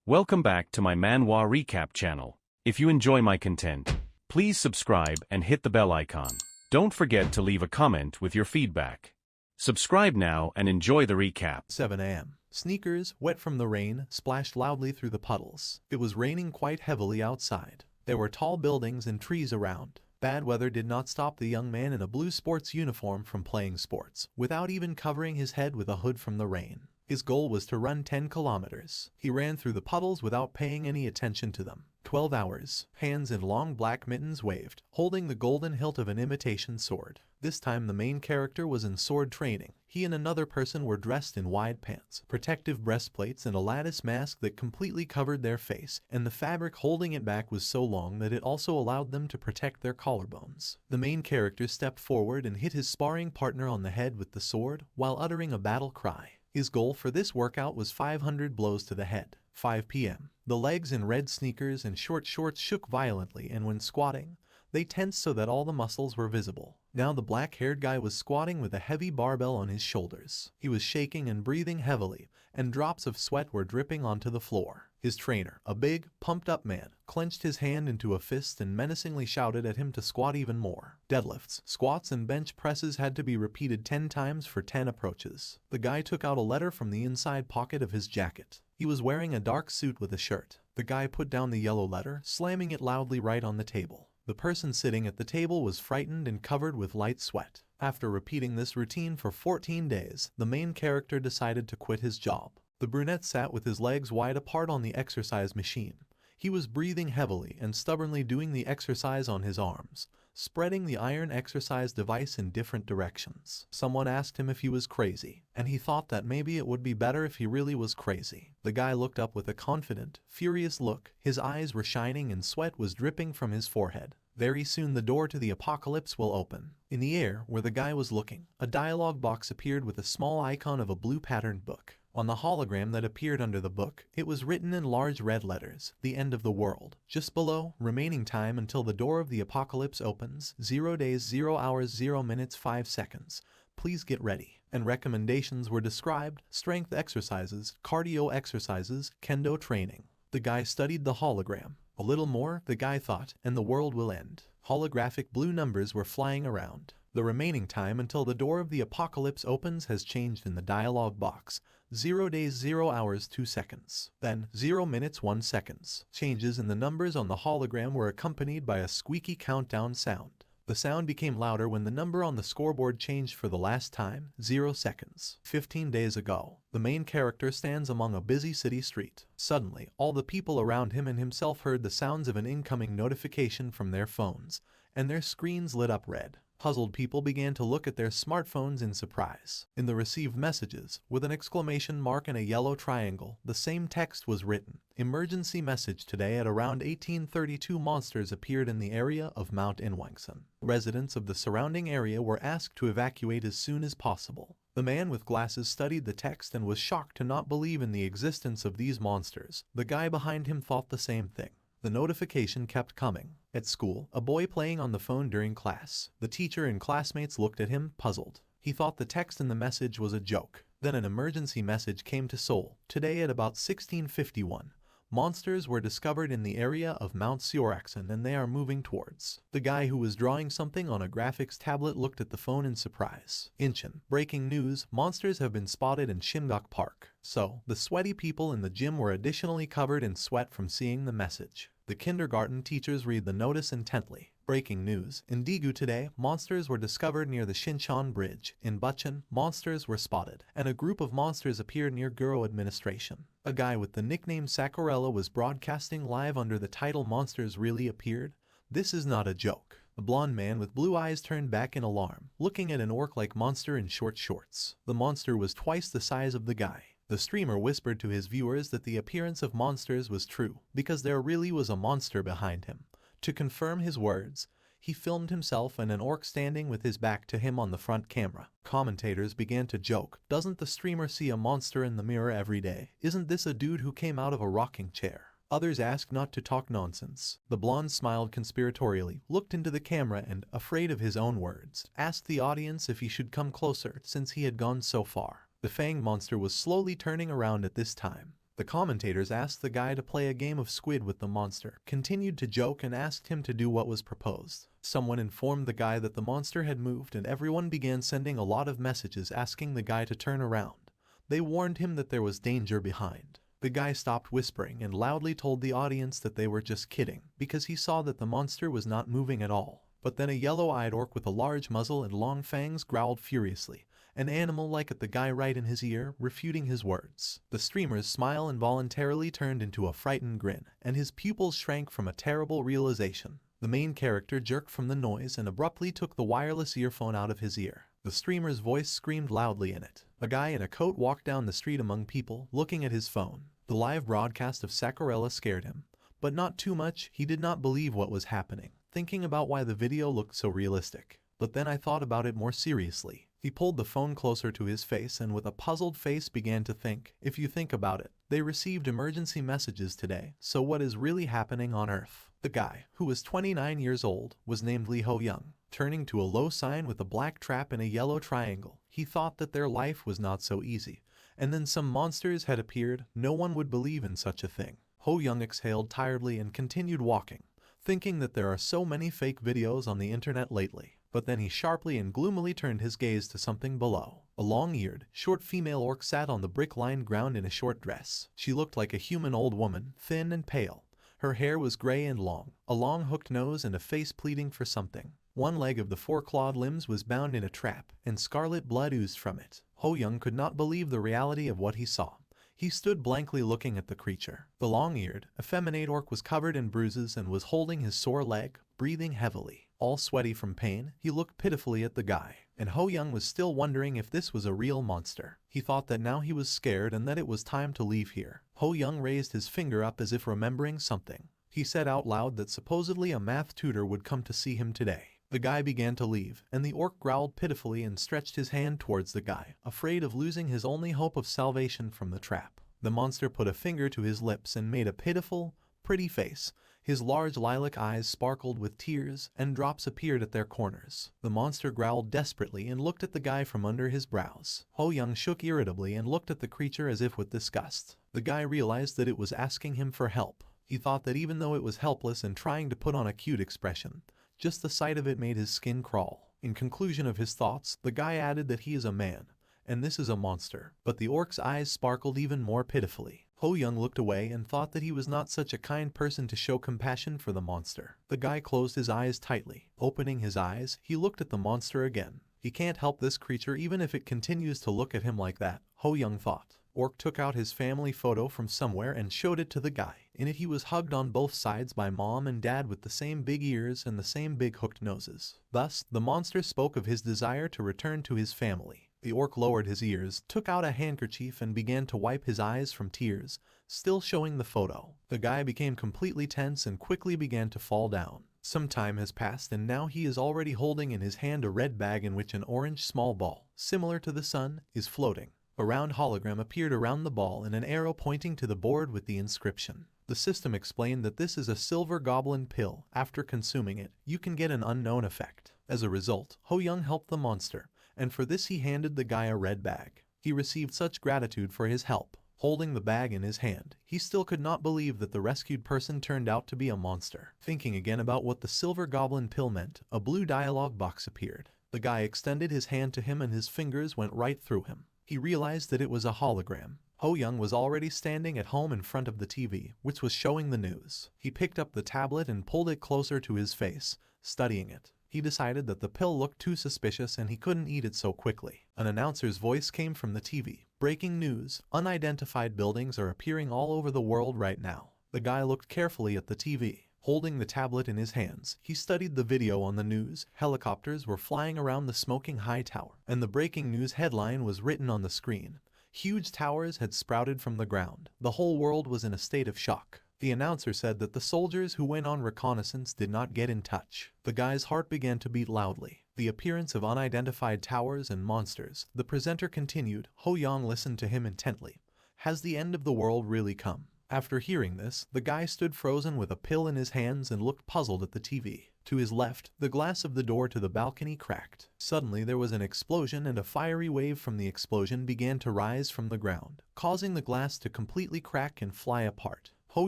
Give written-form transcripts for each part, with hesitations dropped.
Welcome back to my Manhwa recap channel. If you enjoy my content, please subscribe and hit the bell icon. Don't forget to leave a comment with your feedback. Subscribe now and enjoy the recap. 7 a.m. Sneakers, wet from the rain, splashed loudly through the puddles. It was raining quite heavily outside. There were tall buildings and trees around. Bad weather did not stop the young man in a blue sports uniform from playing sports, without even covering his head with a hood from the rain. His goal was to run 10 kilometers. He ran through the puddles without paying any attention to them. 12 hours. Hands in long black mittens waved, holding the golden hilt of an imitation sword. This time the main character was in sword training. He and another person were dressed in wide pants, protective breastplates, and a lattice mask that completely covered their face, and the fabric holding it back was so long that it also allowed them to protect their collarbones. The main character stepped forward and hit his sparring partner on the head with the sword, while uttering a battle cry. His goal for this workout was 500 blows to the head. 5 p.m. The legs in red sneakers and short shorts shook violently, and when squatting, they tensed so that all the muscles were visible. Now the black-haired guy was squatting with a heavy barbell on his shoulders. He was shaking and breathing heavily, and drops of sweat were dripping onto the floor. His trainer, a big, pumped-up man, clenched his hand into a fist and menacingly shouted at him to squat even more. Deadlifts, squats, and bench presses had to be repeated 10 times for 10 approaches. The guy took out a letter from the inside pocket of his jacket. He was wearing a dark suit with a shirt. The guy put down the yellow letter, slamming it loudly right on the table. The person sitting at the table was frightened and covered with light sweat. After repeating this routine for 14 days, the main character decided to quit his job. The brunette sat with his legs wide apart on the exercise machine. He was breathing heavily and stubbornly doing the exercise on his arms, spreading the iron exercise device in different directions. Someone asked him if he was crazy, and he thought that maybe it would be better if he really was crazy. The guy looked up with a confident, furious look. His eyes were shining and sweat was dripping from his forehead. Very soon the door to the apocalypse will open. In the air, where the guy was looking, a dialogue box appeared with a small icon of a blue patterned book. On the hologram that appeared under the book, it was written in large red letters, "The End of the World." Just below, remaining time until the door of the apocalypse opens, 0 days, 0 hours, 0 minutes, 5 seconds. Please get ready. And recommendations were described: strength exercises, cardio exercises, kendo training. The guy studied the hologram. A little more, the guy thought, and the world will end. Holographic blue numbers were flying around. The remaining time until the door of the apocalypse opens has changed in the dialogue box. 0 days, 0 hours, 2 seconds. Then, 0 minutes, 1 seconds. Changes in the numbers on the hologram were accompanied by a squeaky countdown sound. The sound became louder when the number on the scoreboard changed for the last time, 0 seconds. 15 days ago, the main character stands among a busy city street. Suddenly, all the people around him and himself heard the sounds of an incoming notification from their phones, and their screens lit up red. Puzzled people began to look at their smartphones in surprise. In the received messages, with an exclamation mark and a yellow triangle, the same text was written. Emergency message: today at around 1832 monsters appeared in the area of Mount Inwangsan. Residents of the surrounding area were asked to evacuate as soon as possible. The man with glasses studied the text and was shocked to not believe in the existence of these monsters. The guy behind him thought the same thing. The notification kept coming. At school, a boy playing on the phone during class. The teacher and classmates looked at him, puzzled. He thought the text in the message was a joke. Then an emergency message came to Seoul. Today at about 1651, monsters were discovered in the area of Mount Seoraksan and they are moving towards. The guy who was drawing something on a graphics tablet looked at the phone in surprise. Incheon. Breaking news: monsters have been spotted in Shimgok Park. So, the sweaty people in the gym were additionally covered in sweat from seeing the message. The kindergarten teachers read the notice intently. Breaking news: in Daegu today, monsters were discovered near the Shincheon Bridge. In Bucheon, monsters were spotted, and a group of monsters appeared near Guro Administration. A guy with the nickname Sakurella was broadcasting live under the title "Monsters Really Appeared? This is not a joke." The blonde man with blue eyes turned back in alarm, looking at an orc-like monster in short shorts. The monster was twice the size of the guy. The streamer whispered to his viewers that the appearance of monsters was true, because there really was a monster behind him. To confirm his words, he filmed himself and an orc standing with his back to him on the front camera. Commentators began to joke. Doesn't the streamer see a monster in the mirror every day? Isn't this a dude who came out of a rocking chair? Others asked not to talk nonsense. The blonde smiled conspiratorially, looked into the camera and, afraid of his own words, asked the audience if he should come closer since he had gone so far. The fanged monster was slowly turning around at this time. The commentators asked the guy to play a game of squid with the monster, continued to joke and asked him to do what was proposed. Someone informed the guy that the monster had moved and everyone began sending a lot of messages asking the guy to turn around. They warned him that there was danger behind. The guy stopped whispering and loudly told the audience that they were just kidding because he saw that the monster was not moving at all. But then a yellow-eyed orc with a large muzzle and long fangs growled furiously, an animal-like at the guy right in his ear, refuting his words. The streamer's smile involuntarily turned into a frightened grin, and his pupils shrank from a terrible realization. The main character jerked from the noise and abruptly took the wireless earphone out of his ear. The streamer's voice screamed loudly in it. A guy in a coat walked down the street among people, looking at his phone. The live broadcast of Sakurella scared him, but not too much. He did not believe what was happening, thinking about why the video looked so realistic. But then I thought about it more seriously. He pulled the phone closer to his face and with a puzzled face began to think. If you think about it, they received emergency messages today, so what is really happening on Earth? The guy, who was 29 years old, was named Lee Ho-young. Turning to a low sign with a black trap and a yellow triangle, he thought that their life was not so easy. And then some monsters had appeared. No one would believe in such a thing. Ho-young exhaled tiredly and continued walking, thinking that there are so many fake videos on the internet lately. But then he sharply and gloomily turned his gaze to something below. A long-eared, short female orc sat on the brick-lined ground in a short dress. She looked like a human old woman, thin and pale. Her hair was gray and long, a long hooked nose and a face pleading for something. One leg of the four clawed limbs was bound in a trap, and scarlet blood oozed from it. Ho-young could not believe the reality of what he saw. He stood blankly looking at the creature. The long-eared, effeminate orc was covered in bruises and was holding his sore leg, breathing heavily. All sweaty from pain, he looked pitifully at the guy, and Ho-young was still wondering if this was a real monster. He thought that now he was scared and that it was time to leave here. Ho-young raised his finger up as if remembering something. He said out loud that supposedly a math tutor would come to see him today. The guy began to leave, and the orc growled pitifully and stretched his hand towards the guy, afraid of losing his only hope of salvation from the trap. The monster put a finger to his lips and made a pitiful, pretty face. His large lilac eyes sparkled with tears, and drops appeared at their corners. The monster growled desperately and looked at the guy from under his brows. Ho-young shook irritably and looked at the creature as if with disgust. The guy realized that it was asking him for help. He thought that even though it was helpless and trying to put on a cute expression, just the sight of it made his skin crawl. In conclusion of his thoughts, the guy added that he is a man, and this is a monster. But the orc's eyes sparkled even more pitifully. Ho-young looked away and thought that he was not such a kind person to show compassion for the monster. The guy closed his eyes tightly. Opening his eyes, he looked at the monster again. He can't help this creature even if it continues to look at him like that, Ho-young thought. Orc took out his family photo from somewhere and showed it to the guy. In it he was hugged on both sides by mom and dad with the same big ears and the same big hooked noses. Thus, the monster spoke of his desire to return to his family. The orc lowered his ears, took out a handkerchief and began to wipe his eyes from tears, still showing the photo. The guy became completely tense and quickly began to fall down. Some time has passed and now he is already holding in his hand a red bag in which an orange small ball, similar to the sun, is floating. A round hologram appeared around the ball and an arrow pointing to the board with the inscription. The system explained that this is a silver goblin pill. After consuming it, you can get an unknown effect. As a result, Ho-young helped the monster, and for this he handed the guy a red bag. He received such gratitude for his help. Holding the bag in his hand, he still could not believe that the rescued person turned out to be a monster. Thinking again about what the silver goblin pill meant, a blue dialogue box appeared. The guy extended his hand to him and his fingers went right through him. He realized that it was a hologram. Ho-young was already standing at home in front of the TV, which was showing the news. He picked up the tablet and pulled it closer to his face, studying it. He decided that the pill looked too suspicious and he couldn't eat it so quickly. An announcer's voice came from the TV. Breaking news, unidentified buildings are appearing all over the world right now. The guy looked carefully at the TV. Holding the tablet in his hands, he studied the video on the news. Helicopters were flying around the smoking high tower, and the breaking news headline was written on the screen. Huge towers had sprouted from the ground. The whole world was in a state of shock. The announcer said that the soldiers who went on reconnaissance did not get in touch. The guy's heart began to beat loudly. The appearance of unidentified towers and monsters. The presenter continued. Ho-young listened to him intently. Has the end of the world really come? After hearing this, the guy stood frozen with a pill in his hands and looked puzzled at the TV. To his left, the glass of the door to the balcony cracked. Suddenly there was an explosion and a fiery wave from the explosion began to rise from the ground, causing the glass to completely crack and fly apart. Ho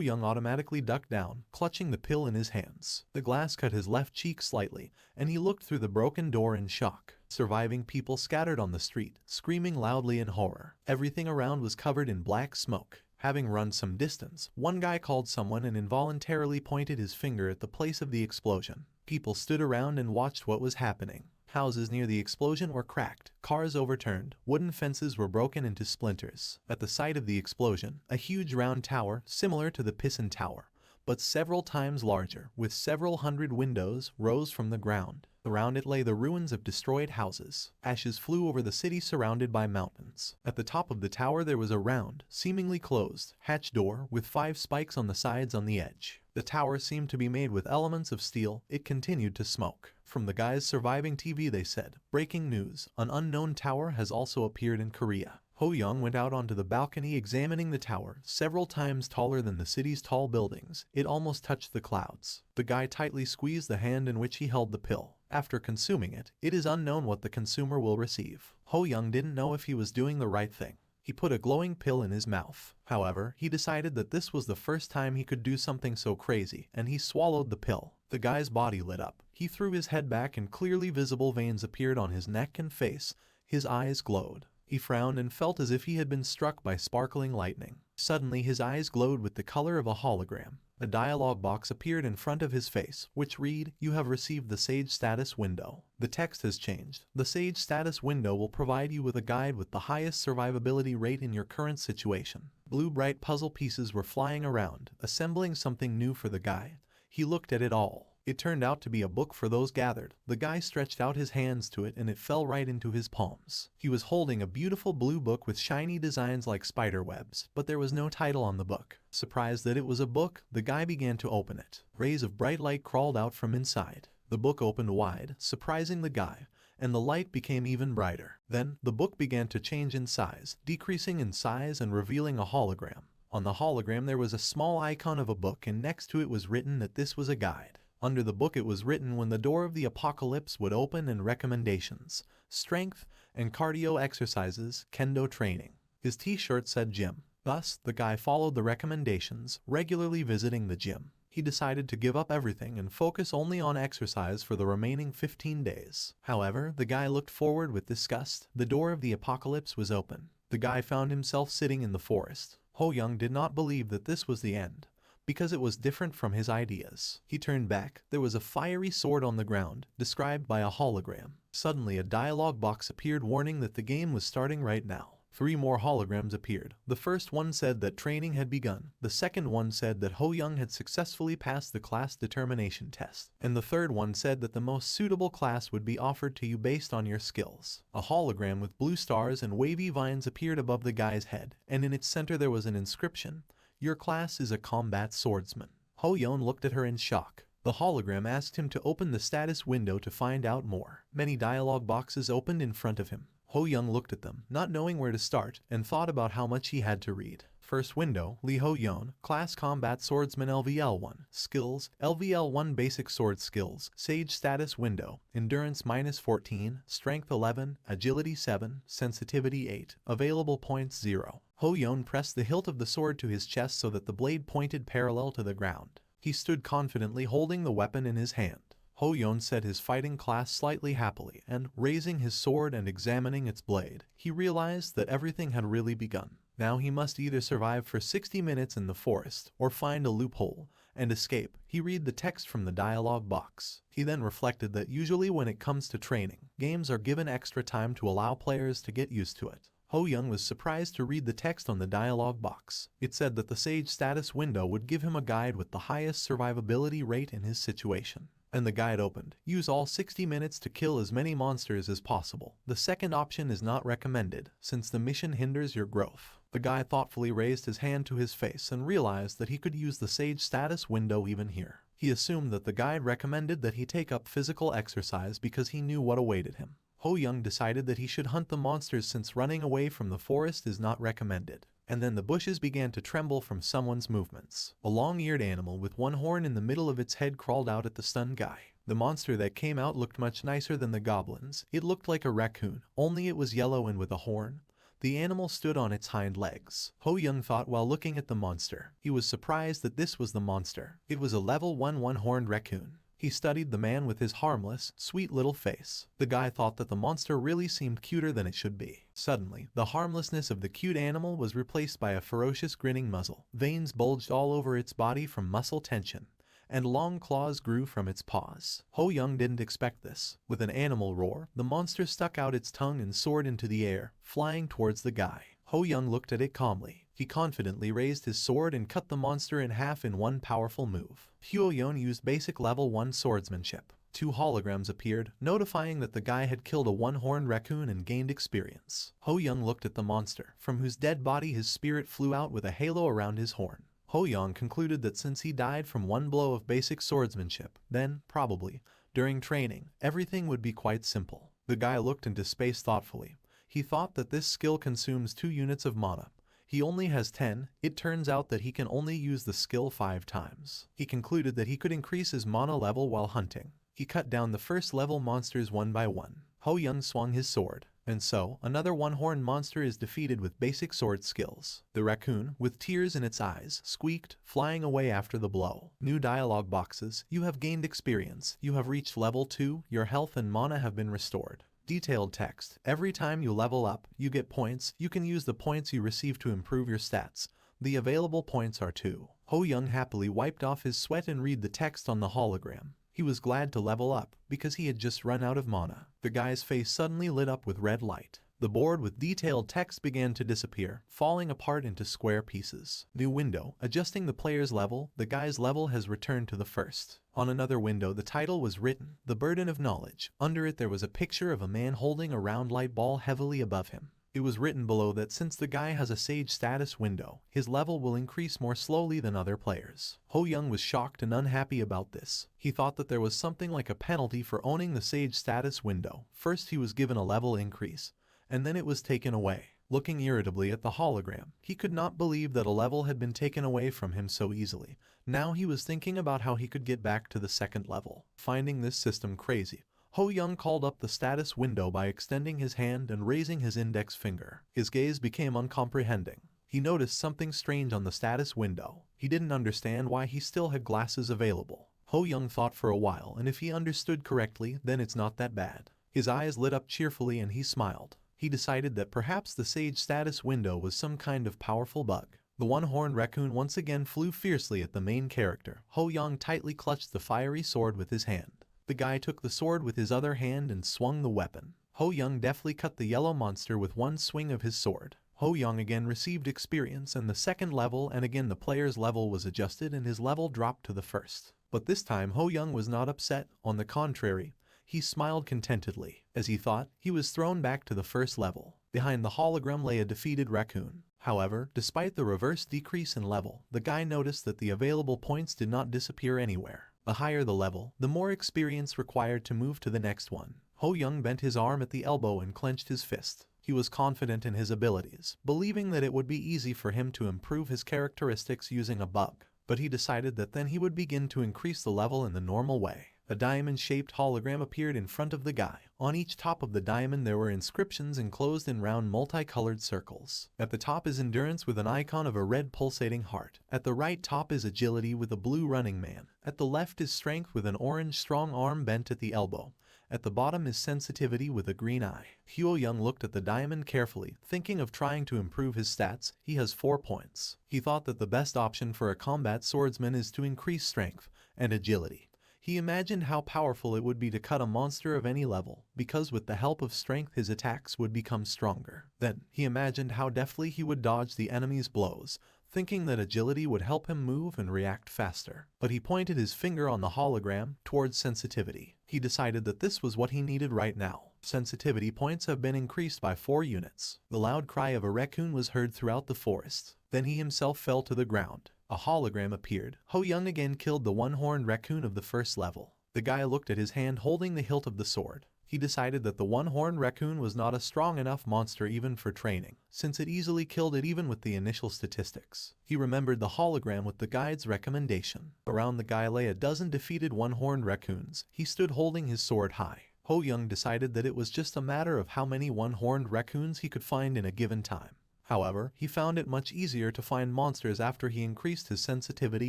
Young automatically ducked down, clutching the pill in his hands. The glass cut his left cheek slightly, and he looked through the broken door in shock. Surviving people scattered on the street, screaming loudly in horror. Everything around was covered in black smoke. Having run some distance, one guy called someone and involuntarily pointed his finger at the place of the explosion. People stood around and watched what was happening. Houses near the explosion were cracked, cars overturned, wooden fences were broken into splinters. At the site of the explosion, a huge round tower, similar to the Piston Tower, but several times larger, with several hundred windows, rose from the ground. Around it lay the ruins of destroyed houses. Ashes flew over the city surrounded by mountains. At the top of the tower there was a round, seemingly closed, hatch door with 5 spikes on the sides on the edge. The tower seemed to be made with elements of steel. It continued to smoke. From the guys surviving TV they said, "Breaking news, an unknown tower has also appeared in Korea." Ho Young went out onto the balcony examining the tower, several times taller than the city's tall buildings. It almost touched the clouds. The guy tightly squeezed the hand in which he held the pill. After consuming it, it is unknown what the consumer will receive. Ho Young didn't know if he was doing the right thing. He put a glowing pill in his mouth. However, he decided that this was the first time he could do something so crazy, and he swallowed the pill. The guy's body lit up. He threw his head back and clearly visible veins appeared on his neck and face. His eyes glowed. He frowned and felt as if he had been struck by sparkling lightning. Suddenly his eyes glowed with the color of a hologram. A dialog box appeared in front of his face, which read, "You have received the Sage Status window." The text has changed. The Sage Status window will provide you with a guide with the highest survivability rate in your current situation. Blue bright puzzle pieces were flying around, assembling something new for the guide. He looked at it all. It turned out to be a book for those gathered. The guy stretched out his hands to it and it fell right into his palms. He was holding a beautiful blue book with shiny designs like spider webs, but there was no title on the book. Surprised that it was a book, the guy began to open it. Rays of bright light crawled out from inside. The book opened wide, surprising the guy, and the light became even brighter. Then, the book began to change in size, decreasing in size and revealing a hologram. On the hologram there was a small icon of a book and next to it was written that this was a guide. Under the book it was written when the door of the apocalypse would open and recommendations, strength and cardio exercises, kendo training. His t-shirt said gym. Thus, the guy followed the recommendations, regularly visiting the gym. He decided to give up everything and focus only on exercise for the remaining 15 days. However, the guy looked forward with disgust. The door of the apocalypse was open. The guy found himself sitting in the forest. Ho Young did not believe that this was the end, because it was different from his ideas. He turned back. There was a fiery sword on the ground, described by a hologram. Suddenly a dialog box appeared warning that the game was starting right now. 3 more holograms appeared. The first one said that training had begun. The second one said that Ho Young had successfully passed the class determination test. And the third one said that the most suitable class would be offered to you based on your skills. A hologram with blue stars and wavy vines appeared above the guy's head, and in its center there was an inscription. Your class is a combat swordsman. Ho Young looked at her in shock. The hologram asked him to open the status window to find out more. Many dialog boxes opened in front of him. Ho Young looked at them, not knowing where to start, and thought about how much he had to read. First window, Lee Ho Young, Class Combat Swordsman LVL1, Skills, LVL1 Basic Sword Skills, Sage Status Window, Endurance -14, Strength 11, Agility 7, Sensitivity 8, Available Points 0. Ho Young pressed the hilt of the sword to his chest so that the blade pointed parallel to the ground. He stood confidently holding the weapon in his hand. Ho Young said his fighting class slightly happily, and, raising his sword and examining its blade, he realized that everything had really begun. Now he must either survive for 60 minutes in the forest, or find a loophole, and escape. He read the text from the dialog box. He then reflected that usually when it comes to training, games are given extra time to allow players to get used to it. Ho Young was surprised to read the text on the dialog box. It said that the Sage Status window would give him a guide with the highest survivability rate in his situation. And the guide opened. Use all 60 minutes to kill as many monsters as possible. The second option is not recommended, since the mission hinders your growth. The guy thoughtfully raised his hand to his face and realized that he could use the Sage Status window even here. He assumed that the guide recommended that he take up physical exercise because he knew what awaited him. Ho Young decided that he should hunt the monsters since running away from the forest is not recommended. And then the bushes began to tremble from someone's movements. A long-eared animal with one horn in the middle of its head crawled out at the stunned guy. The monster that came out looked much nicer than the goblins. It looked like a raccoon, only it was yellow and with a horn. The animal stood on its hind legs. Ho Young thought while looking at the monster. He was surprised that this was the monster. It was a level 1 one-horned raccoon. He studied the man with his harmless, sweet little face. The guy thought that the monster really seemed cuter than it should be. Suddenly, the harmlessness of the cute animal was replaced by a ferocious grinning muzzle. Veins bulged all over its body from muscle tension, and long claws grew from its paws. Ho Young didn't expect this. With an animal roar, the monster stuck out its tongue and soared into the air, flying towards the guy. Ho Young looked at it calmly. He confidently raised his sword and cut the monster in half in one powerful move. Ho Young used basic level 1 swordsmanship. 2 holograms appeared, notifying that the guy had killed a one-horned raccoon and gained experience. Ho Young looked at the monster, from whose dead body his spirit flew out with a halo around his horn. Ho Young concluded that since he died from one blow of basic swordsmanship, then, probably, during training, everything would be quite simple. The guy looked into space thoughtfully. He thought that this skill consumes 2 units of mana. He only has 10. It turns out that he can only use the skill 5 times. He concluded that he could increase his mana level while hunting. He cut down the first level monsters one by one. Ho Young swung his sword, and so, another one-horned monster is defeated with basic sword skills. The raccoon, with tears in its eyes, squeaked, flying away after the blow. New dialogue boxes. You have gained experience. You have reached level 2. Your health and mana have been restored. Detailed text. Every time you level up, you get points. You can use the points you receive to improve your stats. The available points are 2. Ho Young happily wiped off his sweat and read the text on the hologram. He was glad to level up, because he had just run out of mana. The guy's face suddenly lit up with red light. The board with detailed text began to disappear, falling apart into square pieces. New window. Adjusting the player's level. The guy's level has returned to the first. On another window the title was written, The Burden of Knowledge. Under it there was a picture of a man holding a round light ball heavily above him. It was written below that since the guy has a sage status window, his level will increase more slowly than other players. Ho Young was shocked and unhappy about this. He thought that there was something like a penalty for owning the sage status window. First he was given a level increase, and then it was taken away. Looking irritably at the hologram, he could not believe that a level had been taken away from him so easily. Now he was thinking about how he could get back to the second level. Finding this system crazy, Ho Young called up the status window by extending his hand and raising his index finger. His gaze became uncomprehending. He noticed something strange on the status window. He didn't understand why he still had glasses available. Ho Young thought for a while, and if he understood correctly, then it's not that bad. His eyes lit up cheerfully and he smiled. He decided that perhaps the sage status window was some kind of powerful bug. The one-horned raccoon once again flew fiercely at the main character. Ho Young tightly clutched the fiery sword with his hand. The guy took the sword with his other hand and swung the weapon. Ho Young deftly cut the yellow monster with one swing of his sword. Ho Young again received experience and the second level, and again the player's level was adjusted and his level dropped to the first. But this time Ho Young was not upset. On the contrary, he smiled contentedly. As he thought, he was thrown back to the first level. Behind the hologram lay a defeated raccoon. However, despite the reverse decrease in level, the guy noticed that the available points did not disappear anywhere. The higher the level, the more experience required to move to the next one. Ho Young bent his arm at the elbow and clenched his fist. He was confident in his abilities, believing that it would be easy for him to improve his characteristics using a bug. But he decided that then he would begin to increase the level in the normal way. A diamond-shaped hologram appeared in front of the guy. On each top of the diamond there were inscriptions enclosed in round multicolored circles. At the top is endurance with an icon of a red pulsating heart. At the right top is agility with a blue running man. At the left is strength with an orange strong arm bent at the elbow. At the bottom is sensitivity with a green eye. Ho Young looked at the diamond carefully, thinking of trying to improve his stats. He has 4 points. He thought that the best option for a combat swordsman is to increase strength and agility. He imagined how powerful it would be to cut a monster of any level, because with the help of strength his attacks would become stronger. Then, he imagined how deftly he would dodge the enemy's blows, thinking that agility would help him move and react faster. But he pointed his finger on the hologram towards sensitivity. He decided that this was what he needed right now. Sensitivity points have been increased by 4 units. The loud cry of a raccoon was heard throughout the forest. Then he himself fell to the ground. A hologram appeared. Ho Young again killed the one-horned raccoon of the first level. The guy looked at his hand holding the hilt of the sword. He decided that the one-horned raccoon was not a strong enough monster even for training, since it easily killed it even with the initial statistics. He remembered the hologram with the guide's recommendation. Around the guy lay a dozen defeated one-horned raccoons. He stood holding his sword high. Ho Young decided that it was just a matter of how many one-horned raccoons he could find in a given time. However, he found it much easier to find monsters after he increased his sensitivity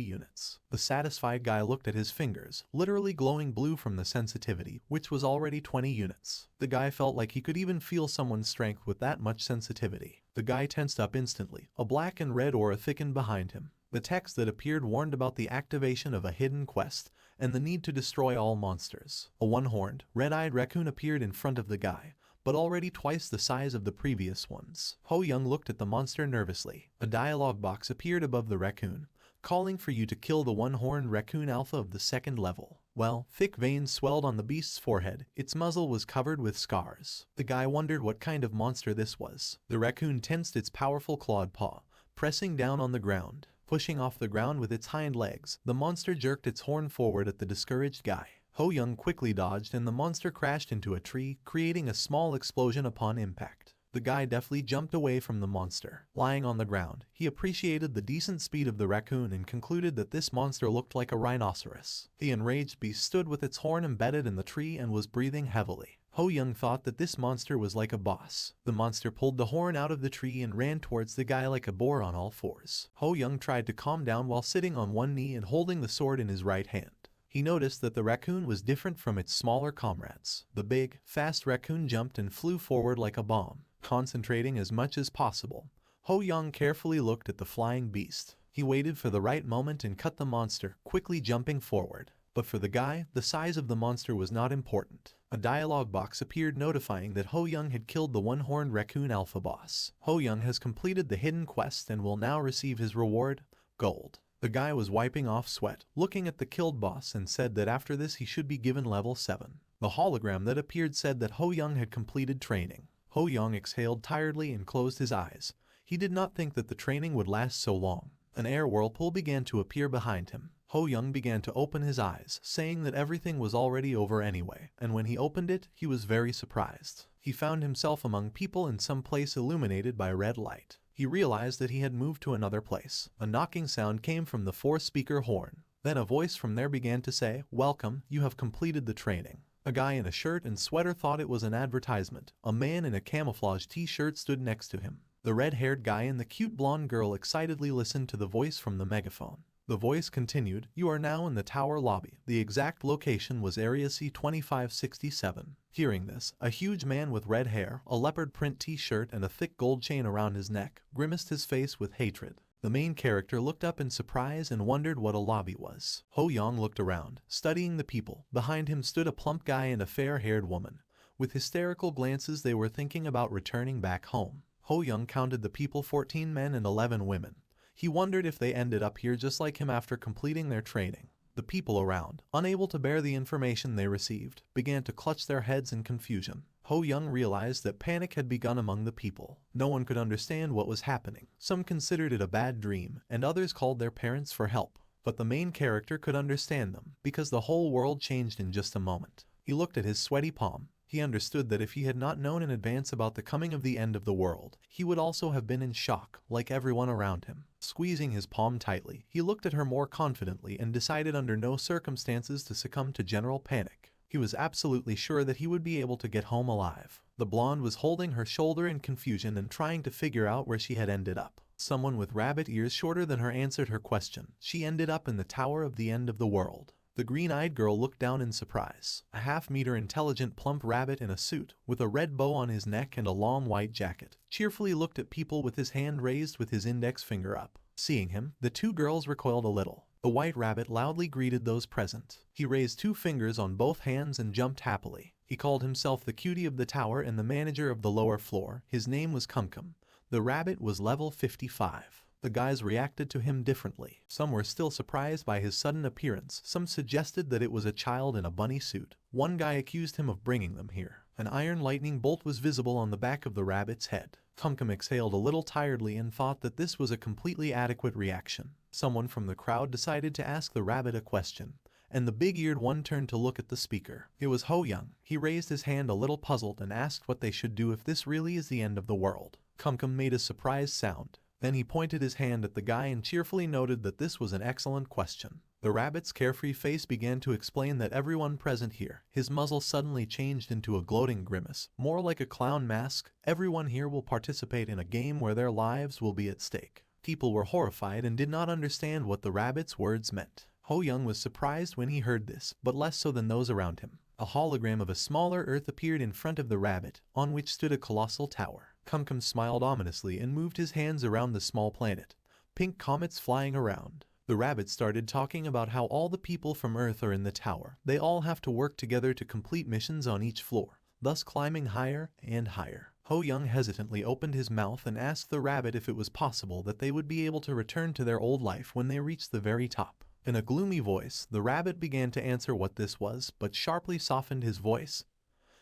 units. The satisfied guy looked at his fingers, literally glowing blue from the sensitivity, which was already 20 units. The guy felt like he could even feel someone's strength with that much sensitivity. The guy tensed up instantly. A black and red aura thickened behind him. The text that appeared warned about the activation of a hidden quest and the need to destroy all monsters. A one-horned, red-eyed raccoon appeared in front of the guy, but already twice the size of the previous ones. Ho Young looked at the monster nervously. A dialogue box appeared above the raccoon, calling for you to kill the one-horned raccoon alpha of the second level. Well, thick veins swelled on the beast's forehead. Its muzzle was covered with scars. The guy wondered what kind of monster this was. The raccoon tensed its powerful clawed paw, pressing down on the ground. Pushing off the ground with its hind legs, the monster jerked its horn forward at the discouraged guy. Ho Young quickly dodged and the monster crashed into a tree, creating a small explosion upon impact. The guy deftly jumped away from the monster. Lying on the ground, he appreciated the decent speed of the raccoon and concluded that this monster looked like a rhinoceros. The enraged beast stood with its horn embedded in the tree and was breathing heavily. Ho Young thought that this monster was like a boss. The monster pulled the horn out of the tree and ran towards the guy like a boar on all fours. Ho Young tried to calm down while sitting on one knee and holding the sword in his right hand. He noticed that the raccoon was different from its smaller comrades. The big, fast raccoon jumped and flew forward like a bomb. Concentrating as much as possible, Ho Young carefully looked at the flying beast. He waited for the right moment and cut the monster, quickly jumping forward. But for the guy, the size of the monster was not important. A dialogue box appeared notifying that Ho Young had killed the one-horned raccoon alpha boss. Ho Young has completed the hidden quest and will now receive his reward, gold. The guy was wiping off sweat, looking at the killed boss, and said that after this he should be given level 7. The hologram that appeared said that Ho Young had completed training. Ho Young exhaled tiredly and closed his eyes. He did not think that the training would last so long. An air whirlpool began to appear behind him. Ho Young began to open his eyes, saying that everything was already over anyway, and when he opened it, he was very surprised. He found himself among people in some place illuminated by red light. He realized that he had moved to another place. A knocking sound came from the 4-speaker horn. Then a voice from there began to say, "Welcome, you have completed the training." A guy in a shirt and sweater thought it was an advertisement. A man in a camouflage t-shirt stood next to him. The red-haired guy and the cute blonde girl excitedly listened to the voice from the megaphone. The voice continued, "You are now in the tower lobby. The exact location was Area C-2567. Hearing this, a huge man with red hair, a leopard print t-shirt and a thick gold chain around his neck, grimaced his face with hatred. The main character looked up in surprise and wondered what a lobby was. Ho Young looked around, studying the people. Behind him stood a plump guy and a fair-haired woman. With hysterical glances they were thinking about returning back home. Ho Young counted the people, 14 men and 11 women. He wondered if they ended up here just like him after completing their training. The people around, unable to bear the information they received, began to clutch their heads in confusion. Ho Young realized that panic had begun among the people. No one could understand what was happening. Some considered it a bad dream, and others called their parents for help. But the main character could understand them, because the whole world changed in just a moment. He looked at his sweaty palm. He understood that if he had not known in advance about the coming of the end of the world, he would also have been in shock, like everyone around him. Squeezing his palm tightly, he looked at her more confidently and decided under no circumstances to succumb to general panic. He was absolutely sure that he would be able to get home alive. The blonde was holding her shoulder in confusion and trying to figure out where she had ended up. Someone with rabbit ears shorter than her answered her question. She ended up in the tower of the end of the world. The green-eyed girl looked down in surprise. A half-meter intelligent plump rabbit in a suit, with a red bow on his neck and a long white jacket, cheerfully looked at people with his hand raised with his index finger up. Seeing him, the two girls recoiled a little. The white rabbit loudly greeted those present. He raised 2 fingers on both hands and jumped happily. He called himself the cutie of the tower and the manager of the lower floor. His name was Kumkum. The rabbit was level 55. The guys reacted to him differently. Some were still surprised by his sudden appearance. Some suggested that it was a child in a bunny suit. One guy accused him of bringing them here. An iron lightning bolt was visible on the back of the rabbit's head. Kumkum exhaled a little tiredly and thought that this was a completely adequate reaction. Someone from the crowd decided to ask the rabbit a question. and the big-eared one turned to look at the speaker. It was Ho Young. He raised his hand a little puzzled and asked what they should do if this really is the end of the world. Kumkum made a surprised sound. Then he pointed his hand at the guy and cheerfully noted that this was an excellent question. The rabbit's carefree face began to explain that everyone present here. His muzzle suddenly changed into a gloating grimace, more like a clown mask. Everyone here will participate in a game where their lives will be at stake. People were horrified and did not understand what the rabbit's words meant. Ho Young was surprised when he heard this, but less so than those around him. A hologram of a smaller Earth appeared in front of the rabbit, on which stood a colossal tower. Kumkum smiled ominously and moved his hands around the small planet. Pink comets flying around. The rabbit started talking about how all the people from Earth are in the tower. They all have to work together to complete missions on each floor, thus climbing higher and higher. Ho Young hesitantly opened his mouth and asked the rabbit if it was possible that they would be able to return to their old life when they reached the very top. In a gloomy voice, the rabbit began to answer what this was, but sharply softened his voice.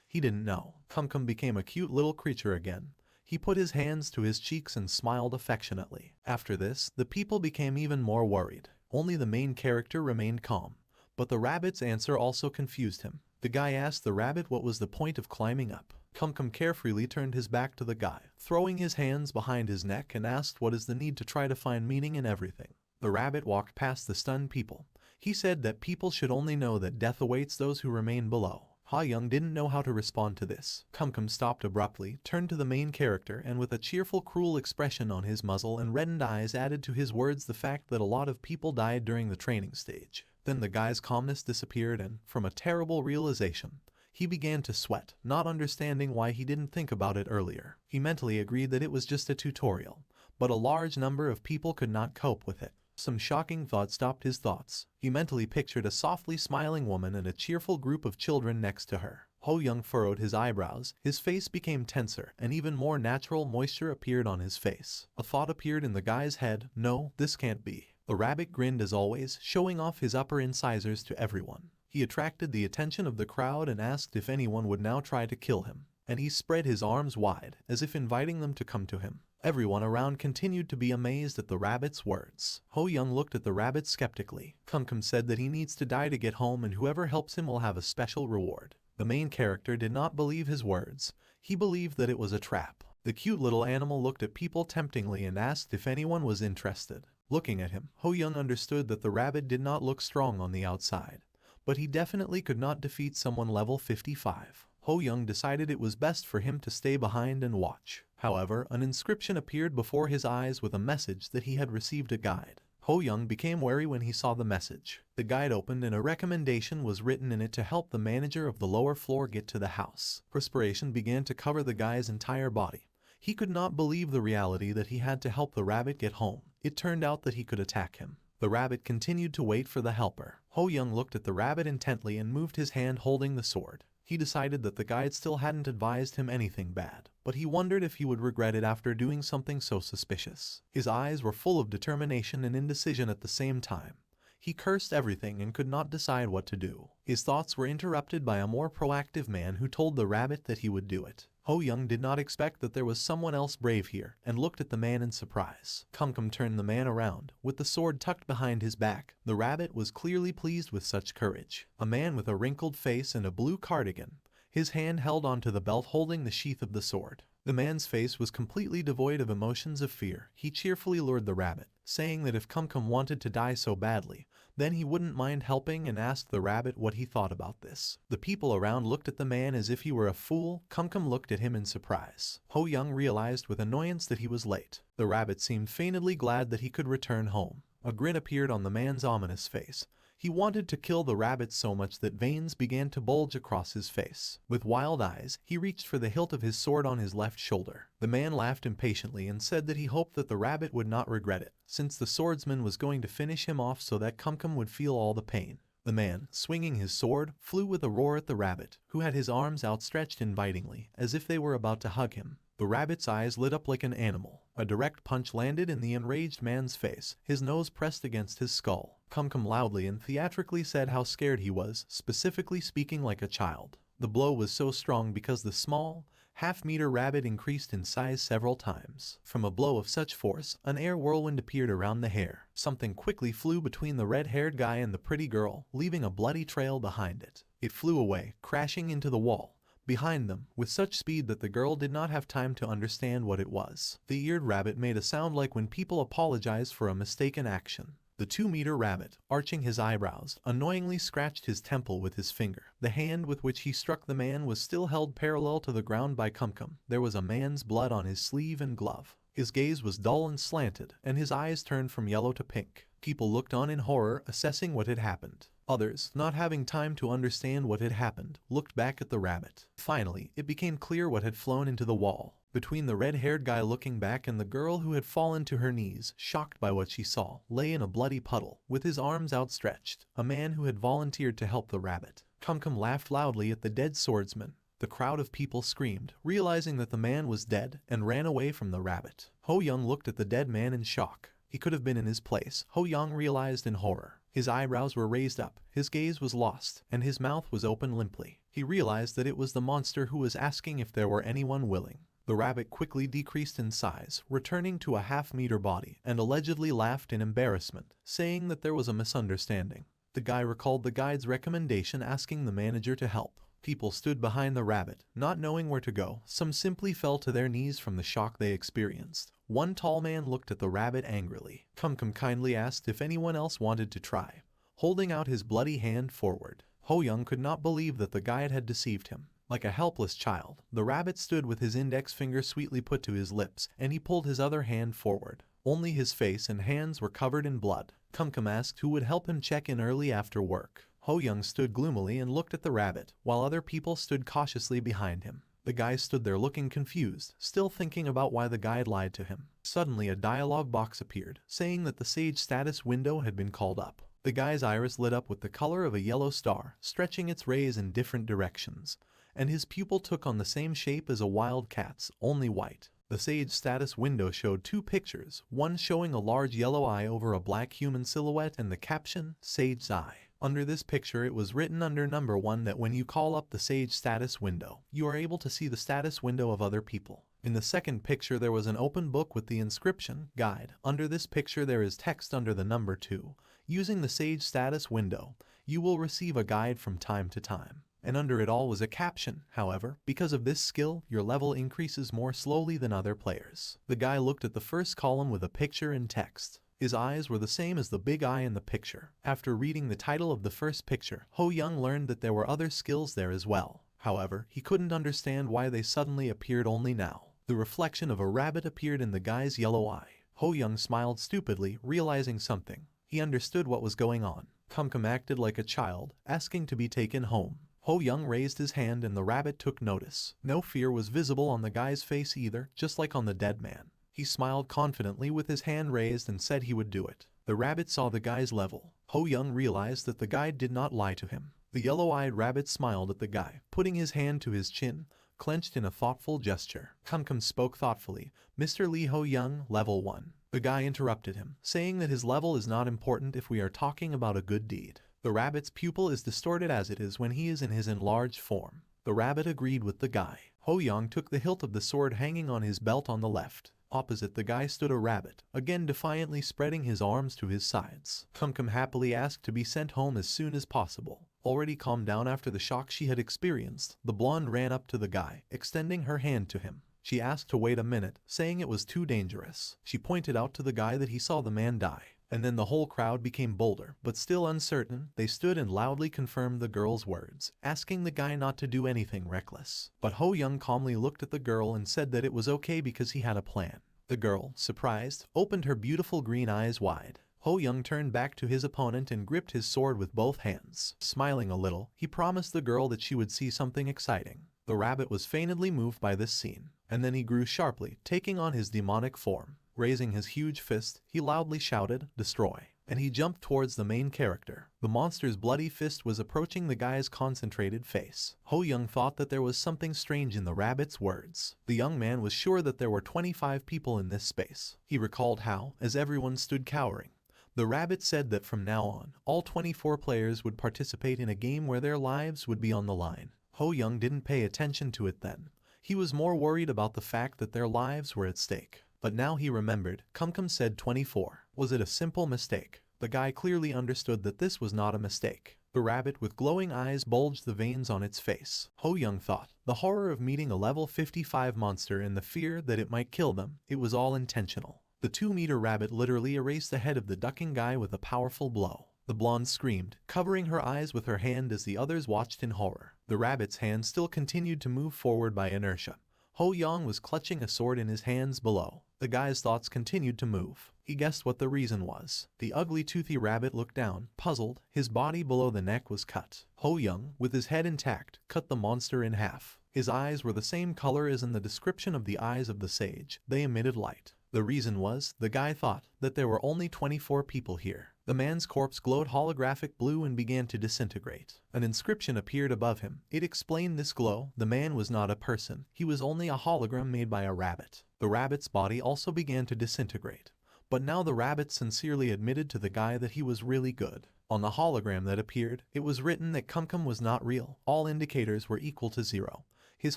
He didn't know. Kumkum became a cute little creature again. He put his hands to his cheeks and smiled affectionately. After this, the people became even more worried. Only the main character remained calm. But the rabbit's answer also confused him. The guy asked the rabbit what was the point of climbing up. Kumkum carefreely turned his back to the guy, throwing his hands behind his neck, and asked what is the need to try to find meaning in everything. The rabbit walked past the stunned people. He said that people should only know that death awaits those who remain below. Ha Young didn't know how to respond to this. Kumkum stopped abruptly, turned to the main character, and with a cheerful, cruel expression on his muzzle and reddened eyes added to his words the fact that a lot of people died during the training stage. Then the guy's calmness disappeared and, from a terrible realization, he began to sweat, not understanding why he didn't think about it earlier. He mentally agreed that it was just a tutorial, but a large number of people could not cope with it. Some shocking thought stopped his thoughts. He mentally pictured a softly smiling woman and a cheerful group of children next to her. Ho Young furrowed his eyebrows, his face became tenser, and even more natural moisture appeared on his face. A thought appeared in the guy's head. No, this can't be. The rabbit grinned as always, showing off his upper incisors to everyone. He attracted the attention of the crowd and asked if anyone would now try to kill him. And he spread his arms wide, as if inviting them to come to him. Everyone around continued to be amazed at the rabbit's words. Ho Young looked at the rabbit skeptically. Kumkum said that he needs to die to get home and whoever helps him will have a special reward. The main character did not believe his words. He believed that it was a trap. The cute little animal looked at people temptingly and asked if anyone was interested. Looking at him, Ho Young understood that the rabbit did not look strong on the outside, but he definitely could not defeat someone level 55. Ho Young decided it was best for him to stay behind and watch. However, an inscription appeared before his eyes with a message that he had received a guide. Ho Young became wary when he saw the message. The guide opened and a recommendation was written in it to help the manager of the lower floor get to the house. Perspiration began to cover the guy's entire body. He could not believe the reality that he had to help the rabbit get home. It turned out that he could attack him. The rabbit continued to wait for the helper. Ho Young looked at the rabbit intently and moved his hand holding the sword. He decided that the guide still hadn't advised him anything bad, but he wondered if he would regret it after doing something so suspicious. His eyes were full of determination and indecision at the same time. He cursed everything and could not decide what to do. His thoughts were interrupted by a more proactive man who told the rabbit that he would do it. Ho Young did not expect that there was someone else brave here, and looked at the man in surprise. Kumkum turned the man around, with the sword tucked behind his back. The rabbit was clearly pleased with such courage. A man with a wrinkled face and a blue cardigan, his hand held onto the belt holding the sheath of the sword. The man's face was completely devoid of emotions of fear. He cheerfully lured the rabbit, saying that if Kumkum wanted to die so badly, then he wouldn't mind helping, and asked the rabbit what he thought about this. The people around looked at the man as if he were a fool. Kumkum looked at him in surprise. Ho Young realized with annoyance that he was late. The rabbit seemed faintly glad that he could return home. A grin appeared on the man's ominous face. He wanted to kill the rabbit so much that veins began to bulge across his face. With wild eyes, he reached for the hilt of his sword on his left shoulder. The man laughed impatiently and said that he hoped that the rabbit would not regret it, since the swordsman was going to finish him off so that Kumkum would feel all the pain. The man, swinging his sword, flew with a roar at the rabbit, who had his arms outstretched invitingly, as if they were about to hug him. The rabbit's eyes lit up like an animal. A direct punch landed in the enraged man's face, his nose pressed against his skull. Kumkum loudly and theatrically said how scared he was, specifically speaking like a child. The blow was so strong because the small, half-meter rabbit increased in size several times. From a blow of such force, an air whirlwind appeared around the hair. Something quickly flew between the red-haired guy and the pretty girl, leaving a bloody trail behind it. It flew away, crashing into the wall behind them, with such speed that the girl did not have time to understand what it was. The eared rabbit made a sound like when people apologize for a mistaken action. The 2-meter rabbit, arching his eyebrows, annoyingly scratched his temple with his finger. The hand with which he struck the man was still held parallel to the ground by Kumkum. There was a man's blood on his sleeve and glove. His gaze was dull and slanted, and his eyes turned from yellow to pink. People looked on in horror, assessing what had happened. Others, not having time to understand what had happened, looked back at the rabbit. Finally, it became clear what had flown into the wall. Between the red-haired guy looking back and the girl who had fallen to her knees, shocked by what she saw, lay in a bloody puddle, with his arms outstretched, a man who had volunteered to help the rabbit. Kumkum laughed loudly at the dead swordsman. The crowd of people screamed, realizing that the man was dead, and ran away from the rabbit. Ho Young looked at the dead man in shock. He could have been in his place, Ho Young realized in horror. His eyebrows were raised up, his gaze was lost, and his mouth was open limply. He realized that it was the monster who was asking if there were anyone willing. The rabbit quickly decreased in size, returning to a half-meter body, and allegedly laughed in embarrassment, saying that there was a misunderstanding. The guy recalled the guide's recommendation asking the manager to help. People stood behind the rabbit, not knowing where to go. Some simply fell to their knees from the shock they experienced. One tall man looked at the rabbit angrily. Kumkum kindly asked if anyone else wanted to try, holding out his bloody hand forward. Ho Young could not believe that the guide had deceived him. Like a helpless child, the rabbit stood with his index finger sweetly put to his lips, and he pulled his other hand forward. Only his face and hands were covered in blood. Kumkum asked who would help him check in early after work. Ho Young stood gloomily and looked at the rabbit, while other people stood cautiously behind him. The guy stood there looking confused, still thinking about why the guide lied to him. Suddenly a dialogue box appeared, saying that the Sage status window had been called up. The guy's iris lit up with the color of a yellow star, stretching its rays in different directions, and his pupil took on the same shape as a wild cat's, only white. The Sage status window showed 2 pictures, one showing a large yellow eye over a black human silhouette and the caption, Sage's Eye. Under this picture it was written under number 1 that when you call up the Sage status window, you are able to see the status window of other people. In the second picture there was an open book with the inscription, Guide. Under this picture there is text under the number 2. Using the Sage status window, you will receive a guide from time to time. And under it all was a caption. However, because of this skill, your level increases more slowly than other players. The guy looked at the first column with a picture and text. His eyes were the same as the big eye in the picture. After reading the title of the first picture, Ho Young learned that there were other skills there as well. However, he couldn't understand why they suddenly appeared only now. The reflection of a rabbit appeared in the guy's yellow eye. Ho Young smiled stupidly, realizing something. He understood what was going on. Kumkum acted like a child, asking to be taken home. Ho Young raised his hand and the rabbit took notice. No fear was visible on the guy's face either, just like on the dead man. He smiled confidently with his hand raised and said he would do it. The rabbit saw the guy's level. Ho Young realized that the guide did not lie to him. The yellow-eyed rabbit smiled at the guy, putting his hand to his chin, clenched in a thoughtful gesture. Kumkum spoke thoughtfully. Mr. Lee, Ho Young, level 1. The guy interrupted him, saying that his level is not important if we are talking about a good deed. The rabbit's pupil is distorted as it is when he is in his enlarged form. The rabbit agreed with the guy. Ho Young took the hilt of the sword hanging on his belt on the left. Opposite the guy stood a rabbit, again defiantly spreading his arms to his sides. Kumkum happily asked to be sent home as soon as possible. Already calmed down after the shock she had experienced, the blonde ran up to the guy, extending her hand to him. She asked to wait a minute, saying it was too dangerous. She pointed out to the guy that he saw the man die. And then the whole crowd became bolder, but still uncertain. They stood and loudly confirmed the girl's words, asking the guy not to do anything reckless. But Ho Young calmly looked at the girl and said that it was okay because he had a plan. The girl, surprised, opened her beautiful green eyes wide. Ho Young turned back to his opponent and gripped his sword with both hands. Smiling a little, he promised the girl that she would see something exciting. The rabbit was feignedly moved by this scene, and then he grew sharply, taking on his demonic form. Raising his huge fist, he loudly shouted, "Destroy!" And he jumped towards the main character. The monster's bloody fist was approaching the guy's concentrated face. Ho Young thought that there was something strange in the rabbit's words. The young man was sure that there were 25 people in this space. He recalled how, as everyone stood cowering, the rabbit said that from now on, all 24 players would participate in a game where their lives would be on the line. Ho Young didn't pay attention to it then. He was more worried about the fact that their lives were at stake. But now he remembered. Kumkum said 24. Was it a simple mistake? The guy clearly understood that this was not a mistake. The rabbit with glowing eyes bulged the veins on its face. Ho Young thought. The horror of meeting a level 55 monster and the fear that it might kill them, it was all intentional. The 2-meter rabbit literally erased the head of the ducking guy with a powerful blow. The blonde screamed, covering her eyes with her hand as the others watched in horror. The rabbit's hand still continued to move forward by inertia. Ho Young was clutching a sword in his hands below. The guy's thoughts continued to move. He guessed what the reason was. The ugly toothy rabbit looked down, puzzled. His body below the neck was cut. Ho Young, with his head intact, cut the monster in half. His eyes were the same color as in the description of the eyes of the sage. They emitted light. The reason was, the guy thought, that there were only 24 people here. The man's corpse glowed holographic blue and began to disintegrate. An inscription appeared above him. It explained this glow. The man was not a person. He was only a hologram made by a rabbit. The rabbit's body also began to disintegrate. But now the rabbit sincerely admitted to the guy that he was really good. On the hologram that appeared, it was written that Kumkum was not real. All indicators were equal to 0. His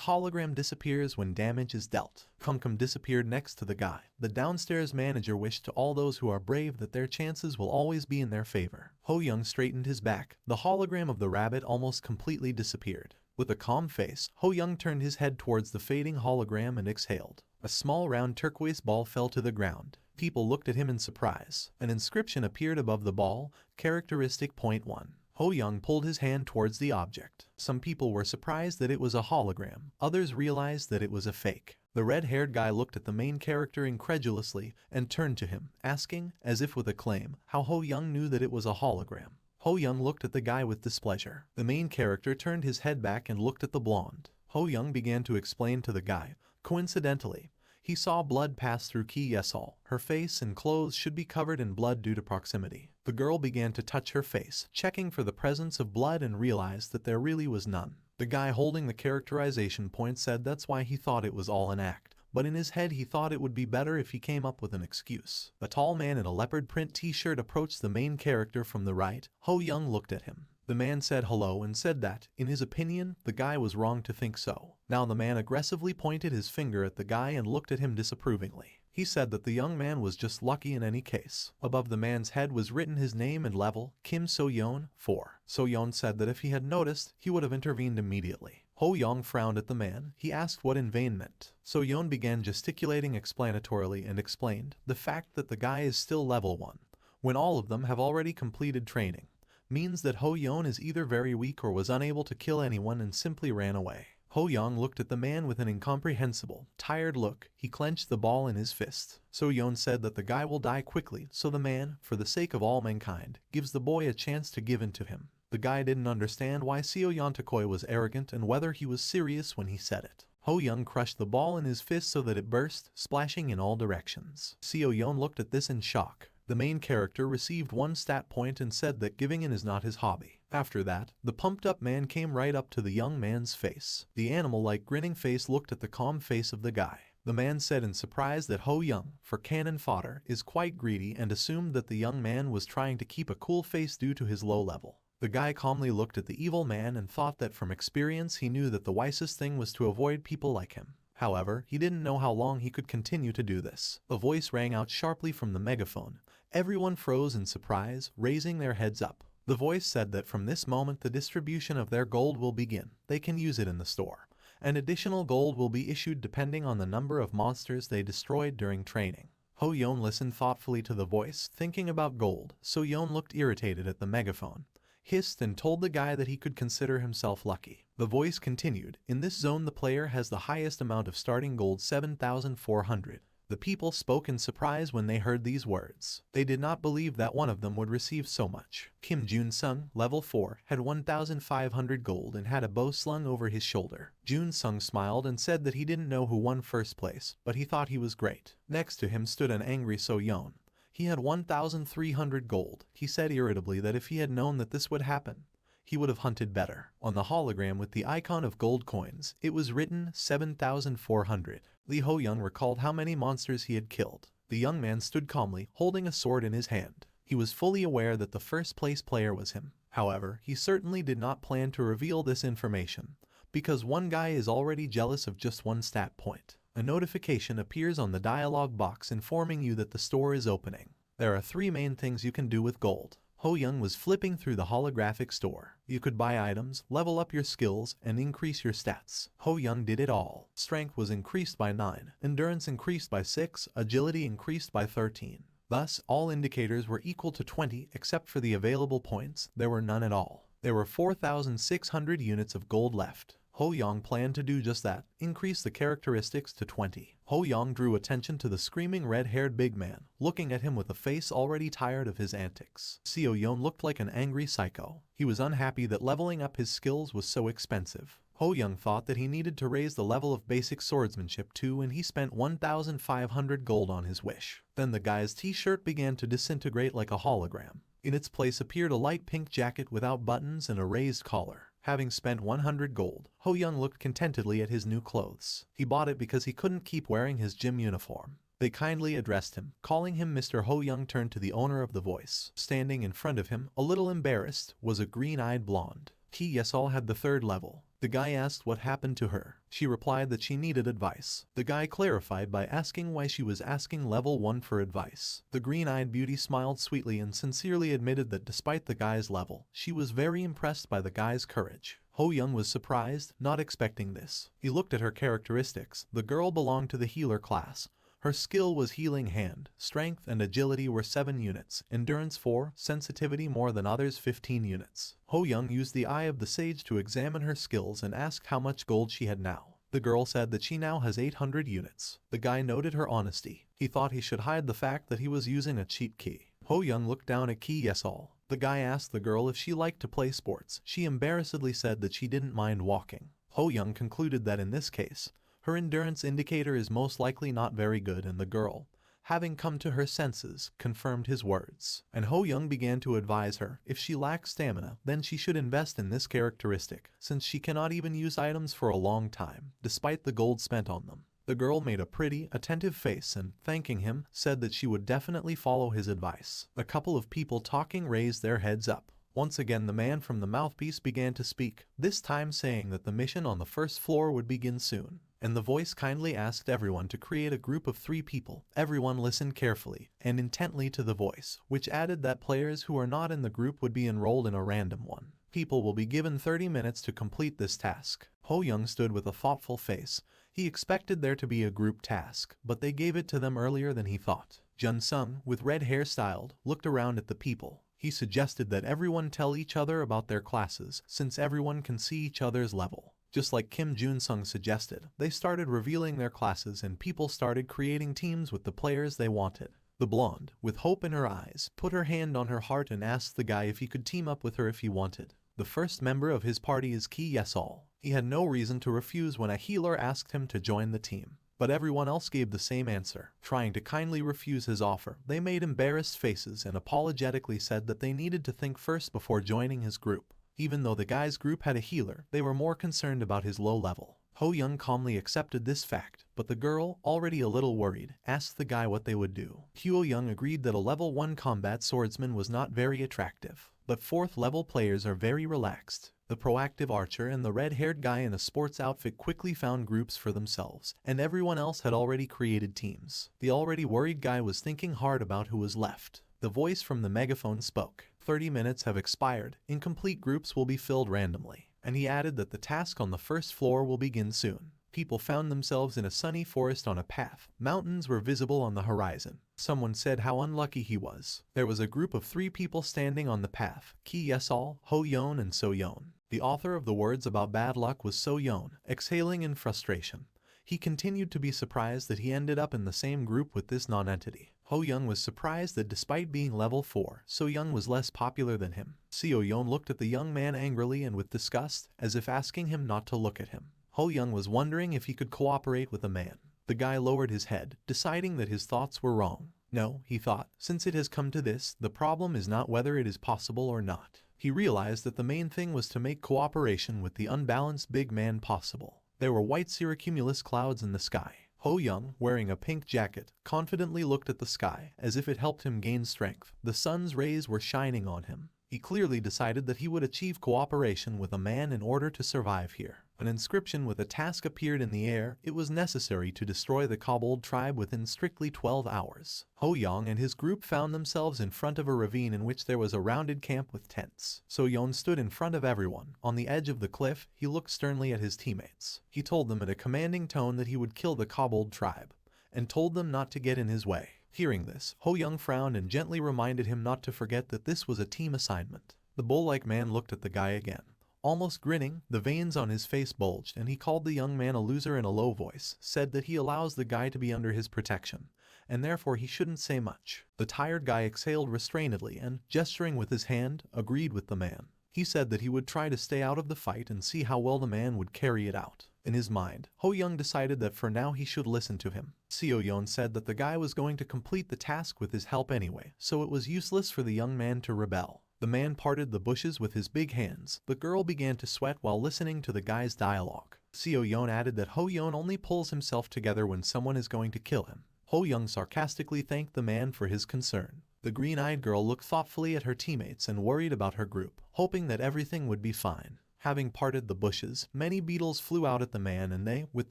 hologram disappears when damage is dealt. Kumkum disappeared next to the guy. The downstairs manager wished to all those who are brave that their chances will always be in their favor. Ho Young straightened his back. The hologram of the rabbit almost completely disappeared. With a calm face, Ho Young turned his head towards the fading hologram and exhaled. A small round turquoise ball fell to the ground. People looked at him in surprise. An inscription appeared above the ball, characteristic .1. Ho Young pulled his hand towards the object. Some people were surprised that it was a hologram. Others realized that it was a fake. The red-haired guy looked at the main character incredulously and turned to him, asking, as if with a claim, how Ho Young knew that it was a hologram. Ho Young looked at the guy with displeasure. The main character turned his head back and looked at the blonde. Ho Young began to explain to the guy. Coincidentally, he saw blood pass through Ki Yesol. Her face and clothes should be covered in blood due to proximity. The girl began to touch her face, checking for the presence of blood and realized that there really was none. The guy holding the characterization point said that's why he thought it was all an act. But in his head he thought it would be better if he came up with an excuse. A tall man in a leopard print t-shirt approached the main character from the right. Ho Young looked at him. The man said hello and said that, in his opinion, the guy was wrong to think so. Now the man aggressively pointed his finger at the guy and looked at him disapprovingly. He said that the young man was just lucky in any case. Above the man's head was written his name and level, Kim So-yeon, 4. So-yeon said that if he had noticed, he would have intervened immediately. Ho Young frowned at the man. He asked what in vain meant. So-yeon began gesticulating explanatorily and explained, the fact that the guy is still level 1, when all of them have already completed training, means that Ho Young is either very weak or was unable to kill anyone and simply ran away. Ho Young looked at the man with an incomprehensible, tired look. He clenched the ball in his fist. So-yeon said that the guy will die quickly, so the man, for the sake of all mankind, gives the boy a chance to give in to him. The guy didn't understand why Seo-yeon Takoi was arrogant and whether he was serious when he said it. Ho Young crushed the ball in his fist so that it burst, splashing in all directions. Seo-yeon looked at this in shock. The main character received 1 stat point and said that giving in is not his hobby. After that, the pumped-up man came right up to the young man's face. The animal-like grinning face looked at the calm face of the guy. The man said in surprise that Ho Young, for cannon fodder, is quite greedy and assumed that the young man was trying to keep a cool face due to his low level. The guy calmly looked at the evil man and thought that from experience he knew that the wisest thing was to avoid people like him. However, he didn't know how long he could continue to do this. A voice rang out sharply from the megaphone. Everyone froze in surprise, raising their heads up. The voice said that from this moment the distribution of their gold will begin. They can use it in the store. And additional gold will be issued depending on the number of monsters they destroyed during training. Ho Young listened thoughtfully to the voice, thinking about gold. So-yeon looked irritated at the megaphone, hissed and told the guy that he could consider himself lucky. The voice continued, in this zone the player has the highest amount of starting gold 7,400. The people spoke in surprise when they heard these words. They did not believe that one of them would receive so much. Kim Jun-sung, level 4, had 1,500 gold and had a bow slung over his shoulder. Jun-sung smiled and said that he didn't know who won first place, but he thought he was great. Next to him stood an angry So-yeon. He had 1,300 gold. He said irritably that if he had known that this would happen, he would have hunted better. On the hologram with the icon of gold coins, it was written 7,400. Lee Ho Young recalled how many monsters he had killed. The young man stood calmly, holding a sword in his hand. He was fully aware that the first place player was him. However, he certainly did not plan to reveal this information. because one guy is already jealous of just one stat point. A notification appears on the dialog box informing you that the store is opening. There are 3 main things you can do with gold. Ho Young was flipping through the holographic store. You could buy items, level up your skills, and increase your stats. Ho Young did it all. Strength was increased by 9, endurance increased by 6, agility increased by 13. Thus, all indicators were equal to 20 except for the available points. There were none at all. There were 4,600 units of gold left. Ho Young planned to do just that, increase the characteristics to 20. Ho Young drew attention to the screaming red-haired big man, looking at him with a face already tired of his antics. Seo Young looked like an angry psycho. He was unhappy that leveling up his skills was so expensive. Ho Young thought that he needed to raise the level of basic swordsmanship too, and he spent 1,500 gold on his wish. Then the guy's t-shirt began to disintegrate like a hologram. In its place appeared a light pink jacket without buttons and a raised collar. Having spent 100 gold, Ho Young looked contentedly at his new clothes. He bought it because he couldn't keep wearing his gym uniform. They kindly addressed him, calling him Mr. Ho Young turned to the owner of the voice. Standing in front of him, a little embarrassed, was a green-eyed blonde. Ki Yesol had the 3rd level. The guy asked what happened to her. She replied that she needed advice. The guy clarified by asking why she was asking level 1 for advice. The green-eyed beauty smiled sweetly and sincerely admitted that despite the guy's level, she was very impressed by the guy's courage. Ho Young was surprised, not expecting this. He looked at her characteristics. The girl belonged to the healer class. Her skill was Healing Hand. Strength and agility were 7 units, endurance 4, sensitivity more than others 15 units. Ho Young used the Eye of the Sage to examine her skills and asked how much gold she had now. The girl said that she now has 800 units. The guy noted her honesty. He thought he should hide the fact that he was using a cheat key. Ho Young looked down at Ki Yesol. The guy asked the girl if she liked to play sports. She embarrassedly said that she didn't mind walking. Ho Young concluded that in this case, her endurance indicator is most likely not very good, and the girl, having come to her senses, confirmed his words. And Ho Young began to advise her, if she lacks stamina, then she should invest in this characteristic, since she cannot even use items for a long time, despite the gold spent on them. The girl made a pretty, attentive face and, thanking him, said that she would definitely follow his advice. A couple of people talking raised their heads up. Once again the man from the mouthpiece began to speak, this time saying that the mission on the 1st floor would begin soon. And the voice kindly asked everyone to create a group of 3 people. Everyone listened carefully and intently to the voice, which added that players who are not in the group would be enrolled in a random one. People will be given 30 minutes to complete this task. Ho Young stood with a thoughtful face. He expected there to be a group task, but they gave it to them earlier than he thought. Jun Sung, with red hair styled, looked around at the people. He suggested that everyone tell each other about their classes, since everyone can see each other's level. Just like Kim Jun-sung suggested, they started revealing their classes and people started creating teams with the players they wanted. The blonde, with hope in her eyes, put her hand on her heart and asked the guy if he could team up with her if he wanted. The first member of his party is Ki Yesol. He had no reason to refuse when a healer asked him to join the team. But everyone else gave the same answer. Trying to kindly refuse his offer, they made embarrassed faces and apologetically said that they needed to think first before joining his group. Even though the guy's group had a healer, they were more concerned about his low level. Ho Young calmly accepted this fact, but the girl, already a little worried, asked the guy what they would do. Ho Young agreed that a level 1 combat swordsman was not very attractive, but 4th level players are very relaxed. The proactive archer and the red-haired guy in a sports outfit quickly found groups for themselves, and everyone else had already created teams. The already worried guy was thinking hard about who was left. The voice from the megaphone spoke. 30 minutes have expired. Incomplete groups will be filled randomly. And he added that the task on the 1st floor will begin soon. People found themselves in a sunny forest on a path. Mountains were visible on the horizon. Someone said how unlucky he was. There was a group of 3 people standing on the path. Ki Yesol, Ho Yoon and So Yoon. The author of the words about bad luck was So Yoon, exhaling in frustration. He continued to be surprised that he ended up in the same group with this non-entity. Ho Young was surprised that despite being level 4, So Young was less popular than him. Seo Yoon looked at the young man angrily and with disgust, as if asking him not to look at him. Ho Young was wondering if he could cooperate with a man. The guy lowered his head, deciding that his thoughts were wrong. No, he thought, since it has come to this, the problem is not whether it is possible or not. He realized that the main thing was to make cooperation with the unbalanced big man possible. There were white cirrocumulus clouds in the sky. Ho Young, wearing a pink jacket, confidently looked at the sky, as if it helped him gain strength. The sun's rays were shining on him. He clearly decided that he would achieve cooperation with a man in order to survive here. An inscription with a task appeared in the air. It was necessary to destroy the kobold tribe within strictly 12 hours. Ho Young and his group found themselves in front of a ravine in which there was a rounded camp with tents. So Yon stood in front of everyone. On the edge of the cliff, he looked sternly at his teammates. He told them in a commanding tone that he would kill the kobold tribe, and told them not to get in his way. Hearing this, Ho Young frowned and gently reminded him not to forget that this was a team assignment. The bull-like man looked at the guy again. Almost grinning, the veins on his face bulged, and he called the young man a loser in a low voice, said that he allows the guy to be under his protection, and therefore he shouldn't say much. The tired guy exhaled restrainedly and, gesturing with his hand, agreed with the man. He said that he would try to stay out of the fight and see how well the man would carry it out. In his mind, Ho Young decided that for now he should listen to him. Seo Yon said that the guy was going to complete the task with his help anyway, so it was useless for the young man to rebel. The man parted the bushes with his big hands. The girl began to sweat while listening to the guy's dialogue. Seo Yon added that Ho Young only pulls himself together when someone is going to kill him. Ho Young sarcastically thanked the man for his concern. The green-eyed girl looked thoughtfully at her teammates and worried about her group, hoping that everything would be fine. Having parted the bushes, many beetles flew out at the man and they, with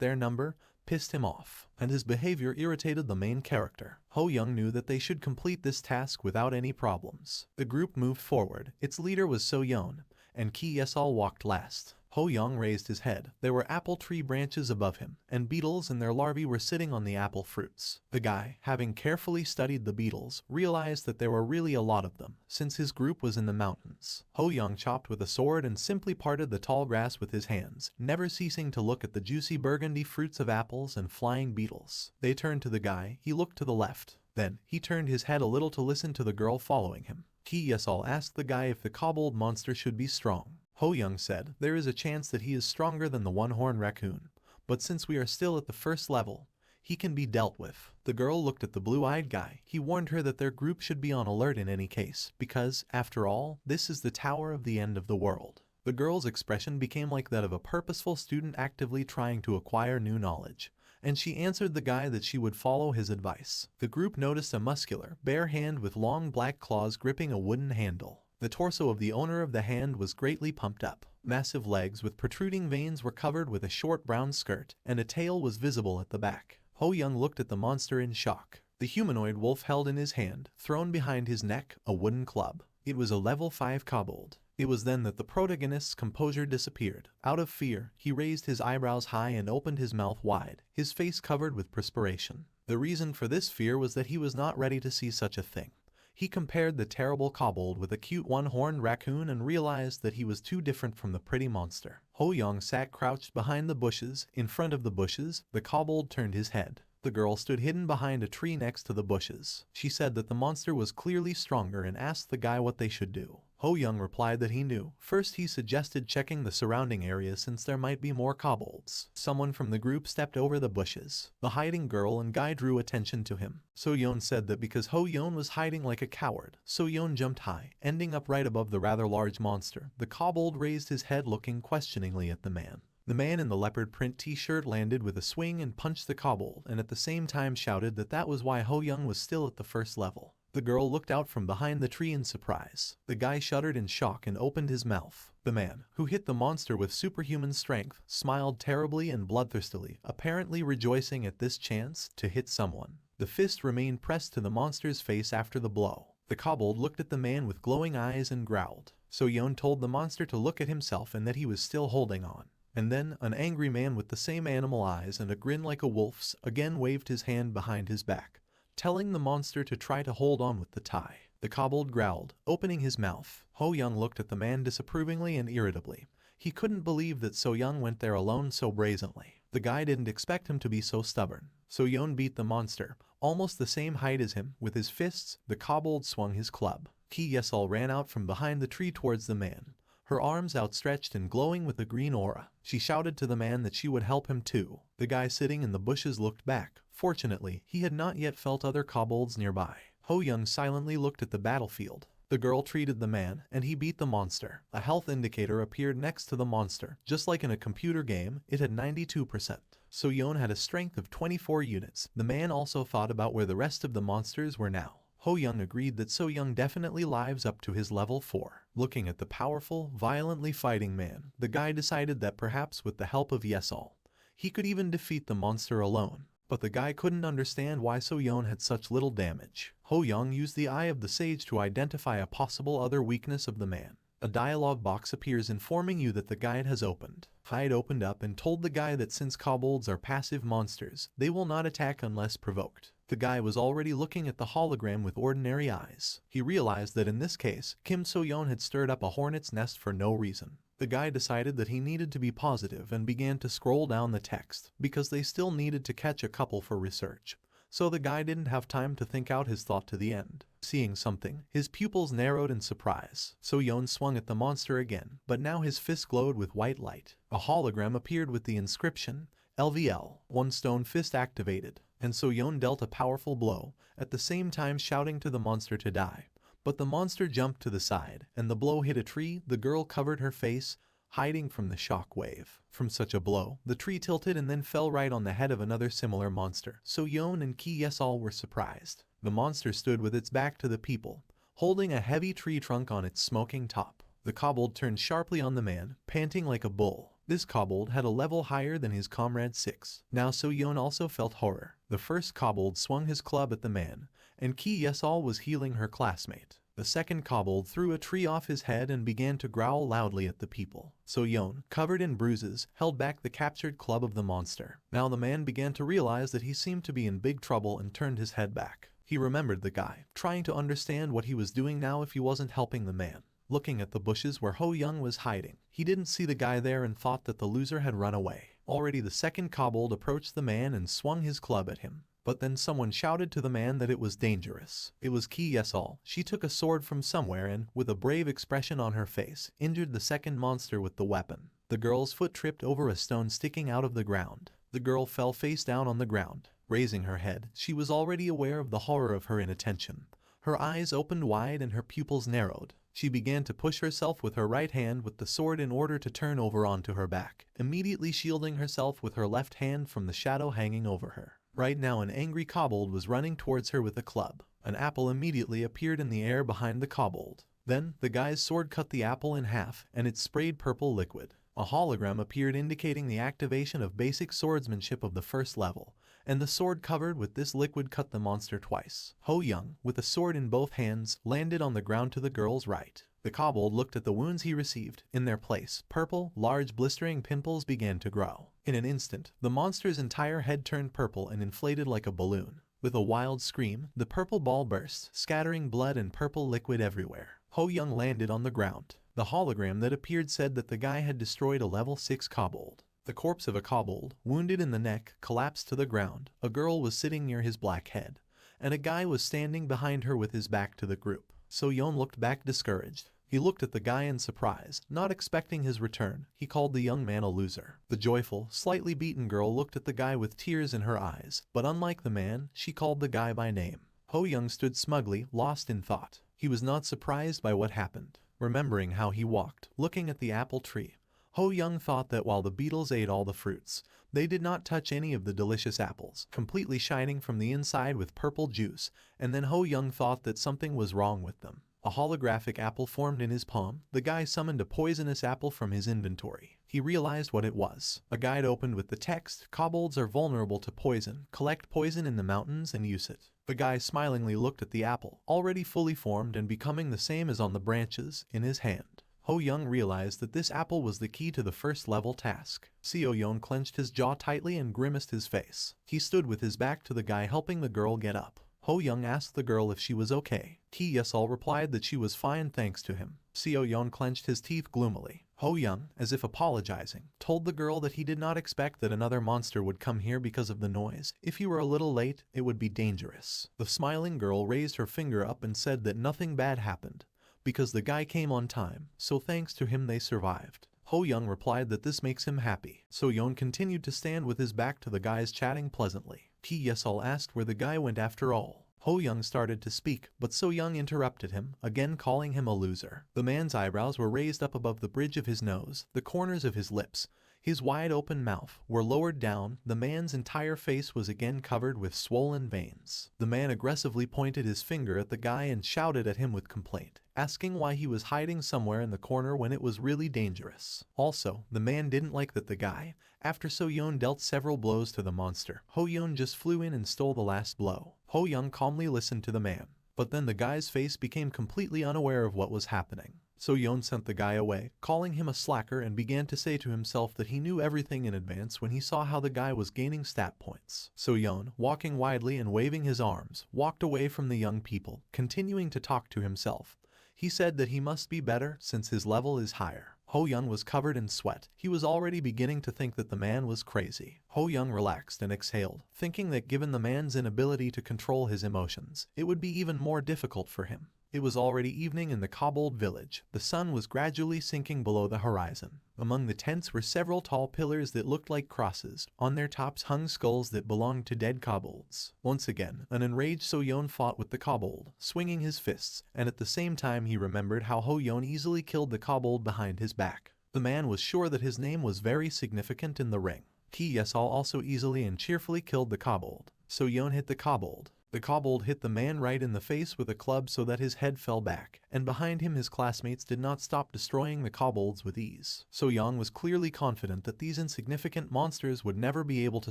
their number, pissed him off, and his behavior irritated the main character. Ho Young knew that they should complete this task without any problems. The group moved forward. Its leader was So Yeon, and Ki Yesol walked last. Ho Young raised his head. There were apple tree branches above him, and beetles and their larvae were sitting on the apple fruits. The guy, having carefully studied the beetles, realized that there were really a lot of them, since his group was in the mountains. Ho Young chopped with a sword and simply parted the tall grass with his hands, never ceasing to look at the juicy burgundy fruits of apples and flying beetles. They turned to the guy. He looked to the left. Then, he turned his head a little to listen to the girl following him. Ki Yesol asked the guy if the kobold monster should be strong. Ho Young said, there is a chance that he is stronger than the one-horned raccoon, but since we are still at the first level, he can be dealt with. The girl looked at the blue-eyed guy. He warned her that their group should be on alert in any case, because, after all, this is the tower of the end of the world. The girl's expression became like that of a purposeful student actively trying to acquire new knowledge, and she answered the guy that she would follow his advice. The group noticed a muscular, bare hand with long black claws gripping a wooden handle. The torso of the owner of the hand was greatly pumped up. Massive legs with protruding veins were covered with a short brown skirt, and a tail was visible at the back. Ho Young looked at the monster in shock. The humanoid wolf held in his hand, thrown behind his neck, a wooden club. It was a level 5 kobold. It was then that the protagonist's composure disappeared. Out of fear, he raised his eyebrows high and opened his mouth wide, his face covered with perspiration. The reason for this fear was that he was not ready to see such a thing. He compared the terrible kobold with a cute one-horned raccoon and realized that he was too different from the pretty monster. Ho Young sat crouched behind the bushes. In front of the bushes, the kobold turned his head. The girl stood hidden behind a tree next to the bushes. She said that the monster was clearly stronger and asked the guy what they should do. Ho Young replied that he knew. First, he suggested checking the surrounding area since there might be more kobolds. Someone from the group stepped over the bushes. The hiding girl and guy drew attention to him. So Yeon said that because Ho Young was hiding like a coward, So Yeon jumped high, ending up right above the rather large monster. The kobold raised his head looking questioningly at the man. The man in the leopard print t-shirt landed with a swing and punched the kobold, and at the same time shouted that that was why Ho Young was still at the first level. The girl looked out from behind the tree in surprise. The guy shuddered in shock and opened his mouth. The man, who hit the monster with superhuman strength, smiled terribly and bloodthirstily, apparently rejoicing at this chance to hit someone. The fist remained pressed to the monster's face after the blow. The kobold looked at the man with glowing eyes and growled. So Yeon told the monster to look at himself and that he was still holding on. And then, an angry man with the same animal eyes and a grin like a wolf's again waved his hand behind his back, telling the monster to try to hold on with the tie. The kobold growled, opening his mouth. Ho Young looked at the man disapprovingly and irritably. He couldn't believe that So Young went there alone so brazenly. The guy didn't expect him to be so stubborn. So Yeon beat the monster, almost the same height as him, with his fists. The kobold swung his club. Ki Yesol ran out from behind the tree towards the man, her arms outstretched and glowing with a green aura. She shouted to the man that she would help him too. The guy sitting in the bushes looked back. Fortunately, he had not yet felt other kobolds nearby. Ho Young silently looked at the battlefield. The girl treated the man, and he beat the monster. A health indicator appeared next to the monster. Just like in a computer game, it had 92%. So Yeon had a strength of 24 units. The man also thought about where the rest of the monsters were now. Ho Young agreed that So Young definitely lives up to his level 4. Looking at the powerful, violently fighting man, the guy decided that perhaps with the help of Yesol, he could even defeat the monster alone. But the guy couldn't understand why So Young had such little damage. Ho Young used the Eye of the Sage to identify a possible other weakness of the man. A dialogue box appears informing you that the guide has opened. Hyde opened up and told the guy that since kobolds are passive monsters, they will not attack unless provoked. The guy was already looking at the hologram with ordinary eyes. He realized that in this case, Kim So-yeon had stirred up a hornet's nest for no reason. The guy decided that he needed to be positive and began to scroll down the text, because they still needed to catch a couple for research. So the guy didn't have time to think out his thought to the end. Seeing something, his pupils narrowed in surprise. So-yeon swung at the monster again, but now his fist glowed with white light. A hologram appeared with the inscription, LVL, one stone fist activated, and So-yeon dealt a powerful blow, at the same time shouting to the monster to die. But the monster jumped to the side, and the blow hit a tree. The girl covered her face, hiding from the shock wave. From such a blow, the tree tilted and then fell right on the head of another similar monster. So-yeon and Ki Yesol were surprised. The monster stood with its back to the people, holding a heavy tree trunk on its smoking top. The kobold turned sharply on the man, panting like a bull. This kobold had a level higher than his comrade 6. Now So-yeon also felt horror. The first kobold swung his club at the man, and Ki Yesol was healing her classmate. The second kobold threw a tree off his head and began to growl loudly at the people. So-yeon, covered in bruises, held back the captured club of the monster. Now the man began to realize that he seemed to be in big trouble and turned his head back. He remembered the guy, trying to understand what he was doing now if he wasn't helping the man. Looking at the bushes where Ho Young was hiding, he didn't see the guy there and thought that the loser had run away. Already the second kobold approached the man and swung his club at him. But then someone shouted to the man that it was dangerous. It was Ki Yesol. She took a sword from somewhere and, with a brave expression on her face, injured the second monster with the weapon. The girl's foot tripped over a stone sticking out of the ground. The girl fell face down on the ground. Raising her head, she was already aware of the horror of her inattention. Her eyes opened wide and her pupils narrowed. She began to push herself with her right hand with the sword in order to turn over onto her back, immediately shielding herself with her left hand from the shadow hanging over her. Right now an angry kobold was running towards her with a club. An apple immediately appeared in the air behind the kobold. Then, the guy's sword cut the apple in half, and it sprayed purple liquid. A hologram appeared indicating the activation of basic swordsmanship of the first level, and the sword covered with this liquid cut the monster twice. Ho Young, with a sword in both hands, landed on the ground to the girl's right. The kobold looked at the wounds he received. In their place, purple, large blistering pimples began to grow. In an instant, the monster's entire head turned purple and inflated like a balloon. With a wild scream, the purple ball burst, scattering blood and purple liquid everywhere. Ho Young landed on the ground. The hologram that appeared said that the guy had destroyed a level 6 kobold. The corpse of a kobold, wounded in the neck, collapsed to the ground. A girl was sitting near his black head, and a guy was standing behind her with his back to the group. So-yeon looked back discouraged. He looked at the guy in surprise, not expecting his return. He called the young man a loser. The joyful, slightly beaten girl looked at the guy with tears in her eyes, but unlike the man, she called the guy by name. Ho Young stood smugly, lost in thought. He was not surprised by what happened. Remembering how he walked, looking at the apple tree, Ho Young thought that while the beetles ate all the fruits, they did not touch any of the delicious apples, completely shining from the inside with purple juice, and then Ho Young thought that something was wrong with them. A holographic apple formed in his palm. The guy summoned a poisonous apple from his inventory. He realized what it was. A guide opened with the text, "Kobolds are vulnerable to poison. Collect poison in the mountains and use it." The guy smilingly looked at the apple, already fully formed and becoming the same as on the branches, in his hand. Ho Young realized that this apple was the key to the first level task. So-yeon clenched his jaw tightly and grimaced his face. He stood with his back to the guy helping the girl get up. Ho Young asked the girl if she was okay. Ki Yesol replied that she was fine thanks to him. So-yeon clenched his teeth gloomily. Ho Young, as if apologizing, told the girl that he did not expect that another monster would come here because of the noise. If you were a little late, it would be dangerous. The smiling girl raised her finger up and said that nothing bad happened, because the guy came on time, so thanks to him they survived. Ho Young replied that this makes him happy. So-yeon continued to stand with his back to the guys chatting pleasantly. Ki Yesol asked where the guy went after all. Ho Young started to speak, but So Young interrupted him, again calling him a loser. The man's eyebrows were raised up above the bridge of his nose, the corners of his lips, his wide-open mouth, were lowered down, the man's entire face was again covered with swollen veins. The man aggressively pointed his finger at the guy and shouted at him with complaint, asking why he was hiding somewhere in the corner when it was really dangerous. Also, the man didn't like that the guy, after So Yoon dealt several blows to the monster, Ho Yoon just flew in and stole the last blow. Ho Young calmly listened to the man, but then the guy's face became completely unaware of what was happening. So Yoon sent the guy away, calling him a slacker, and began to say to himself that he knew everything in advance when he saw how the guy was gaining stat points. So Yoon, walking widely and waving his arms, walked away from the young people, continuing to talk to himself. He said that he must be better since his level is higher. Ho Young was covered in sweat. He was already beginning to think that the man was crazy. Ho Young relaxed and exhaled, thinking that given the man's inability to control his emotions, it would be even more difficult for him. It was already evening in the kobold village. The sun was gradually sinking below the horizon. Among the tents were several tall pillars that looked like crosses. On their tops hung skulls that belonged to dead kobolds. Once again, an enraged So Yoon fought with the kobold, swinging his fists, and at the same time he remembered how Ho Yoon easily killed the kobold behind his back. The man was sure that his name was very significant in the ring. Ki Yesal also easily and cheerfully killed the kobold. So Yoon hit the kobold. The kobold hit the man right in the face with a club so that his head fell back, and behind him his classmates did not stop destroying the kobolds with ease. So Young was clearly confident that these insignificant monsters would never be able to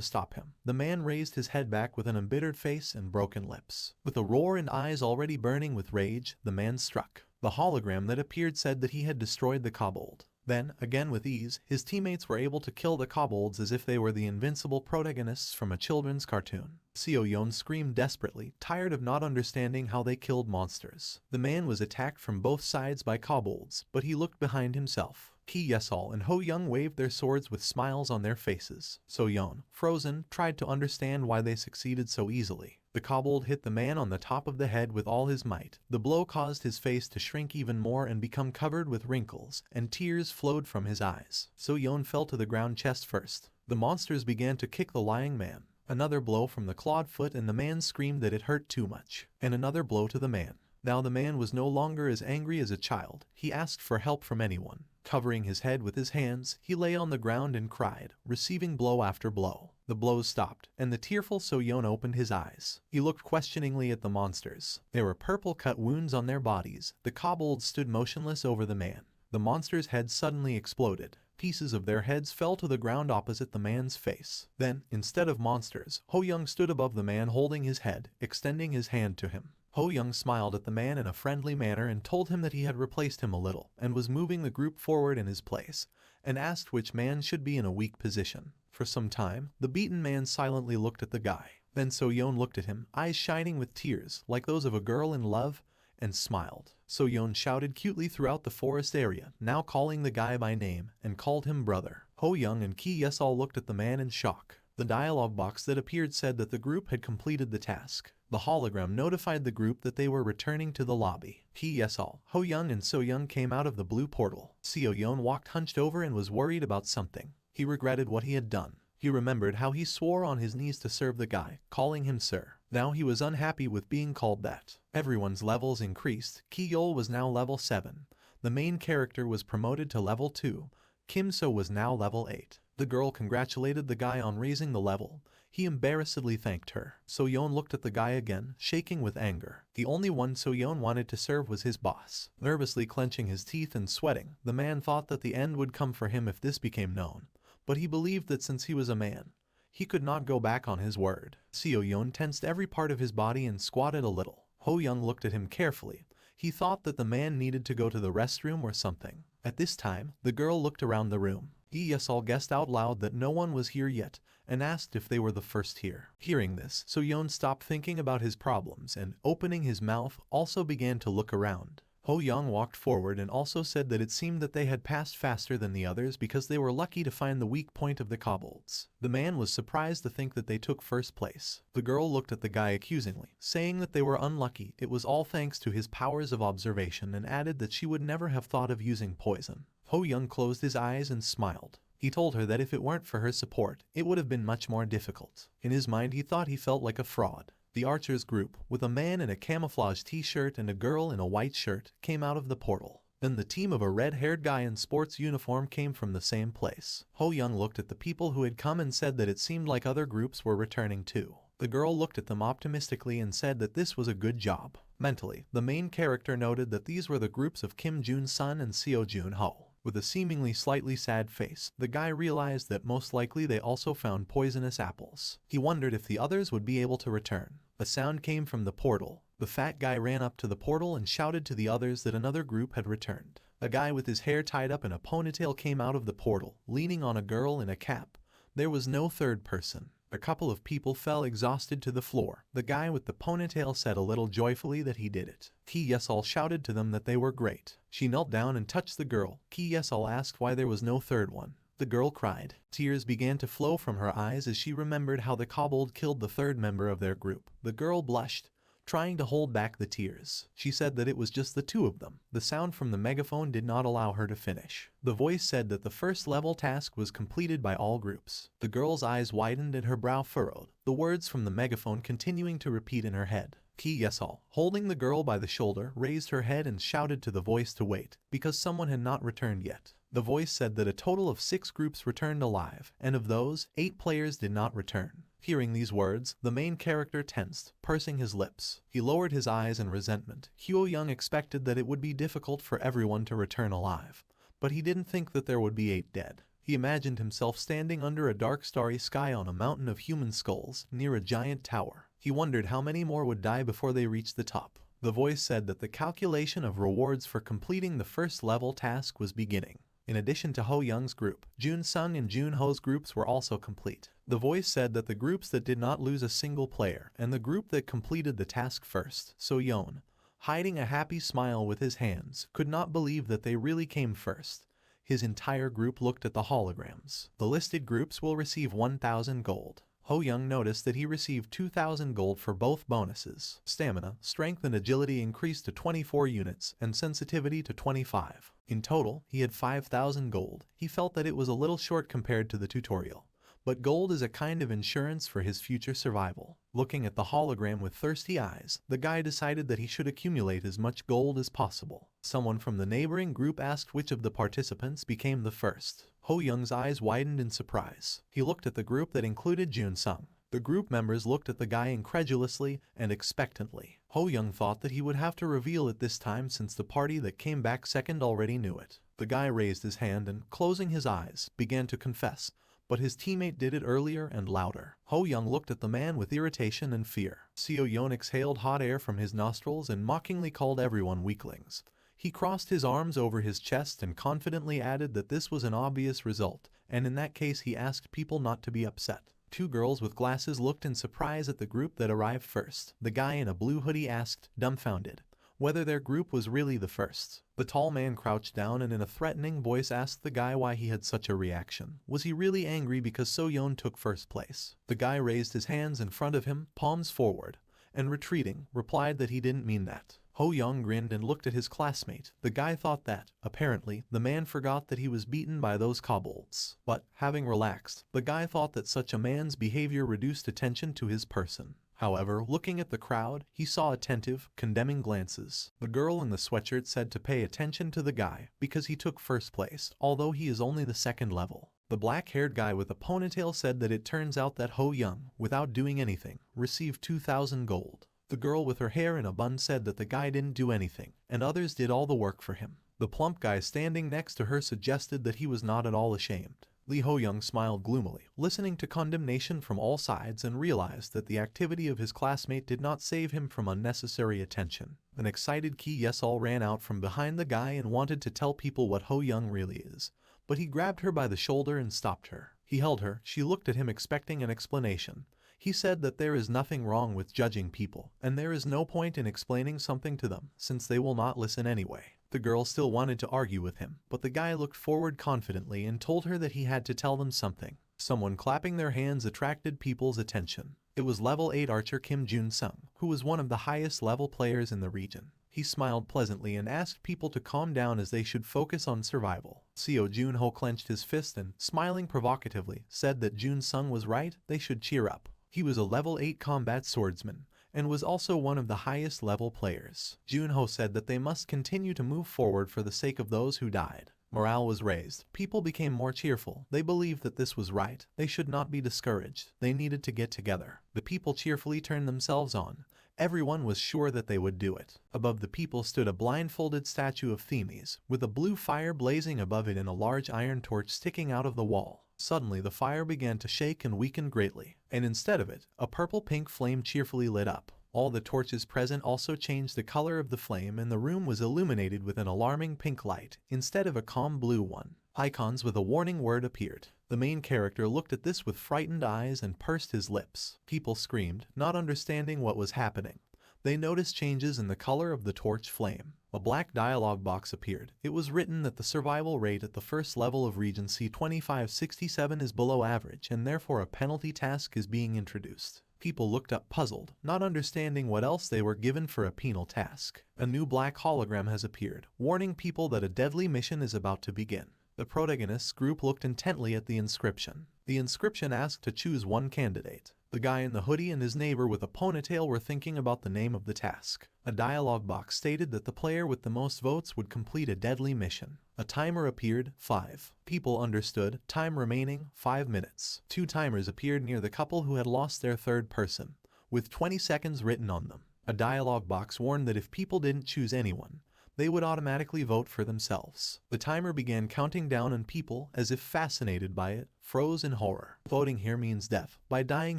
stop him. The man raised his head back with an embittered face and broken lips. With a roar and eyes already burning with rage, the man struck. The hologram that appeared said that he had destroyed the kobold. Then, again with ease, his teammates were able to kill the kobolds as if they were the invincible protagonists from a children's cartoon. Seo Yoon screamed desperately, tired of not understanding how they killed monsters. The man was attacked from both sides by kobolds, but he looked behind himself. Ki Yesal and Ho Young waved their swords with smiles on their faces. So Yoon, frozen, tried to understand why they succeeded so easily. The kobold hit the man on the top of the head with all his might. The blow caused his face to shrink even more and become covered with wrinkles, and tears flowed from his eyes. So Yoon fell to the ground chest first. The monsters began to kick the lying man. Another blow from the clawed foot and the man screamed that it hurt too much. And another blow to the man. Now the man was no longer as angry as a child. He asked for help from anyone. Covering his head with his hands, he lay on the ground and cried, receiving blow after blow. The blows stopped, and the tearful So Yoon opened his eyes. He looked questioningly at the monsters. There were purple cut wounds on their bodies. The kobolds stood motionless over the man. The monsters' heads suddenly exploded. Pieces of their heads fell to the ground opposite the man's face. Then, instead of monsters, Ho Young stood above the man holding his head, extending his hand to him. Ho Young smiled at the man in a friendly manner and told him that he had replaced him a little, and was moving the group forward in his place, and asked which man should be in a weak position. For some time, the beaten man silently looked at the guy. Then So Yoon looked at him, eyes shining with tears, like those of a girl in love, and smiled. So Yoon shouted cutely throughout the forest area, now calling the guy by name, and called him brother. Ho Young and Ki Yesal looked at the man in shock. The dialogue box that appeared said that the group had completed the task. The hologram notified the group that they were returning to the lobby. Ki Yesal, Ho Young and So Young came out of the blue portal. Seo Yoon walked hunched over and was worried about something. He regretted what he had done. He remembered how he swore on his knees to serve the guy, calling him sir. Now he was unhappy with being called that. Everyone's levels increased. Ki Yol was now level 7. The main character was promoted to level 2. Kim So was now level 8. The girl congratulated the guy on raising the level. He embarrassedly thanked her. So Yoon looked at the guy again, shaking with anger. The only one So Yoon wanted to serve was his boss. Nervously clenching his teeth and sweating, the man thought that the end would come for him if this became known. But he believed that since he was a man, he could not go back on his word. Seo Yoon tensed every part of his body and squatted a little. Ho Young looked at him carefully. He thought that the man needed to go to the restroom or something. At this time, the girl looked around the room. Ki Yesal guessed out loud that no one was here yet, and asked if they were the first here. Hearing this, So Yoon stopped thinking about his problems and, opening his mouth, also began to look around. Ho Young walked forward and also said that it seemed that they had passed faster than the others because they were lucky to find the weak point of the kobolds. The man was surprised to think that they took first place. The girl looked at the guy accusingly, saying that they were unlucky. It was all thanks to his powers of observation, and added that she would never have thought of using poison. Ho Young closed his eyes and smiled. He told her that if it weren't for her support, it would have been much more difficult. In his mind he thought he felt like a fraud. The archers group, with a man in a camouflage t-shirt and a girl in a white shirt, came out of the portal. Then the team of a red-haired guy in sports uniform came from the same place. Ho Young looked at the people who had come and said that it seemed like other groups were returning too. The girl looked at them optimistically and said that this was a good job. Mentally, the main character noted that these were the groups of Kim Jun-sun and Seo Jun-ho. With a seemingly slightly sad face, the guy realized that most likely they also found poisonous apples. He wondered if the others would be able to return. A sound came from the portal. The fat guy ran up to the portal and shouted to the others that another group had returned. A guy with his hair tied up in a ponytail came out of the portal, leaning on a girl in a cap. There was no third person. A couple of people fell exhausted to the floor. The guy with the ponytail said a little joyfully that he did it. Ki Yesol shouted to them that they were great. She knelt down and touched the girl. Ki Yesol asked why there was no third one. The girl cried. Tears began to flow from her eyes as she remembered how the kobold killed the third member of their group. The girl blushed, trying to hold back the tears. She said that it was just the two of them. The sound from the megaphone did not allow her to finish. The voice said that the first level task was completed by all groups. The girl's eyes widened and her brow furrowed, the words from the megaphone continuing to repeat in her head. Ki Yesol, holding the girl by the shoulder, raised her head and shouted to the voice to wait, because someone had not returned yet. The voice said that a total of 6 groups returned alive, and of those, 8 players did not return. Hearing these words, the main character tensed, pursing his lips. He lowered his eyes in resentment. Hyo Young expected that it would be difficult for everyone to return alive, but he didn't think that there would be 8 dead. He imagined himself standing under a dark starry sky on a mountain of human skulls, near a giant tower. He wondered how many more would die before they reached the top. The voice said that the calculation of rewards for completing the first level task was beginning. In addition to Ho Young's group, Jun-sung and Jun-ho's groups were also complete. The voice said that the groups that did not lose a single player, and the group that completed the task first, So-yeon, hiding a happy smile with his hands, could not believe that they really came first. His entire group looked at the holograms. The listed groups will receive 1,000 gold. Ho Young noticed that he received 2,000 gold for both bonuses. Stamina, strength and agility increased to 24 units, and sensitivity to 25. In total, he had 5,000 gold. He felt that it was a little short compared to the tutorial. But gold is a kind of insurance for his future survival. Looking at the hologram with thirsty eyes, the guy decided that he should accumulate as much gold as possible. Someone from the neighboring group asked which of the participants became the first. Ho Young's eyes widened in surprise. He looked at the group that included Jun-sung. The group members looked at the guy incredulously and expectantly. Ho Young thought that he would have to reveal it this time since the party that came back second already knew it. The guy raised his hand and, closing his eyes, began to confess. But his teammate did it earlier and louder. Ho Young looked at the man with irritation and fear. Seo-yeon exhaled hot air from his nostrils and mockingly called everyone weaklings. He crossed his arms over his chest and confidently added that this was an obvious result, and in that case he asked people not to be upset. 2 girls with glasses looked in surprise at the group that arrived first. The guy in a blue hoodie asked, dumbfounded, whether their group was really the first. The tall man crouched down and in a threatening voice asked the guy why he had such a reaction. Was he really angry because So-yeon took first place? The guy raised his hands in front of him, palms forward, and retreating, replied that he didn't mean that. Ho Young grinned and looked at his classmate. The guy thought that, apparently, the man forgot that he was beaten by those kobolds. But, having relaxed, the guy thought that such a man's behavior reduced attention to his person. However, looking at the crowd, he saw attentive, condemning glances. The girl in the sweatshirt said to pay attention to the guy, because he took first place, although he is only the second level. The black-haired guy with a ponytail said that it turns out that Ho Young, without doing anything, received 2,000 gold. The girl with her hair in a bun said that the guy didn't do anything, and others did all the work for him. The plump guy standing next to her suggested that he was not at all ashamed. Lee Ho Young smiled gloomily, listening to condemnation from all sides and realized that the activity of his classmate did not save him from unnecessary attention. An excited Ki Yesol ran out from behind the guy and wanted to tell people what Ho Young really is, but he grabbed her by the shoulder and stopped her. He held her. She looked at him expecting an explanation. He said that there is nothing wrong with judging people, and there is no point in explaining something to them, since they will not listen anyway. The girl still wanted to argue with him, but the guy looked forward confidently and told her that he had to tell them something. Someone clapping their hands attracted people's attention. It was level 8 archer Kim Jun-sung, who was one of the highest level players in the region. He smiled pleasantly and asked people to calm down as they should focus on survival. Seo Jun-ho clenched his fist and, smiling provocatively, said that Jun-sung was right, they should cheer up. He was a level 8 combat swordsman, and was also one of the highest level players. Junho said that they must continue to move forward for the sake of those who died. Morale was raised. People became more cheerful. They believed that this was right. They should not be discouraged. They needed to get together. The people cheerfully turned themselves on. Everyone was sure that they would do it. Above the people stood a blindfolded statue of Themis, with a blue fire blazing above it and a large iron torch sticking out of the wall. Suddenly the fire began to shake and weaken greatly, and instead of it, a purple-pink flame cheerfully lit up. All the torches present also changed the color of the flame, and the room was illuminated with an alarming pink light instead of a calm blue one. Icons with a warning word appeared. The main character looked at this with frightened eyes and pursed his lips. People screamed, not understanding what was happening. They noticed changes in the color of the torch flame. A black dialogue box appeared. It was written that the survival rate at the first level of Regency 2567 is below average, and therefore a penalty task is being introduced. People looked up puzzled, not understanding what else they were given for a penal task. A new black hologram has appeared, warning people that a deadly mission is about to begin. The protagonist's group looked intently at the inscription. The inscription asked to choose one candidate. The guy in the hoodie and his neighbor with a ponytail were thinking about the name of the task. A dialogue box stated that the player with the most votes would complete a deadly mission. A timer appeared, 5. People understood, time remaining, 5 minutes. 2 timers appeared near the couple who had lost their third person, with 20 seconds written on them. A dialogue box warned that if people didn't choose anyone, they would automatically vote for themselves. The timer began counting down, and people, as if fascinated by it, froze in horror. Voting here means death. By dying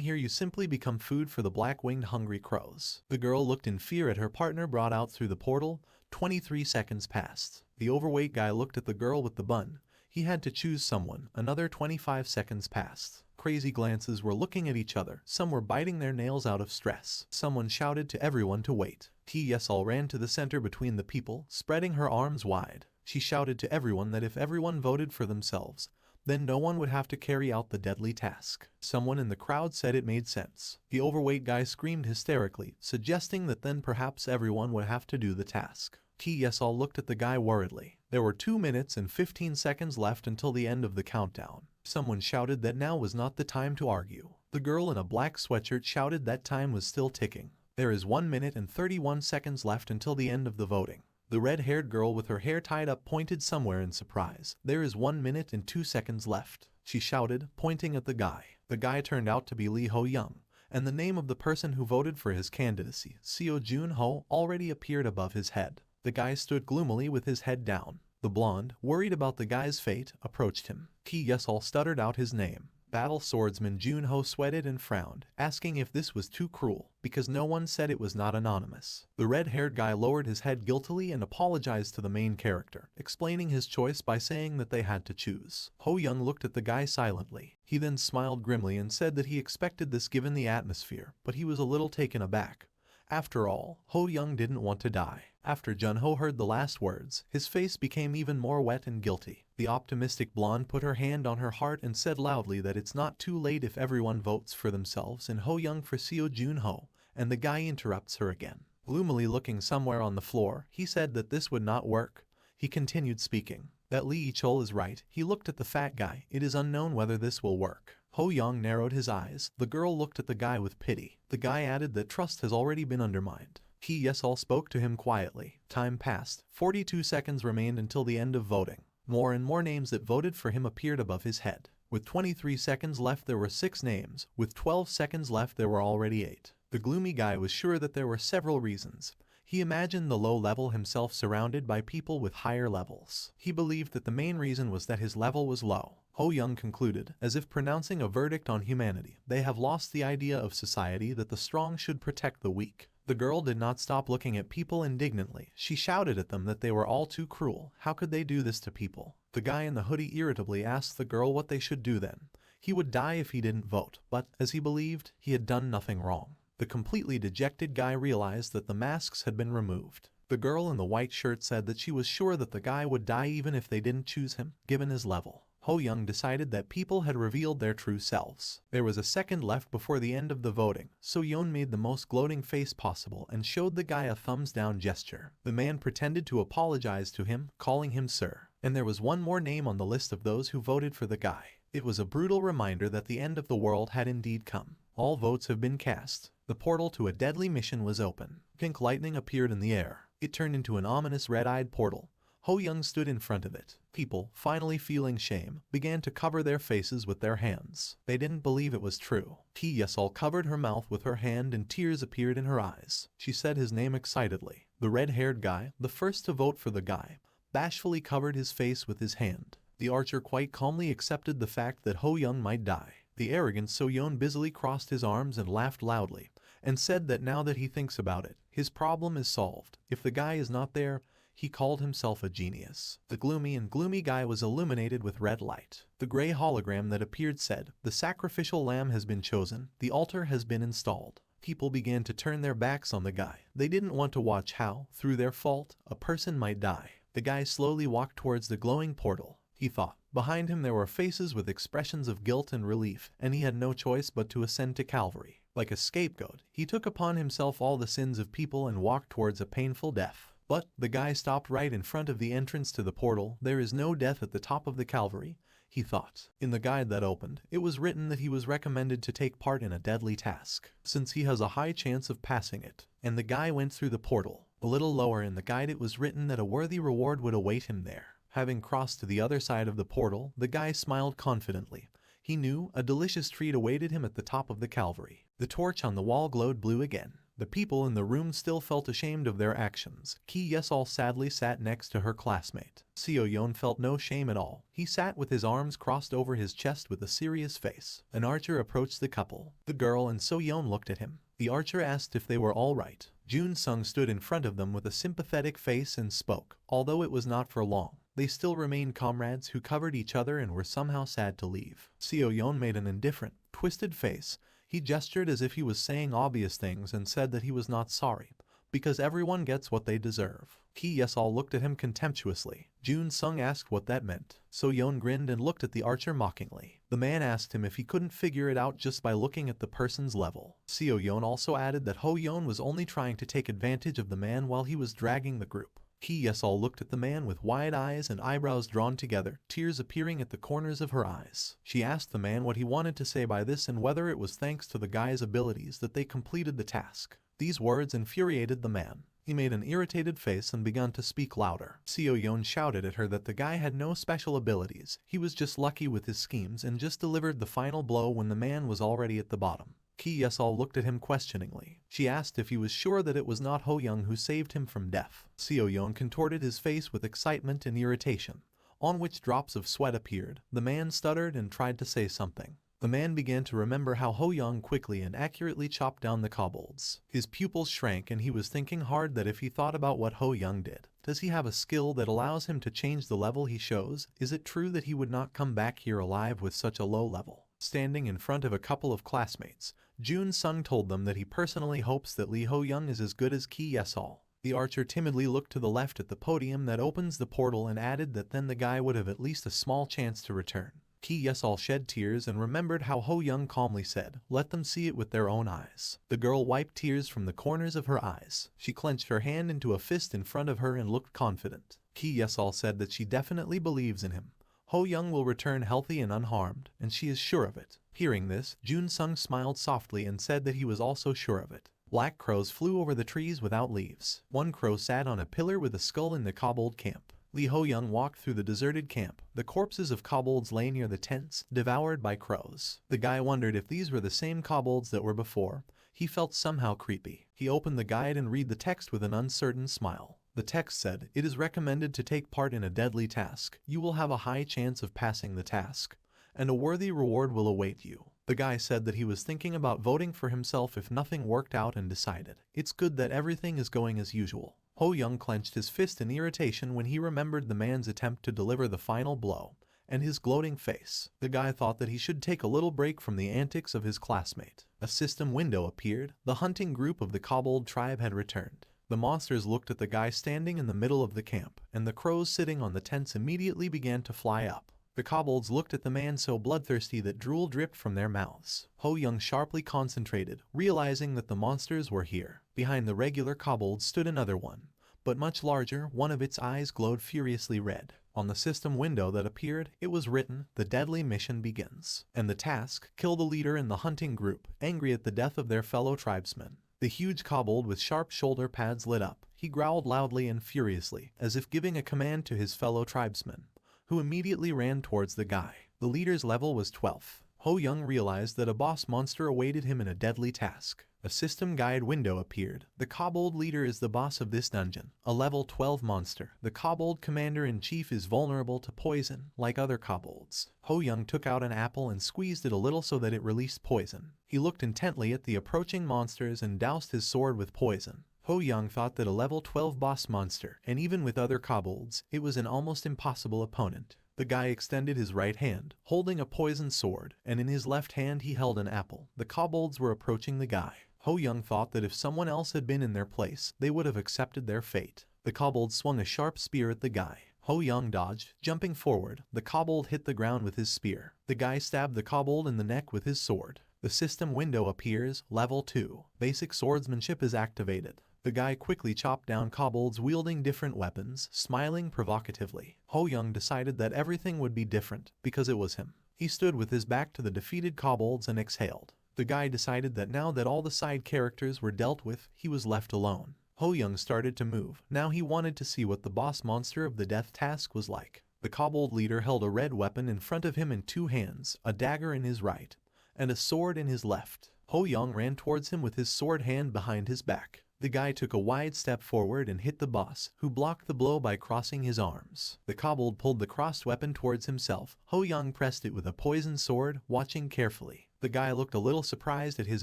here you simply become food for the black-winged hungry crows. The girl looked in fear at her partner brought out through the portal. 23 seconds passed. The overweight guy looked at the girl with the bun. He had to choose someone. Another 25 seconds passed. Crazy glances were looking at each other. Some were biting their nails out of stress. Someone shouted to everyone to wait. T.S.L. ran to the center between the people, spreading her arms wide. She shouted to everyone that if everyone voted for themselves, then no one would have to carry out the deadly task. Someone in the crowd said it made sense. The overweight guy screamed hysterically, suggesting that then perhaps everyone would have to do the task. T.S.L. looked at the guy worriedly. There were 2 minutes and 15 seconds left until the end of the countdown. Someone shouted that now was not the time to argue. The girl in a black sweatshirt shouted that time was still ticking. There is 1 minute and 31 seconds left until the end of the voting. The red-haired girl with her hair tied up pointed somewhere in surprise. There is 1 minute and 2 seconds left, she shouted, pointing at the guy. The guy turned out to be Lee Ho-young, and the name of the person who voted for his candidacy, Seo Jun-ho, already appeared above his head. The guy stood gloomily with his head down. The blonde, worried about the guy's fate, approached him. Ki-Yesol stuttered out his name. Battle swordsman Jun-ho sweated and frowned, asking if this was too cruel, because no one said it was not anonymous. The red-haired guy lowered his head guiltily and apologized to the main character, explaining his choice by saying that they had to choose. Ho-young looked at the guy silently. He then smiled grimly and said that he expected this given the atmosphere, but he was a little taken aback. After all, Ho-young didn't want to die. After Jun-ho heard the last words, his face became even more wet and guilty. The optimistic blonde put her hand on her heart and said loudly that it's not too late if everyone votes for themselves and Ho-young for Seo Jun-ho, and the guy interrupts her again. Gloomily looking somewhere on the floor, he said that this would not work. He continued speaking. That Lee Chol is right. He looked at the fat guy. It is unknown whether this will work. Ho-young narrowed his eyes. The girl looked at the guy with pity. The guy added that trust has already been undermined. Ki-Yesol spoke to him quietly. Time passed. 42 seconds remained until the end of voting. More and more names that voted for him appeared above his head. With 23 seconds left there were 6 names. With 12 seconds left there were already 8. The gloomy guy was sure that there were several reasons. He imagined the low level himself surrounded by people with higher levels. He believed that the main reason was that his level was low. Ho-young concluded, as if pronouncing a verdict on humanity. They have lost the idea of society that the strong should protect the weak. The girl did not stop looking at people indignantly. She shouted at them that they were all too cruel. How could they do this to people? The guy in the hoodie irritably asked the girl what they should do then. He would die if he didn't vote, but, as he believed, he had done nothing wrong. The completely dejected guy realized that the masks had been removed. The girl in the white shirt said that she was sure that the guy would die even if they didn't choose him, given his level. Ho-young decided that people had revealed their true selves. There was a second left before the end of the voting. So-yeon made the most gloating face possible and showed the guy a thumbs-down gesture. The man pretended to apologize to him, calling him sir. And there was one more name on the list of those who voted for the guy. It was a brutal reminder that the end of the world had indeed come. All votes have been cast. The portal to a deadly mission was open. Pink lightning appeared in the air. It turned into an ominous red-eyed portal. Ho Young stood in front of it. People, finally feeling shame, began to cover their faces with their hands. They didn't believe it was true. Ki Yesol covered her mouth with her hand and tears appeared in her eyes. She said his name excitedly. The red-haired guy, the first to vote for the guy, bashfully covered his face with his hand. The archer quite calmly accepted the fact that Ho Young might die. The arrogant So-yeon busily crossed his arms and laughed loudly, and said that now that he thinks about it, his problem is solved. If the guy is not there, he called himself a genius. The gloomy guy was illuminated with red light. The gray hologram that appeared said, "The sacrificial lamb has been chosen, the altar has been installed." People began to turn their backs on the guy. They didn't want to watch how, through their fault, a person might die. The guy slowly walked towards the glowing portal. He thought. Behind him there were faces with expressions of guilt and relief, and he had no choice but to ascend to Calvary. Like a scapegoat, he took upon himself all the sins of people and walked towards a painful death. But the guy stopped right in front of the entrance to the portal. There is no death at the top of the Calvary, he thought. In the guide that opened, it was written that he was recommended to take part in a deadly task, since he has a high chance of passing it. And the guy went through the portal. A little lower in the guide it was written that a worthy reward would await him there. Having crossed to the other side of the portal, the guy smiled confidently. He knew a delicious treat awaited him at the top of the Calvary. The torch on the wall glowed blue again. The people in the room still felt ashamed of their actions. Ki Yesol sadly sat next to her classmate. Seo-yeon felt no shame at all. He sat with his arms crossed over his chest with a serious face. An archer approached the couple. The girl and So-yeon looked at him. The archer asked if they were all right. Jun Sung stood in front of them with a sympathetic face and spoke. Although it was not for long, they still remained comrades who covered each other and were somehow sad to leave. Seo-yeon made an indifferent, twisted face. He gestured as if he was saying obvious things and said that he was not sorry, because everyone gets what they deserve. Ki Yesol looked at him contemptuously. Jun Sung asked what that meant. So-yeon grinned and looked at the archer mockingly. The man asked him if he couldn't figure it out just by looking at the person's level. Seo-yeon also added that Ho-yeon was only trying to take advantage of the man while he was dragging the group. Ki Yesol looked at the man with wide eyes and eyebrows drawn together, tears appearing at the corners of her eyes. She asked the man what he wanted to say by this and whether it was thanks to the guy's abilities that they completed the task. These words infuriated the man. He made an irritated face and began to speak louder. Seo-yeon shouted at her that the guy had no special abilities. He was just lucky with his schemes and just delivered the final blow when the man was already at the bottom. Ki Yesol looked at him questioningly. She asked if he was sure that it was not Ho Young who saved him from death. Seo-yeon contorted his face with excitement and irritation, on which drops of sweat appeared. The man stuttered and tried to say something. The man began to remember how Ho Young quickly and accurately chopped down the kobolds. His pupils shrank and he was thinking hard that if he thought about what Ho Young did. Does he have a skill that allows him to change the level he shows? Is it true that he would not come back here alive with such a low level? Standing in front of a couple of classmates, Jun Sung told them that he personally hopes that Lee Ho Young is as good as Ki Yesol. The archer timidly looked to the left at the podium that opens the portal and added that then the guy would have at least a small chance to return. Ki Yesol shed tears and remembered how Ho Young calmly said, "Let them see it with their own eyes." The girl wiped tears from the corners of her eyes. She clenched her hand into a fist in front of her and looked confident. Ki Yesol said that she definitely believes in him. Ho Young will return healthy and unharmed, and she is sure of it. Hearing this, Jun Sung smiled softly and said that he was also sure of it. Black crows flew over the trees without leaves. One crow sat on a pillar with a skull in the kobold camp. Lee Ho Young walked through the deserted camp. The corpses of kobolds lay near the tents, devoured by crows. The guy wondered if these were the same kobolds that were before. He felt somehow creepy. He opened the guide and read the text with an uncertain smile. The text said, "It is recommended to take part in a deadly task. You will have a high chance of passing the task, and a worthy reward will await you." The guy said that he was thinking about voting for himself if nothing worked out and decided, "It's good that everything is going as usual." Ho Young clenched his fist in irritation when he remembered the man's attempt to deliver the final blow, and his gloating face. The guy thought that he should take a little break from the antics of his classmate. A system window appeared. The hunting group of the kobold tribe had returned. The monsters looked at the guy standing in the middle of the camp, and the crows sitting on the tents immediately began to fly up. The kobolds looked at the man so bloodthirsty that drool dripped from their mouths. Ho Young sharply concentrated, realizing that the monsters were here. Behind the regular kobolds stood another one, but much larger. One of its eyes glowed furiously red. On the system window that appeared, it was written, "The deadly mission begins." And the task, kill the leader in the hunting group, angry at the death of their fellow tribesmen. The huge kobold with sharp shoulder pads lit up. He growled loudly and furiously, as if giving a command to his fellow tribesmen, who immediately ran towards the guy. The leader's level was 12. Ho Young realized that a boss monster awaited him in a deadly task. A system guide window appeared. The kobold leader is the boss of this dungeon, a level 12 monster. The kobold commander-in-chief is vulnerable to poison, like other kobolds. Ho Young took out an apple and squeezed it a little so that it released poison. He looked intently at the approaching monsters and doused his sword with poison. Ho Young thought that a level 12 boss monster, and even with other kobolds, it was an almost impossible opponent. The guy extended his right hand, holding a poisoned sword, and in his left hand he held an apple. The kobolds were approaching the guy. Ho Young thought that if someone else had been in their place, they would have accepted their fate. The kobold swung a sharp spear at the guy. Ho Young dodged, jumping forward. The kobold hit the ground with his spear. The guy stabbed the kobold in the neck with his sword. The system window appears, level 2. Basic swordsmanship is activated. The guy quickly chopped down kobolds wielding different weapons, smiling provocatively. Ho Young decided that everything would be different, because it was him. He stood with his back to the defeated kobolds and exhaled. The guy decided that now that all the side characters were dealt with, he was left alone. Ho Young started to move. Now he wanted to see what the boss monster of the death task was like. The kobold leader held a red weapon in front of him in 2 hands, a dagger in his right, and a sword in his left. Ho Young ran towards him with his sword hand behind his back. The guy took a wide step forward and hit the boss, who blocked the blow by crossing his arms. The kobold pulled the crossed weapon towards himself. Ho Young pressed it with a poisoned sword, watching carefully. The guy looked a little surprised at his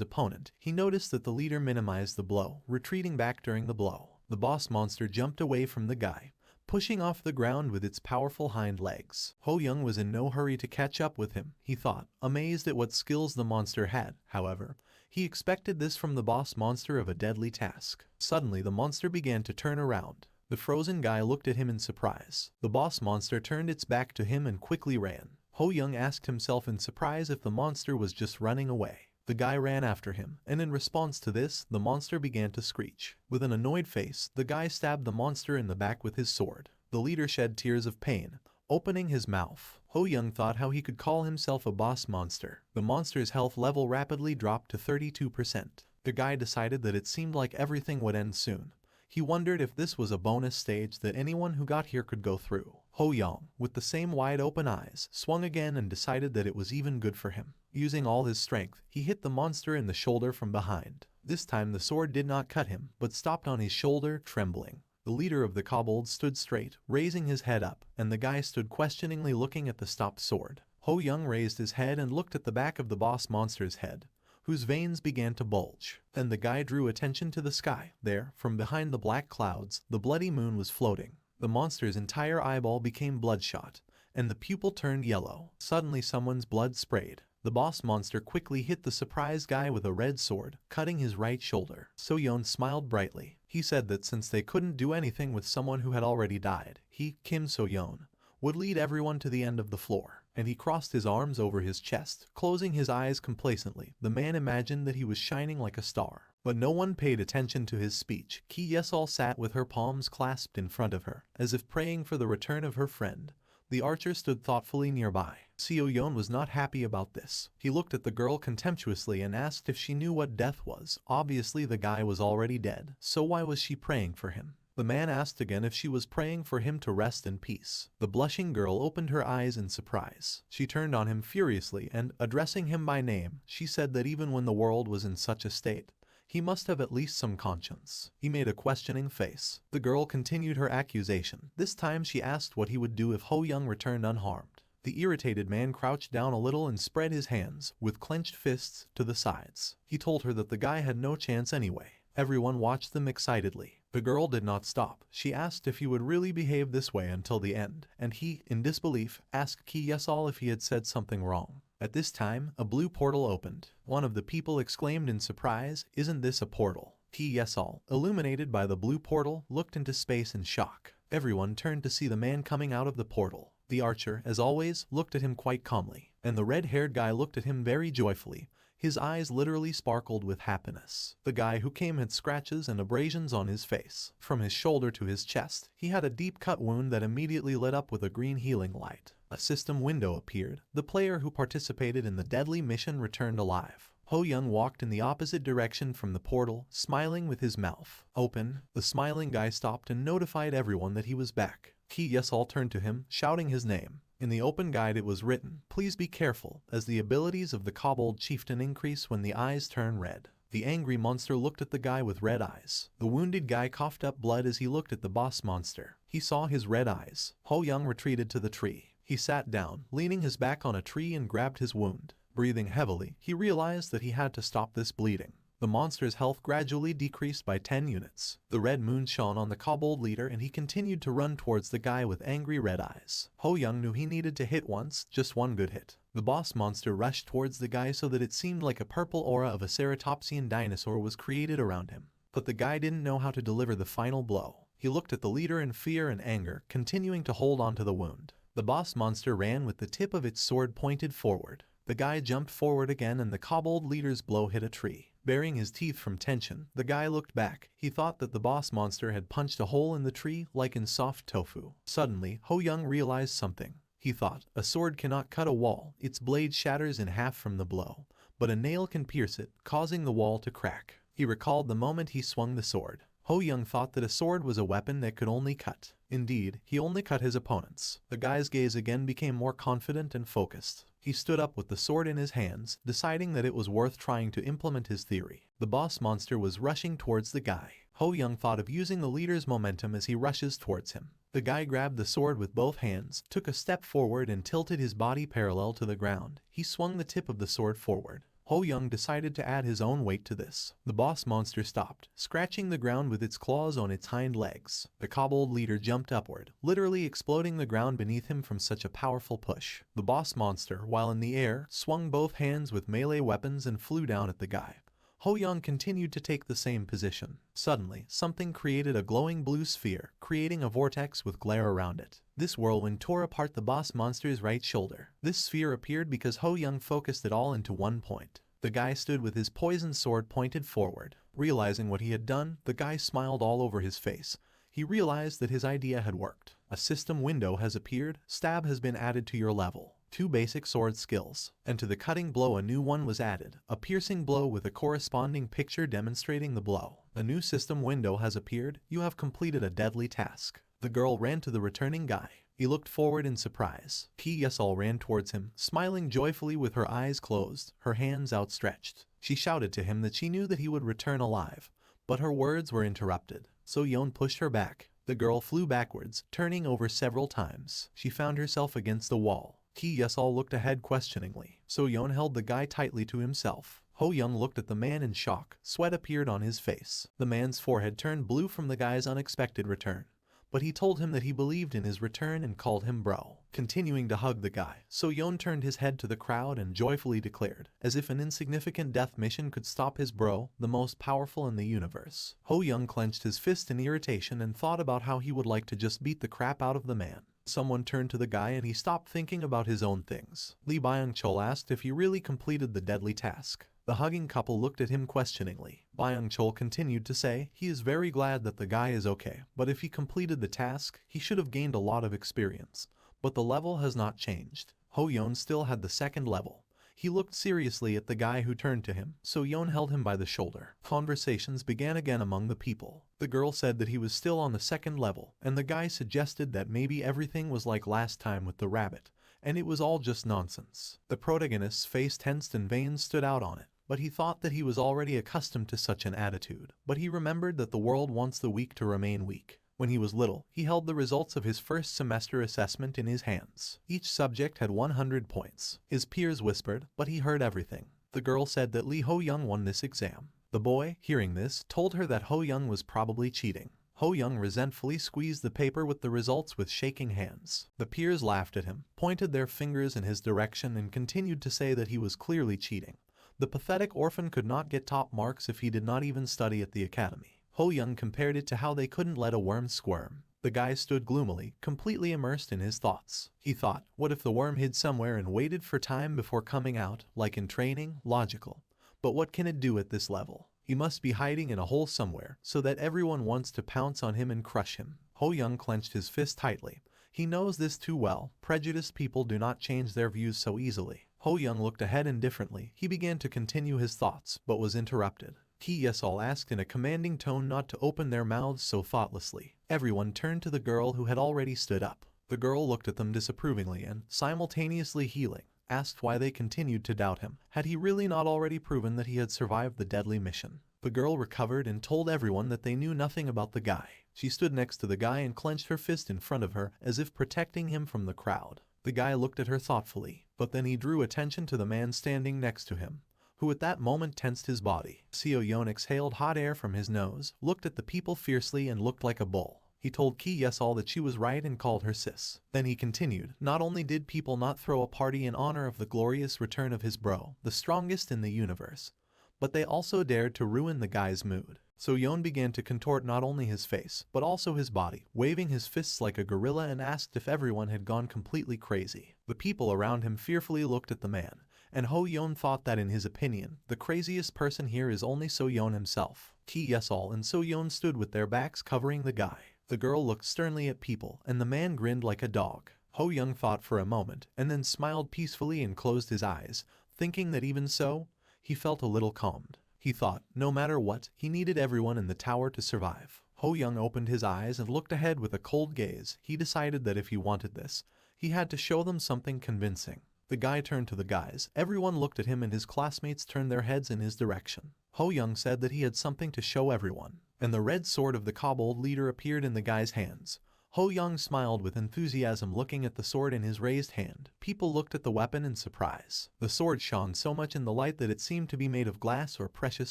opponent. He noticed that the leader minimized the blow, retreating back during the blow. The boss monster jumped away from the guy, pushing off the ground with its powerful hind legs. Ho Young was in no hurry to catch up with him, he thought, amazed at what skills the monster had. However, he expected this from the boss monster of a deadly task. Suddenly the monster began to turn around. The frozen guy looked at him in surprise. The boss monster turned its back to him and quickly ran. Ho Young asked himself in surprise if the monster was just running away. The guy ran after him, and in response to this, the monster began to screech. With an annoyed face, the guy stabbed the monster in the back with his sword. The leader shed tears of pain, opening his mouth. Ho Young thought how he could call himself a boss monster. The monster's health level rapidly dropped to 32%. The guy decided that it seemed like everything would end soon. He wondered if this was a bonus stage that anyone who got here could go through. Ho Young, with the same wide open eyes, swung again and decided that it was even good for him. Using all his strength, he hit the monster in the shoulder from behind. This time the sword did not cut him, but stopped on his shoulder, trembling. The leader of the kobolds stood straight, raising his head up, and the guy stood questioningly looking at the stopped sword. Ho Young raised his head and looked at the back of the boss monster's head, whose veins began to bulge. Then the guy drew attention to the sky. There, from behind the black clouds, the bloody moon was floating. The monster's entire eyeball became bloodshot, and the pupil turned yellow. Suddenly someone's blood sprayed. The boss monster quickly hit the surprised guy with a red sword, cutting his right shoulder. So-yeon smiled brightly. He said that since they couldn't do anything with someone who had already died, he, Kim So-yeon, would lead everyone to the end of the floor. And he crossed his arms over his chest, closing his eyes complacently. The man imagined that he was shining like a star. But no one paid attention to his speech. Ki Yesol sat with her palms clasped in front of her, as if praying for the return of her friend. The archer stood thoughtfully nearby. Seo-yeon was not happy about this. He looked at the girl contemptuously and asked if she knew what death was. Obviously the guy was already dead, so why was she praying for him? The man asked again if she was praying for him to rest in peace. The blushing girl opened her eyes in surprise. She turned on him furiously and, addressing him by name, she said that even when the world was in such a state, he must have at least some conscience. He made a questioning face. The girl continued her accusation. This time she asked what he would do if Ho Young returned unharmed. The irritated man crouched down a little and spread his hands, with clenched fists, to the sides. He told her that the guy had no chance anyway. Everyone watched them excitedly. The girl did not stop. She asked if he would really behave this way until the end, and he, in disbelief, asked Ki Yesol if he had said something wrong. At this time, a blue portal opened. One of the people exclaimed in surprise, "Isn't this a portal?" Ki Yesol, illuminated by the blue portal, looked into space in shock. Everyone turned to see the man coming out of the portal. The archer, as always, looked at him quite calmly, and the red-haired guy looked at him very joyfully. His eyes literally sparkled with happiness. The guy who came had scratches and abrasions on his face. From his shoulder to his chest, he had a deep cut wound that immediately lit up with a green healing light. A system window appeared. The player who participated in the deadly mission returned alive. Ho Young walked in the opposite direction from the portal, smiling with his mouth open. The smiling guy stopped and notified everyone that he was back. Ki Yes-all turned to him, shouting his name. In the open guide it was written, "Please be careful, as the abilities of the kobold chieftain increase when the eyes turn red." The angry monster looked at the guy with red eyes. The wounded guy coughed up blood as he looked at the boss monster. He saw his red eyes. Ho Young retreated to the tree. He sat down, leaning his back on a tree and grabbed his wound. Breathing heavily, he realized that he had to stop this bleeding. The monster's health gradually decreased by 10 units. The red moon shone on the kobold leader and he continued to run towards the guy with angry red eyes. Ho Young knew he needed to hit once, just one good hit. The boss monster rushed towards the guy so that it seemed like a purple aura of a ceratopsian dinosaur was created around him. But the guy didn't know how to deliver the final blow. He looked at the leader in fear and anger, continuing to hold on to the wound. The boss monster ran with the tip of its sword pointed forward. The guy jumped forward again and the kobold leader's blow hit a tree. Baring his teeth from tension, the guy looked back. He thought that the boss monster had punched a hole in the tree like in soft tofu. Suddenly, Ho Young realized something. He thought, a sword cannot cut a wall, its blade shatters in half from the blow. But a nail can pierce it, causing the wall to crack. He recalled the moment he swung the sword. Ho Young thought that a sword was a weapon that could only cut. Indeed, he only cut his opponents. The guy's gaze again became more confident and focused. He stood up with the sword in his hands, deciding that it was worth trying to implement his theory. The boss monster was rushing towards the guy. Ho Young thought of using the leader's momentum as he rushes towards him. The guy grabbed the sword with both hands, took a step forward and tilted his body parallel to the ground. He swung the tip of the sword forward. Ho Young decided to add his own weight to this. The boss monster stopped, scratching the ground with its claws on its hind legs. The kobold leader jumped upward, literally exploding the ground beneath him from such a powerful push. The boss monster, while in the air, swung both hands with melee weapons and flew down at the guy. Ho Young continued to take the same position. Suddenly, something created a glowing blue sphere, creating a vortex with glare around it. This whirlwind tore apart the boss monster's right shoulder. This sphere appeared because Ho Young focused it all into one point. The guy stood with his poisoned sword pointed forward. Realizing what he had done, the guy smiled all over his face. He realized that his idea had worked. A system window has appeared. Stab has been added to your level. 2 basic sword skills. And to the cutting blow a new one was added. A piercing blow with a corresponding picture demonstrating the blow. A new system window has appeared. You have completed a deadly task. The girl ran to the returning guy. He looked forward in surprise. Ki Yes-all ran towards him, smiling joyfully with her eyes closed, her hands outstretched. She shouted to him that she knew that he would return alive. But her words were interrupted. So Yon pushed her back. The girl flew backwards, turning over several times. She found herself against the wall. Ki Yes-all looked ahead questioningly. So Yon held the guy tightly to himself. Ho Young looked at the man in shock. Sweat appeared on his face. The man's forehead turned blue from the guy's unexpected return. But he told him that he believed in his return and called him bro. Continuing to hug the guy, So Yon turned his head to the crowd and joyfully declared, as if an insignificant death mission could stop his bro, the most powerful in the universe. Ho Young clenched his fist in irritation and thought about how he would like to just beat the crap out of the man. Someone turned to the guy and he stopped thinking about his own things. Lee Byung-chul asked if he really completed the deadly task. The hugging couple looked at him questioningly. Byung-chul continued to say he is very glad that the guy is okay, but if he completed the task, he should have gained a lot of experience. But the level has not changed. Ho Young still had the second level. He looked seriously at the guy who turned to him, so Yon held him by the shoulder. Conversations began again among the people. The girl said that he was still on the second level, and the guy suggested that maybe everything was like last time with the rabbit, and it was all just nonsense. The protagonist's face tensed and veins stood out on it, but he thought that he was already accustomed to such an attitude. But he remembered that the world wants the weak to remain weak. When he was little, he held the results of his first semester assessment in his hands. Each subject had 100 points. His peers whispered, but he heard everything. The girl said that Lee Ho Young won this exam. The boy, hearing this, told her that Ho Young was probably cheating. Ho Young resentfully squeezed the paper with the results with shaking hands. The peers laughed at him, pointed their fingers in his direction and continued to say that he was clearly cheating. The pathetic orphan could not get top marks if he did not even study at the academy. Ho Young compared it to how they couldn't let a worm squirm. The guy stood gloomily, completely immersed in his thoughts. He thought, what if the worm hid somewhere and waited for time before coming out, like in training? Logical. But what can it do at this level? He must be hiding in a hole somewhere so that everyone wants to pounce on him and crush him. Ho Young clenched his fist tightly. He knows this too well. Prejudiced people do not change their views so easily. Ho Young looked ahead indifferently. He began to continue his thoughts, but was interrupted. Ki Yesol asked in a commanding tone not to open their mouths so thoughtlessly. Everyone turned to the girl who had already stood up. The girl looked at them disapprovingly and, simultaneously healing, asked why they continued to doubt him. Had he really not already proven that he had survived the deadly mission? The girl recovered and told everyone that they knew nothing about the guy. She stood next to the guy and clenched her fist in front of her as if protecting him from the crowd. The guy looked at her thoughtfully, but then he drew attention to the man standing next to him, who at that moment tensed his body. Seo Yeon exhaled hot air from his nose, looked at the people fiercely and looked like a bull. He told Ki Yesol that she was right and called her sis. Then he continued, not only did people not throw a party in honor of the glorious return of his bro, the strongest in the universe, but they also dared to ruin the guy's mood. So Yeon began to contort not only his face, but also his body, waving his fists like a gorilla and asked if everyone had gone completely crazy. The people around him fearfully looked at the man, and Ho Yeon thought that in his opinion, the craziest person here is only So Yeon himself. Ki Yesol and So Yeon stood with their backs covering the guy. The girl looked sternly at people, and the man grinned like a dog. Ho Young thought for a moment, and then smiled peacefully and closed his eyes, thinking that even so, he felt a little calmed. He thought, no matter what, he needed everyone in the tower to survive. Ho Young opened his eyes and looked ahead with a cold gaze. He decided that if he wanted this, he had to show them something convincing. The guy turned to the guys. Everyone looked at him and his classmates turned their heads in his direction. Ho Young said that he had something to show everyone, and the red sword of the kobold leader appeared in the guy's hands. Ho Young smiled with enthusiasm looking at the sword in his raised hand. People looked at the weapon in surprise. The sword shone so much in the light that it seemed to be made of glass or precious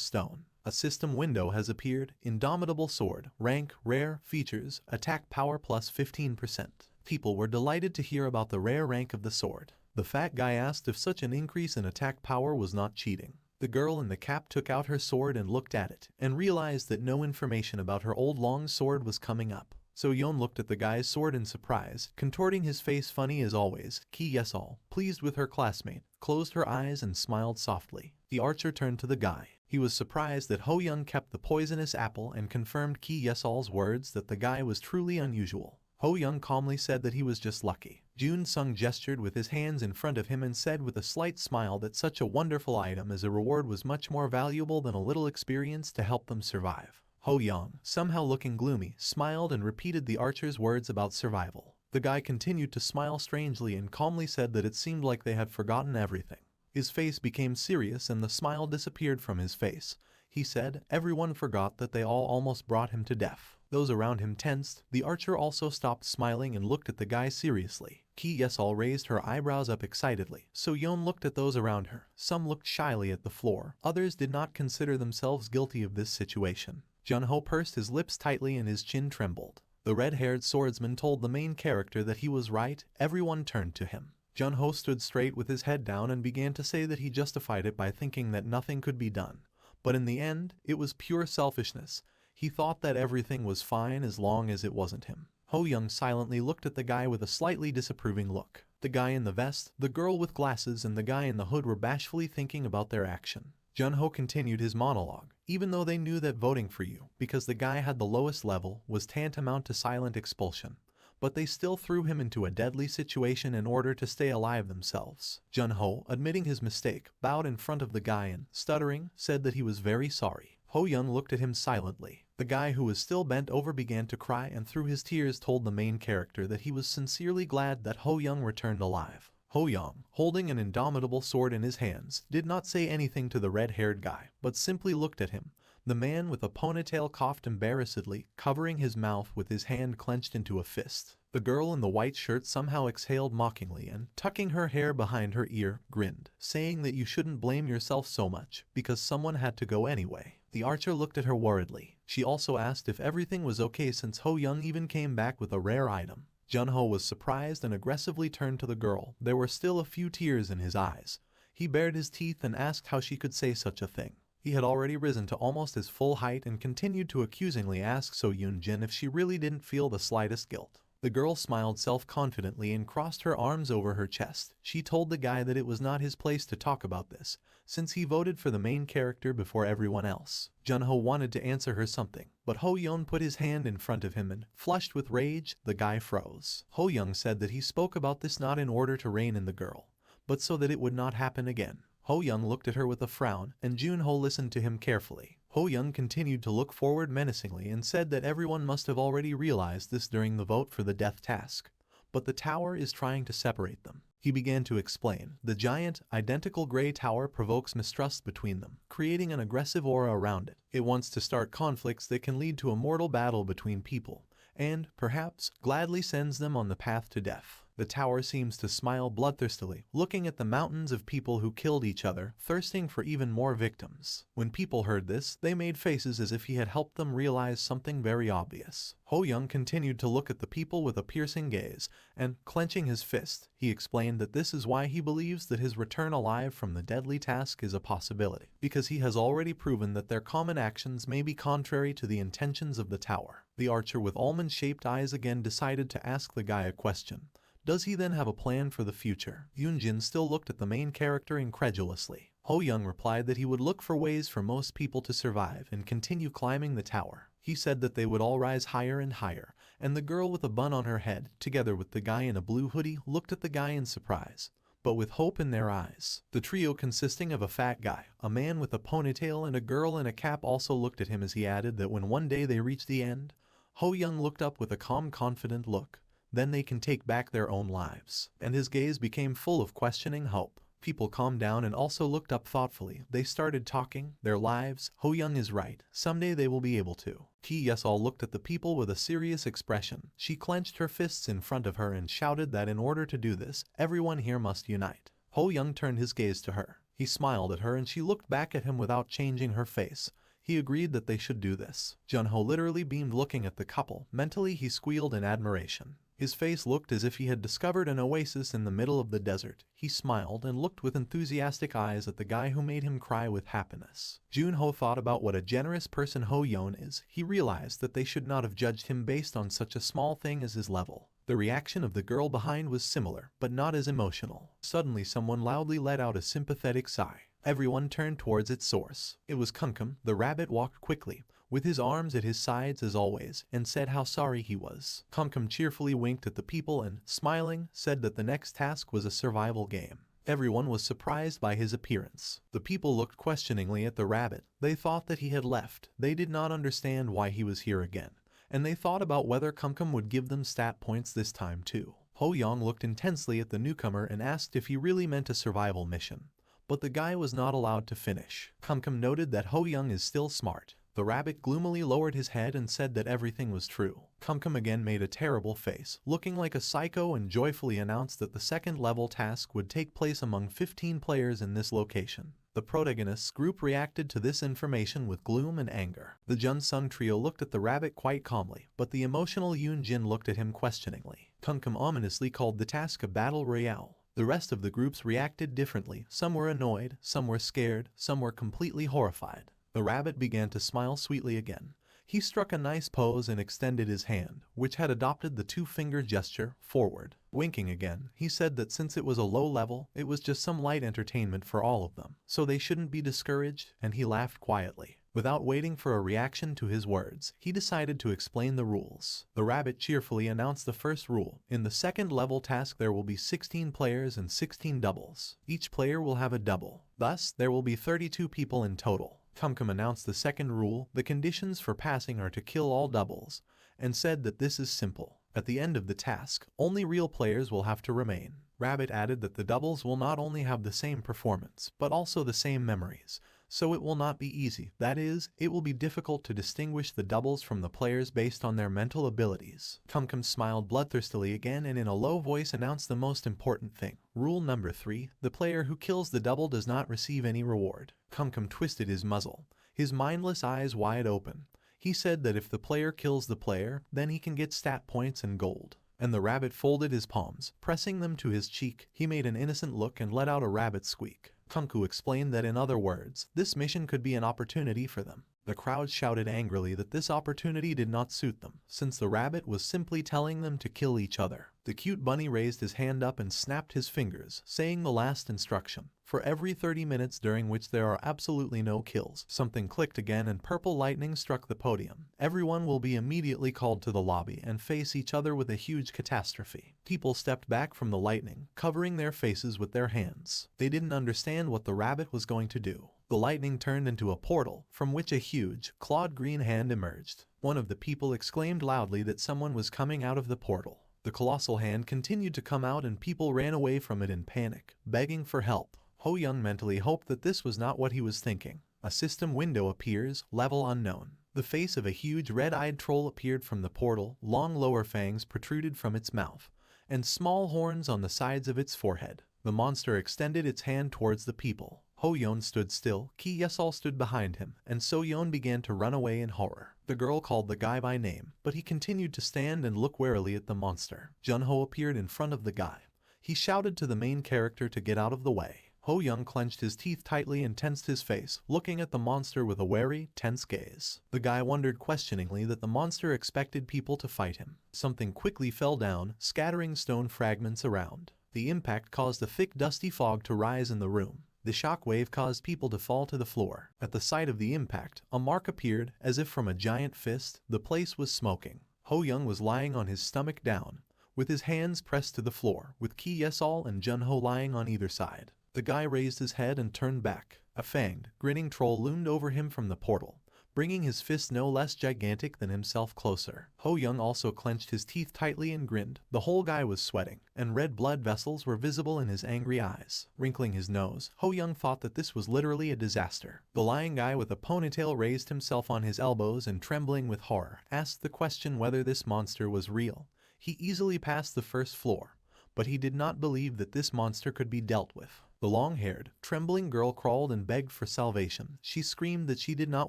stone. A system window has appeared. Indomitable sword. Rank, rare, features, attack power plus 15%. People were delighted to hear about the rare rank of the sword. The fat guy asked if such an increase in attack power was not cheating. The girl in the cap took out her sword and looked at it, and realized that no information about her old long sword was coming up. So Yeon looked at the guy's sword in surprise, contorting his face funny as always. Ki Yesol, pleased with her classmate, closed her eyes and smiled softly. The archer turned to the guy. He was surprised that Ho Young kept the poisonous apple and confirmed Ki Yesol's words that the guy was truly unusual. Ho Young calmly said that he was just lucky. Jun Sung gestured with his hands in front of him and said with a slight smile that such a wonderful item as a reward was much more valuable than a little experience to help them survive. Ho Young, somehow looking gloomy, smiled and repeated the archer's words about survival. The guy continued to smile strangely and calmly said that it seemed like they had forgotten everything. His face became serious and the smile disappeared from his face. He said, everyone forgot that they all almost brought him to death. Those around him tensed. The archer also stopped smiling and looked at the guy seriously. Ki Yesol raised her eyebrows up excitedly. So Yeon looked at those around her. Some looked shyly at the floor. Others did not consider themselves guilty of this situation. Junho pursed his lips tightly and his chin trembled. The red-haired swordsman told the main character that he was right. Everyone turned to him. Junho stood straight with his head down and began to say that he justified it by thinking that nothing could be done. But in the end, it was pure selfishness. He thought that everything was fine as long as it wasn't him. Ho Young silently looked at the guy with a slightly disapproving look. The guy in the vest, the girl with glasses and the guy in the hood were bashfully thinking about their action. Junho continued his monologue. Even though they knew that voting for you, because the guy had the lowest level, was tantamount to silent expulsion, but they still threw him into a deadly situation in order to stay alive themselves. Junho, admitting his mistake, bowed in front of the guy and, stuttering, said that he was very sorry. Ho Young looked at him silently. The guy who was still bent over began to cry and through his tears told the main character that he was sincerely glad that Ho Young returned alive. Ho Young, holding an indomitable sword in his hands, did not say anything to the red-haired guy, but simply looked at him. The man with a ponytail coughed embarrassedly, covering his mouth with his hand clenched into a fist. The girl in the white shirt somehow exhaled mockingly and, tucking her hair behind her ear, grinned, saying that you shouldn't blame yourself so much, because someone had to go anyway. The archer looked at her worriedly. She also asked if everything was okay since Ho Young even came back with a rare item. Junho was surprised and aggressively turned to the girl. There were still a few tears in his eyes. He bared his teeth and asked how she could say such a thing. He had already risen to almost his full height and continued to accusingly ask So Yoon Jin if she really didn't feel the slightest guilt. The girl smiled self-confidently and crossed her arms over her chest. She told the guy that it was not his place to talk about this, since he voted for the main character before everyone else. Jun-ho wanted to answer her something, but Ho-young put his hand in front of him and, flushed with rage, the guy froze. Ho-young said that he spoke about this not in order to rein in the girl, but so that it would not happen again. Ho-young looked at her with a frown, and Jun-ho listened to him carefully. Ho-young continued to look forward menacingly and said that everyone must have already realized this during the vote for the death task, but the tower is trying to separate them. He began to explain. The giant, identical gray tower provokes mistrust between them, creating an aggressive aura around it. It wants to start conflicts that can lead to a mortal battle between people, and, perhaps, gladly sends them on the path to death. The tower seems to smile bloodthirstily, looking at the mountains of people who killed each other, thirsting for even more victims. When people heard this, they made faces as if he had helped them realize something very obvious. Ho-young continued to look at the people with a piercing gaze, and, clenching his fist, he explained that this is why he believes that his return alive from the deadly task is a possibility, because he has already proven that their common actions may be contrary to the intentions of the tower. The archer with almond-shaped eyes again decided to ask the guy a question. Does he then have a plan for the future? Yoonjin still looked at the main character incredulously. Ho-young replied that he would look for ways for most people to survive and continue climbing the tower. He said that they would all rise higher and higher, and the girl with a bun on her head, together with the guy in a blue hoodie, looked at the guy in surprise, but with hope in their eyes. The trio consisting of a fat guy, a man with a ponytail, and a girl in a cap also looked at him as he added that when one day they reach the end, Ho-young looked up with a calm, confident look. Then they can take back their own lives. And his gaze became full of questioning hope. People calmed down and also looked up thoughtfully. They started talking. Their lives. Ho-young is right. Someday they will be able to. Yes, all looked at the people with a serious expression. She clenched her fists in front of her and shouted that in order to do this, everyone here must unite. Ho-young turned his gaze to her. He smiled at her and she looked back at him without changing her face. He agreed that they should do this. Jun-ho literally beamed looking at the couple. Mentally he squealed in admiration. His face looked as if he had discovered an oasis in the middle of the desert. He smiled and looked with enthusiastic eyes at the guy who made him cry with happiness. Jun-ho thought about what a generous person Ho-young is. He realized that they should not have judged him based on such a small thing as his level. The reaction of the girl behind was similar, but not as emotional. Suddenly someone loudly let out a sympathetic sigh. Everyone turned towards its source. It was Kumkum. The rabbit walked quickly, with his arms at his sides as always, and said how sorry he was. Kumkum cheerfully winked at the people and, smiling, said that the next task was a survival game. Everyone was surprised by his appearance. The people looked questioningly at the rabbit. They thought that he had left. They did not understand why he was here again, and they thought about whether Kumkum would give them stat points this time too. Ho-young looked intensely at the newcomer and asked if he really meant a survival mission. But the guy was not allowed to finish. Kumkum noted that Ho-young is still smart. The rabbit gloomily lowered his head and said that everything was true. Kumkum again made a terrible face, looking like a psycho, and joyfully announced that the second level task would take place among 15 players in this location. The protagonist's group reacted to this information with gloom and anger. The Jun-sung trio looked at the rabbit quite calmly, but the emotional Yoon-jin looked at him questioningly. Kumkum ominously called the task a battle royale. The rest of the groups reacted differently. Some were annoyed, some were scared, some were completely horrified. The rabbit began to smile sweetly again. He struck a nice pose and extended his hand, which had adopted the two-finger gesture, forward. Winking again, he said that since it was a low level, it was just some light entertainment for all of them, so they shouldn't be discouraged, and he laughed quietly. Without waiting for a reaction to his words, he decided to explain the rules. The rabbit cheerfully announced the first rule. In the second level task there will be 16 players and 16 doubles. Each player will have a double. Thus, there will be 32 people in total. Kumkum announced the second rule. The conditions for passing are to kill all doubles, and said that this is simple. At the end of the task, only real players will have to remain. Rabbit added that the doubles will not only have the same performance, but also the same memories, so it will not be easy. That is, it will be difficult to distinguish the doubles from the players based on their mental abilities. Kumkum smiled bloodthirstily again and in a low voice announced the most important thing. Rule number 3, the player who kills the double does not receive any reward. Kumkum twisted his muzzle, his mindless eyes wide open. He said that if the player kills the player, then he can get stat points and gold. And the rabbit folded his palms, pressing them to his cheek. He made an innocent look and let out a rabbit squeak. Kunku explained that in other words, this mission could be an opportunity for them. The crowd shouted angrily that this opportunity did not suit them, since the rabbit was simply telling them to kill each other. The cute bunny raised his hand up and snapped his fingers, saying the last instruction. For every 30 minutes during which there are absolutely no kills, something clicked again and purple lightning struck the podium. Everyone will be immediately called to the lobby and face each other with a huge catastrophe. People stepped back from the lightning, covering their faces with their hands. They didn't understand what the rabbit was going to do. The lightning turned into a portal, from which a huge, clawed green hand emerged. One of the people exclaimed loudly that someone was coming out of the portal. The colossal hand continued to come out and people ran away from it in panic, begging for help. Ho Young mentally hoped that this was not what he was thinking. A system window appears, level unknown. The face of a huge red-eyed troll appeared from the portal, long lower fangs protruded from its mouth, and small horns on the sides of its forehead. The monster extended its hand towards the people. Ho Young stood still, Ki Yesol stood behind him, and So Yoon began to run away in horror. The girl called the guy by name, but he continued to stand and look warily at the monster. Junho appeared in front of the guy. He shouted to the main character to get out of the way. Ho Young clenched his teeth tightly and tensed his face, looking at the monster with a wary, tense gaze. The guy wondered questioningly that the monster expected people to fight him. Something quickly fell down, scattering stone fragments around. The impact caused a thick dusty fog to rise in the room. The shockwave caused people to fall to the floor. At the sight of the impact, a mark appeared, as if from a giant fist. The place was smoking. Ho Young was lying on his stomach down, with his hands pressed to the floor, with Ki Yesol and Junho lying on either side. The guy raised his head and turned back. A fanged, grinning troll loomed over him from the portal, bringing his fist no less gigantic than himself closer. Ho Young also clenched his teeth tightly and grinned. The whole guy was sweating, and red blood vessels were visible in his angry eyes. Wrinkling his nose, Ho Young thought that this was literally a disaster. The lying guy with a ponytail raised himself on his elbows and, trembling with horror, asked the question whether this monster was real. He easily passed the first floor, but he did not believe that this monster could be dealt with. The long-haired, trembling girl crawled and begged for salvation. She screamed that she did not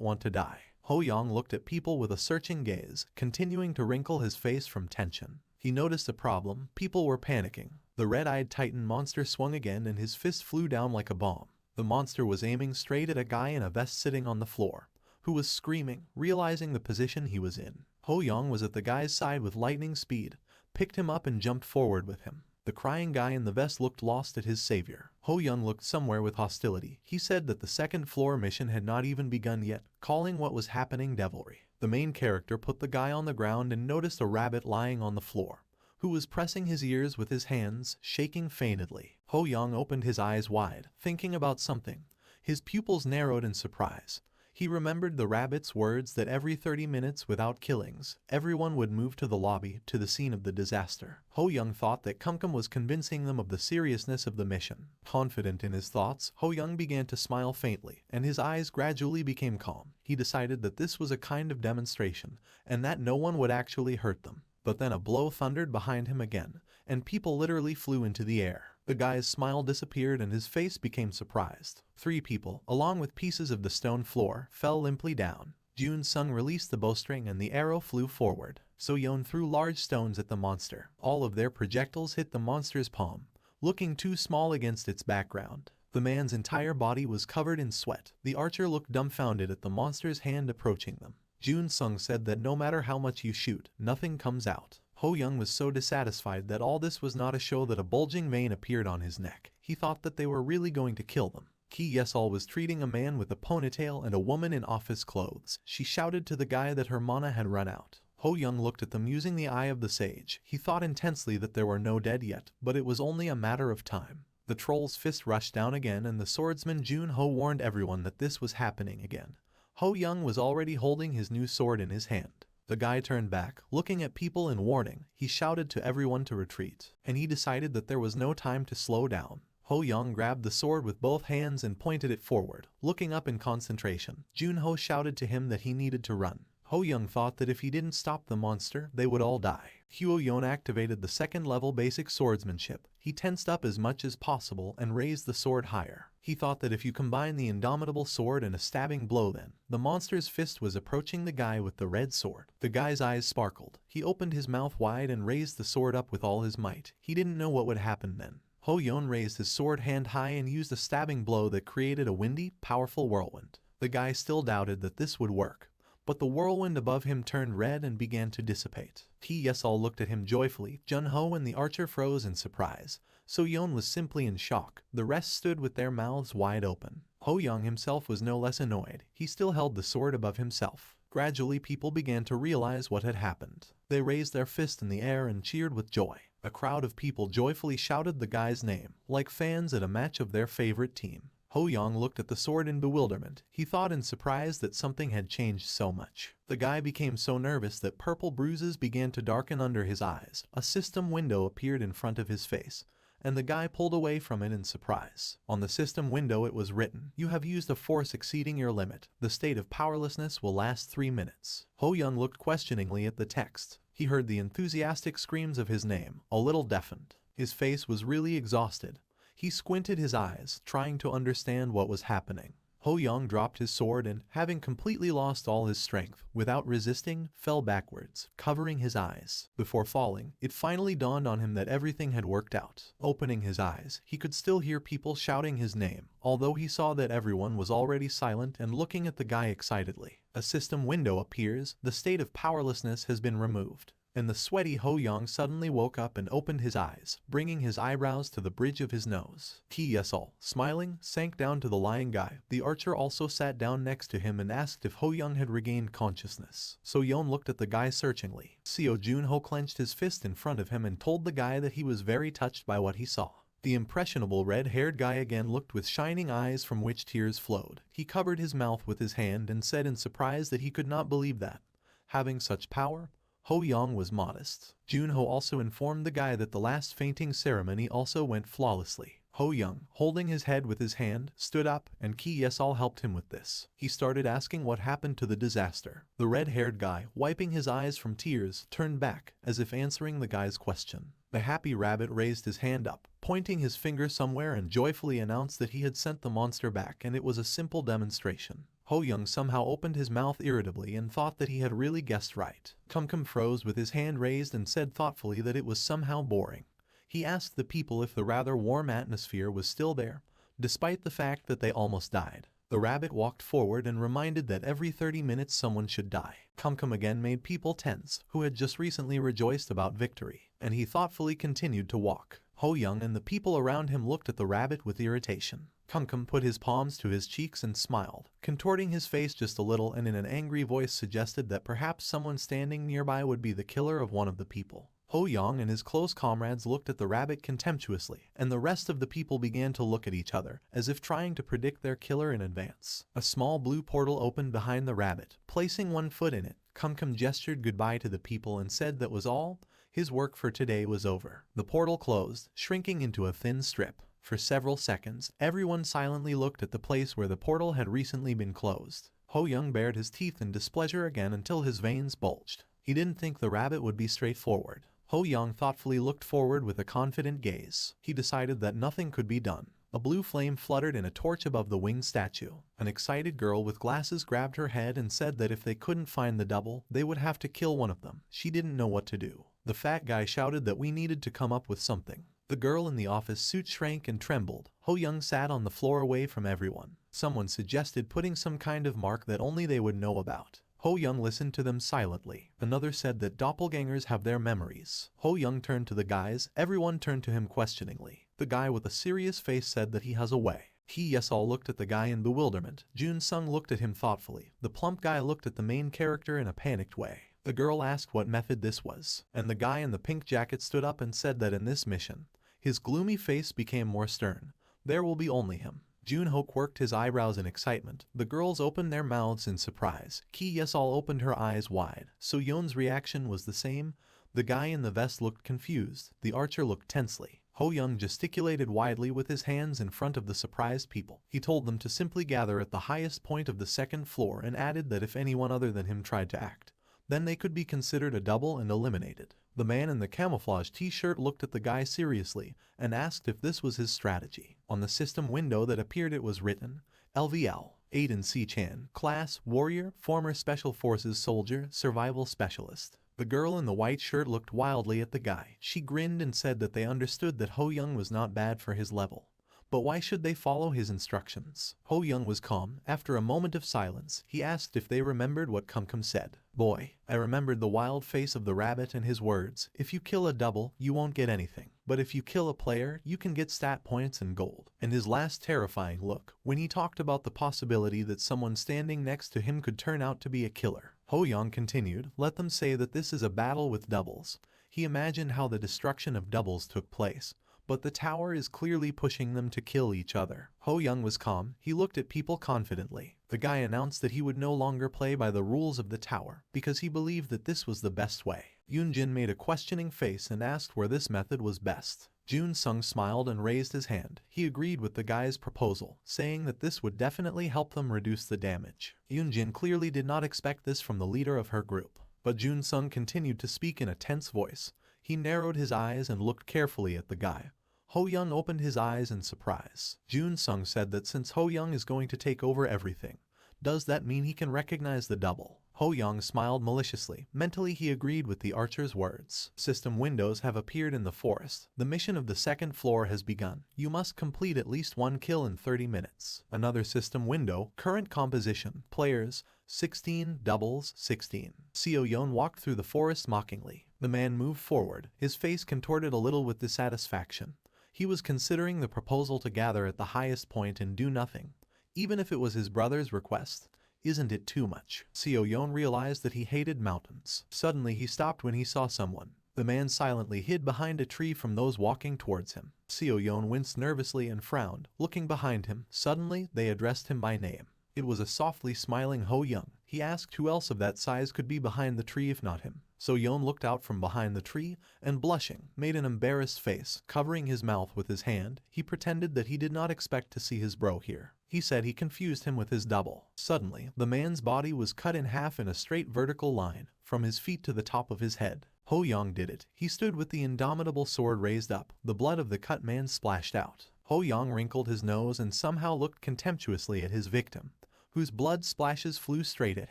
want to die. Ho Young looked at people with a searching gaze, continuing to wrinkle his face from tension. He noticed a problem. People were panicking. The red-eyed titan monster swung again and his fist flew down like a bomb. The monster was aiming straight at a guy in a vest sitting on the floor, who was screaming, realizing the position he was in. Ho Young was at the guy's side with lightning speed, picked him up and jumped forward with him. The crying guy in the vest looked lost at his savior. Ho Young looked somewhere with hostility. He said that the second floor mission had not even begun yet, calling what was happening devilry. The main character put the guy on the ground and noticed a rabbit lying on the floor, who was pressing his ears with his hands, shaking faintly. Ho Young opened his eyes wide, thinking about something. His pupils narrowed in surprise. He remembered the rabbit's words that every 30 minutes without killings, everyone would move to the lobby, to the scene of the disaster. Ho Young thought that Kumkum was convincing them of the seriousness of the mission. Confident in his thoughts, Ho Young began to smile faintly, and his eyes gradually became calm. He decided that this was a kind of demonstration, and that no one would actually hurt them. But then a blow thundered behind him again, and people literally flew into the air. The guy's smile disappeared and his face became surprised. 3 people, along with pieces of the stone floor, fell limply down. Jun Sung released the bowstring and the arrow flew forward. So Yeon threw large stones at the monster. All of their projectiles hit the monster's palm, looking too small against its background. The man's entire body was covered in sweat. The archer looked dumbfounded at the monster's hand approaching them. Jun Sung said that no matter how much you shoot, nothing comes out. Ho Young was so dissatisfied that all this was not a show that a bulging vein appeared on his neck. He thought that they were really going to kill them. Ki Yesol was treating a man with a ponytail and a woman in office clothes. She shouted to the guy that her mana had run out. Ho Young looked at them using the eye of the sage. He thought intensely that there were no dead yet, but it was only a matter of time. The troll's fist rushed down again and the swordsman Jun Ho warned everyone that this was happening again. Ho Young was already holding his new sword in his hand. The guy turned back, looking at people in warning. He shouted to everyone to retreat, and he decided that there was no time to slow down. Ho Young grabbed the sword with both hands and pointed it forward, looking up in concentration. Jun Ho shouted to him that he needed to run. Ho Young thought that if he didn't stop the monster, they would all die. Huo Yeon activated the second-level basic swordsmanship. He tensed up as much as possible and raised the sword higher. He thought that if you combine the indomitable sword and a stabbing blow then, the monster's fist was approaching the guy with the red sword. The guy's eyes sparkled. He opened his mouth wide and raised the sword up with all his might. He didn't know what would happen then. Ho Yun raised his sword hand high and used a stabbing blow that created a windy, powerful whirlwind. The guy still doubted that this would work, but the whirlwind above him turned red and began to dissipate. Yesol looked at him joyfully. Jun-ho and the archer froze in surprise. So Yun was simply in shock. The rest stood with their mouths wide open. Ho Young himself was no less annoyed. He still held the sword above himself. Gradually people began to realize what had happened. They raised their fist in the air and cheered with joy. A crowd of people joyfully shouted the guy's name, like fans at a match of their favorite team. Ho Young looked at the sword in bewilderment. He thought in surprise that something had changed so much. The guy became so nervous that purple bruises began to darken under his eyes. A system window appeared in front of his face, and the guy pulled away from it in surprise. On the system window it was written, "You have used a force exceeding your limit. The state of powerlessness will last 3 minutes." Ho Young looked questioningly at the text. He heard the enthusiastic screams of his name, a little deafened. His face was really exhausted. He squinted his eyes, trying to understand what was happening. Ho Young dropped his sword and, having completely lost all his strength, without resisting, fell backwards, covering his eyes. Before falling, it finally dawned on him that everything had worked out. Opening his eyes, he could still hear people shouting his name, although he saw that everyone was already silent and looking at the guy excitedly. A system window appears. The state of powerlessness has been removed. And the sweaty Ho Young suddenly woke up and opened his eyes, bringing his eyebrows to the bridge of his nose. Yesol, smiling, sank down to the lying guy. The archer also sat down next to him and asked if Ho Young had regained consciousness. So Yoon looked at the guy searchingly. Seo Jun-ho clenched his fist in front of him and told the guy that he was very touched by what he saw. The impressionable red-haired guy again looked with shining eyes from which tears flowed. He covered his mouth with his hand and said in surprise that he could not believe that, having such power, Ho Young was modest. Jun-ho also informed the guy that the last fainting ceremony also went flawlessly. Ho Young, holding his head with his hand, stood up, and Ki Yesol helped him with this. He started asking what happened to the disaster. The red-haired guy, wiping his eyes from tears, turned back, as if answering the guy's question. The happy rabbit raised his hand up, pointing his finger somewhere and joyfully announced that he had sent the monster back and it was a simple demonstration. Ho Young somehow opened his mouth irritably and thought that he had really guessed right. Kum froze with his hand raised and said thoughtfully that it was somehow boring. He asked the people if the rather warm atmosphere was still there, despite the fact that they almost died. The rabbit walked forward and reminded that every 30 minutes someone should die. Kum again made people tense, who had just recently rejoiced about victory, and he thoughtfully continued to walk. Ho Young and the people around him looked at the rabbit with irritation. Kum put his palms to his cheeks and smiled, contorting his face just a little, and in an angry voice suggested that perhaps someone standing nearby would be the killer of one of the people. Ho Young and his close comrades looked at the rabbit contemptuously, and the rest of the people began to look at each other, as if trying to predict their killer in advance. A small blue portal opened behind the rabbit. Placing one foot in it, Kum gestured goodbye to the people and said that was all. His work for today was over. The portal closed, shrinking into a thin strip. For several seconds, everyone silently looked at the place where the portal had recently been closed. Ho Young bared his teeth in displeasure again until his veins bulged. He didn't think the rabbit would be straightforward. Ho Young thoughtfully looked forward with a confident gaze. He decided that nothing could be done. A blue flame fluttered in a torch above the winged statue. An excited girl with glasses grabbed her head and said that if they couldn't find the double, they would have to kill one of them. She didn't know what to do. The fat guy shouted that we needed to come up with something. The girl in the office suit shrank and trembled. Ho Young sat on the floor away from everyone. Someone suggested putting some kind of mark that only they would know about. Ho Young listened to them silently. Another said that doppelgangers have their memories. Ho Young turned to the guys. Everyone turned to him questioningly. The guy with a serious face said that he has a way. Yesol looked at the guy in bewilderment. Jun Sung looked at him thoughtfully. The plump guy looked at the main character in a panicked way. The girl asked what method this was, and the guy in the pink jacket stood up and said that in this mission, his gloomy face became more stern. There will be only him. Jun-ho quirked his eyebrows in excitement. The girls opened their mouths in surprise. Ki Yesol opened her eyes wide. So Yeon's reaction was the same. The guy in the vest looked confused. The archer looked tensely. Ho Young gesticulated widely with his hands in front of the surprised people. He told them to simply gather at the highest point of the second floor and added that if anyone other than him tried to act, then they could be considered a double and eliminated. The man in the camouflage t-shirt looked at the guy seriously and asked if this was his strategy. On the system window that appeared it was written, LVL, Aiden C. Chan, Class, Warrior, Former Special Forces Soldier, Survival Specialist. The girl in the white shirt looked wildly at the guy. She grinned and said that they understood that Ho Young was not bad for his level. But why should they follow his instructions? Ho Young was calm. After a moment of silence, he asked if they remembered what Kumkum said. Boy, I remembered the wild face of the rabbit and his words. If you kill a double, you won't get anything. But if you kill a player, you can get stat points and gold. And his last terrifying look, when he talked about the possibility that someone standing next to him could turn out to be a killer. Ho Young continued, let them say that this is a battle with doubles. He imagined how the destruction of doubles took place. But the tower is clearly pushing them to kill each other. Ho Young was calm. He looked at people confidently. The guy announced that he would no longer play by the rules of the tower because he believed that this was the best way. Yoonjin made a questioning face and asked where this method was best. Jun Sung smiled and raised his hand. He agreed with the guy's proposal, saying that this would definitely help them reduce the damage. Yoonjin clearly did not expect this from the leader of her group. But Jun Sung continued to speak in a tense voice. He narrowed his eyes and looked carefully at the guy. Ho Young opened his eyes in surprise. Jun Sung said that since Ho Young is going to take over everything, does that mean he can recognize the double? Ho Young smiled maliciously. Mentally he agreed with the archer's words. System windows have appeared in the forest. The mission of the second floor has begun. You must complete at least one kill in 30 minutes. Another system window, current composition, players, 16, doubles, 16. Seo Yeon walked through the forest mockingly. The man moved forward, his face contorted a little with dissatisfaction. He was considering the proposal to gather at the highest point and do nothing, even if it was his brother's request. Isn't it too much? Seo Yeon realized that he hated mountains. Suddenly he stopped when he saw someone. The man silently hid behind a tree from those walking towards him. Seo Yeon winced nervously and frowned, looking behind him. Suddenly, they addressed him by name. It was a softly smiling Ho Young. He asked who else of that size could be behind the tree if not him. So Yeon looked out from behind the tree and, blushing, made an embarrassed face. Covering his mouth with his hand, he pretended that he did not expect to see his bro here. He said he confused him with his double. Suddenly, the man's body was cut in half in a straight vertical line, from his feet to the top of his head. Ho Young did it. He stood with the indomitable sword raised up. The blood of the cut man splashed out. Ho Young wrinkled his nose and somehow looked contemptuously at his victim, whose blood splashes flew straight at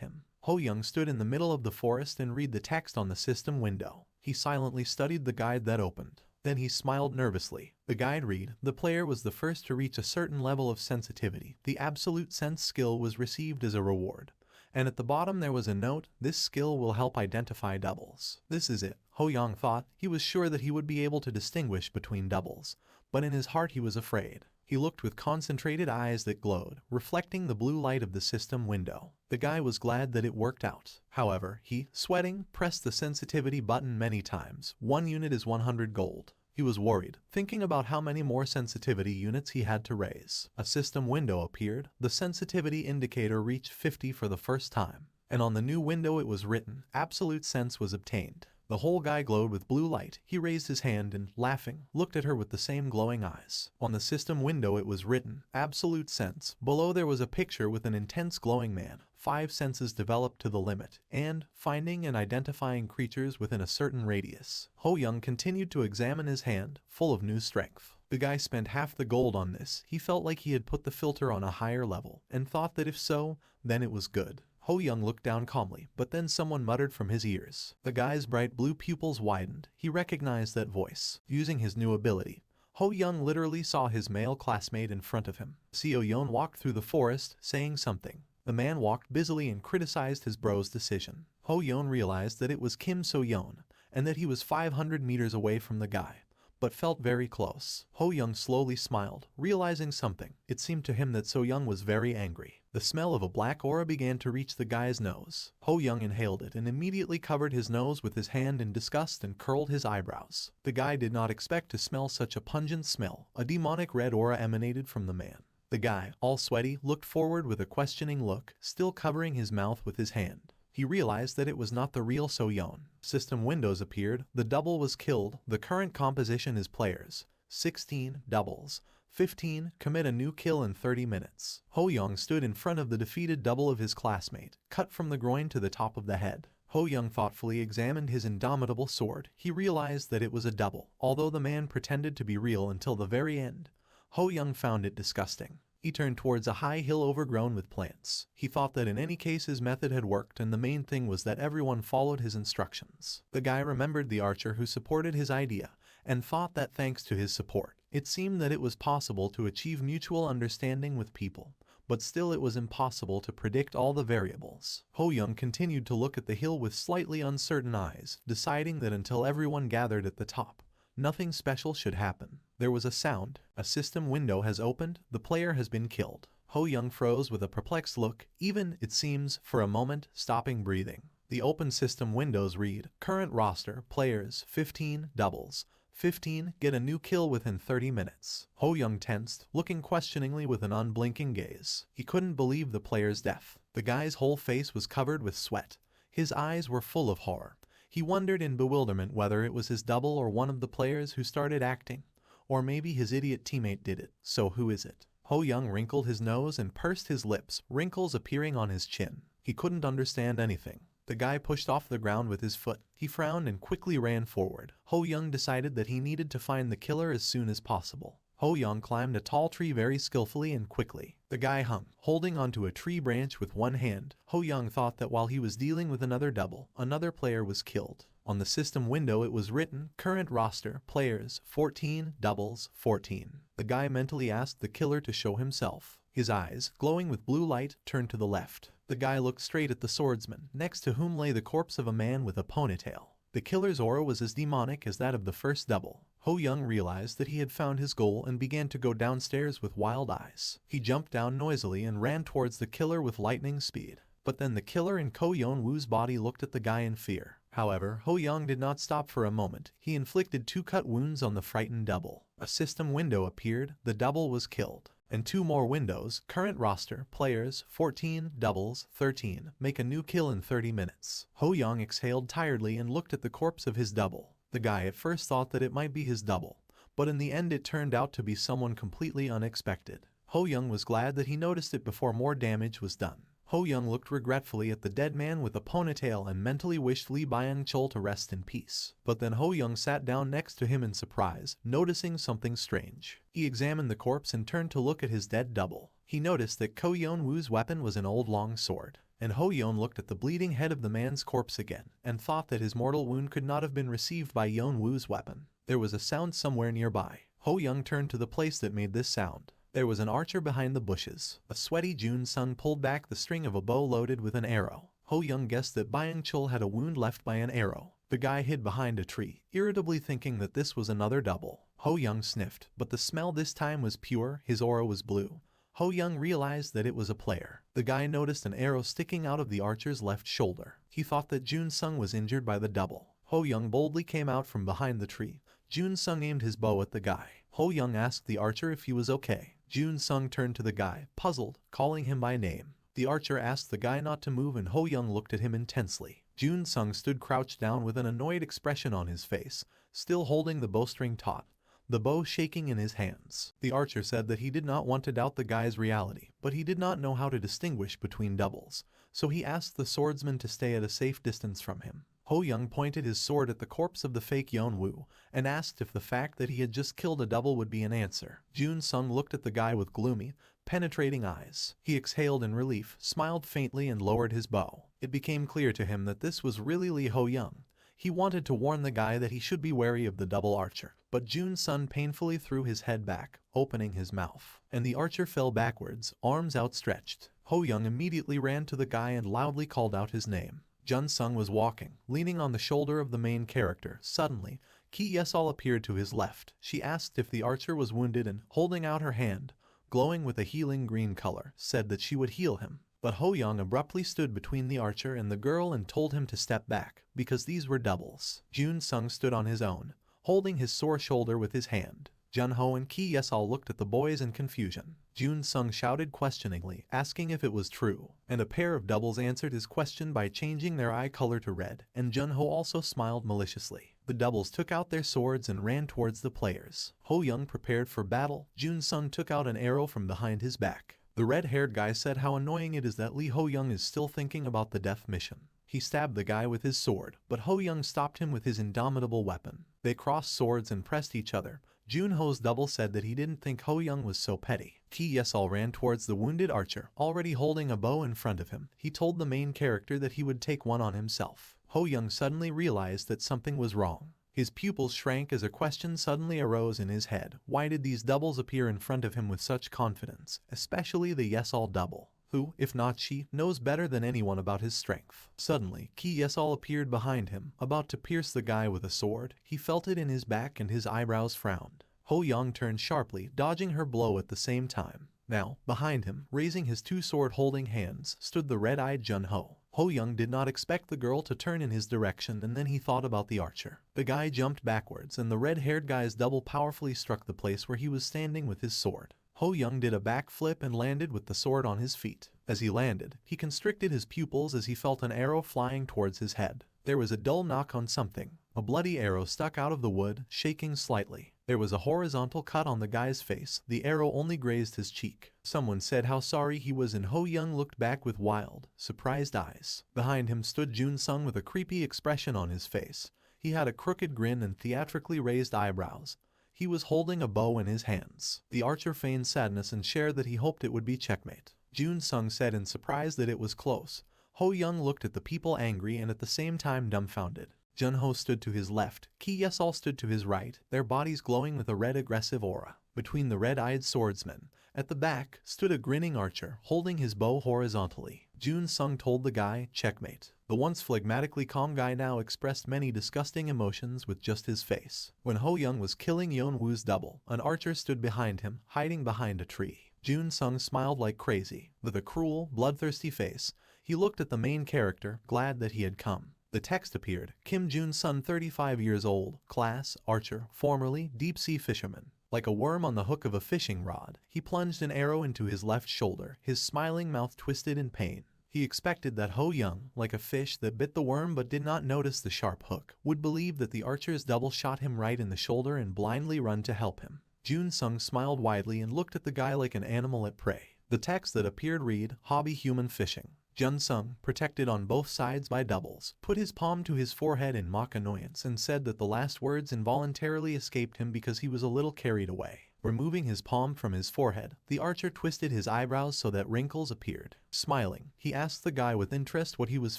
him. Ho Young stood in the middle of the forest and read the text on the system window. He silently studied the guide that opened. Then he smiled nervously. The guide read, the player was the first to reach a certain level of sensitivity. The absolute sense skill was received as a reward. And at the bottom there was a note, this skill will help identify doubles. This is it, Ho Young thought. He was sure that he would be able to distinguish between doubles, but in his heart he was afraid. He looked with concentrated eyes that glowed, reflecting the blue light of the system window. The guy was glad that it worked out. However, he, sweating, pressed the sensitivity button many times. 1 unit is 100 gold. He was worried, thinking about how many more sensitivity units he had to raise. A system window appeared. The sensitivity indicator reached 50 for the first time. And on the new window it was written, absolute sense was obtained. The whole guy glowed with blue light. He raised his hand and, laughing, looked at her with the same glowing eyes. On the system window it was written, absolute sense. Below there was a picture with an intense glowing man. 5 senses developed to the limit, and finding and identifying creatures within a certain radius. Ho Young continued to examine his hand, full of new strength. The guy spent half the gold on this. He felt like he had put the filter on a higher level, and thought that if so, then it was good. Ho Young looked down calmly, but then someone muttered from his ears. The guy's bright blue pupils widened. He recognized that voice. Using his new ability, Ho Young literally saw his male classmate in front of him. Seo Yeon walked through the forest, saying something. The man walked busily and criticized his bro's decision. Ho Yoon realized that it was Kim So Yeon, and that he was 500 meters away from the guy, but felt very close. Ho Young slowly smiled, realizing something. It seemed to him that So Young was very angry. The smell of a black aura began to reach the guy's nose. Ho Young inhaled it and immediately covered his nose with his hand in disgust and curled his eyebrows. The guy did not expect to smell such a pungent smell. A demonic red aura emanated from the man. The guy, all sweaty, looked forward with a questioning look, still covering his mouth with his hand. He realized that it was not the real So Yeon. System windows appeared. The double was killed. The current composition is players. 16 doubles. 15 commit a new kill in 30 minutes. Ho Young stood in front of the defeated double of his classmate, cut from the groin to the top of the head. Ho Young thoughtfully examined his indomitable sword. He realized that it was a double, although the man pretended to be real until the very end. Ho Young found it disgusting. He turned towards a high hill overgrown with plants. He thought that in any case his method had worked, and the main thing was that everyone followed his instructions. The guy remembered the archer who supported his idea, and thought that thanks to his support, it seemed that it was possible to achieve mutual understanding with people. But still it was impossible to predict all the variables. Ho Young continued to look at the hill with slightly uncertain eyes, deciding that until everyone gathered at the top, nothing special should happen. There was a sound. A system window has opened. The player has been killed. Ho Young froze with a perplexed look, even, it seems, for a moment, stopping breathing. The open system windows read, current roster, players, 15, doubles. 15, get a new kill within 30 minutes. Ho Young tensed, looking questioningly with an unblinking gaze. He couldn't believe the player's death. The guy's whole face was covered with sweat. His eyes were full of horror. He wondered in bewilderment whether it was his double or one of the players who started acting. Or maybe his idiot teammate did it. So who is it? Ho Young wrinkled his nose and pursed his lips, wrinkles appearing on his chin. He couldn't understand anything. The guy pushed off the ground with his foot. He frowned and quickly ran forward. Ho Young decided that he needed to find the killer as soon as possible. Ho Young climbed a tall tree very skillfully and quickly. The guy hung, holding onto a tree branch with one hand. Ho Young thought that while he was dealing with another double, another player was killed. On the system window it was written, current roster, players, 14, doubles, 14. The guy mentally asked the killer to show himself. His eyes, glowing with blue light, turned to the left. The guy looked straight at the swordsman, next to whom lay the corpse of a man with a ponytail. The killer's aura was as demonic as that of the first double. Ho Young realized that he had found his goal and began to go downstairs with wild eyes. He jumped down noisily and ran towards the killer with lightning speed. But then the killer in Ko Yeon Woo's body looked at the guy in fear. However, Ho Young did not stop for a moment. He inflicted 2 cut wounds on the frightened double. A system window appeared. The double was killed. And 2 more windows, current roster, players, 14, doubles, 13, make a new kill in 30 minutes. Ho Young exhaled tiredly and looked at the corpse of his double. The guy at first thought that it might be his double, but in the end it turned out to be someone completely unexpected. Ho Young was glad that he noticed it before more damage was done. Ho Young looked regretfully at the dead man with a ponytail and mentally wished Lee Byung-chul to rest in peace. But then Ho Young sat down next to him in surprise, noticing something strange. He examined the corpse and turned to look at his dead double. He noticed that Ko Yeon Woo's weapon was an old long sword. And Ho Young looked at the bleeding head of the man's corpse again, and thought that his mortal wound could not have been received by Yeon Woo's weapon. There was a sound somewhere nearby. Ho Young turned to the place that made this sound. There was an archer behind the bushes. A sweaty Jun Sung pulled back the string of a bow loaded with an arrow. Ho Young guessed that Byung-chul had a wound left by an arrow. The guy hid behind a tree, irritably thinking that this was another double. Ho Young sniffed, but the smell this time was pure. His aura was blue. Ho Young realized that it was a player. The guy noticed an arrow sticking out of the archer's left shoulder. He thought that Jun Sung was injured by the double. Ho Young boldly came out from behind the tree. Jun Sung aimed his bow at the guy. Ho Young asked the archer if he was okay. Jun Sung turned to the guy, puzzled, calling him by name. The archer asked the guy not to move and Ho Young looked at him intensely. Jun Sung stood crouched down with an annoyed expression on his face, still holding the bowstring taut, the bow shaking in his hands. The archer said that he did not want to doubt the guy's reality, but he did not know how to distinguish between doubles, so he asked the swordsman to stay at a safe distance from him. Ho Young pointed his sword at the corpse of the fake Yeon Woo, and asked if the fact that he had just killed a double would be an answer. Jun Sung looked at the guy with gloomy, penetrating eyes. He exhaled in relief, smiled faintly and lowered his bow. It became clear to him that this was really Lee Ho Young. He wanted to warn the guy that he should be wary of the double archer, but Jun Sung painfully threw his head back, opening his mouth, and the archer fell backwards, arms outstretched. Ho Young immediately ran to the guy and loudly called out his name. Jun Sung was walking, leaning on the shoulder of the main character. Suddenly, Ki Yesol appeared to his left. She asked if the archer was wounded and, holding out her hand, glowing with a healing green color, said that she would heal him. But Ho Young abruptly stood between the archer and the girl and told him to step back, because these were doubles. Jun Sung stood on his own, holding his sore shoulder with his hand. Jun Ho and Ki Yesol looked at the boys in confusion. Jun Sung shouted questioningly, asking if it was true, and a pair of doubles answered his question by changing their eye color to red, and Jun Ho also smiled maliciously. The doubles took out their swords and ran towards the players. Ho Young prepared for battle. Jun Sung took out an arrow from behind his back. The red-haired guy said how annoying it is that Lee Ho Young is still thinking about the death mission. He stabbed the guy with his sword, but Ho Young stopped him with his indomitable weapon. They crossed swords and pressed each other. Junho's double said that he didn't think Ho Young was so petty. Ki Yesol ran towards the wounded archer, already holding a bow in front of him. He told the main character that he would take one on himself. Ho Young suddenly realized that something was wrong. His pupils shrank as a question suddenly arose in his head. Why did these doubles appear in front of him with such confidence, especially the Yesol double, who, if not she, knows better than anyone about his strength? Suddenly, Ki Yesol appeared behind him, about to pierce the guy with a sword. He felt it in his back and his eyebrows frowned. Ho Young turned sharply, dodging her blow at the same time. Now, behind him, raising his two sword-holding hands, stood the red-eyed Junho. Ho Young did not expect the girl to turn in his direction, and then he thought about the archer. The guy jumped backwards, and the red-haired guy's double powerfully struck the place where he was standing with his sword. Ho Young did a backflip and landed with the sword on his feet. As he landed, he constricted his pupils as he felt an arrow flying towards his head. There was a dull knock on something. A bloody arrow stuck out of the wood, shaking slightly. There was a horizontal cut on the guy's face. The arrow only grazed his cheek. Someone said how sorry he was, and Ho Young looked back with wild, surprised eyes. Behind him stood Jun Sung with a creepy expression on his face. He had a crooked grin and theatrically raised eyebrows. He was holding a bow in his hands. The archer feigned sadness and shared that he hoped it would be checkmate. Jun Sung said in surprise that it was close. Ho Young looked at the people angry and at the same time dumbfounded. Junho stood to his left, Ki Yesol stood to his right, their bodies glowing with a red aggressive aura. Between the red-eyed swordsmen, at the back, stood a grinning archer, holding his bow horizontally. Jun Sung told the guy, checkmate. The once phlegmatically calm guy now expressed many disgusting emotions with just his face. When Ho Young was killing Yeon Woo's double, an archer stood behind him, hiding behind a tree. Jun Sung smiled like crazy. With a cruel, bloodthirsty face, he looked at the main character, glad that he had come. The text appeared, Kim Jun-sun, 35 years old, class, archer, formerly deep-sea fisherman. Like a worm on the hook of a fishing rod, he plunged an arrow into his left shoulder, his smiling mouth twisted in pain. He expected that Ho Young, like a fish that bit the worm but did not notice the sharp hook, would believe that the archer's double shot him right in the shoulder and blindly run to help him. Jun Sung smiled widely and looked at the guy like an animal at prey. The text that appeared read, Hobby Human Fishing. Jun Sung, protected on both sides by doubles, put his palm to his forehead in mock annoyance and said that the last words involuntarily escaped him because he was a little carried away. Removing his palm from his forehead, the archer twisted his eyebrows so that wrinkles appeared. Smiling, he asked the guy with interest what he was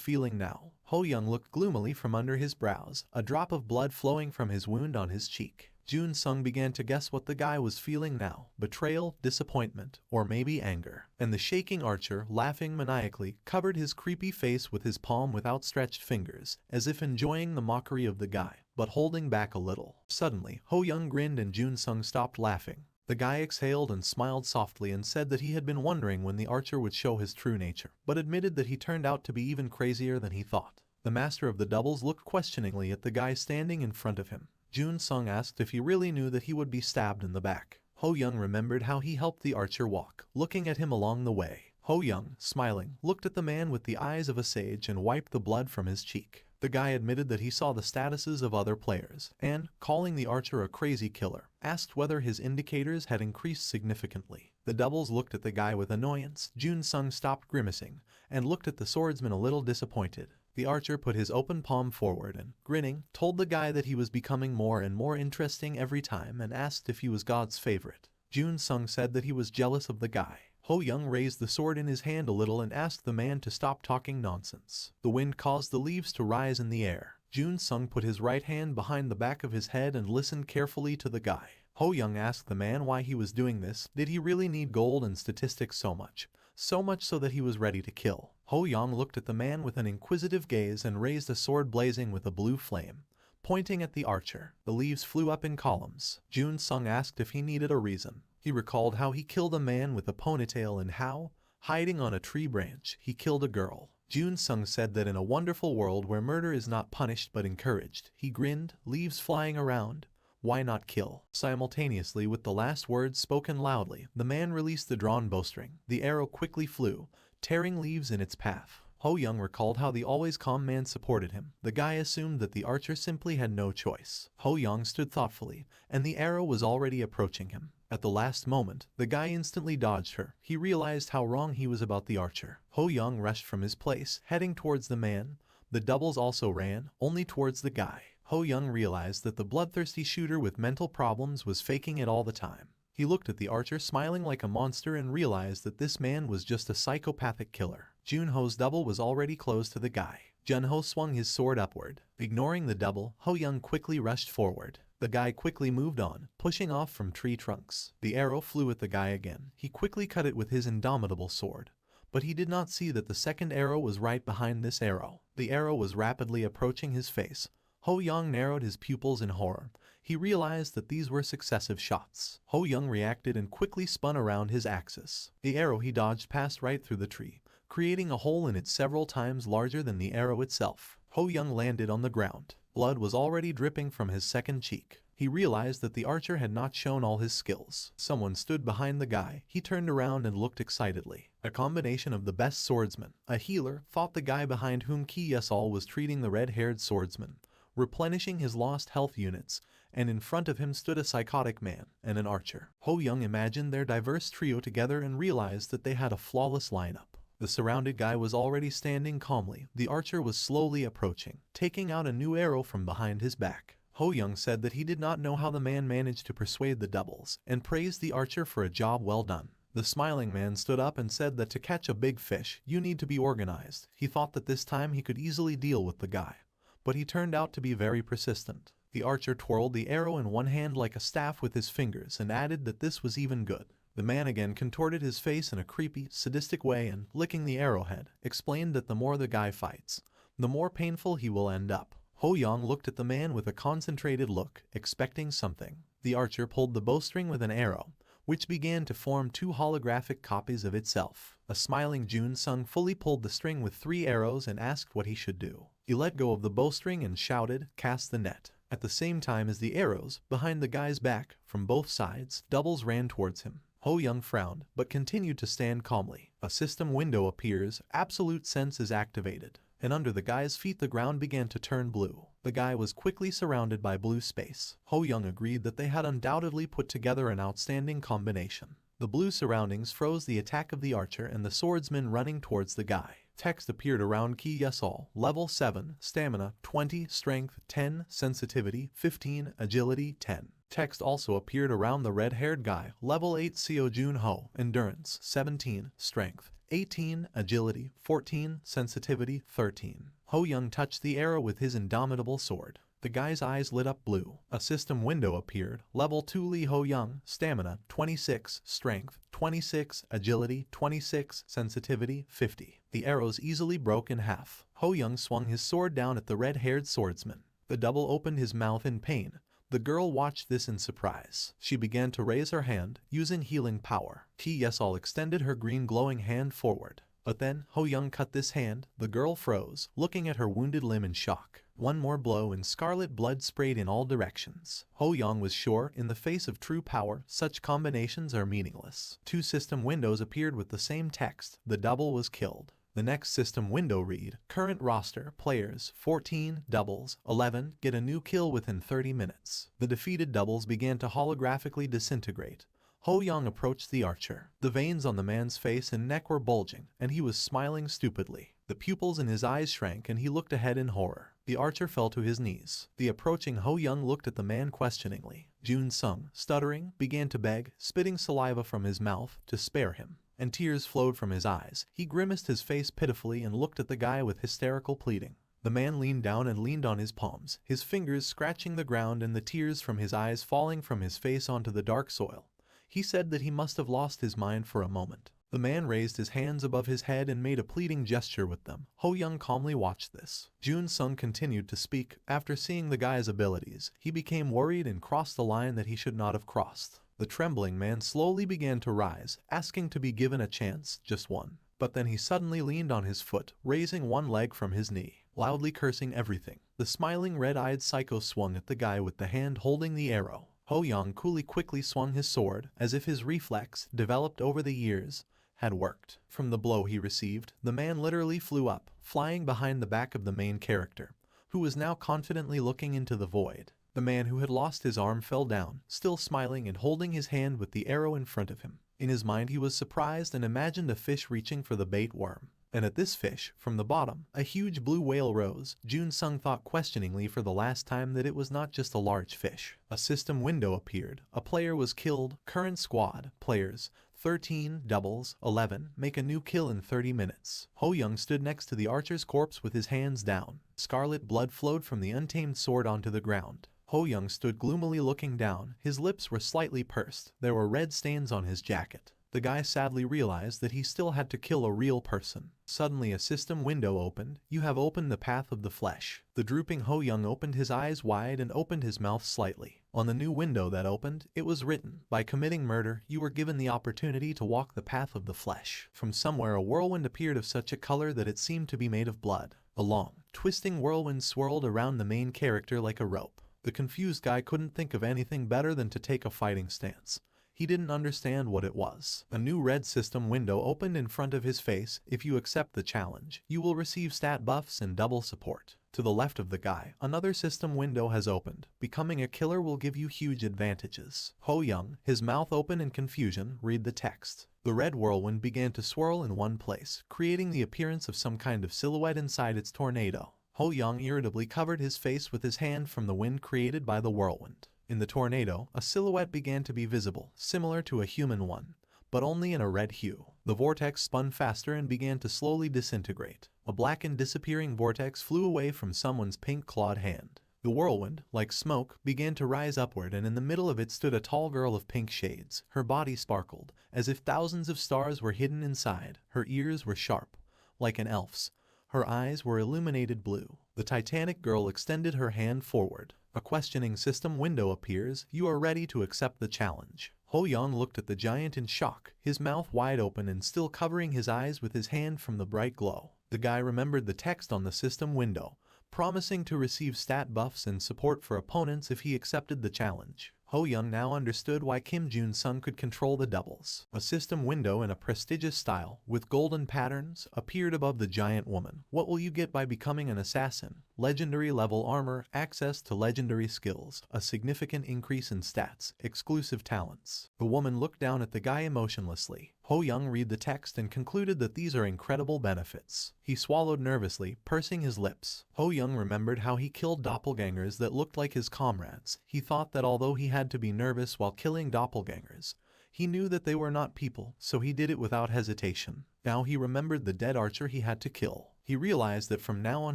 feeling now. Ho Young looked gloomily from under his brows, a drop of blood flowing from his wound on his cheek. Jun Sung began to guess what the guy was feeling now. Betrayal, disappointment, or maybe anger. And the shaking archer, laughing maniacally, covered his creepy face with his palm with outstretched fingers, as if enjoying the mockery of the guy, but holding back a little. Suddenly, Ho Young grinned and Jun Sung stopped laughing. The guy exhaled and smiled softly and said that he had been wondering when the archer would show his true nature, but admitted that he turned out to be even crazier than he thought. The master of the doubles looked questioningly at the guy standing in front of him. Jun Sung asked if he really knew that he would be stabbed in the back. Ho Young remembered how he helped the archer walk, looking at him along the way. Ho Young, smiling, looked at the man with the eyes of a sage and wiped the blood from his cheek. The guy admitted that he saw the statuses of other players, and, calling the archer a crazy killer, asked whether his indicators had increased significantly. The doubles looked at the guy with annoyance. Jun Sung stopped grimacing, and looked at the swordsman a little disappointed. The archer put his open palm forward and, grinning, told the guy that he was becoming more and more interesting every time and asked if he was God's favorite. Jun Sung said that he was jealous of the guy. Ho Young raised the sword in his hand a little and asked the man to stop talking nonsense. The wind caused the leaves to rise in the air. Jun Sung put his right hand behind the back of his head and listened carefully to the guy. Ho Young asked the man why he was doing this. Did he really need gold and statistics so much? So much so that he was ready to kill. Ho Young looked at the man with an inquisitive gaze and raised a sword blazing with a blue flame, pointing at the archer. The leaves flew up in columns. Jun Sung asked if he needed a reason. He recalled how he killed a man with a ponytail and how, hiding on a tree branch, he killed a girl. Jun Sung said that in a wonderful world where murder is not punished but encouraged. He grinned, leaves flying around. Why not kill? Simultaneously with the last words spoken loudly, the man released the drawn bowstring. The arrow quickly flew, tearing leaves in its path. Ho Young recalled how the always calm man supported him. The guy assumed that the archer simply had no choice. Ho Young stood thoughtfully, and the arrow was already approaching him. At the last moment, the guy instantly dodged her. He realized how wrong he was about the archer. Ho Young rushed from his place, heading towards the man. The doubles also ran, only towards the guy. Ho Young realized that the bloodthirsty shooter with mental problems was faking it all the time. He looked at the archer smiling like a monster and realized that this man was just a psychopathic killer. Junho's double was already close to the guy. Junho swung his sword upward. Ignoring the double, Ho Young quickly rushed forward. The guy quickly moved on, pushing off from tree trunks. The arrow flew at the guy again. He quickly cut it with his indomitable sword. But he did not see that the second arrow was right behind this arrow. The arrow was rapidly approaching his face. Ho Young narrowed his pupils in horror. He realized that these were successive shots. Ho Young reacted and quickly spun around his axis. The arrow he dodged passed right through the tree, creating a hole in it several times larger than the arrow itself. Ho Young landed on the ground. Blood was already dripping from his second cheek. He realized that the archer had not shown all his skills. Someone stood behind the guy. He turned around and looked excitedly. A combination of the best swordsman, a healer, fought the guy behind whom Ki Yesol was treating the red-haired swordsman, replenishing his lost health units, and in front of him stood a psychotic man and an archer. Ho Young imagined their diverse trio together and realized that they had a flawless lineup. The surrounded guy was already standing calmly. The archer was slowly approaching, taking out a new arrow from behind his back. Ho Young said that he did not know how the man managed to persuade the doubles, and praised the archer for a job well done. The smiling man stood up and said that to catch a big fish, you need to be organized. He thought that this time he could easily deal with the guy, but he turned out to be very persistent. The archer twirled the arrow in one hand like a staff with his fingers and added that this was even good. The man again contorted his face in a creepy, sadistic way and, licking the arrowhead, explained that the more the guy fights, the more painful he will end up. Ho Young looked at the man with a concentrated look, expecting something. The archer pulled the bowstring with an arrow, which began to form two holographic copies of itself. A smiling Jun Sung fully pulled the string with 3 arrows and asked what he should do. He let go of the bowstring and shouted, "Cast the net." At the same time as the arrows, behind the guy's back, from both sides, doubles ran towards him. Ho Young frowned, but continued to stand calmly. A system window appears, absolute sense is activated, and under the guy's feet the ground began to turn blue. The guy was quickly surrounded by blue space. Ho Young agreed that they had undoubtedly put together an outstanding combination. The blue surroundings froze the attack of the archer and the swordsman running towards the guy. Text appeared around Ki Yesol, level 7, stamina 20, strength 10, sensitivity 15, agility 10. Text also appeared around the red-haired guy, level 8 Seo Junho, endurance 17, strength 18, agility 14, sensitivity 13. Ho Young touched the arrow with his indomitable sword. The guy's eyes lit up blue. A system window appeared, level 2 Li Ho Young, stamina 26, strength 26, agility 26, sensitivity 50. The arrows easily broke in half. Ho Young swung his sword down at the red-haired swordsman. The double opened his mouth in pain. The girl watched this in surprise. She began to raise her hand, using healing power. Ki Yesol extended her green glowing hand forward. But then, Ho Young cut this hand. The girl froze, looking at her wounded limb in shock. One more blow and scarlet blood sprayed in all directions. Ho Young was sure, in the face of true power, such combinations are meaningless. 2 system windows appeared with the same text. The double was killed. The next system window read, current roster, players, 14, doubles, 11, get a new kill within 30 minutes. The defeated doubles began to holographically disintegrate. Ho Young approached the archer. The veins on the man's face and neck were bulging, and he was smiling stupidly. The pupils in his eyes shrank and he looked ahead in horror. The archer fell to his knees. The approaching Ho Young looked at the man questioningly. Jun Sung, stuttering, began to beg, spitting saliva from his mouth, to spare him, and tears flowed from his eyes. He grimaced his face pitifully and looked at the guy with hysterical pleading. The man leaned down and leaned on his palms, his fingers scratching the ground and the tears from his eyes falling from his face onto the dark soil. He said that he must have lost his mind for a moment. The man raised his hands above his head and made a pleading gesture with them. Ho Young calmly watched this. Jun Sung continued to speak. After seeing the guy's abilities, he became worried and crossed the line that he should not have crossed. The trembling man slowly began to rise, asking to be given a chance, just one. But then he suddenly leaned on his foot, raising one leg from his knee, loudly cursing everything. The smiling red-eyed psycho swung at the guy with the hand holding the arrow. Ho Young quickly swung his sword, as if his reflex, developed over the years, had worked. From the blow he received, the man literally flew up, flying behind the back of the main character, who was now confidently looking into the void. The man who had lost his arm fell down, still smiling and holding his hand with the arrow in front of him. In his mind he was surprised and imagined a fish reaching for the bait worm. And at this fish, from the bottom, a huge blue whale rose. Jun-sung thought questioningly for the last time that it was not just a large fish. A system window appeared. A player was killed. Current squad. Players. 13, doubles, 11, make a new kill in 30 minutes. Ho-young stood next to the archer's corpse with his hands down. Scarlet blood flowed from the untamed sword onto the ground. Ho-young stood gloomily looking down. His lips were slightly pursed. There were red stains on his jacket. The guy sadly realized that he still had to kill a real person. Suddenly a system window opened. You have opened the path of the flesh. The drooping Ho-young opened his eyes wide and opened his mouth slightly. On the new window that opened, it was written, "By committing murder, you were given the opportunity to walk the path of the flesh." From somewhere a whirlwind appeared of such a color that it seemed to be made of blood. A long, twisting whirlwind swirled around the main character like a rope. The confused guy couldn't think of anything better than to take a fighting stance. He didn't understand what it was. A new red system window opened in front of his face. If you accept the challenge, you will receive stat buffs and double support. To the left of the guy, another system window has opened. Becoming a killer will give you huge advantages. Ho-young, his mouth open in confusion, read the text. The red whirlwind began to swirl in one place, creating the appearance of some kind of silhouette inside its tornado. Ho-young irritably covered his face with his hand from the wind created by the whirlwind. In the tornado, a silhouette began to be visible, similar to a human one, but only in a red hue. The vortex spun faster and began to slowly disintegrate. A black and disappearing vortex flew away from someone's pink-clawed hand. The whirlwind, like smoke, began to rise upward, and in the middle of it stood a tall girl of pink shades. Her body sparkled, as if thousands of stars were hidden inside. Her ears were sharp, like an elf's. Her eyes were illuminated blue. The Titanic girl extended her hand forward. A questioning system window appears. You are ready to accept the challenge. Ho-young looked at the giant in shock, his mouth wide open and still covering his eyes with his hand from the bright glow. The guy remembered the text on the system window, promising to receive stat buffs and support for opponents if he accepted the challenge. Ho-young now understood why Kim Jun-sung could control the doubles. A system window in a prestigious style, with golden patterns, appeared above the giant woman. What will you get by becoming an assassin? Legendary level armor, access to legendary skills, a significant increase in stats, exclusive talents. The woman looked down at the guy emotionlessly. Ho-young read the text and concluded that these are incredible benefits. He swallowed nervously, pursing his lips. Ho-young remembered how he killed doppelgangers that looked like his comrades. He thought that although he had to be nervous while killing doppelgangers, he knew that they were not people, so he did it without hesitation. Now he remembered the dead archer he had to kill. He realized that from now on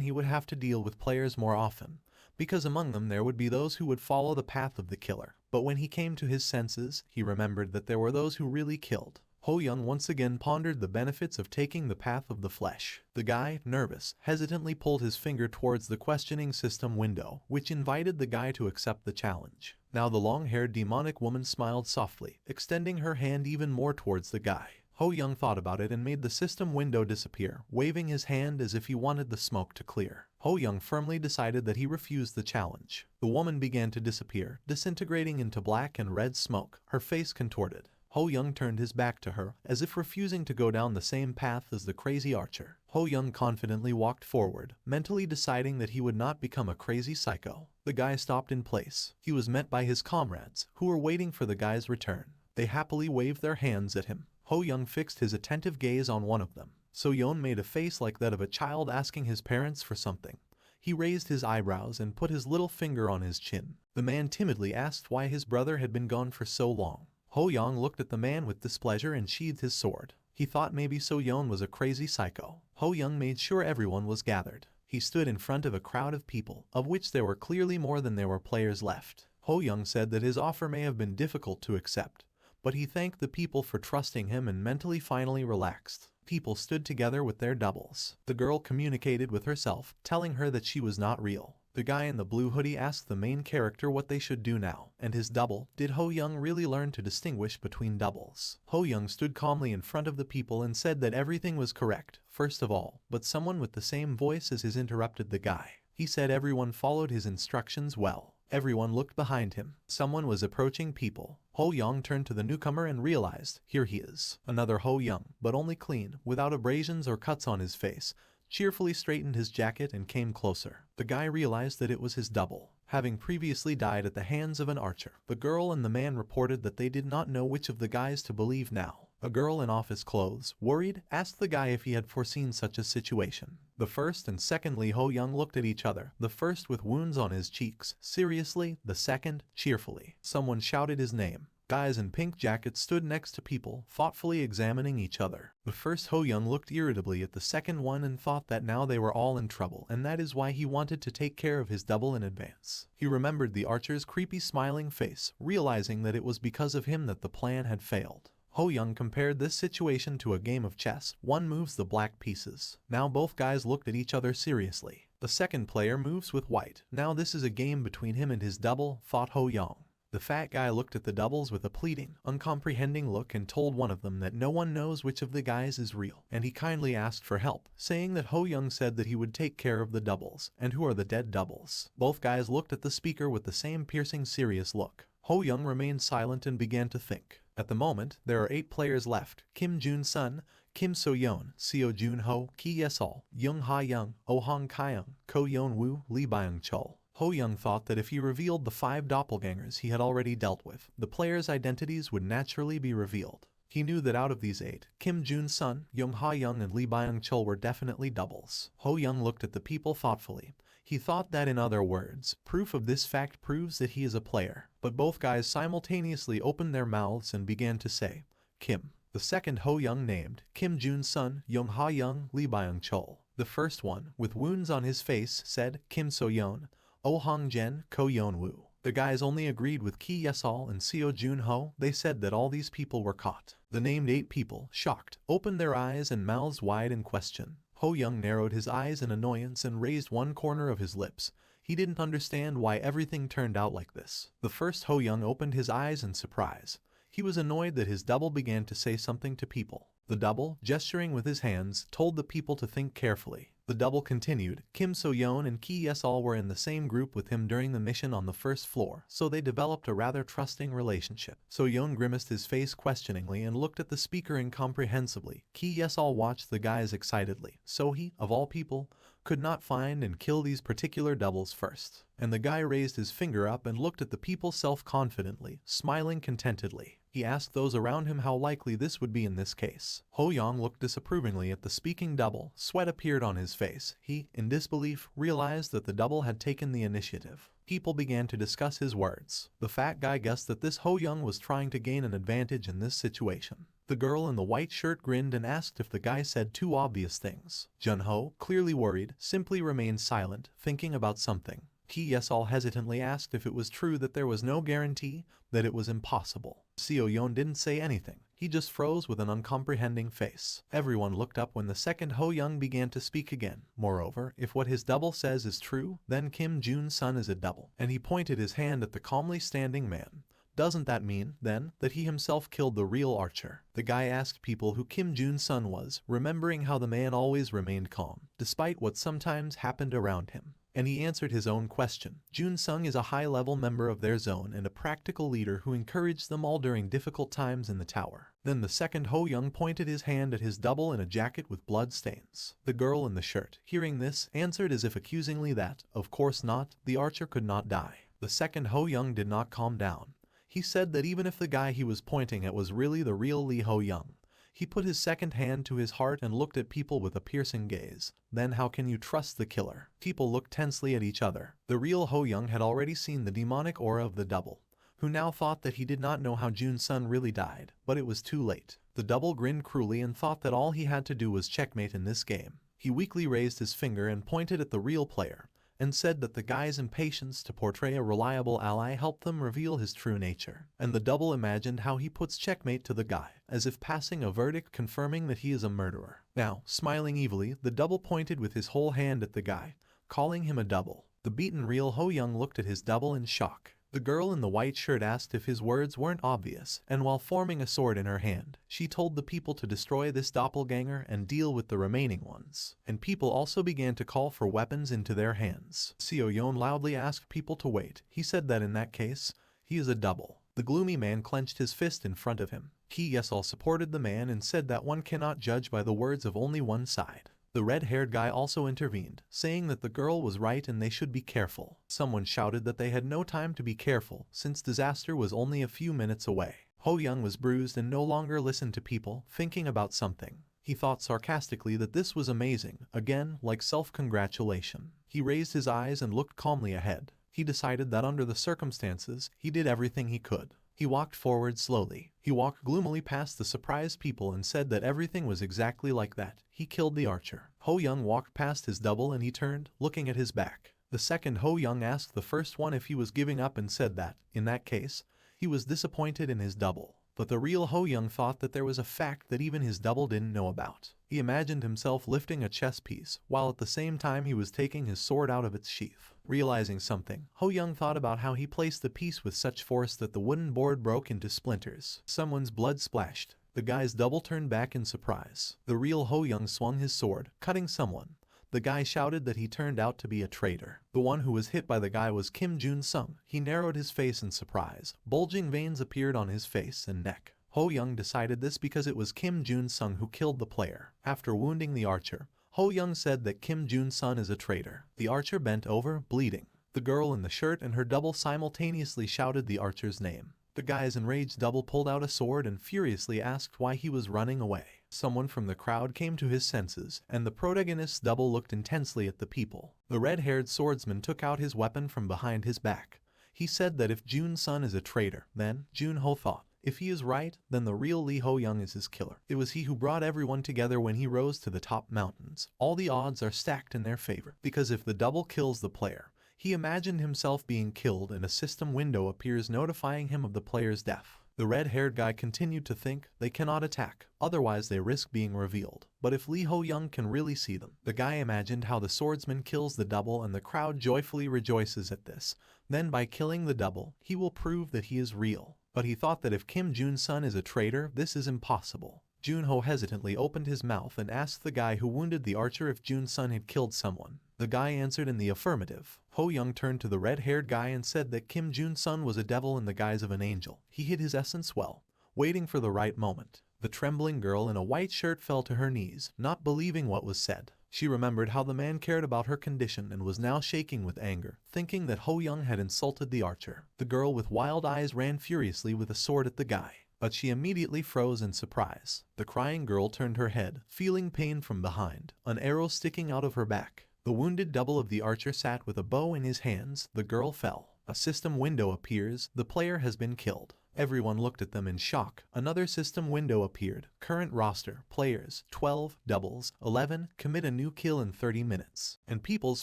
he would have to deal with players more often, because among them there would be those who would follow the path of the killer. But when he came to his senses, he remembered that there were those who really killed. Ho-young once again pondered the benefits of taking the path of the flesh. The guy, nervous, hesitantly pulled his finger towards the questioning system window, which invited the guy to accept the challenge. Now the long-haired demonic woman smiled softly, extending her hand even more towards the guy. Ho-young thought about it and made the system window disappear, waving his hand as if he wanted the smoke to clear. Ho-young firmly decided that he refused the challenge. The woman began to disappear, disintegrating into black and red smoke, her face contorted. Ho-young turned his back to her, as if refusing to go down the same path as the crazy archer. Ho-young confidently walked forward, mentally deciding that he would not become a crazy psycho. The guy stopped in place. He was met by his comrades, who were waiting for the guy's return. They happily waved their hands at him. Ho-young fixed his attentive gaze on one of them. So-yeon made a face like that of a child asking his parents for something. He raised his eyebrows and put his little finger on his chin. The man timidly asked why his brother had been gone for so long. Ho-young looked at the man with displeasure and sheathed his sword. He thought maybe So-yeon was a crazy psycho. Ho-young made sure everyone was gathered. He stood in front of a crowd of people, of which there were clearly more than there were players left. Ho-young said that his offer may have been difficult to accept, but he thanked the people for trusting him and mentally finally relaxed. People stood together with their doubles. The girl communicated with herself, telling her that she was not real. The guy in the blue hoodie asked the main character what they should do now, and his double. Did Ho-young really learn to distinguish between doubles? Ho-young stood calmly in front of the people and said that everything was correct, first of all, but someone with the same voice as his interrupted the guy. He said everyone followed his instructions well. Everyone looked behind him. Someone was approaching people. Ho-young turned to the newcomer and realized, here he is. Another Ho-young, but only clean, without abrasions or cuts on his face, cheerfully straightened his jacket and came closer. The guy realized that it was his double, having previously died at the hands of an archer. The girl and the man reported that they did not know which of the guys to believe now. A girl in office clothes, worried, asked the guy if he had foreseen such a situation. The first and second Lee Ho-young looked at each other, the first with wounds on his cheeks, seriously, the second, cheerfully. Someone shouted his name. Guys in pink jackets stood next to people, thoughtfully examining each other. The first Ho-young looked irritably at the second one and thought that now they were all in trouble, and that is why he wanted to take care of his double in advance. He remembered the archer's creepy smiling face, realizing that it was because of him that the plan had failed. Ho-young compared this situation to a game of chess. One moves the black pieces. Now both guys looked at each other seriously. The second player moves with white. Now this is a game between him and his double, thought Ho-young. The fat guy looked at the doubles with a pleading, uncomprehending look and told one of them that no one knows which of the guys is real, and he kindly asked for help, saying that Ho-young said that he would take care of the doubles, and who are the dead doubles. Both guys looked at the speaker with the same piercing serious look. Ho-young remained silent and began to think. At the moment, there are 8 players left: Kim Jun-sun, Kim So-yeon, Seo Jun-ho, Ki Ye-sol, Young Ha-young, Oh Hong-kyung, Ko Yeon-woo, Lee Byung-chul. Ho-young thought that if he revealed the 5 doppelgangers he had already dealt with, the players' identities would naturally be revealed. He knew that out of these 8, Kim Jun-sun, Young Ha-young and Lee Byung-chul were definitely doubles. Ho-young looked at the people thoughtfully. He thought that in other words, proof of this fact proves that he is a player. But both guys simultaneously opened their mouths and began to say, Kim. The second Ho-young named, Kim Jun-sun, Young Ha-young, Lee Byung-chul. The first one, with wounds on his face, said, Kim So-yeon, Oh Hong-jen, Ko Yeon-woo. The guys only agreed with Ki Ye-sol and Seo Jun-ho. They said that all these people were caught. The named 8 people, shocked, opened their eyes and mouths wide in question. Ho-young narrowed his eyes in annoyance and raised one corner of his lips. He didn't understand why everything turned out like this. The first Ho-young opened his eyes in surprise. He was annoyed that his double began to say something to people. The double, gesturing with his hands, told the people to think carefully. The double continued. Kim So-yeon and Ki Ye-sol were in the same group with him during the mission on the first floor, so they developed a rather trusting relationship. So-yeon grimaced his face questioningly and looked at the speaker incomprehensibly. Ki Ye-sol watched the guys excitedly. So he, of all people, could not find and kill these particular doubles first. And the guy raised his finger up and looked at the people self-confidently, smiling contentedly. He asked those around him how likely this would be in this case. Ho-young looked disapprovingly at the speaking double. Sweat appeared on his face. He, in disbelief, realized that the double had taken the initiative. People began to discuss his words. The fat guy guessed that this Ho-young was trying to gain an advantage in this situation. The girl in the white shirt grinned and asked if the guy said 2 obvious things. Jun-ho, clearly worried, simply remained silent, thinking about something. Ki Ye-sol hesitantly asked if it was true that there was no guarantee, that it was impossible. Seo-yeon didn't say anything. He just froze with an uncomprehending face. Everyone looked up when the second Ho-young began to speak again. Moreover, if what his double says is true, then Kim Jun-sun is a double. And he pointed his hand at the calmly standing man. Doesn't that mean, then, that he himself killed the real archer? The guy asked people who Kim Jun-sun was, remembering how the man always remained calm, despite what sometimes happened around him. And he answered his own question. Jun-sung is a high-level member of their zone and a practical leader who encouraged them all during difficult times in the tower. Then the second Ho-young pointed his hand at his double in a jacket with blood stains. The girl in the shirt, hearing this, answered as if accusingly that, of course not, the archer could not die. The second Ho-young did not calm down. He said that even if the guy he was pointing at was really the real Lee Ho-young, he put his second hand to his heart and looked at people with a piercing gaze. Then how can you trust the killer? People looked tensely at each other. The real Ho-young had already seen the demonic aura of the double, who now thought that he did not know how Jun-sun really died, but it was too late. The double grinned cruelly and thought that all he had to do was checkmate in this game. He weakly raised his finger and pointed at the real player, and said that the guy's impatience to portray a reliable ally helped them reveal his true nature. And the double imagined how he puts checkmate to the guy, as if passing a verdict confirming that he is a murderer. Now, smiling evilly, the double pointed with his whole hand at the guy, calling him a double. The beaten real Ho-young looked at his double in shock. The girl in the white shirt asked if his words weren't obvious, and while forming a sword in her hand, she told the people to destroy this doppelganger and deal with the remaining ones. And people also began to call for weapons into their hands. Seo-yeon loudly asked people to wait. He said that in that case, he is a double. The gloomy man clenched his fist in front of him. Ki Ye-sol supported the man and said that one cannot judge by the words of only one side. The red-haired guy also intervened, saying that the girl was right and they should be careful. Someone shouted that they had no time to be careful, since disaster was only a few minutes away. Ho Young was bruised and no longer listened to people, thinking about something. He thought sarcastically that this was amazing, again, like self-congratulation. He raised his eyes and looked calmly ahead. He decided that under the circumstances, he did everything he could. He walked forward slowly. He walked gloomily past the surprised people and said that everything was exactly like that. He killed the archer. Ho Young walked past his double and he turned, looking at his back. The second Ho Young asked the first one if he was giving up and said that, in that case, he was disappointed in his double. But the real Ho Young thought that there was a fact that even his double didn't know about. He imagined himself lifting a chess piece, while at the same time he was taking his sword out of its sheath. Realizing something, Ho Young thought about how he placed the piece with such force that the wooden board broke into splinters. Someone's blood splashed. The guy's double turned back in surprise. The real Ho Young swung his sword, cutting someone. The guy shouted that he turned out to be a traitor. The one who was hit by the guy was Kim Jun-sung. He narrowed his face in surprise. Bulging veins appeared on his face and neck. Ho Young decided this because it was Kim Jun-sung who killed the player. After wounding the archer, Ho Young said that Kim Jun-sung is a traitor. The archer bent over, bleeding. The girl in the shirt and her double simultaneously shouted the archer's name. The guy's enraged double pulled out a sword and furiously asked why he was running away. Someone from the crowd came to his senses, and the protagonist's double looked intensely at the people. The red-haired swordsman took out his weapon from behind his back. He said that if Jun-sun is a traitor, then, Jun-ho thought, if he is right, then the real Lee Ho-young is his killer. It was he who brought everyone together when he rose to the top mountains. All the odds are stacked in their favor, because if the double kills the player, he imagined himself being killed and a system window appears notifying him of the player's death. The red-haired guy continued to think they cannot attack, otherwise they risk being revealed. But if Lee Ho-young can really see them, the guy imagined how the swordsman kills the double and the crowd joyfully rejoices at this. Then by killing the double, he will prove that he is real. But he thought that if Kim Jun-sun is a traitor, this is impossible. Jun-ho hesitantly opened his mouth and asked the guy who wounded the archer if Jun-sun had killed someone. The guy answered in the affirmative. Ho-young turned to the red-haired guy and said that Kim Jun-sun was a devil in the guise of an angel. He hid his essence well, waiting for the right moment. The trembling girl in a white shirt fell to her knees, not believing what was said. She remembered how the man cared about her condition and was now shaking with anger, thinking that Ho-young had insulted the archer. The girl with wild eyes ran furiously with a sword at the guy, but she immediately froze in surprise. The crying girl turned her head, feeling pain from behind, an arrow sticking out of her back. The wounded double of the archer sat with a bow in his hands. The girl fell. A system window appears. The player has been killed. Everyone looked at them in shock. Another system window appeared. Current roster, players, 12, doubles, 11, commit a new kill in 30 minutes. And people's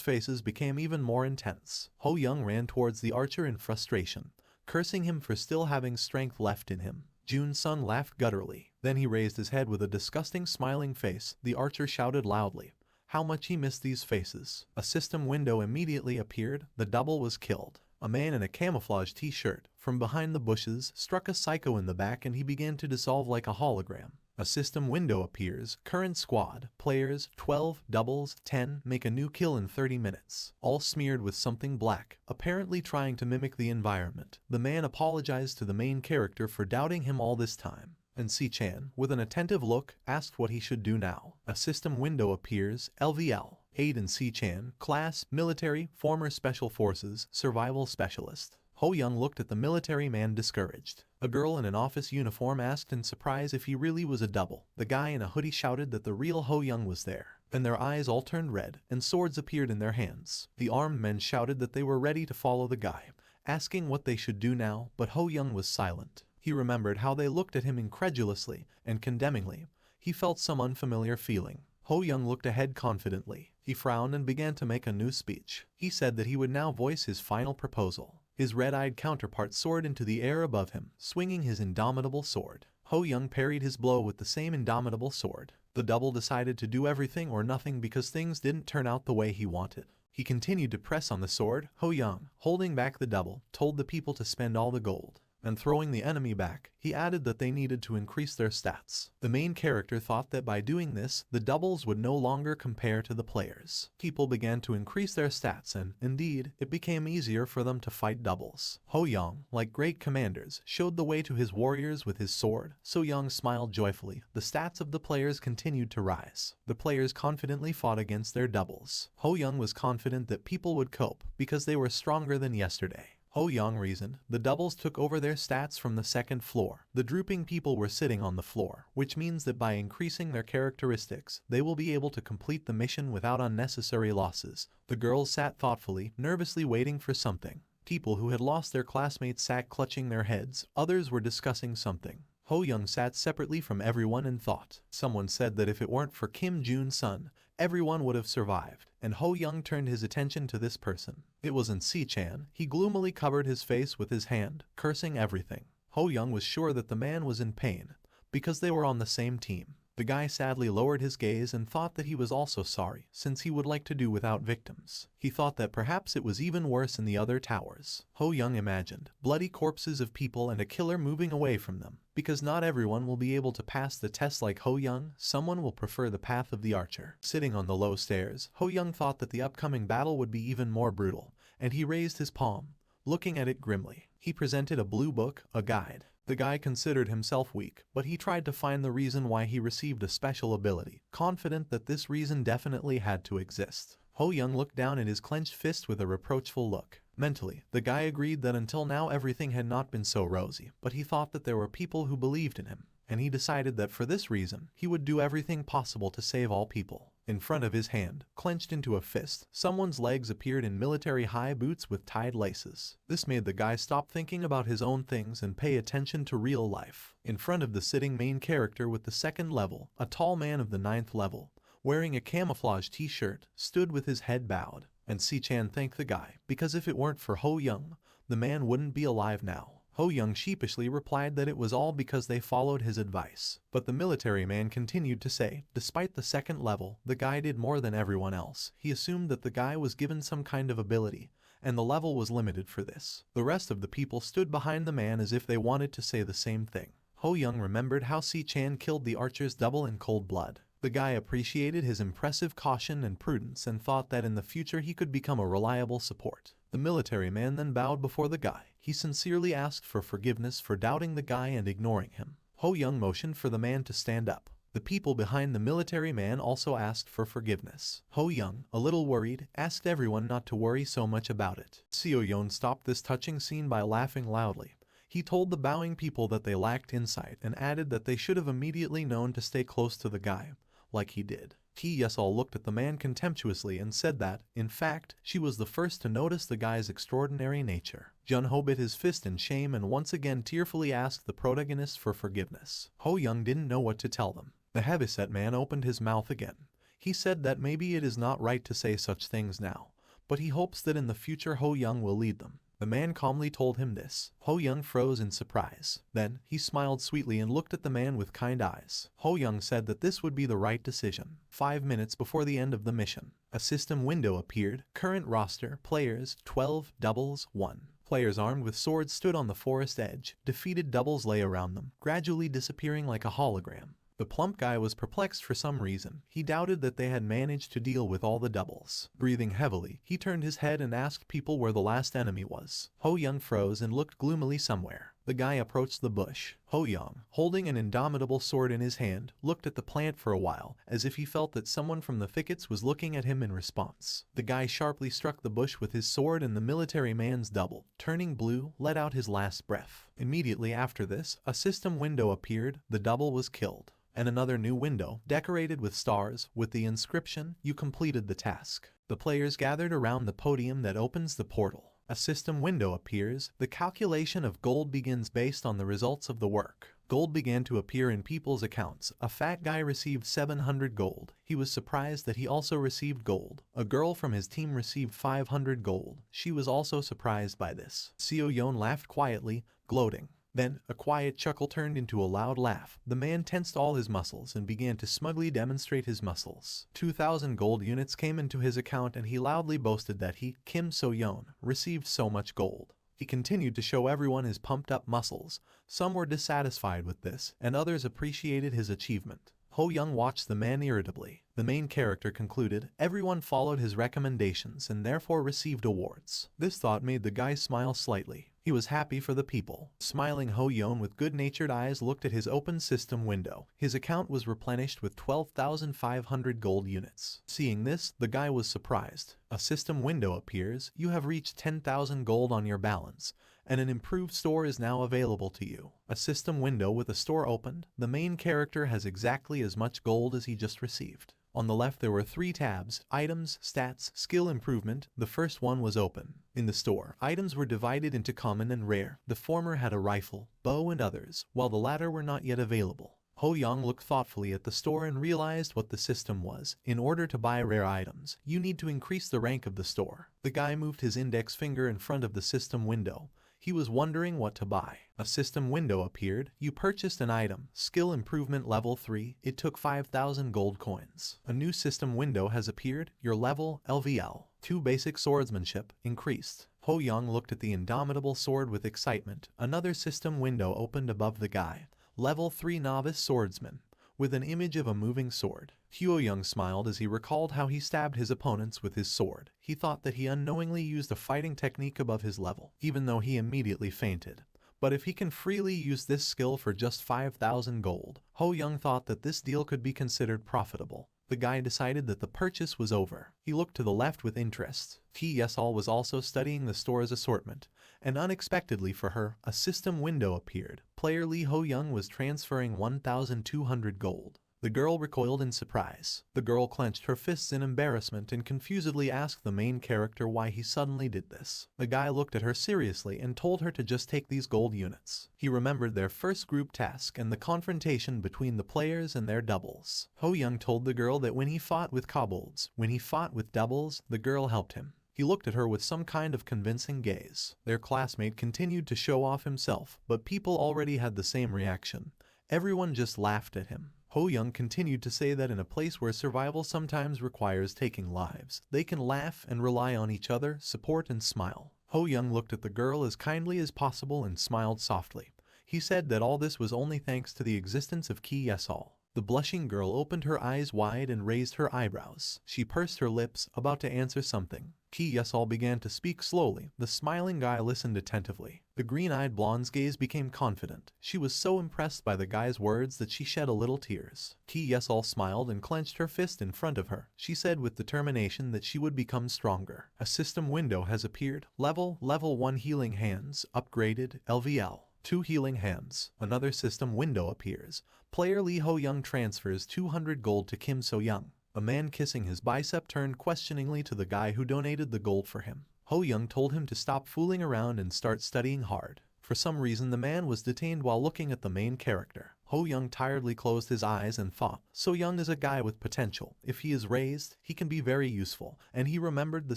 faces became even more intense. Ho Young ran towards the archer in frustration, cursing him for still having strength left in him. Jun-sun laughed gutturally. Then he raised his head with a disgusting smiling face. The archer shouted loudly how much he missed these faces. A system window immediately appeared. The double was killed. A man in a camouflage t-shirt, from behind the bushes, struck a psycho in the back and he began to dissolve like a hologram. A system window appears. Current squad, players, 12, doubles, 10, make a new kill in 30 minutes. All smeared with something black, apparently trying to mimic the environment. The man apologized to the main character for doubting him all this time. And Si-chan, with an attentive look, asked what he should do now. A system window appears. LVL. Aiden Si-chan, class, military, former special forces, survival specialist. Ho Young looked at the military man discouraged. A girl in an office uniform asked in surprise if he really was a double. The guy in a hoodie shouted that the real Ho Young was there. Then their eyes all turned red, and swords appeared in their hands. The armed men shouted that they were ready to follow the guy, asking what they should do now, but Ho Young was silent. He remembered how they looked at him incredulously and condemningly. He felt some unfamiliar feeling. Ho Young looked ahead confidently. He frowned and began to make a new speech. He said that he would now voice his final proposal. His red-eyed counterpart soared into the air above him, swinging his indomitable sword. Ho Young parried his blow with the same indomitable sword. The double decided to do everything or nothing because things didn't turn out the way he wanted. He continued to press on the sword. Ho Young, holding back the double, told the people to spend all the gold. And throwing the enemy back, he added that they needed to increase their stats. The main character thought that by doing this, the doubles would no longer compare to the players. People began to increase their stats and, indeed, it became easier for them to fight doubles. Ho Young, like great commanders, showed the way to his warriors with his sword. So Young smiled joyfully. The stats of the players continued to rise. The players confidently fought against their doubles. Ho Young was confident that people would cope because they were stronger than yesterday. Ho Young reasoned. The doubles took over their stats from the second floor. The drooping people were sitting on the floor, which means that by increasing their characteristics, they will be able to complete the mission without unnecessary losses. The girls sat thoughtfully, nervously waiting for something. People who had lost their classmates sat clutching their heads. Others were discussing something. Ho Young sat separately from everyone and thought. Someone said that if it weren't for Kim Jun-sun, everyone would have survived, and Ho Young turned his attention to this person. It wasn't Si-chan. He gloomily covered his face with his hand, cursing everything. Ho Young was sure that the man was in pain, because they were on the same team. The guy sadly lowered his gaze and thought that he was also sorry, since he would like to do without victims. He thought that perhaps it was even worse in the other towers. Ho Young imagined bloody corpses of people and a killer moving away from them. Because not everyone will be able to pass the test like Ho Young, someone will prefer the path of the archer. Sitting on the low stairs, Ho Young thought that the upcoming battle would be even more brutal, and he raised his palm, looking at it grimly. He presented a blue book, a guide. The guy considered himself weak, but he tried to find the reason why he received a special ability, confident that this reason definitely had to exist. Ho Young looked down at his clenched fist with a reproachful look. Mentally, the guy agreed that until now everything had not been so rosy, but he thought that there were people who believed in him, and he decided that for this reason, he would do everything possible to save all people. In front of his hand, clenched into a fist, someone's legs appeared in military high boots with tied laces. This made the guy stop thinking about his own things and pay attention to real life. In front of the sitting main character with the second level, a tall man of the 9th level, wearing a camouflage t-shirt, stood with his head bowed. And Si-chan thanked the guy, because if it weren't for Ho Young, the man wouldn't be alive now. Ho Young sheepishly replied that it was all because they followed his advice. But the military man continued to say, despite the second level, the guy did more than everyone else. He assumed that the guy was given some kind of ability, and the level was limited for this. The rest of the people stood behind the man as if they wanted to say the same thing. Ho Young remembered how Si-chan killed the archer's double in cold blood. The guy appreciated his impressive caution and prudence and thought that in the future he could become a reliable support. The military man then bowed before the guy. He sincerely asked for forgiveness for doubting the guy and ignoring him. Ho Young motioned for the man to stand up. The people behind the military man also asked for forgiveness. Ho Young, a little worried, asked everyone not to worry so much about it. Seo Yeon stopped this touching scene by laughing loudly. He told the bowing people that they lacked insight and added that they should have immediately known to stay close to the guy, like he did. Yesol looked at the man contemptuously and said that, in fact, she was the first to notice the guy's extraordinary nature. Jun-ho bit his fist in shame and once again tearfully asked the protagonist for forgiveness. Ho Young didn't know what to tell them. The heavyset man opened his mouth again. He said that maybe it is not right to say such things now, but he hopes that in the future Ho Young will lead them. The man calmly told him this. Ho Young froze in surprise. Then, he smiled sweetly and looked at the man with kind eyes. Ho Young said that this would be the right decision. 5 minutes before the end of the mission, a system window appeared. Current roster, players, 12, doubles, 1. Players armed with swords stood on the forest edge. Defeated doubles lay around them, gradually disappearing like a hologram. The plump guy was perplexed for some reason. He doubted that they had managed to deal with all the doubles. Breathing heavily, he turned his head and asked people where the last enemy was. Ho Young froze and looked gloomily somewhere. The guy approached the bush. Ho Young, holding an indomitable sword in his hand, looked at the plant for a while, as if he felt that someone from the thickets was looking at him in response. The guy sharply struck the bush with his sword and the military man's double, turning blue, let out his last breath. Immediately after this, a system window appeared. The double was killed. And another new window, decorated with stars, with the inscription, "You completed the task." The players gathered around the podium that opens the portal. A system window appears. The calculation of gold begins based on the results of the work. Gold began to appear in people's accounts. A fat guy received 700 gold. He was surprised that he also received gold. A girl from his team received 500 gold. She was also surprised by this. Seo Yeon laughed quietly, gloating. Then, a quiet chuckle turned into a loud laugh. The man tensed all his muscles and began to smugly demonstrate his muscles. 2,000 gold units came into his account and he loudly boasted that he, Kim So-yeon, received so much gold. He continued to show everyone his pumped-up muscles. Some were dissatisfied with this, and others appreciated his achievement. Ho Young watched the man irritably. The main character concluded, everyone followed his recommendations and therefore received awards. This thought made the guy smile slightly. He was happy for the people. Smiling, Ho Yon with good-natured eyes looked at his open system window. His account was replenished with 12,500 gold units. Seeing this, the guy was surprised. A system window appears. You have reached 10,000 gold on your balance, and an improved store is now available to you. A system window with a store opened. The main character has exactly as much gold as he just received. On the left there were 3 tabs: items, stats, skill improvement. The first one was open. In the store, items were divided into common and rare. The former had a rifle, bow and others, while the latter were not yet available. Ho Young looked thoughtfully at the store and realized what the system was. In order to buy rare items, you need to increase the rank of the store. The guy moved his index finger in front of the system window. He was wondering what to buy. A system window appeared. You purchased an item, skill improvement level 3. It took 5,000 gold coins. A new system window has appeared. Your level, LVL. 2 basic swordsmanship, increased. Ho Young looked at the indomitable sword with excitement. Another system window opened above the guy. Level 3 novice swordsman, with an image of a moving sword. Ho Young smiled as he recalled how he stabbed his opponents with his sword. He thought that he unknowingly used a fighting technique above his level, even though he immediately fainted. But if he can freely use this skill for just 5,000 gold, Ho Young thought that this deal could be considered profitable. The guy decided that the purchase was over. He looked to the left with interest. Yesol was also studying the store's assortment, and unexpectedly for her, a system window appeared. Player Lee Ho Young was transferring 1,200 gold. The girl recoiled in surprise. The girl clenched her fists in embarrassment and confusedly asked the main character why he suddenly did this. The guy looked at her seriously and told her to just take these gold units. He remembered their first group task and the confrontation between the players and their doubles. Ho Young told the girl that when he fought with kobolds, when he fought with doubles, the girl helped him. He looked at her with some kind of convincing gaze. Their classmate continued to show off himself, but people already had the same reaction. Everyone just laughed at him. Ho Young continued to say that in a place where survival sometimes requires taking lives, they can laugh and rely on each other, support and smile. Ho Young looked at the girl as kindly as possible and smiled softly. He said that all this was only thanks to the existence of Ki Yesol. The blushing girl opened her eyes wide and raised her eyebrows. She pursed her lips, about to answer something. Ki Yesol began to speak slowly. The smiling guy listened attentively. The green-eyed blonde's gaze became confident. She was so impressed by the guy's words that she shed a little tears. Ki Yesol smiled and clenched her fist in front of her. She said with determination that she would become stronger. A system window has appeared. Level 1 healing hands, upgraded, LVL. 2 healing hands. Another system window appears. Player Lee Ho Young transfers 200 gold to Kim So Young. A man kissing his bicep turned questioningly to the guy who donated the gold for him. Ho Young told him to stop fooling around and start studying hard. For some reason the man was detained while looking at the main character. Ho Young tiredly closed his eyes and thought, So Young is a guy with potential. If he is raised, he can be very useful. And he remembered the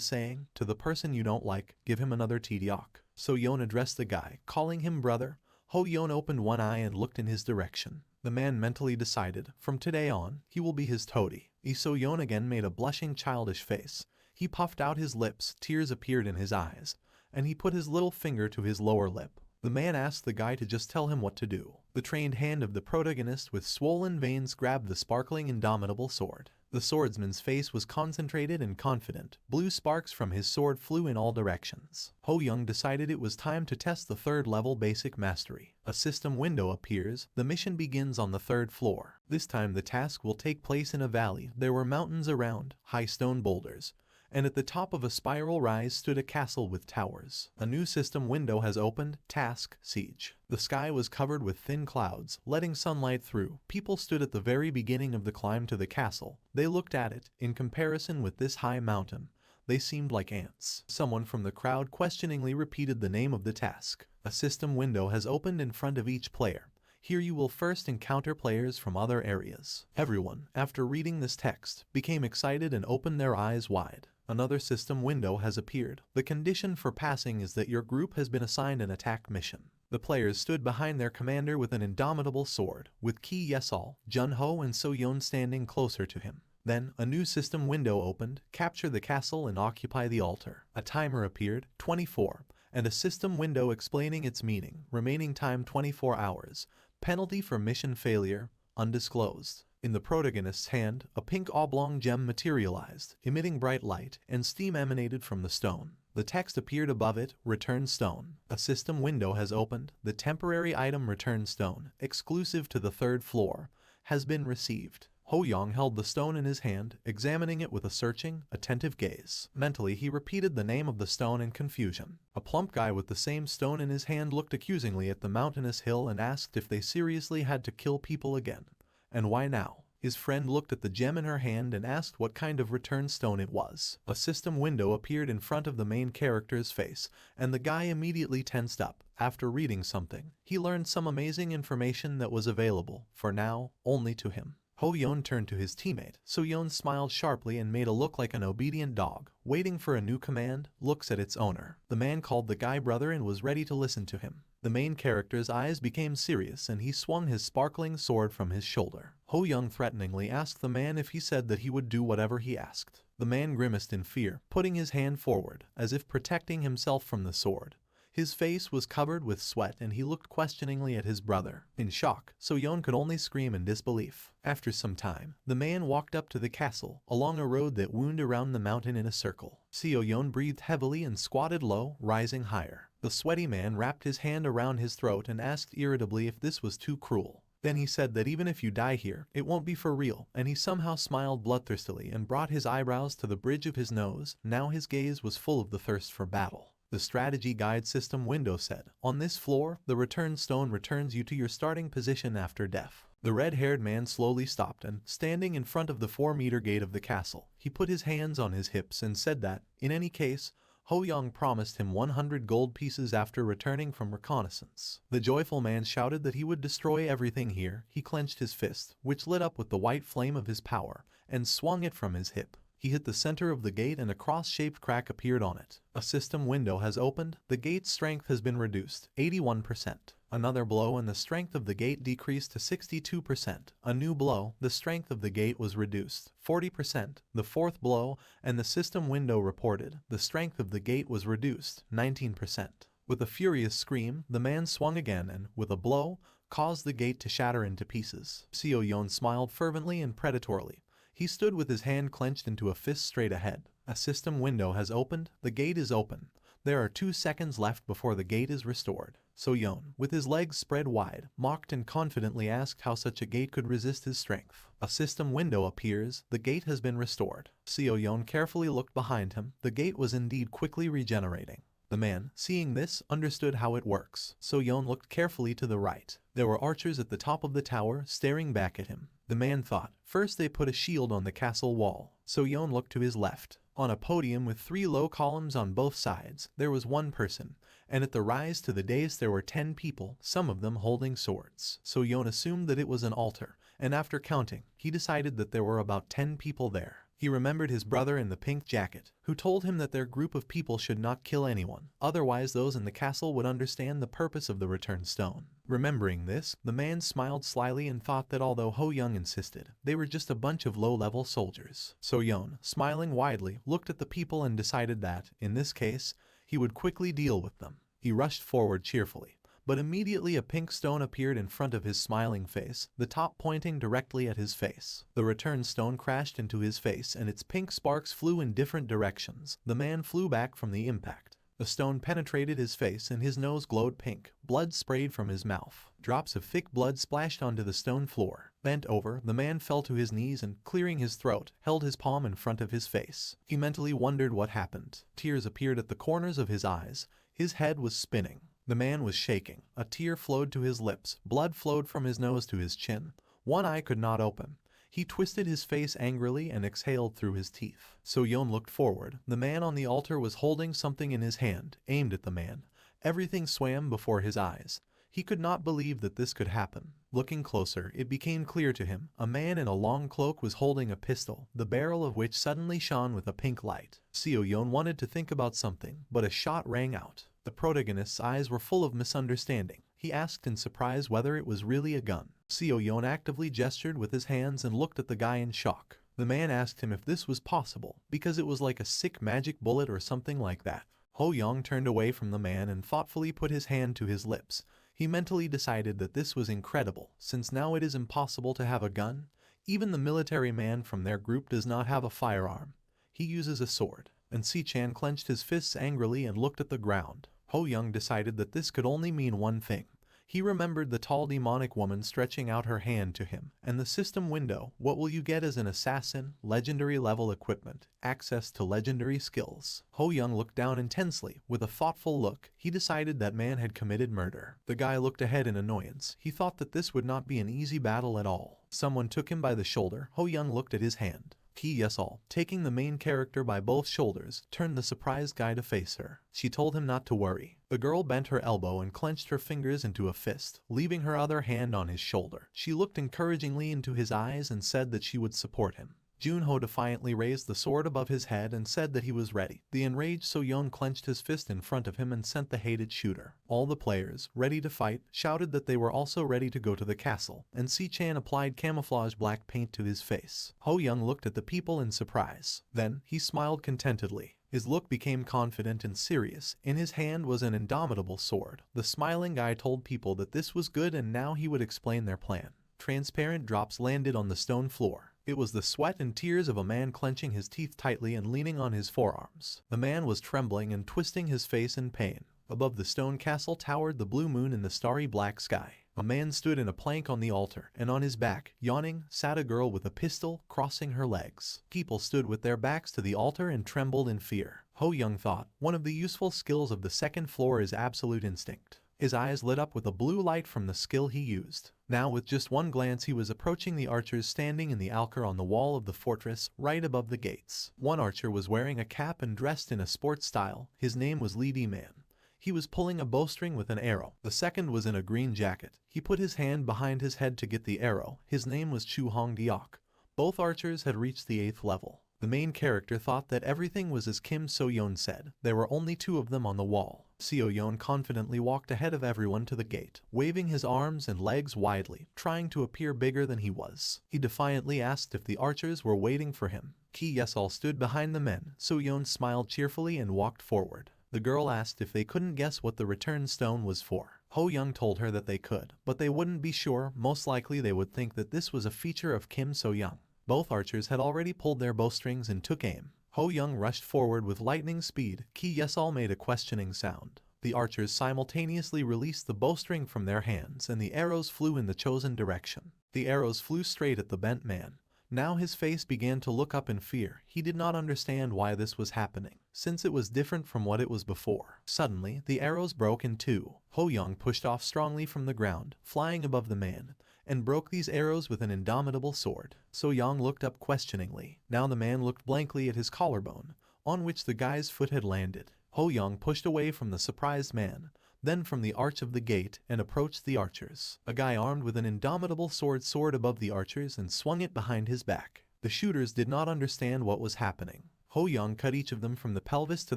saying, to the person you don't like, give him another tidyok. So Young addressed the guy, calling him brother. Ho Young opened one eye and looked in his direction. The man mentally decided, from today on, he will be his toady. So Young again made a blushing childish face. He puffed out his lips, tears appeared in his eyes, and he put his little finger to his lower lip. The man asked the guy to just tell him what to do. The trained hand of the protagonist with swollen veins grabbed the sparkling indomitable sword. The swordsman's face was concentrated and confident. Blue sparks from his sword flew in all directions. Ho Young decided it was time to test the 3rd level basic mastery. A system window appears. The mission begins on the 3rd floor. This time the task will take place in a valley. There were mountains around, high stone boulders, and at the top of a spiral rise stood a castle with towers. A new system window has opened. Task, Siege. The sky was covered with thin clouds, letting sunlight through. People stood at the very beginning of the climb to the castle. They looked at it. In comparison with this high mountain, they seemed like ants. Someone from the crowd questioningly repeated the name of the task. A system window has opened in front of each player. Here you will first encounter players from other areas. Everyone, after reading this text, became excited and opened their eyes wide. Another system window has appeared. The condition for passing is that your group has been assigned an attack mission. The players stood behind their commander with an indomitable sword, with Ki Yesol, Jun Ho and So Yoon standing closer to him. Then, a new system window opened. Capture the castle and occupy the altar. A timer appeared, 24, and a system window explaining its meaning. Remaining time 24 hours. Penalty for mission failure, undisclosed. In the protagonist's hand, a pink oblong gem materialized, emitting bright light, and steam emanated from the stone. The text appeared above it, Return Stone. A system window has opened. The temporary item Return Stone, exclusive to the 3rd floor, has been received. Ho Young held the stone in his hand, examining it with a searching, attentive gaze. Mentally, he repeated the name of the stone in confusion. A plump guy with the same stone in his hand looked accusingly at the mountainous hill and asked if they seriously had to kill people again. And why now? His friend looked at the gem in her hand and asked what kind of return stone it was. A system window appeared in front of the main character's face, and the guy immediately tensed up. After reading something, he learned some amazing information that was available, for now, only to him. Ho Yoon turned to his teammate. So Yoon smiled sharply and made a look like an obedient dog, waiting for a new command, looks at its owner. The man called the guy brother and was ready to listen to him. The main character's eyes became serious and he swung his sparkling sword from his shoulder. Ho Young threateningly asked the man if he said that he would do whatever he asked. The man grimaced in fear, putting his hand forward, as if protecting himself from the sword. His face was covered with sweat and he looked questioningly at his brother. In shock, So Yoon could only scream in disbelief. After some time, the man walked up to the castle, along a road that wound around the mountain in a circle. Seo Yoon breathed heavily and squatted low, rising higher. The sweaty man wrapped his hand around his throat and asked irritably if this was too cruel. Then he said that even if you die here, it won't be for real, and he somehow smiled bloodthirstily and brought his eyebrows to the bridge of his nose. Now his gaze was full of the thirst for battle. The strategy guide system window said, on this floor, the return stone returns you to your starting position after death. The red-haired man slowly stopped and, standing in front of the 4-meter gate of the castle, he put his hands on his hips and said that, in any case, Ho Young promised him 100 gold pieces after returning from reconnaissance. The joyful man shouted that he would destroy everything here. He clenched his fist, which lit up with the white flame of his power, and swung it from his hip. He hit the center of the gate and a cross-shaped crack appeared on it. A system window has opened. The gate's strength has been reduced, 81%. Another blow and the strength of the gate decreased to 62%. A new blow, the strength of the gate was reduced, 40%. The 4th blow, and the system window reported, the strength of the gate was reduced, 19%. With a furious scream, the man swung again and, with a blow, caused the gate to shatter into pieces. Seo Yoon smiled fervently and predatorily. He stood with his hand clenched into a fist straight ahead. A system window has opened. The gate is open. There are 2 seconds left before the gate is restored. So Yoon, with his legs spread wide, mocked and confidently asked how such a gate could resist his strength. A system window appears. The gate has been restored. Seo Yoon carefully looked behind him. The gate was indeed quickly regenerating. The man, seeing this, understood how it works. So Yoon looked carefully to the right. There were archers at the top of the tower, staring back at him. The man thought, first they put a shield on the castle wall. So Yoon looked to his left. On a podium with 3 low columns on both sides, there was one person, and at the rise to the dais there were 10 people, some of them holding swords. So Yoon assumed that it was an altar, and after counting, he decided that there were about 10 people there. He remembered his brother in the pink jacket, who told him that their group of people should not kill anyone, otherwise those in the castle would understand the purpose of the return stone. Remembering this, the man smiled slyly and thought that although Ho Young insisted, they were just a bunch of low-level soldiers. So Yoon, smiling widely, looked at the people and decided that, in this case, he would quickly deal with them. He rushed forward cheerfully. But immediately a pink stone appeared in front of his smiling face, the top pointing directly at his face. The return stone crashed into his face and its pink sparks flew in different directions. The man flew back from the impact. The stone penetrated his face and his nose glowed pink. Blood sprayed from his mouth. Drops of thick blood splashed onto the stone floor. Bent over, the man fell to his knees and, clearing his throat, held his palm in front of his face. He mentally wondered what happened. Tears appeared at the corners of his eyes. His head was spinning. The man was shaking. A tear flowed to his lips. Blood flowed from his nose to his chin. One eye could not open. He twisted his face angrily and exhaled through his teeth. So Yoon looked forward. The man on the altar was holding something in his hand, aimed at the man. Everything swam before his eyes. He could not believe that this could happen. Looking closer, it became clear to him. A man in a long cloak was holding a pistol, the barrel of which suddenly shone with a pink light. Seo Yoon wanted to think about something, but a shot rang out. The protagonist's eyes were full of misunderstanding. He asked in surprise whether it was really a gun. Seo Yoon actively gestured with his hands and looked at the guy in shock. The man asked him if this was possible, because it was like a sick magic bullet or something like that. Ho Young turned away from the man and thoughtfully put his hand to his lips. He mentally decided that this was incredible, since now it is impossible to have a gun. Even the military man from their group does not have a firearm. He uses a sword. and Si-chan clenched his fists angrily and looked at the ground. Ho-young decided that this could only mean one thing. He remembered the tall demonic woman stretching out her hand to him, and the system window. What will you get as an assassin? Legendary level equipment, access to legendary skills. Ho-young looked down intensely. With a thoughtful look, he decided that man had committed murder. The guy looked ahead in annoyance. He thought that this would not be an easy battle at all. Someone took him by the shoulder. Ho-young looked at his hand. Ki Yesol, taking the main character by both shoulders, turned the surprised guy to face her. She told him not to worry. The girl bent her elbow and clenched her fingers into a fist, leaving her other hand on his shoulder. She looked encouragingly into his eyes and said that she would support him. Junho defiantly raised the sword above his head and said that he was ready. The enraged So-yeon clenched his fist in front of him and sent the hated shooter. All the players, ready to fight, shouted that they were also ready to go to the castle, and Si-chan applied camouflage black paint to his face. Ho-young looked at the people in surprise. Then, he smiled contentedly. His look became confident and serious. In his hand was an indomitable sword. The smiling guy told people that this was good and now he would explain their plan. Transparent drops landed on the stone floor. It was the sweat and tears of a man clenching his teeth tightly and leaning on his forearms. The man was trembling and twisting his face in pain. Above the stone castle towered the blue moon in the starry black sky. A man stood in a plank on the altar, and on his back, yawning, sat a girl with a pistol, crossing her legs. People stood with their backs to the altar and trembled in fear. Ho-young thought, one of the useful skills of the second floor is absolute instinct. His eyes lit up with a blue light from the skill he used. Now with just one glance he was approaching the archers standing in the alcor on the wall of the fortress, right above the gates. One archer was wearing a cap and dressed in a sports style. His name was Lee D-Man. He was pulling a bowstring with an arrow. The second was in a green jacket. He put his hand behind his head to get the arrow. His name was Chu Hong Diok. Both archers had reached the 8th level. The main character thought that everything was as Kim So-yeon said. There were only 2 of them on the wall. So-yeon confidently walked ahead of everyone to the gate, waving his arms and legs widely, trying to appear bigger than he was. He defiantly asked if the archers were waiting for him. Ki Yesol stood behind the men. So-yeon smiled cheerfully and walked forward. The girl asked if they couldn't guess what the return stone was for. Ho-young told her that they could, but they wouldn't be sure. Most likely they would think that this was a feature of Kim So-young. Both archers had already pulled their bowstrings and took aim. Ho-young rushed forward with lightning speed. Ki Yesol made a questioning sound. The archers simultaneously released the bowstring from their hands and the arrows flew in the chosen direction. The arrows flew straight at the bent man. Now his face began to look up in fear. He did not understand why this was happening, since it was different from what it was before. Suddenly, the arrows broke in 2. Ho-young pushed off strongly from the ground, flying above the man, and broke these arrows with an indomitable sword. So-young looked up questioningly. Now the man looked blankly at his collarbone, on which the guy's foot had landed. Ho-young pushed away from the surprised man, then from the arch of the gate, and approached the archers. A guy armed with an indomitable sword soared above the archers and swung it behind his back. The shooters did not understand what was happening. Ho-young cut each of them from the pelvis to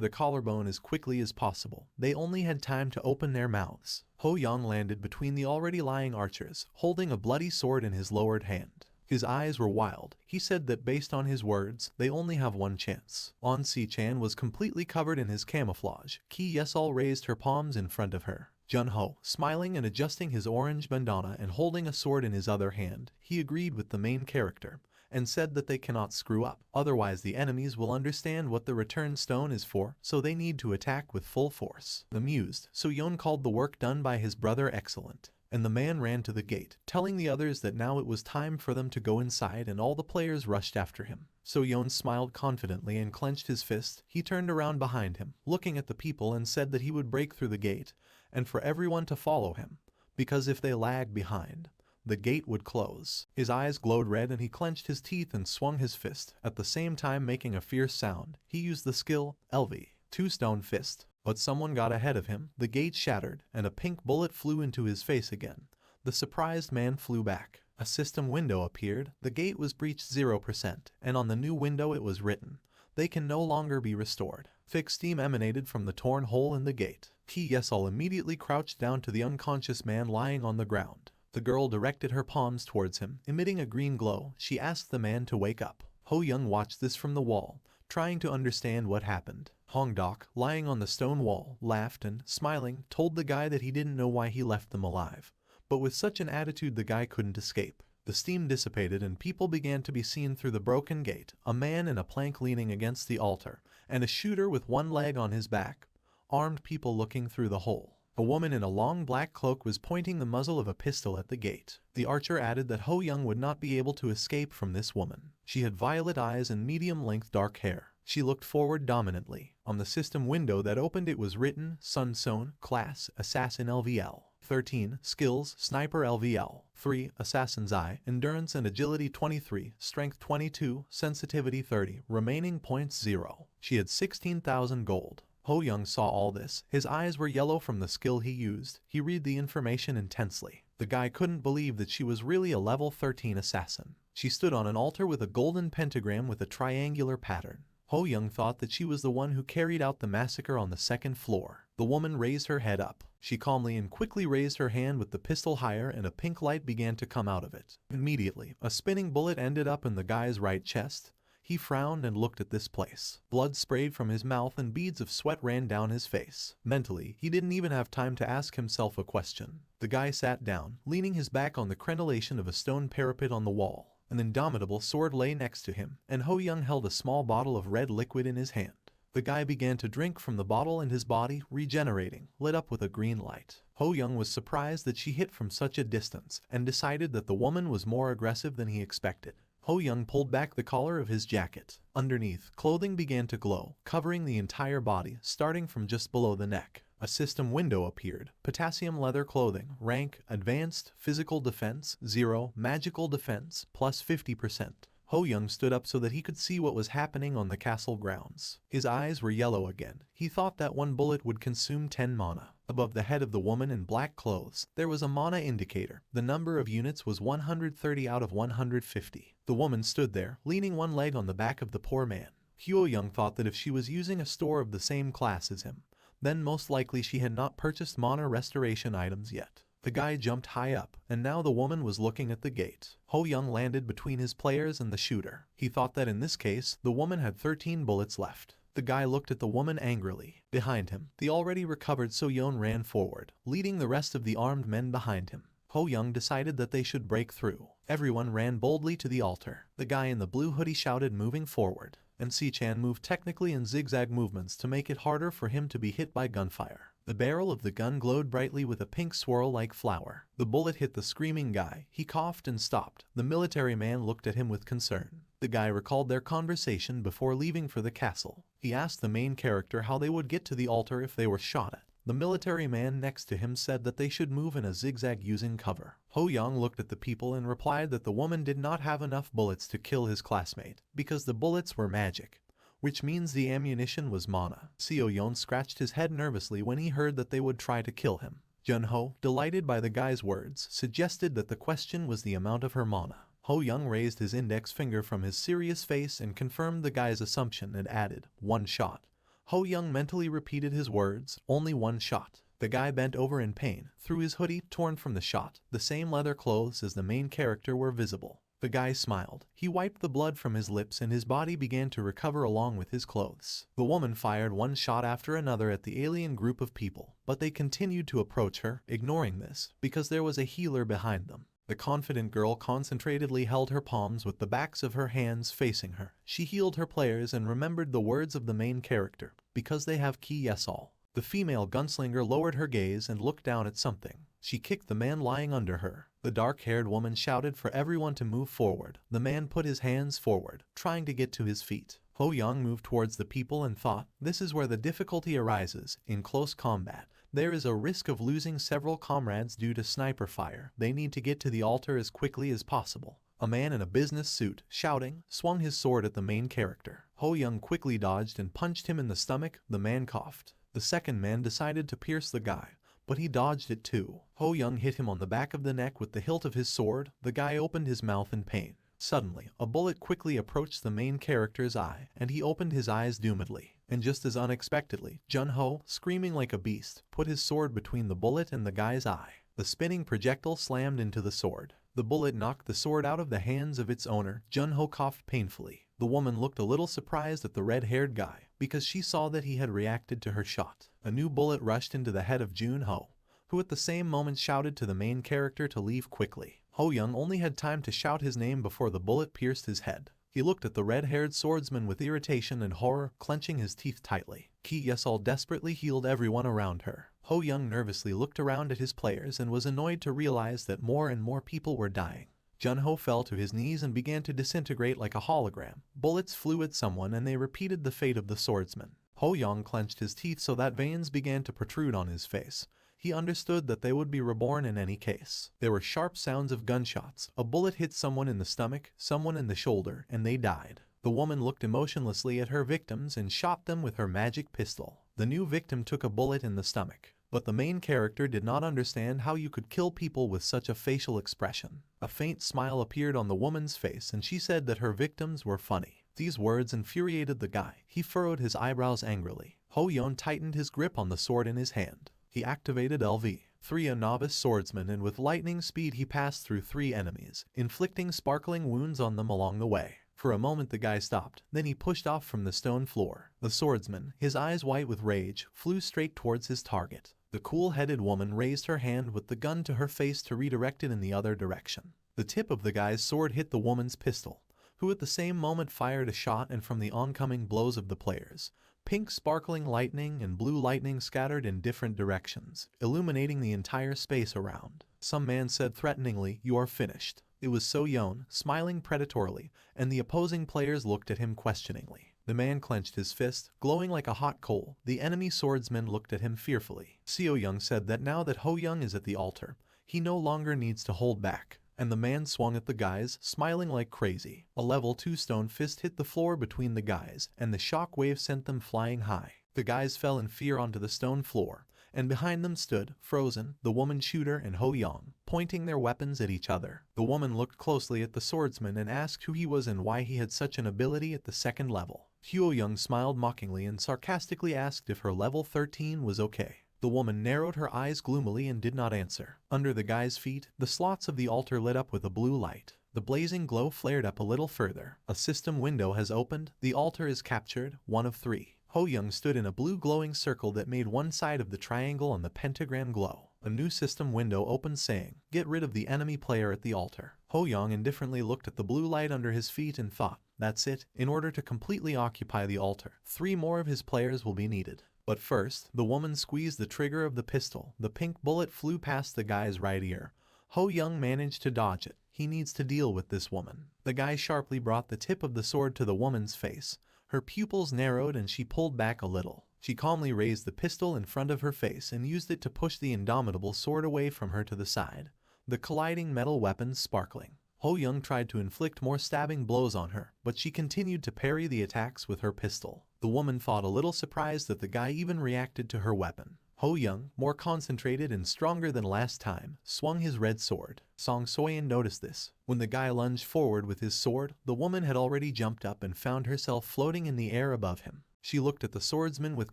the collarbone as quickly as possible. They only had time to open their mouths. Ho-young landed between the already lying archers, holding a bloody sword in his lowered hand. His eyes were wild. He said that based on his words, they only have one chance. On Si-chan was completely covered in his camouflage. Ki Yesol raised her palms in front of her. Jun-ho, smiling and adjusting his orange bandana and holding a sword in his other hand, he agreed with the main character, and said that they cannot screw up. Otherwise the enemies will understand what the return stone is for, so they need to attack with full force. Amused, So-yeon called the work done by his brother excellent. And the man ran to the gate, telling the others that now it was time for them to go inside, and all the players rushed after him. So-yeon smiled confidently and clenched his fist. He turned around behind him, looking at the people, and said that he would break through the gate, and for everyone to follow him, because if they lagged behind, the gate would close. His eyes glowed red and he clenched his teeth and swung his fist, at the same time making a fierce sound. He used the skill, LV, 2-stone fist. But someone got ahead of him. The gate shattered, and a pink bullet flew into his face again. The surprised man flew back. A system window appeared. The gate was breached 0%, and on the new window it was written, "They can no longer be restored." Thick steam emanated from the torn hole in the gate. Ki Yesol immediately crouched down to the unconscious man lying on the ground. The girl directed her palms towards him, emitting a green glow. She asked the man to wake up. Ho-young watched this from the wall, trying to understand what happened. Hong-dok, lying on the stone wall, laughed and, smiling, told the guy that he didn't know why he left them alive. But with such an attitude the guy couldn't escape. The steam dissipated and people began to be seen through the broken gate, a man in a plank leaning against the altar, and a shooter with one leg on his back. Armed people looking through the hole. A woman in a long black cloak was pointing the muzzle of a pistol at the gate. The archer added that Ho Young would not be able to escape from this woman. She had violet eyes and medium-length dark hair. She looked forward dominantly. On the system window that opened it was written, Sun Seon, Class, Assassin LVL. 13, Skills, Sniper LVL. 3, Assassin's Eye, Endurance and Agility 23, Strength 22, Sensitivity 30, remaining points 0. She had 16,000 gold. Ho Young saw all this. His eyes were yellow from the skill he used. He read the information intensely. The guy couldn't believe that she was really a level 13 assassin. She stood on an altar with a golden pentagram with a triangular pattern. Ho Young thought that she was the one who carried out the massacre on the second floor. The woman raised her head up. She calmly and quickly raised her hand with the pistol higher and a pink light began to come out of it. Immediately, a spinning bullet ended up in the guy's right chest. He frowned and looked at this place. Blood sprayed from his mouth and beads of sweat ran down his face. Mentally, he didn't even have time to ask himself a question. The guy sat down, leaning his back on the crenellation of a stone parapet on the wall. An indomitable sword lay next to him, and Ho Young held a small bottle of red liquid in his hand. The guy began to drink from the bottle and his body, regenerating, lit up with a green light. Ho Young was surprised that she hit from such a distance, and decided that the woman was more aggressive than he expected. Ho Young pulled back the collar of his jacket. Underneath, clothing began to glow, covering the entire body, starting from just below the neck. A system window appeared. Potassium leather clothing, rank, advanced, physical defense, 0, magical defense, plus 50%. Ho Young stood up so that he could see what was happening on the castle grounds. His eyes were yellow again. He thought that one bullet would consume 10 mana. Above the head of the woman in black clothes, there was a mana indicator. The number of units was 130 out of 150. The woman stood there, leaning one leg on the back of the poor man. Ho Young thought that if she was using a store of the same class as him, then most likely she had not purchased mana restoration items yet. The guy jumped high up, and now the woman was looking at the gate. Ho Young landed between his players and the shooter. He thought that in this case, the woman had 13 bullets left. The guy looked at the woman angrily. Behind him, the already recovered So Yoon ran forward, leading the rest of the armed men behind him. Ho Young decided that they should break through. Everyone ran boldly to the altar. The guy in the blue hoodie shouted, moving forward, and Si-chan moved technically in zigzag movements to make it harder for him to be hit by gunfire. The barrel of the gun glowed brightly with a pink swirl like flower. The bullet hit the screaming guy. He coughed and stopped. The military man looked at him with concern. The guy recalled their conversation before leaving for the castle. He asked the main character how they would get to the altar if they were shot at. The military man next to him said that they should move in a zigzag using cover. Ho Young looked at the people and replied that the woman did not have enough bullets to kill his classmate, because the bullets were magic, which means the ammunition was mana. Seo Yoon scratched his head nervously when he heard that they would try to kill him. Jun-ho, delighted by the guy's words, suggested that the question was the amount of her mana. Ho Young raised his index finger from his serious face and confirmed the guy's assumption and added, 1 shot. Ho Young mentally repeated his words, only 1 shot. The guy bent over in pain. Through his hoodie, torn from the shot, the same leather clothes as the main character were visible. The guy smiled. He wiped the blood from his lips and his body began to recover along with his clothes. The woman fired 1 shot after another at the alien group of people, but they continued to approach her, ignoring this, because there was a healer behind them. The confident girl concentratedly held her palms with the backs of her hands facing her. She healed her players and remembered the words of the main character, because they have key yes all. The female gunslinger lowered her gaze and looked down at something. She kicked the man lying under her. The dark-haired woman shouted for everyone to move forward. The man put his hands forward, trying to get to his feet. Ho Young moved towards the people and thought, this is where the difficulty arises. In close combat, there is a risk of losing several comrades due to sniper fire. They need to get to the altar as quickly as possible. A man in a business suit, shouting, swung his sword at the main character. Ho Young quickly dodged and punched him in the stomach. The man coughed. The second man decided to pierce the guy, but he dodged it too. Ho Young hit him on the back of the neck with the hilt of his sword. The guy opened his mouth in pain. Suddenly, a bullet quickly approached the main character's eye, and he opened his eyes doomedly. And just as unexpectedly, Jun-ho, screaming like a beast, put his sword between the bullet and the guy's eye. The spinning projectile slammed into the sword. The bullet knocked the sword out of the hands of its owner. Jun-ho coughed painfully. The woman looked a little surprised at the red-haired guy, because she saw that he had reacted to her shot. A new bullet rushed into the head of Jun-ho, who at the same moment shouted to the main character to leave quickly. Ho Young only had time to shout his name before the bullet pierced his head. He looked at the red-haired swordsman with irritation and horror, clenching his teeth tightly. Ki Yesol desperately healed everyone around her. Ho Young nervously looked around at his players and was annoyed to realize that more and more people were dying. Junho fell to his knees and began to disintegrate like a hologram. Bullets flew at someone and they repeated the fate of the swordsman. Ho Young clenched his teeth so that veins began to protrude on his face. He understood that they would be reborn in any case. There were sharp sounds of gunshots. A bullet hit someone in the stomach, someone in the shoulder, and they died. The woman looked emotionlessly at her victims and shot them with her magic pistol. The new victim took a bullet in the stomach. But the main character did not understand how you could kill people with such a facial expression. A faint smile appeared on the woman's face and she said that her victims were funny. These words infuriated the guy. He furrowed his eyebrows angrily. Ho Young tightened his grip on the sword in his hand. He activated LV3, a novice swordsman, and with lightning speed he passed through 3 enemies, inflicting sparkling wounds on them along the way. For a moment the guy stopped, then he pushed off from the stone floor. The swordsman, his eyes white with rage, flew straight towards his target. The cool-headed woman raised her hand with the gun to her face to redirect it in the other direction. The tip of the guy's sword hit the woman's pistol, who at the same moment fired a shot, and from the oncoming blows of the players, pink sparkling lightning and blue lightning scattered in different directions, illuminating the entire space around. Some man said threateningly, "You are finished." It was So Yeon, smiling predatorily, and the opposing players looked at him questioningly. The man clenched his fist, glowing like a hot coal. The enemy swordsmen looked at him fearfully. Seo Young said that now that Ho Young is at the altar, he no longer needs to hold back. And the man swung at the guys, smiling like crazy. A level 2 stone fist hit the floor between the guys, and the shock wave sent them flying high. The guys fell in fear onto the stone floor, and behind them stood, frozen, the woman shooter and Ho Young, pointing their weapons at each other. The woman looked closely at the swordsman and asked who he was and why he had such an ability at the 2nd level. Hyo Young smiled mockingly and sarcastically asked if her level 13 was okay. The woman narrowed her eyes gloomily and did not answer. Under the guy's feet, the slots of the altar lit up with a blue light. The blazing glow flared up a little further. A system window has opened. The altar is captured, 1 of 3. Ho Young stood in a blue glowing circle that made one side of the triangle on the pentagram glow. A new system window opened saying, "Get rid of the enemy player at the altar." Ho Young indifferently looked at the blue light under his feet and thought, "That's it. In order to completely occupy the altar, 3 more of his players will be needed." But first, the woman squeezed the trigger of the pistol. The pink bullet flew past the guy's right ear. Ho Young managed to dodge it. He needs to deal with this woman. The guy sharply brought the tip of the sword to the woman's face. Her pupils narrowed and she pulled back a little. She calmly raised the pistol in front of her face and used it to push the indomitable sword away from her to the side, the colliding metal weapons sparkling. Ho Young tried to inflict more stabbing blows on her, but she continued to parry the attacks with her pistol. The woman thought a little surprised that the guy even reacted to her weapon. Ho Young, more concentrated and stronger than last time, swung his red sword. Song Soyeon noticed this. When the guy lunged forward with his sword, the woman had already jumped up and found herself floating in the air above him. She looked at the swordsman with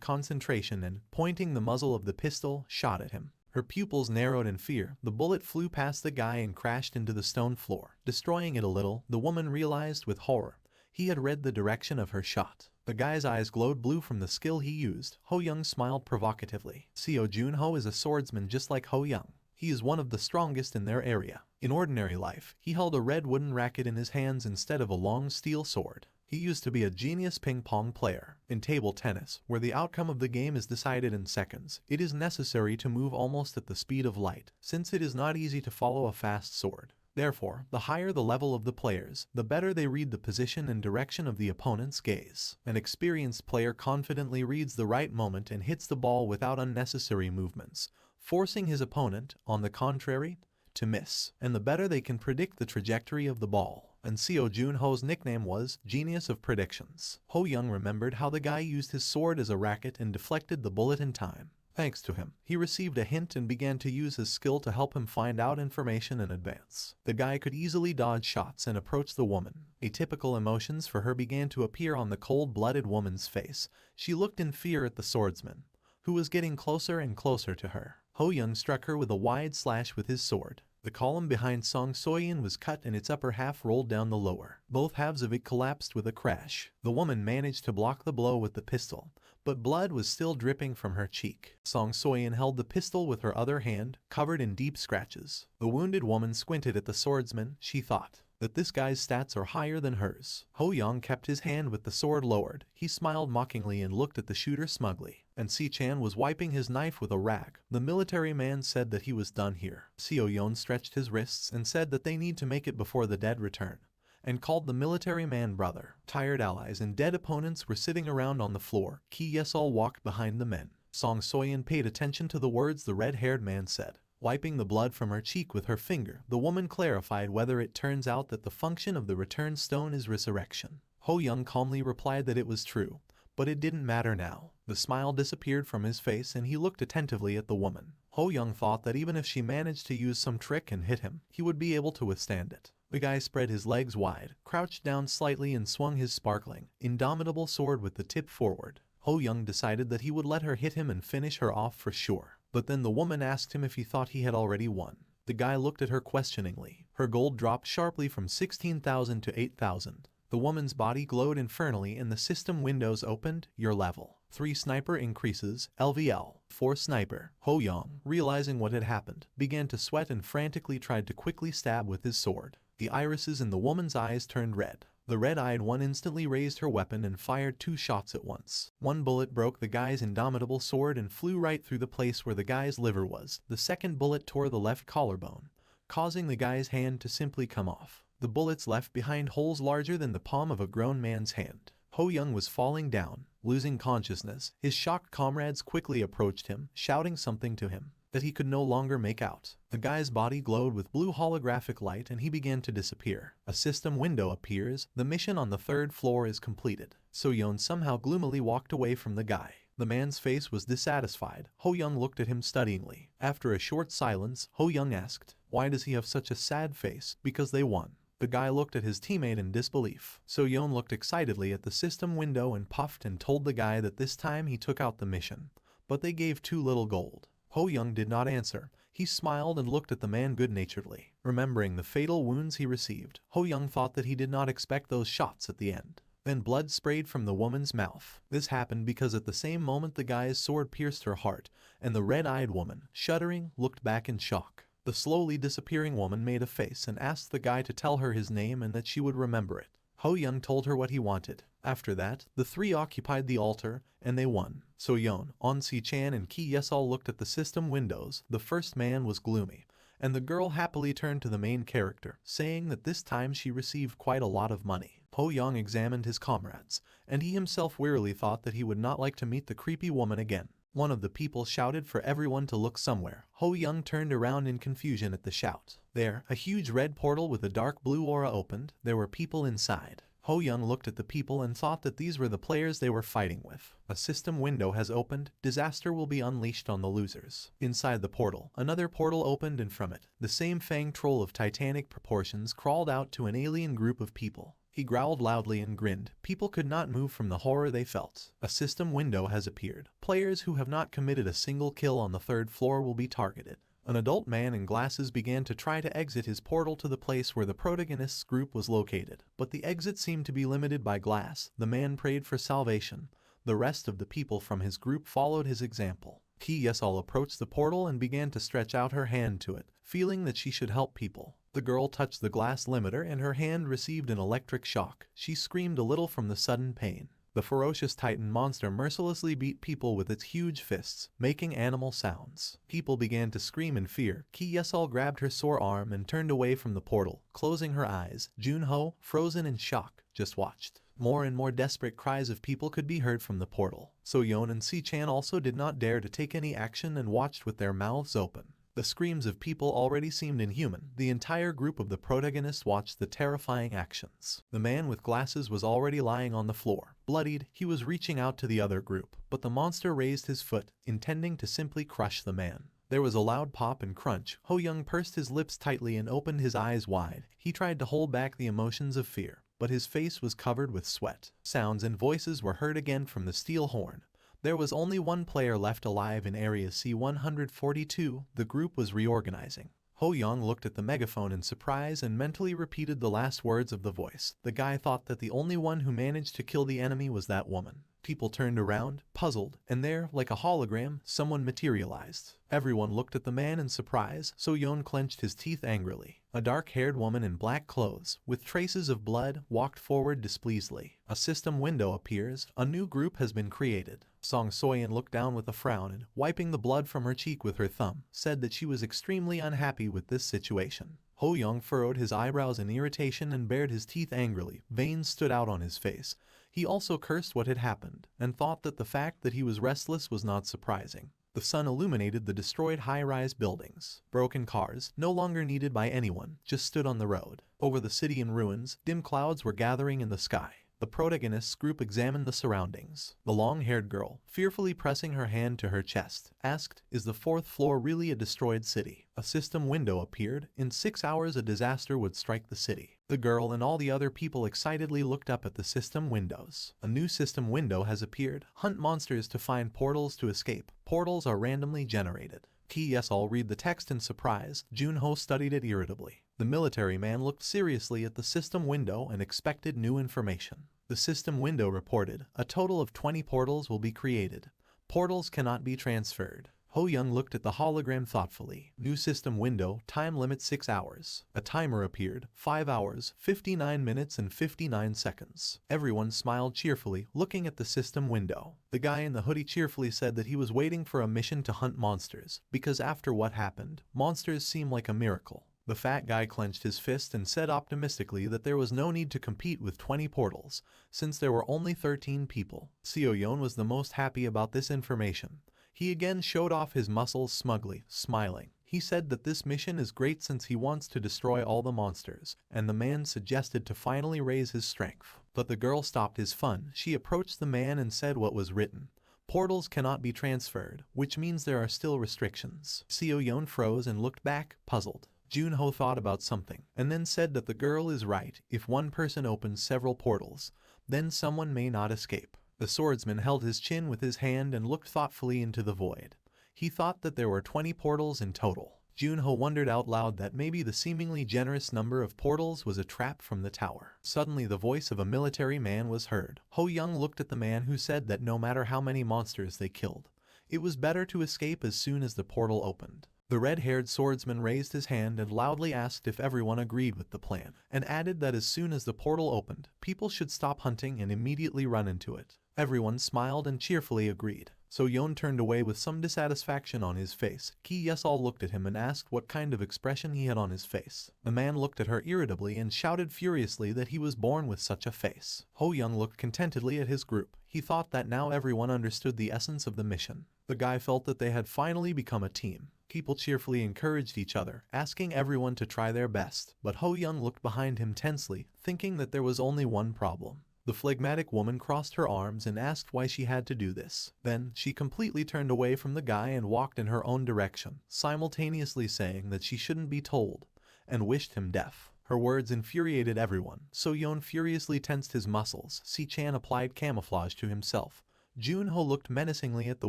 concentration and, pointing the muzzle of the pistol, shot at him. Her pupils narrowed in fear. The bullet flew past the guy and crashed into the stone floor, destroying it a little. The woman realized with horror he had read the direction of her shot. The guy's eyes glowed blue from the skill he used. Ho Young smiled provocatively. Seo Junho is a swordsman just like Ho Young. He is one of the strongest in their area. In ordinary life, he held a red wooden racket in his hands instead of a long steel sword. He used to be a genius ping-pong player. In table tennis, where the outcome of the game is decided in seconds, it is necessary to move almost at the speed of light, since it is not easy to follow a fast sword. Therefore, the higher the level of the players, the better they read the position and direction of the opponent's gaze. An experienced player confidently reads the right moment and hits the ball without unnecessary movements, forcing his opponent, on the contrary, to miss. And the better they can predict the trajectory of the ball. And Seo Junho's nickname was Genius of Predictions. Ho Young remembered how the guy used his sword as a racket and deflected the bullet in time. Thanks to him, he received a hint and began to use his skill to help him find out information in advance. The guy could easily dodge shots and approach the woman. Atypical emotions for her began to appear on the cold-blooded woman's face. She looked in fear at the swordsman, who was getting closer and closer to her. Ho Young struck her with a wide slash with his sword. The column behind Song Soyeon was cut and its upper half rolled down the lower. Both halves of it collapsed with a crash. The woman managed to block the blow with the pistol, but blood was still dripping from her cheek. Song Soyeon held the pistol with her other hand, covered in deep scratches. The wounded woman squinted at the swordsman. She thought that this guy's stats are higher than hers. Ho Young kept his hand with the sword lowered. He smiled mockingly and looked at the shooter smugly. And Si-chan was wiping his knife with a rag. The military man said that he was done here. Seo-yeon stretched his wrists and said that they need to make it before the dead return, and called the military man brother. Tired allies and dead opponents were sitting around on the floor. Ki Yesol walked behind the men. Song Soyeon paid attention to the words the red-haired man said. Wiping the blood from her cheek with her finger, the woman clarified whether it turns out that the function of the return stone is resurrection. Ho Young calmly replied that it was true, but it didn't matter now. The smile disappeared from his face and he looked attentively at the woman. Ho Young thought that even if she managed to use some trick and hit him, he would be able to withstand it. The guy spread his legs wide, crouched down slightly and swung his sparkling, indomitable sword with the tip forward. Ho Young decided that he would let her hit him and finish her off for sure. But then the woman asked him if he thought he had already won. The guy looked at her questioningly. Her gold dropped sharply from 16,000 to 8,000. The woman's body glowed infernally and the system windows opened. Your level 3 sniper increases, LVL 4 sniper. Ho Young, realizing what had happened, began to sweat and frantically tried to quickly stab with his sword. The irises in the woman's eyes turned red. The red-eyed one instantly raised her weapon and fired 2 shots at once. One bullet broke the guy's indomitable sword and flew right through the place where the guy's liver was. The second bullet tore the left collarbone, causing the guy's hand to simply come off. The bullets left behind holes larger than the palm of a grown man's hand. Ho Young was falling down, losing consciousness. His shocked comrades quickly approached him, shouting something to him that he could no longer make out. The guy's body glowed with blue holographic light and he began to disappear. A system window appears. The mission on the 3rd floor is completed. So-yeon somehow gloomily walked away from the guy. The man's face was dissatisfied. Ho Young looked at him studyingly. After a short silence, Ho Young asked, "Why does he have such a sad face?" "Because they won." The guy looked at his teammate in disbelief. So-yeon looked excitedly at the system window and puffed and told the guy that this time he took out the mission, but they gave too little gold. Ho Young did not answer. He smiled and looked at the man good-naturedly. Remembering the fatal wounds he received, Ho Young thought that he did not expect those shots at the end. Then blood sprayed from the woman's mouth. This happened because at the same moment the guy's sword pierced her heart, and the red-eyed woman, shuddering, looked back in shock. The slowly disappearing woman made a face and asked the guy to tell her his name and that she would remember it. Ho Young told her what he wanted. After that, the 3 occupied the altar, and they won. So-yeon, On Si-chan and Ki Yesol looked at the system windows. The first man was gloomy, and the girl happily turned to the main character, saying that this time she received quite a lot of money. Ho Young examined his comrades, and he himself wearily thought that he would not like to meet the creepy woman again. One of the people shouted for everyone to look somewhere. Ho Young turned around in confusion at the shout. There, a huge red portal with a dark blue aura opened. There were people inside. Ho Young looked at the people and thought that these were the players they were fighting with. A system window has opened. Disaster will be unleashed on the losers. Inside the portal, another portal opened and from it, the same fang troll of titanic proportions crawled out to an alien group of people. He growled loudly and grinned. People could not move from the horror they felt. A system window has appeared. Players who have not committed a single kill on the 3rd floor will be targeted. An adult man in glasses began to try to exit his portal to the place where the protagonist's group was located, but the exit seemed to be limited by glass. The man prayed for salvation. The rest of the people from his group followed his example. Ki Yesol approached the portal and began to stretch out her hand to it, feeling that she should help people. The girl touched the glass limiter and her hand received an electric shock. She screamed a little from the sudden pain. The ferocious titan monster mercilessly beat people with its huge fists, making animal sounds. People began to scream in fear. Ki Yesol grabbed her sore arm and turned away from the portal, closing her eyes. Junho, frozen in shock, just watched. More and more desperate cries of people could be heard from the portal. So-yeon and Si-chan also did not dare to take any action and watched with their mouths open. The screams of people already seemed inhuman. The entire group of the protagonists watched the terrifying actions. The man with glasses was already lying on the floor. Bloodied, he was reaching out to the other group, but the monster raised his foot, intending to simply crush the man. There was a loud pop and crunch. Ho Young pursed his lips tightly and opened his eyes wide. He tried to hold back the emotions of fear, but his face was covered with sweat. Sounds and voices were heard again from the steel horn. There was only one player left alive in Area C-142. The group was reorganizing. Ho Young looked at the megaphone in surprise and mentally repeated the last words of the voice. The guy thought that the only one who managed to kill the enemy was that woman. People turned around, puzzled, and there, like a hologram, someone materialized. Everyone looked at the man in surprise, so Yon clenched his teeth angrily. A dark-haired woman in black clothes, with traces of blood, walked forward displeasedly. A system window appears. A new group has been created. Song Soyeon looked down with a frown and, wiping the blood from her cheek with her thumb, said that she was extremely unhappy with this situation. Ho Young furrowed his eyebrows in irritation and bared his teeth angrily. Veins stood out on his face. He also cursed what had happened, and thought that the fact that he was restless was not surprising. The sun illuminated the destroyed high-rise buildings. Broken cars, no longer needed by anyone, just stood on the road. Over the city in ruins, dim clouds were gathering in the sky. The protagonist's group examined the surroundings. The long-haired girl, fearfully pressing her hand to her chest, asked, "Is the fourth floor really a destroyed city?" A system window appeared. In 6 hours a disaster would strike the city. The girl and all the other people excitedly looked up at the system windows. A new system window has appeared. Hunt monsters to find portals to escape. Portals are randomly generated. Yes, I'll read the text in surprise. Junho studied it irritably. The military man looked seriously at the system window and expected new information. The system window reported, a total of 20 portals will be created. Portals cannot be transferred. Ho Young looked at the hologram thoughtfully. New system window, time limit 6 hours. A timer appeared, 5 hours, 59 minutes and 59 seconds. Everyone smiled cheerfully, looking at the system window. The guy in the hoodie cheerfully said that he was waiting for a mission to hunt monsters, because after what happened, monsters seem like a miracle. The fat guy clenched his fist and said optimistically that there was no need to compete with 20 portals, since there were only 13 people. Seo Yeon was the most happy about this information. He again showed off his muscles smugly, smiling. He said that this mission is great since he wants to destroy all the monsters, and the man suggested to finally raise his strength. But the girl stopped his fun. She approached the man and said what was written. Portals cannot be transferred, which means there are still restrictions. Seo Yeon froze and looked back, puzzled. Junho thought about something, and then said that the girl is right. If one person opens several portals, then someone may not escape. The swordsman held his chin with his hand and looked thoughtfully into the void. He thought that there were 20 portals in total. Junho wondered out loud that maybe the seemingly generous number of portals was a trap from the tower. Suddenly the voice of a military man was heard. Ho Young looked at the man who said that no matter how many monsters they killed, it was better to escape as soon as the portal opened. The red-haired swordsman raised his hand and loudly asked if everyone agreed with the plan, and added that as soon as the portal opened, people should stop hunting and immediately run into it. Everyone smiled and cheerfully agreed. So Yeon turned away with some dissatisfaction on his face. Ki Yesol looked at him and asked what kind of expression he had on his face. The man looked at her irritably and shouted furiously that he was born with such a face. Ho Young looked contentedly at his group. He thought that now everyone understood the essence of the mission. The guy felt that they had finally become a team. People cheerfully encouraged each other, asking everyone to try their best. But Ho Young looked behind him tensely, thinking that there was only one problem. The phlegmatic woman crossed her arms and asked why she had to do this. Then, she completely turned away from the guy and walked in her own direction, simultaneously saying that she shouldn't be told, and wished him death. Her words infuriated everyone, so Yeon furiously tensed his muscles. Si-chan applied camouflage to himself. Junho looked menacingly at the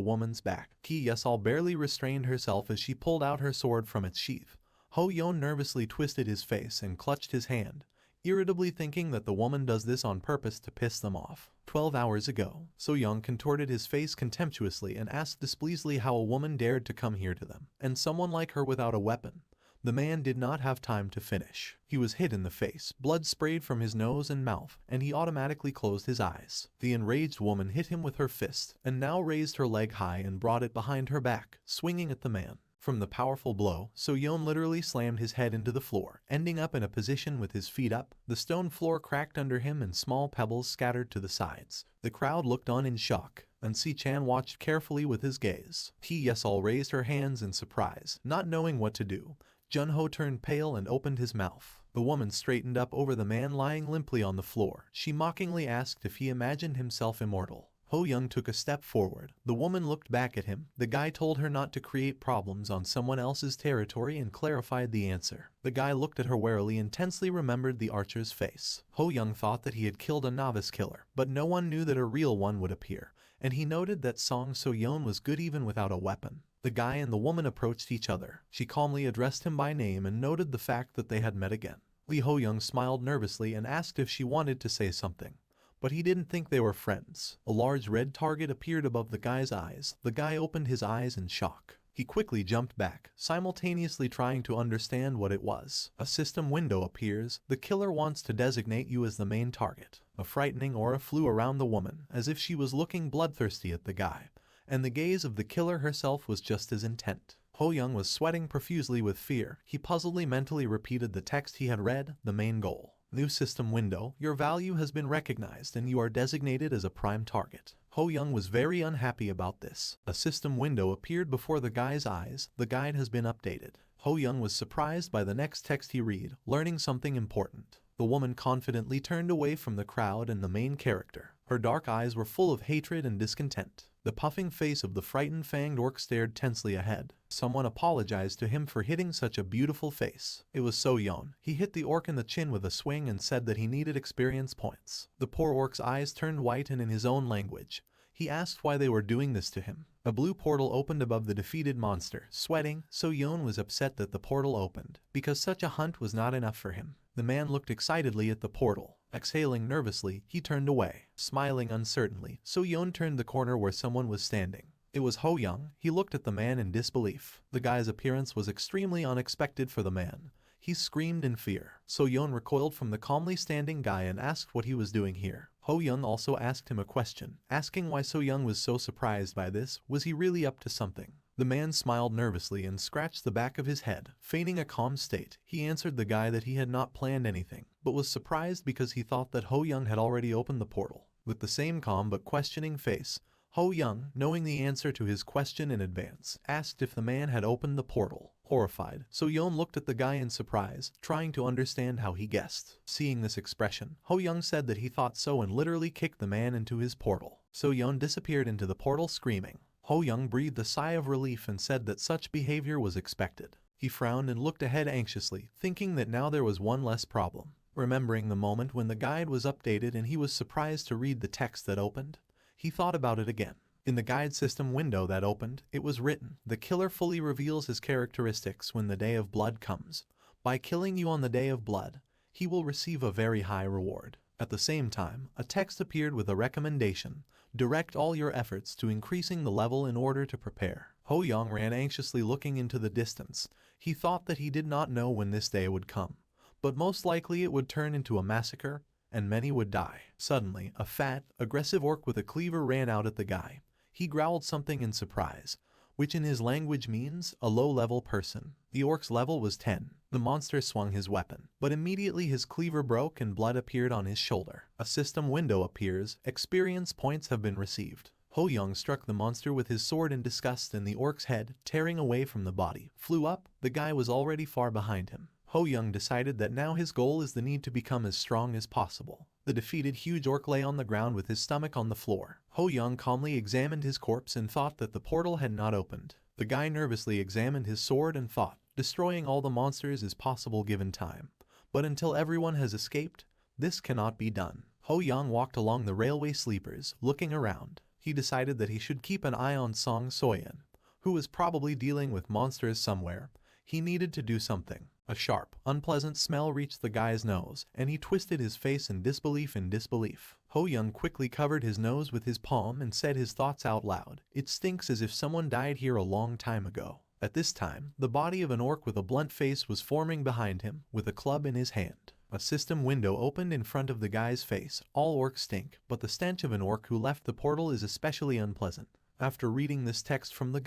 woman's back. Ki Yesol barely restrained herself as she pulled out her sword from its sheath. Ho Yeon nervously twisted his face and clutched his hand, irritably thinking that the woman does this on purpose to piss them off. 12 hours ago, So Young contorted his face contemptuously and asked displeasedly how a woman dared to come here to them, and someone like her without a weapon. The man did not have time to finish. He was hit in the face, blood sprayed from his nose and mouth, and he automatically closed his eyes. The enraged woman hit him with her fist, and now raised her leg high and brought it behind her back, swinging at the man. From the powerful blow, So Yeon literally slammed his head into the floor, ending up in a position with his feet up. The stone floor cracked under him and small pebbles scattered to the sides. The crowd looked on in shock, and Si-chan watched carefully with his gaze. Ki Yesol raised her hands in surprise, not knowing what to do. Junho turned pale and opened his mouth. The woman straightened up over the man lying limply on the floor. She mockingly asked if he imagined himself immortal. Ho Young took a step forward. The woman looked back at him. The guy told her not to create problems on someone else's territory and clarified the answer. The guy looked at her warily and tensely remembered the archer's face. Ho Young thought that he had killed a novice killer, but no one knew that a real one would appear, and he noted that Song So-yeon was good even without a weapon. The guy and the woman approached each other. She calmly addressed him by name and noted the fact that they had met again. Ho Young smiled nervously and asked if she wanted to say something. But he didn't think they were friends. A large red target appeared above the guy's eyes. The guy opened his eyes in shock. He quickly jumped back, simultaneously trying to understand what it was. A system window appears. The killer wants to designate you as the main target. A frightening aura flew around the woman, as if she was looking bloodthirsty at the guy, and the gaze of the killer herself was just as intent. Ho Young was sweating profusely with fear. He puzzledly mentally repeated the text he had read, the main goal. New system window, your value has been recognized and you are designated as a prime target. Ho Young was very unhappy about this. A system window appeared before the guy's eyes. The guide has been updated. Ho Young was surprised by the next text he read, learning something important. The woman confidently turned away from the crowd and the main character. Her dark eyes were full of hatred and discontent. The puffing face of the frightened fanged orc stared tensely ahead. Someone apologized to him for hitting such a beautiful face. It was So Yeon. He hit the orc in the chin with a swing and said that he needed experience points. The poor orc's eyes turned white, and in his own language, he asked why they were doing this to him. A blue portal opened above the defeated monster. Sweating, So Yeon was upset that the portal opened, because such a hunt was not enough for him. The man looked excitedly at the portal. Exhaling nervously, he turned away. Smiling uncertainly, So Yeon turned the corner where someone was standing. It was Ho Young. He looked at the man in disbelief. The guy's appearance was extremely unexpected for the man. He screamed in fear. So Yeon recoiled from the calmly standing guy and asked what he was doing here. Ho Young also asked him a question, asking why So Young was so surprised by this. Was he really up to something? The man smiled nervously and scratched the back of his head. Feigning a calm state, he answered the guy that he had not planned anything, but was surprised because he thought that Ho Young had already opened the portal. With the same calm but questioning face, Ho Young, knowing the answer to his question in advance, asked if the man had opened the portal. Horrified, So Yeon looked at the guy in surprise, trying to understand how he guessed. Seeing this expression, Ho Young said that he thought so and literally kicked the man into his portal. So Yeon disappeared into the portal screaming. Ho Young breathed a sigh of relief and said that such behavior was expected. He frowned and looked ahead anxiously, thinking that now there was one less problem. Remembering the moment when the guide was updated and he was surprised to read the text that opened, he thought about it again. In the guide system window that opened, it was written, "The killer fully reveals his characteristics when the day of blood comes. By killing you on the day of blood, he will receive a very high reward." At the same time, a text appeared with a recommendation: direct all your efforts to increasing the level in order to prepare. Ho Young ran anxiously looking into the distance. He thought that he did not know when this day would come, but most likely it would turn into a massacre, and many would die. Suddenly, a fat, aggressive orc with a cleaver ran out at the guy. He growled something in surprise, which in his language means a low-level person. The orc's level was 10. The monster swung his weapon, but immediately his cleaver broke and blood appeared on his shoulder. A system window appears. Experience points have been received. Ho Young struck the monster with his sword in disgust, and the orc's head, tearing away from the body, flew up. The guy was already far behind him. Ho Young decided that now his goal is the need to become as strong as possible. The defeated huge orc lay on the ground with his stomach on the floor. Ho Young calmly examined his corpse and thought that the portal had not opened. The guy nervously examined his sword and thought, destroying all the monsters is possible given time. But until everyone has escaped, this cannot be done. Ho Young walked along the railway sleepers, looking around. He decided that he should keep an eye on Song Soyeon, who was probably dealing with monsters somewhere. He needed to do something. A sharp, unpleasant smell reached the guy's nose, and he twisted his face in disbelief. Ho Young quickly covered his nose with his palm and said his thoughts out loud. It stinks as if someone died here a long time ago. At this time, the body of an orc with a blunt face was forming behind him, with a club in his hand. A system window opened in front of the guy's face. All orcs stink, but the stench of an orc who left the portal is especially unpleasant. After reading this text from the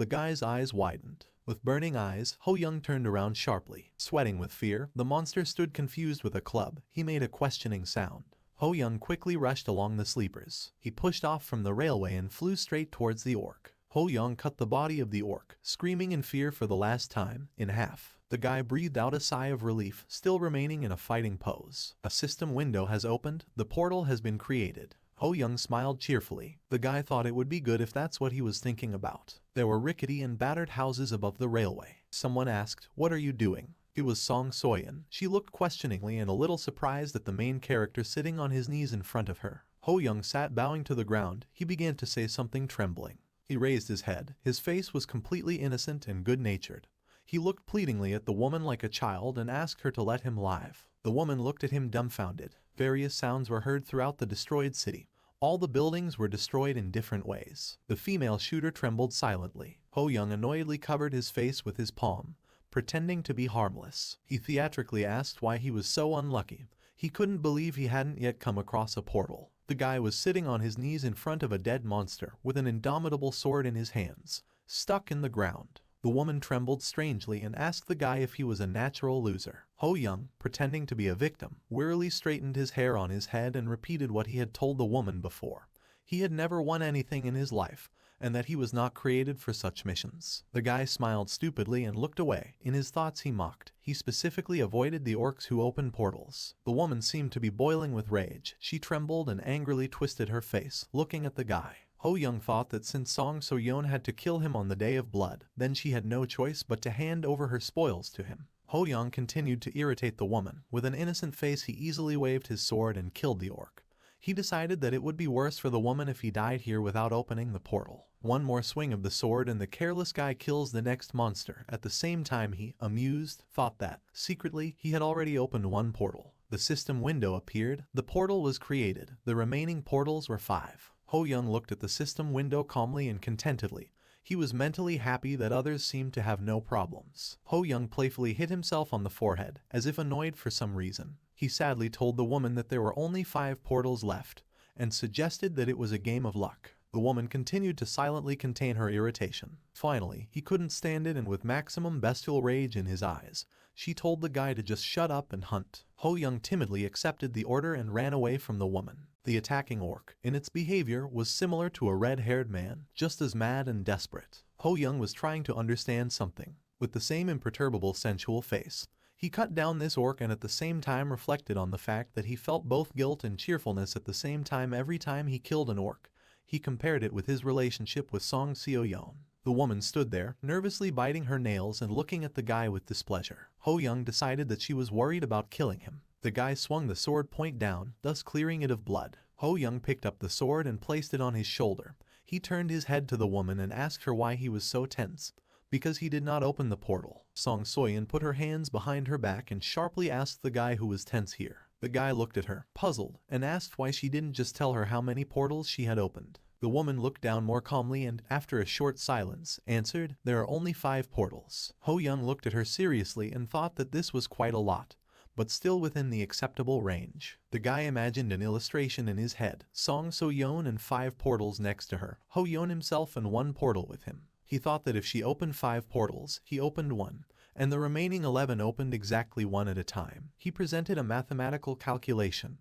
guy's eyes widened. With burning eyes, Ho Young turned around sharply. Sweating with fear, the monster stood confused with a club. He made a questioning sound. Ho Young quickly rushed along the sleepers. He pushed off from the railway and flew straight towards the orc. Ho Young cut the body of the orc, screaming in fear for the last time, in half. The guy breathed out a sigh of relief, still remaining in a fighting pose. A system window has opened. The portal has been created. Ho Young smiled cheerfully. The guy thought it would be good if that's what he was thinking about. There were rickety and battered houses above the railway. Someone asked, "What are you doing?" It was Song Soyeon. She looked questioningly and a little surprised at the main character sitting on his knees in front of her. Ho Young sat bowing to the ground. He began to say something trembling. He raised his head. His face was completely innocent and good-natured. He looked pleadingly at the woman like a child and asked her to let him live. The woman looked at him dumbfounded. Various sounds were heard throughout the destroyed city. All the buildings were destroyed in different ways. The female shooter trembled silently. Ho Young annoyedly covered his face with his palm, pretending to be harmless. He theatrically asked why he was so unlucky. He couldn't believe he hadn't yet come across a portal. The guy was sitting on his knees in front of a dead monster with an indomitable sword in his hands, stuck in the ground. The woman trembled strangely and asked the guy if he was a natural loser. Ho Young, pretending to be a victim, wearily straightened his hair on his head and repeated what he had told the woman before. He had never won anything in his life, and that he was not created for such missions. The guy smiled stupidly and looked away. In his thoughts he mocked. He specifically avoided the orcs who opened portals. The woman seemed to be boiling with rage. She trembled and angrily twisted her face, looking at the guy. Ho Young thought that since Song So-yeon had to kill him on the Day of Blood, then she had no choice but to hand over her spoils to him. Ho Young continued to irritate the woman. With an innocent face he easily waved his sword and killed the orc. He decided that it would be worse for the woman if he died here without opening the portal. One more swing of the sword and the careless guy kills the next monster. At the same time he, amused, thought that, secretly, he had already opened one portal. The system window appeared. The portal was created. The remaining portals were 5. Ho Young looked at the system window calmly and contentedly. He was mentally happy that others seemed to have no problems. Ho Young playfully hit himself on the forehead, as if annoyed for some reason. He sadly told the woman that there were only 5 portals left, and suggested that it was a game of luck. The woman continued to silently contain her irritation. Finally, he couldn't stand it, and with maximum bestial rage in his eyes, she told the guy to just shut up and hunt. Ho Young timidly accepted the order and ran away from the woman. The attacking orc, in its behavior, was similar to a red-haired man, just as mad and desperate. Ho Young was trying to understand something. With the same imperturbable sensual face, he cut down this orc and at the same time reflected on the fact that he felt both guilt and cheerfulness at the same time every time he killed an orc. He compared it with his relationship with Song So-yeon. The woman stood there, nervously biting her nails and looking at the guy with displeasure. Ho Young decided that she was worried about killing him. The guy swung the sword point down, thus clearing it of blood. Ho Young picked up the sword and placed it on his shoulder. He turned his head to the woman and asked her why he was so tense. Because he did not open the portal. Song So-yeon put her hands behind her back and sharply asked the guy who was tense here. The guy looked at her, puzzled, and asked why she didn't just tell her how many portals she had opened. The woman looked down more calmly and, after a short silence, answered, "There are only 5 portals." Ho Young looked at her seriously and thought that this was quite a lot, but still within the acceptable range. The guy imagined an illustration in his head, Song So-yeon and 5 portals next to her, Ho Young himself and 1 portal with him. He thought that if she opened 5 portals, he opened 1, and the remaining 11 opened exactly 1 at a time. He presented a mathematical calculation.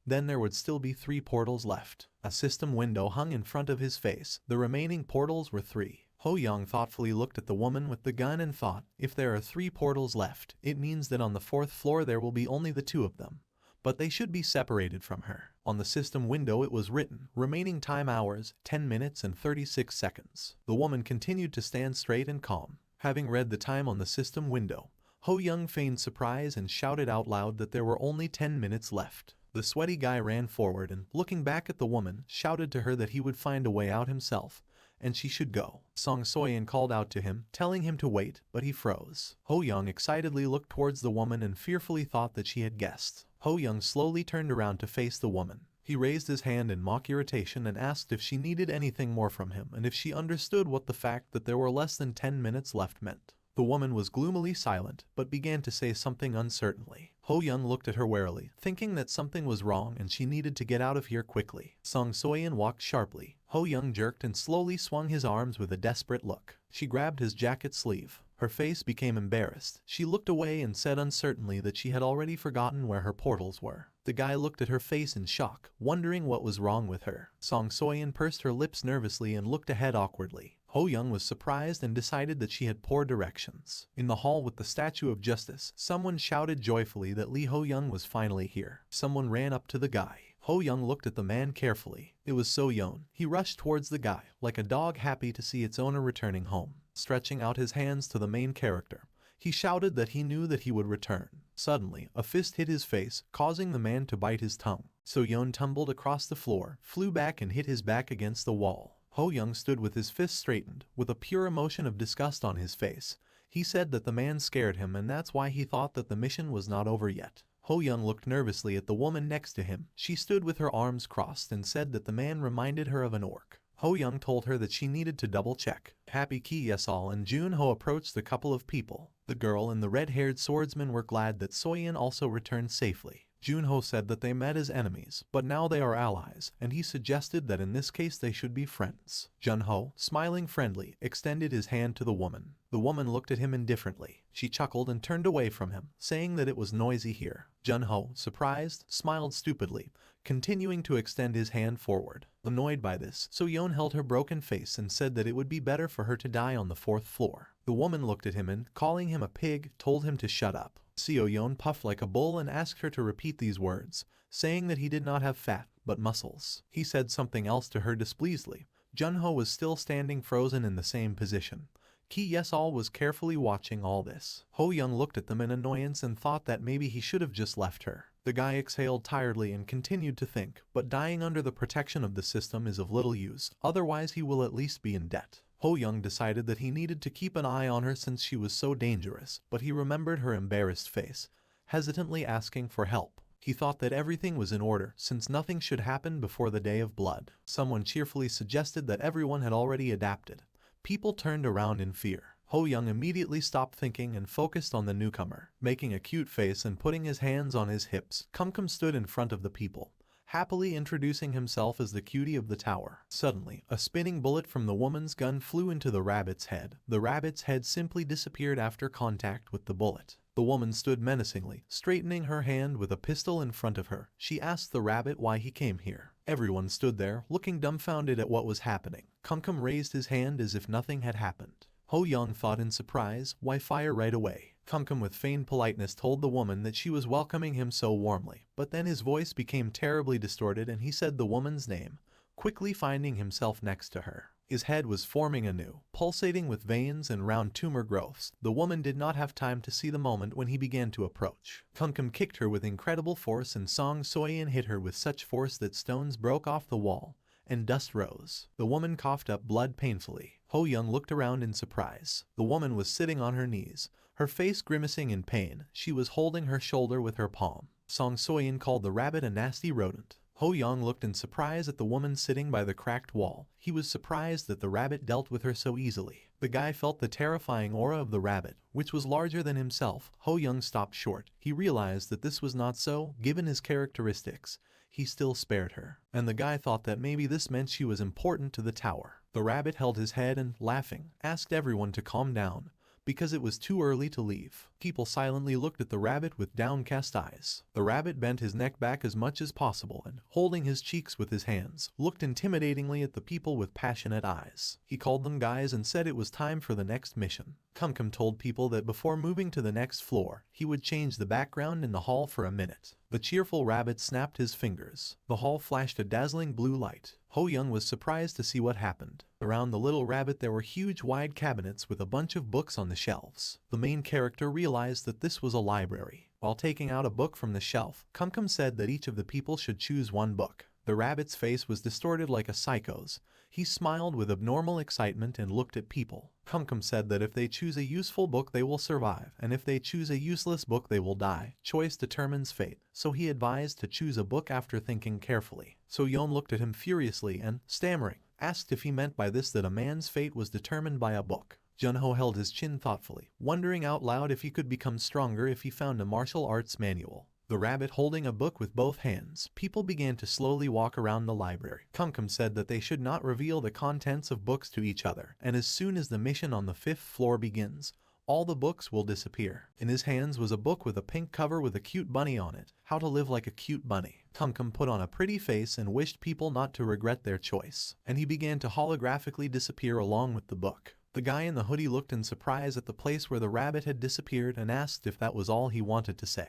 Then there would still be 3 portals left. A system window hung in front of his face. The remaining portals were 3. Ho Young thoughtfully looked at the woman with the gun and thought, if there are 3 portals left, it means that on the 4th floor there will be only the 2 of them. But they should be separated from her. On the system window it was written, remaining time hours, 10 minutes and 36 seconds. The woman continued to stand straight and calm. Having read the time on the system window, Ho Young feigned surprise and shouted out loud that there were only 10 minutes left. The sweaty guy ran forward and, looking back at the woman, shouted to her that he would find a way out himself, and she should go. Song So-yeon called out to him, telling him to wait, but he froze. Ho Young excitedly looked towards the woman and fearfully thought that she had guessed. Ho Young slowly turned around to face the woman. He raised his hand in mock irritation and asked if she needed anything more from him and if she understood what the fact that there were less than 10 minutes left meant. The woman was gloomily silent, but began to say something uncertainly. Ho Young looked at her warily, thinking that something was wrong and she needed to get out of here quickly. Song So-yeon walked sharply. Ho Young jerked and slowly swung his arms with a desperate look. She grabbed his jacket sleeve. Her face became embarrassed. She looked away and said uncertainly that she had already forgotten where her portals were. The guy looked at her face in shock, wondering what was wrong with her. Song So-yeon pursed her lips nervously and looked ahead awkwardly. Ho Young was surprised and decided that she had poor directions. In the hall with the Statue of Justice, someone shouted joyfully that Lee Ho Young was finally here. Someone ran up to the guy. Ho Young looked at the man carefully. It was So-yeon. He rushed towards the guy, like a dog happy to see its owner returning home. Stretching out his hands to the main character, he shouted that he knew that he would return. Suddenly, a fist hit his face, causing the man to bite his tongue. So-yeon tumbled across the floor, flew back and hit his back against the wall. Ho Young stood with his fist straightened, with a pure emotion of disgust on his face. He said that the man scared him and that's why he thought that the mission was not over yet. Ho Young looked nervously at the woman next to him. She stood with her arms crossed and said that the man reminded her of an orc. Ho Young told her that she needed to double-check. Happy Ki Yesal and Jun Ho approached the couple of people. The girl and the red-haired swordsman were glad that Soyeon also returned safely. Jun Ho said that they met as enemies, but now they are allies, and he suggested that in this case they should be friends. Jun Ho, smiling friendly, extended his hand to the woman. The woman looked at him indifferently. She chuckled and turned away from him, saying that it was noisy here. Jun Ho, surprised, smiled stupidly, continuing to extend his hand forward. Annoyed by this, So-yeon held her broken face and said that it would be better for her to die on the 4th floor. The woman looked at him and, calling him a pig, told him to shut up. So-yeon puffed like a bull and asked her to repeat these words, saying that he did not have fat, but muscles. He said something else to her displeasingly. Jun Ho was still standing frozen in the same position. Ki Yesal was carefully watching all this. Ho Young looked at them in annoyance and thought that maybe he should have just left her. The guy exhaled tiredly and continued to think, but dying under the protection of the system is of little use, otherwise he will at least be in debt. Ho Young decided that he needed to keep an eye on her since she was so dangerous, but he remembered her embarrassed face, hesitantly asking for help. He thought that everything was in order, since nothing should happen before the Day of Blood. Someone cheerfully suggested that everyone had already adapted. People turned around in fear. Ho Young immediately stopped thinking and focused on the newcomer. Making a cute face and putting his hands on his hips, Kumkum stood in front of the people, happily introducing himself as the cutie of the tower. Suddenly, a spinning bullet from the woman's gun flew into the rabbit's head. The rabbit's head simply disappeared after contact with the bullet. The woman stood menacingly, straightening her hand with a pistol in front of her. She asked the rabbit why he came here. Everyone stood there, looking dumbfounded at what was happening. Kumkum raised his hand as if nothing had happened. Ho Young thought in surprise, why fire right away? Kumkum with feigned politeness told the woman that she was welcoming him so warmly, but then his voice became terribly distorted and he said the woman's name, quickly finding himself next to her. His head was forming anew, pulsating with veins and round tumor growths. The woman did not have time to see the moment when he began to approach. Kumkum kicked her with incredible force and Song Soyeon hit her with such force that stones broke off the wall and dust rose. The woman coughed up blood painfully. Ho Young looked around in surprise. The woman was sitting on her knees, her face grimacing in pain. She was holding her shoulder with her palm. Song Soyeon called the rabbit a nasty rodent. Ho Young looked in surprise at the woman sitting by the cracked wall. He was surprised that the rabbit dealt with her so easily. The guy felt the terrifying aura of the rabbit, which was larger than himself. Ho Young stopped short. He realized that this was not so, given his characteristics. He still spared her. And the guy thought that maybe this meant she was important to the tower. The rabbit held his head and, laughing, asked everyone to calm down, because it was too early to leave. People silently looked at the rabbit with downcast eyes. The rabbit bent his neck back as much as possible and, holding his cheeks with his hands, looked intimidatingly at the people with passionate eyes. He called them guys and said it was time for the next mission. Kumkum told people that before moving to the next floor, he would change the background in the hall for a minute. The cheerful rabbit snapped his fingers. The hall flashed a dazzling blue light. Ho Young was surprised to see what happened. Around the little rabbit there were huge wide cabinets with a bunch of books on the shelves. The main character realized that this was a library. While taking out a book from the shelf, Kumkum said that each of the people should choose one book. The rabbit's face was distorted like a psycho's. He smiled with abnormal excitement and looked at people. Kumkum said that if they choose a useful book they will survive, and if they choose a useless book they will die. Choice determines fate, so he advised to choose a book after thinking carefully. So-yeon looked at him furiously and, stammering, asked if he meant by this that a man's fate was determined by a book. Jun-ho held his chin thoughtfully, wondering out loud if he could become stronger if he found a martial arts manual. The rabbit holding a book with both hands, people began to slowly walk around the library. Kumkum said that they should not reveal the contents of books to each other, and as soon as the mission on the 5th floor begins, all the books will disappear. In his hands was a book with a pink cover with a cute bunny on it, How to Live Like a Cute Bunny. Kumkum put on a pretty face and wished people not to regret their choice, and he began to holographically disappear along with the book. The guy in the hoodie looked in surprise at the place where the rabbit had disappeared and asked if that was all he wanted to say.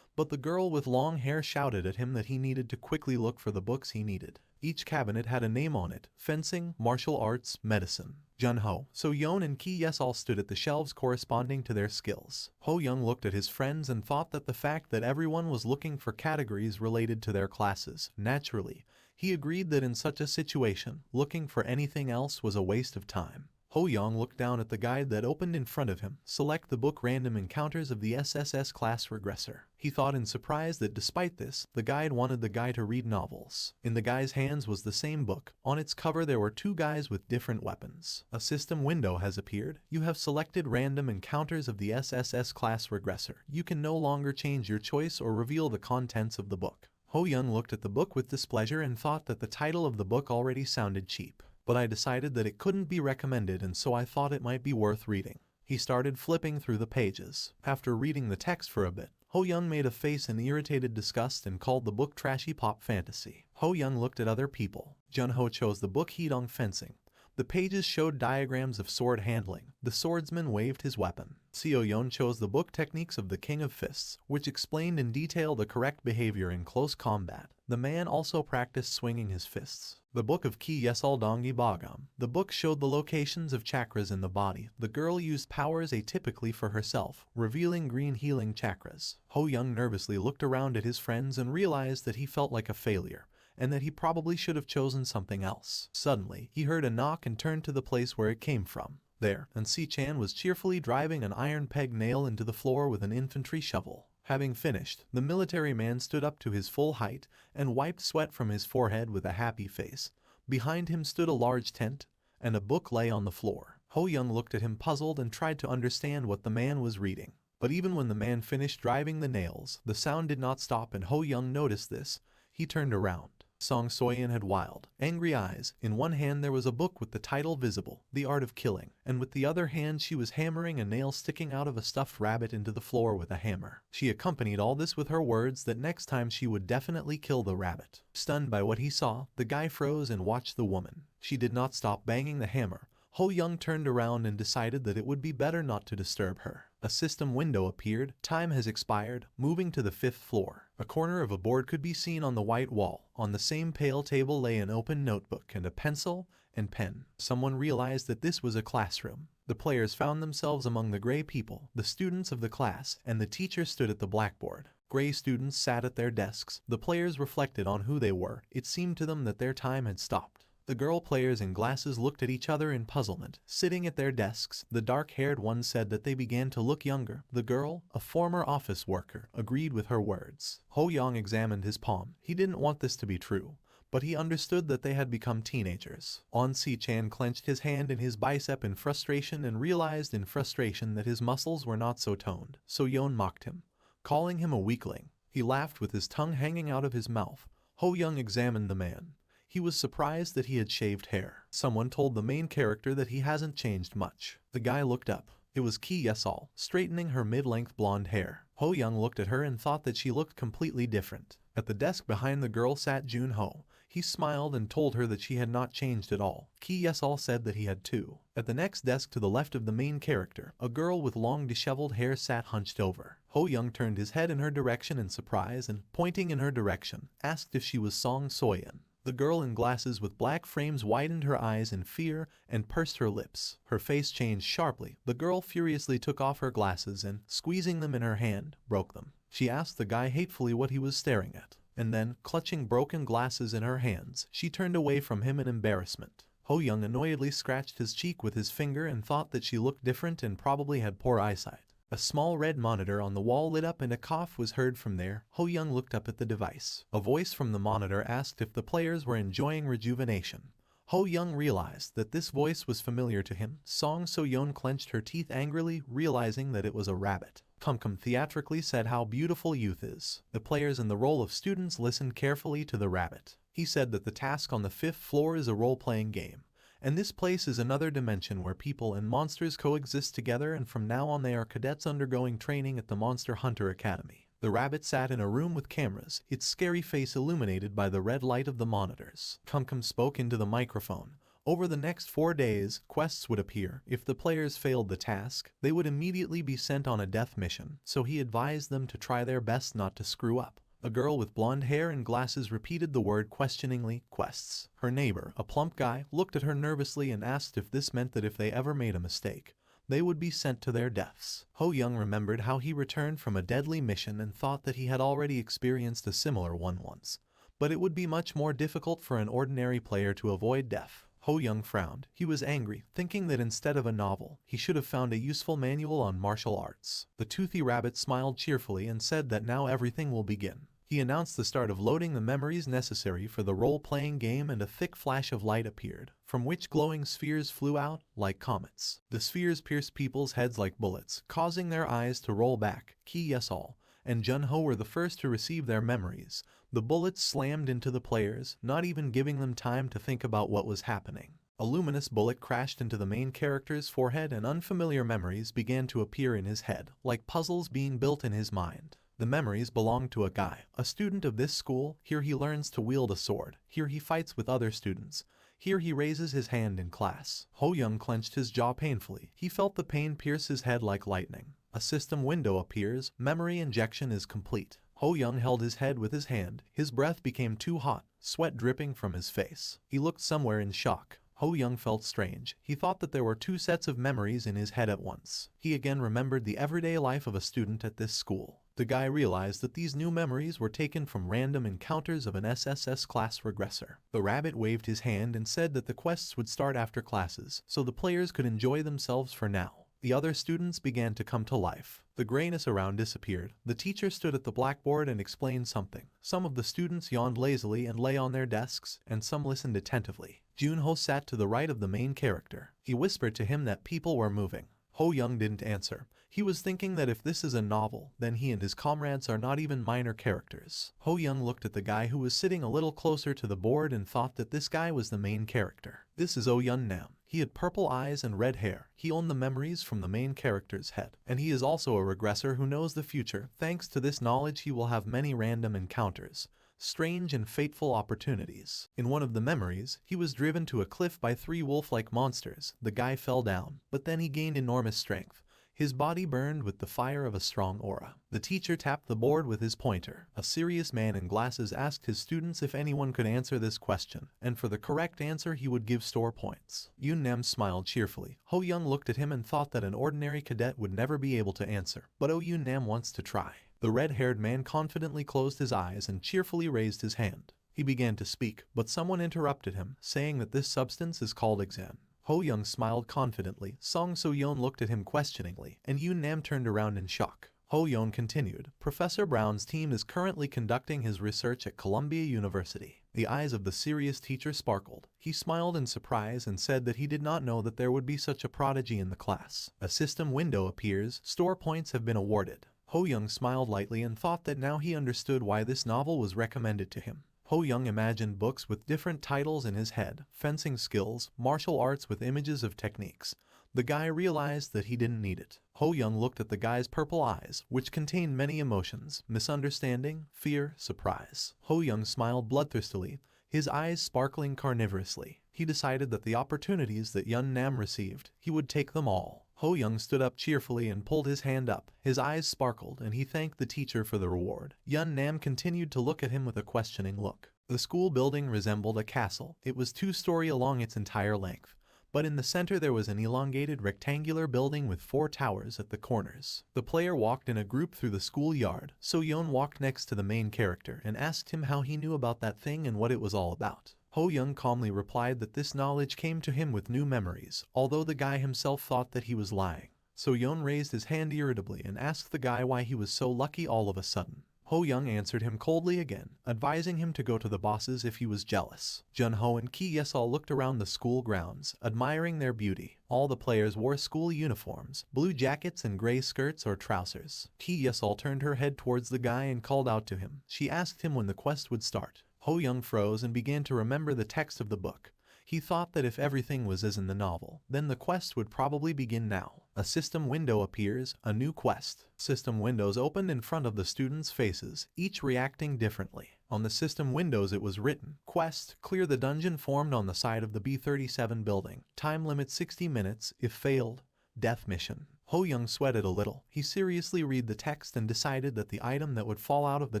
But the girl with long hair shouted at him that he needed to quickly look for the books he needed. Each cabinet had a name on it: fencing, martial arts, medicine. Jun-ho, So-yeon and Ki Yesal stood at the shelves corresponding to their skills. Ho Young looked at his friends and thought that the fact that everyone was looking for categories related to their classes. Naturally, he agreed that in such a situation, looking for anything else was a waste of time. Ho Young looked down at the guide that opened in front of him. Select the book Random Encounters of the SSS class Regressor. He thought in surprise that despite this, the guide wanted the guy to read novels. In the guy's hands was the same book. On its cover there were two guys with different weapons. A system window has appeared. You have selected Random Encounters of the SSS class Regressor. You can no longer change your choice or reveal the contents of the book. Ho Young looked at the book with displeasure and thought that the title of the book already sounded cheap. But I decided that it couldn't be recommended, and so I thought it might be worth reading. He started flipping through the pages. After reading the text for a bit, Ho Young made a face in irritated disgust and called the book trashy pop fantasy. Ho Young looked at other people. Jun Ho chose the book Heedong Fencing. The pages showed diagrams of sword handling. The swordsman waved his weapon. Seo Yeon chose the book Techniques of the King of Fists, which explained in detail the correct behavior in close combat. The man also practiced swinging his fists. The book of Ki Yesal Dongi Bagam. The book showed the locations of chakras in the body. The girl used powers atypically for herself, revealing green healing chakras. Ho Young nervously looked around at his friends and realized that he felt like a failure, and that he probably should have chosen something else. Suddenly, he heard a knock and turned to the place where it came from. There, and Si-chan was cheerfully driving an iron peg nail into the floor with an infantry shovel. Having finished, the military man stood up to his full height and wiped sweat from his forehead with a happy face. Behind him stood a large tent, and a book lay on the floor. Ho Young looked at him puzzled and tried to understand what the man was reading. But even when the man finished driving the nails, the sound did not stop, and Ho Young noticed this. He turned around. Song Soyeon had wild, angry eyes. In one hand there was a book with the title Visible, The Art of Killing, and with the other hand she was hammering a nail sticking out of a stuffed rabbit into the floor with a hammer. She accompanied all this with her words that next time she would definitely kill the rabbit. Stunned by what he saw, the guy froze and watched the woman. She did not stop banging the hammer. Ho Young turned around and decided that it would be better not to disturb her. A system window appeared. Time has expired. Moving to the 5th floor. A corner of a board could be seen on the white wall. On the same pale table lay an open notebook and a pencil and pen. Someone realized that this was a classroom. The players found themselves among the gray people, the students of the class, and the teacher stood at the blackboard. Gray students sat at their desks. The players reflected on who they were. It seemed to them that their time had stopped. The girl players in glasses looked at each other in puzzlement. Sitting at their desks, the dark-haired one said that they began to look younger. The girl, a former office worker, agreed with her words. Ho Young examined his palm. He didn't want this to be true, but he understood that they had become teenagers. On Si-chan clenched his hand in his bicep in frustration and realized in frustration that his muscles were not so toned. So Yeon mocked him, calling him a weakling. He laughed with his tongue hanging out of his mouth. Ho Young examined the man. He was surprised that he had shaved hair. Someone told the main character that he hasn't changed much. The guy looked up. It was Ki Yesal, straightening her mid-length blonde hair. Ho Young looked at her and thought that she looked completely different. At the desk behind the girl sat Jun Ho. He smiled and told her that she had not changed at all. Ki Yesal said that he had too. At the next desk to the left of the main character, a girl with long disheveled hair sat hunched over. Ho Young turned his head in her direction in surprise and, pointing in her direction, asked if she was Song Soyeon. The girl in glasses with black frames widened her eyes in fear and pursed her lips. Her face changed sharply. The girl furiously took off her glasses and, squeezing them in her hand, broke them. She asked the guy hatefully what he was staring at, and then, clutching broken glasses in her hands, she turned away from him in embarrassment. Ho Young annoyedly scratched his cheek with his finger and thought that she looked different and probably had poor eyesight. A small red monitor on the wall lit up and a cough was heard from there. Ho Young looked up at the device. A voice from the monitor asked if the players were enjoying rejuvenation. Ho Young realized that this voice was familiar to him. Song So-yeon clenched her teeth angrily, realizing that it was a rabbit. Kumkum theatrically said how beautiful youth is. The players in the role of students listened carefully to the rabbit. He said that the task on the 5th floor is a role-playing game. And this place is another dimension where people and monsters coexist together, and from now on they are cadets undergoing training at the Monster Hunter Academy. The rabbit sat in a room with cameras, its scary face illuminated by the red light of the monitors. Kumkum spoke into the microphone. Over the next 4 days, quests would appear. If the players failed the task, they would immediately be sent on a death mission, so he advised them to try their best not to screw up. A girl with blonde hair and glasses repeated the word questioningly, quests. Her neighbor, a plump guy, looked at her nervously and asked if this meant that if they ever made a mistake, they would be sent to their deaths. Ho Young remembered how he returned from a deadly mission and thought that he had already experienced a similar one once. But it would be much more difficult for an ordinary player to avoid death. Ho Young frowned. He was angry, thinking that instead of a novel, he should have found a useful manual on martial arts. The toothy rabbit smiled cheerfully and said that now everything will begin. He announced the start of loading the memories necessary for the role-playing game, and a thick flash of light appeared, from which glowing spheres flew out like comets. The spheres pierced people's heads like bullets, causing their eyes to roll back. Ki Yesol and Jun-Ho were the first to receive their memories. The bullets slammed into the players, not even giving them time to think about what was happening. A luminous bullet crashed into the main character's forehead, and unfamiliar memories began to appear in his head, like puzzles being built in his mind. The memories belonged to a guy, a student of this school. Here he learns to wield a sword. Here he fights with other students. Here he raises his hand in class. Ho Young clenched his jaw painfully. He felt the pain pierce his head like lightning. A system window appears. Memory injection is complete. Ho Young held his head with his hand. His breath became too hot, sweat dripping from his face. He looked somewhere in shock. Ho Young felt strange. He thought that there were two sets of memories in his head at once. He again remembered the everyday life of a student at this school. The guy realized that these new memories were taken from random encounters of an SSS class regressor. The rabbit waved his hand and said that the quests would start after classes, so the players could enjoy themselves for now. The other students began to come to life. The grayness around disappeared. The teacher stood at the blackboard and explained something. Some of the students yawned lazily and lay on their desks, and some listened attentively. Jun-Ho sat to the right of the main character. He whispered to him that people were moving. Ho Young didn't answer. He was thinking that if this is a novel, then he and his comrades are not even minor characters. Ho Young looked at the guy who was sitting a little closer to the board and thought that this guy was the main character. This is Yun Nam. He had purple eyes and red hair. He owned the memories from the main character's head. And he is also a regressor who knows the future. Thanks to this knowledge, he will have many random encounters. Strange and fateful opportunities. In one of the memories, he was driven to a cliff by 3 wolf-like monsters. The guy fell down, but then he gained enormous strength. His body burned with the fire of a strong aura. The teacher tapped the board with his pointer. A serious man in glasses asked his students if anyone could answer this question, and for the correct answer he would give store points. Yun Nam smiled cheerfully. Ho Young looked at him and thought that an ordinary cadet would never be able to answer, but Yun Nam wants to try. The red-haired man confidently closed his eyes and cheerfully raised his hand. He began to speak, but someone interrupted him, saying that this substance is called exan. Ho Young smiled confidently. Song So-yeon looked at him questioningly, and Yun Nam turned around in shock. Ho Young continued, Professor Brown's team is currently conducting his research at Columbia University. The eyes of the serious teacher sparkled. He smiled in surprise and said that he did not know that there would be such a prodigy in the class. A system window appears. Store points have been awarded. Ho Young smiled lightly and thought that now he understood why this novel was recommended to him. Ho Young imagined books with different titles in his head, fencing skills, martial arts with images of techniques. The guy realized that he didn't need it. Ho Young looked at the guy's purple eyes, which contained many emotions: misunderstanding, fear, surprise. Ho Young smiled bloodthirstily, his eyes sparkling carnivorously. He decided that the opportunities that Yun Nam received, he would take them all. Ho Young stood up cheerfully and pulled his hand up. His eyes sparkled and he thanked the teacher for the reward. Yun Nam continued to look at him with a questioning look. The school building resembled a castle. It was 2-story along its entire length, but in the center there was an elongated rectangular building with 4 towers at the corners. The player walked in a group through the schoolyard. So-yeon walked next to the main character and asked him how he knew about that thing and what it was all about. Ho Young calmly replied that this knowledge came to him with new memories, although the guy himself thought that he was lying. So-yeon raised his hand irritably and asked the guy why he was so lucky all of a sudden. Ho Young answered him coldly again, advising him to go to the bosses if he was jealous. Jun-Ho and Ki Yesol looked around the school grounds, admiring their beauty. All the players wore school uniforms, blue jackets and gray skirts or trousers. Ki Yesol turned her head towards the guy and called out to him. She asked him when the quest would start. Ho Young froze and began to remember the text of the book. He thought that if everything was as in the novel, then the quest would probably begin now. A system window appears, a new quest. System windows opened in front of the students' faces, each reacting differently. On the system windows it was written, Quest, clear the dungeon formed on the side of the B37 building. Time limit 60 minutes, if failed, death mission. Ho Young sweated a little. He seriously read the text and decided that the item that would fall out of the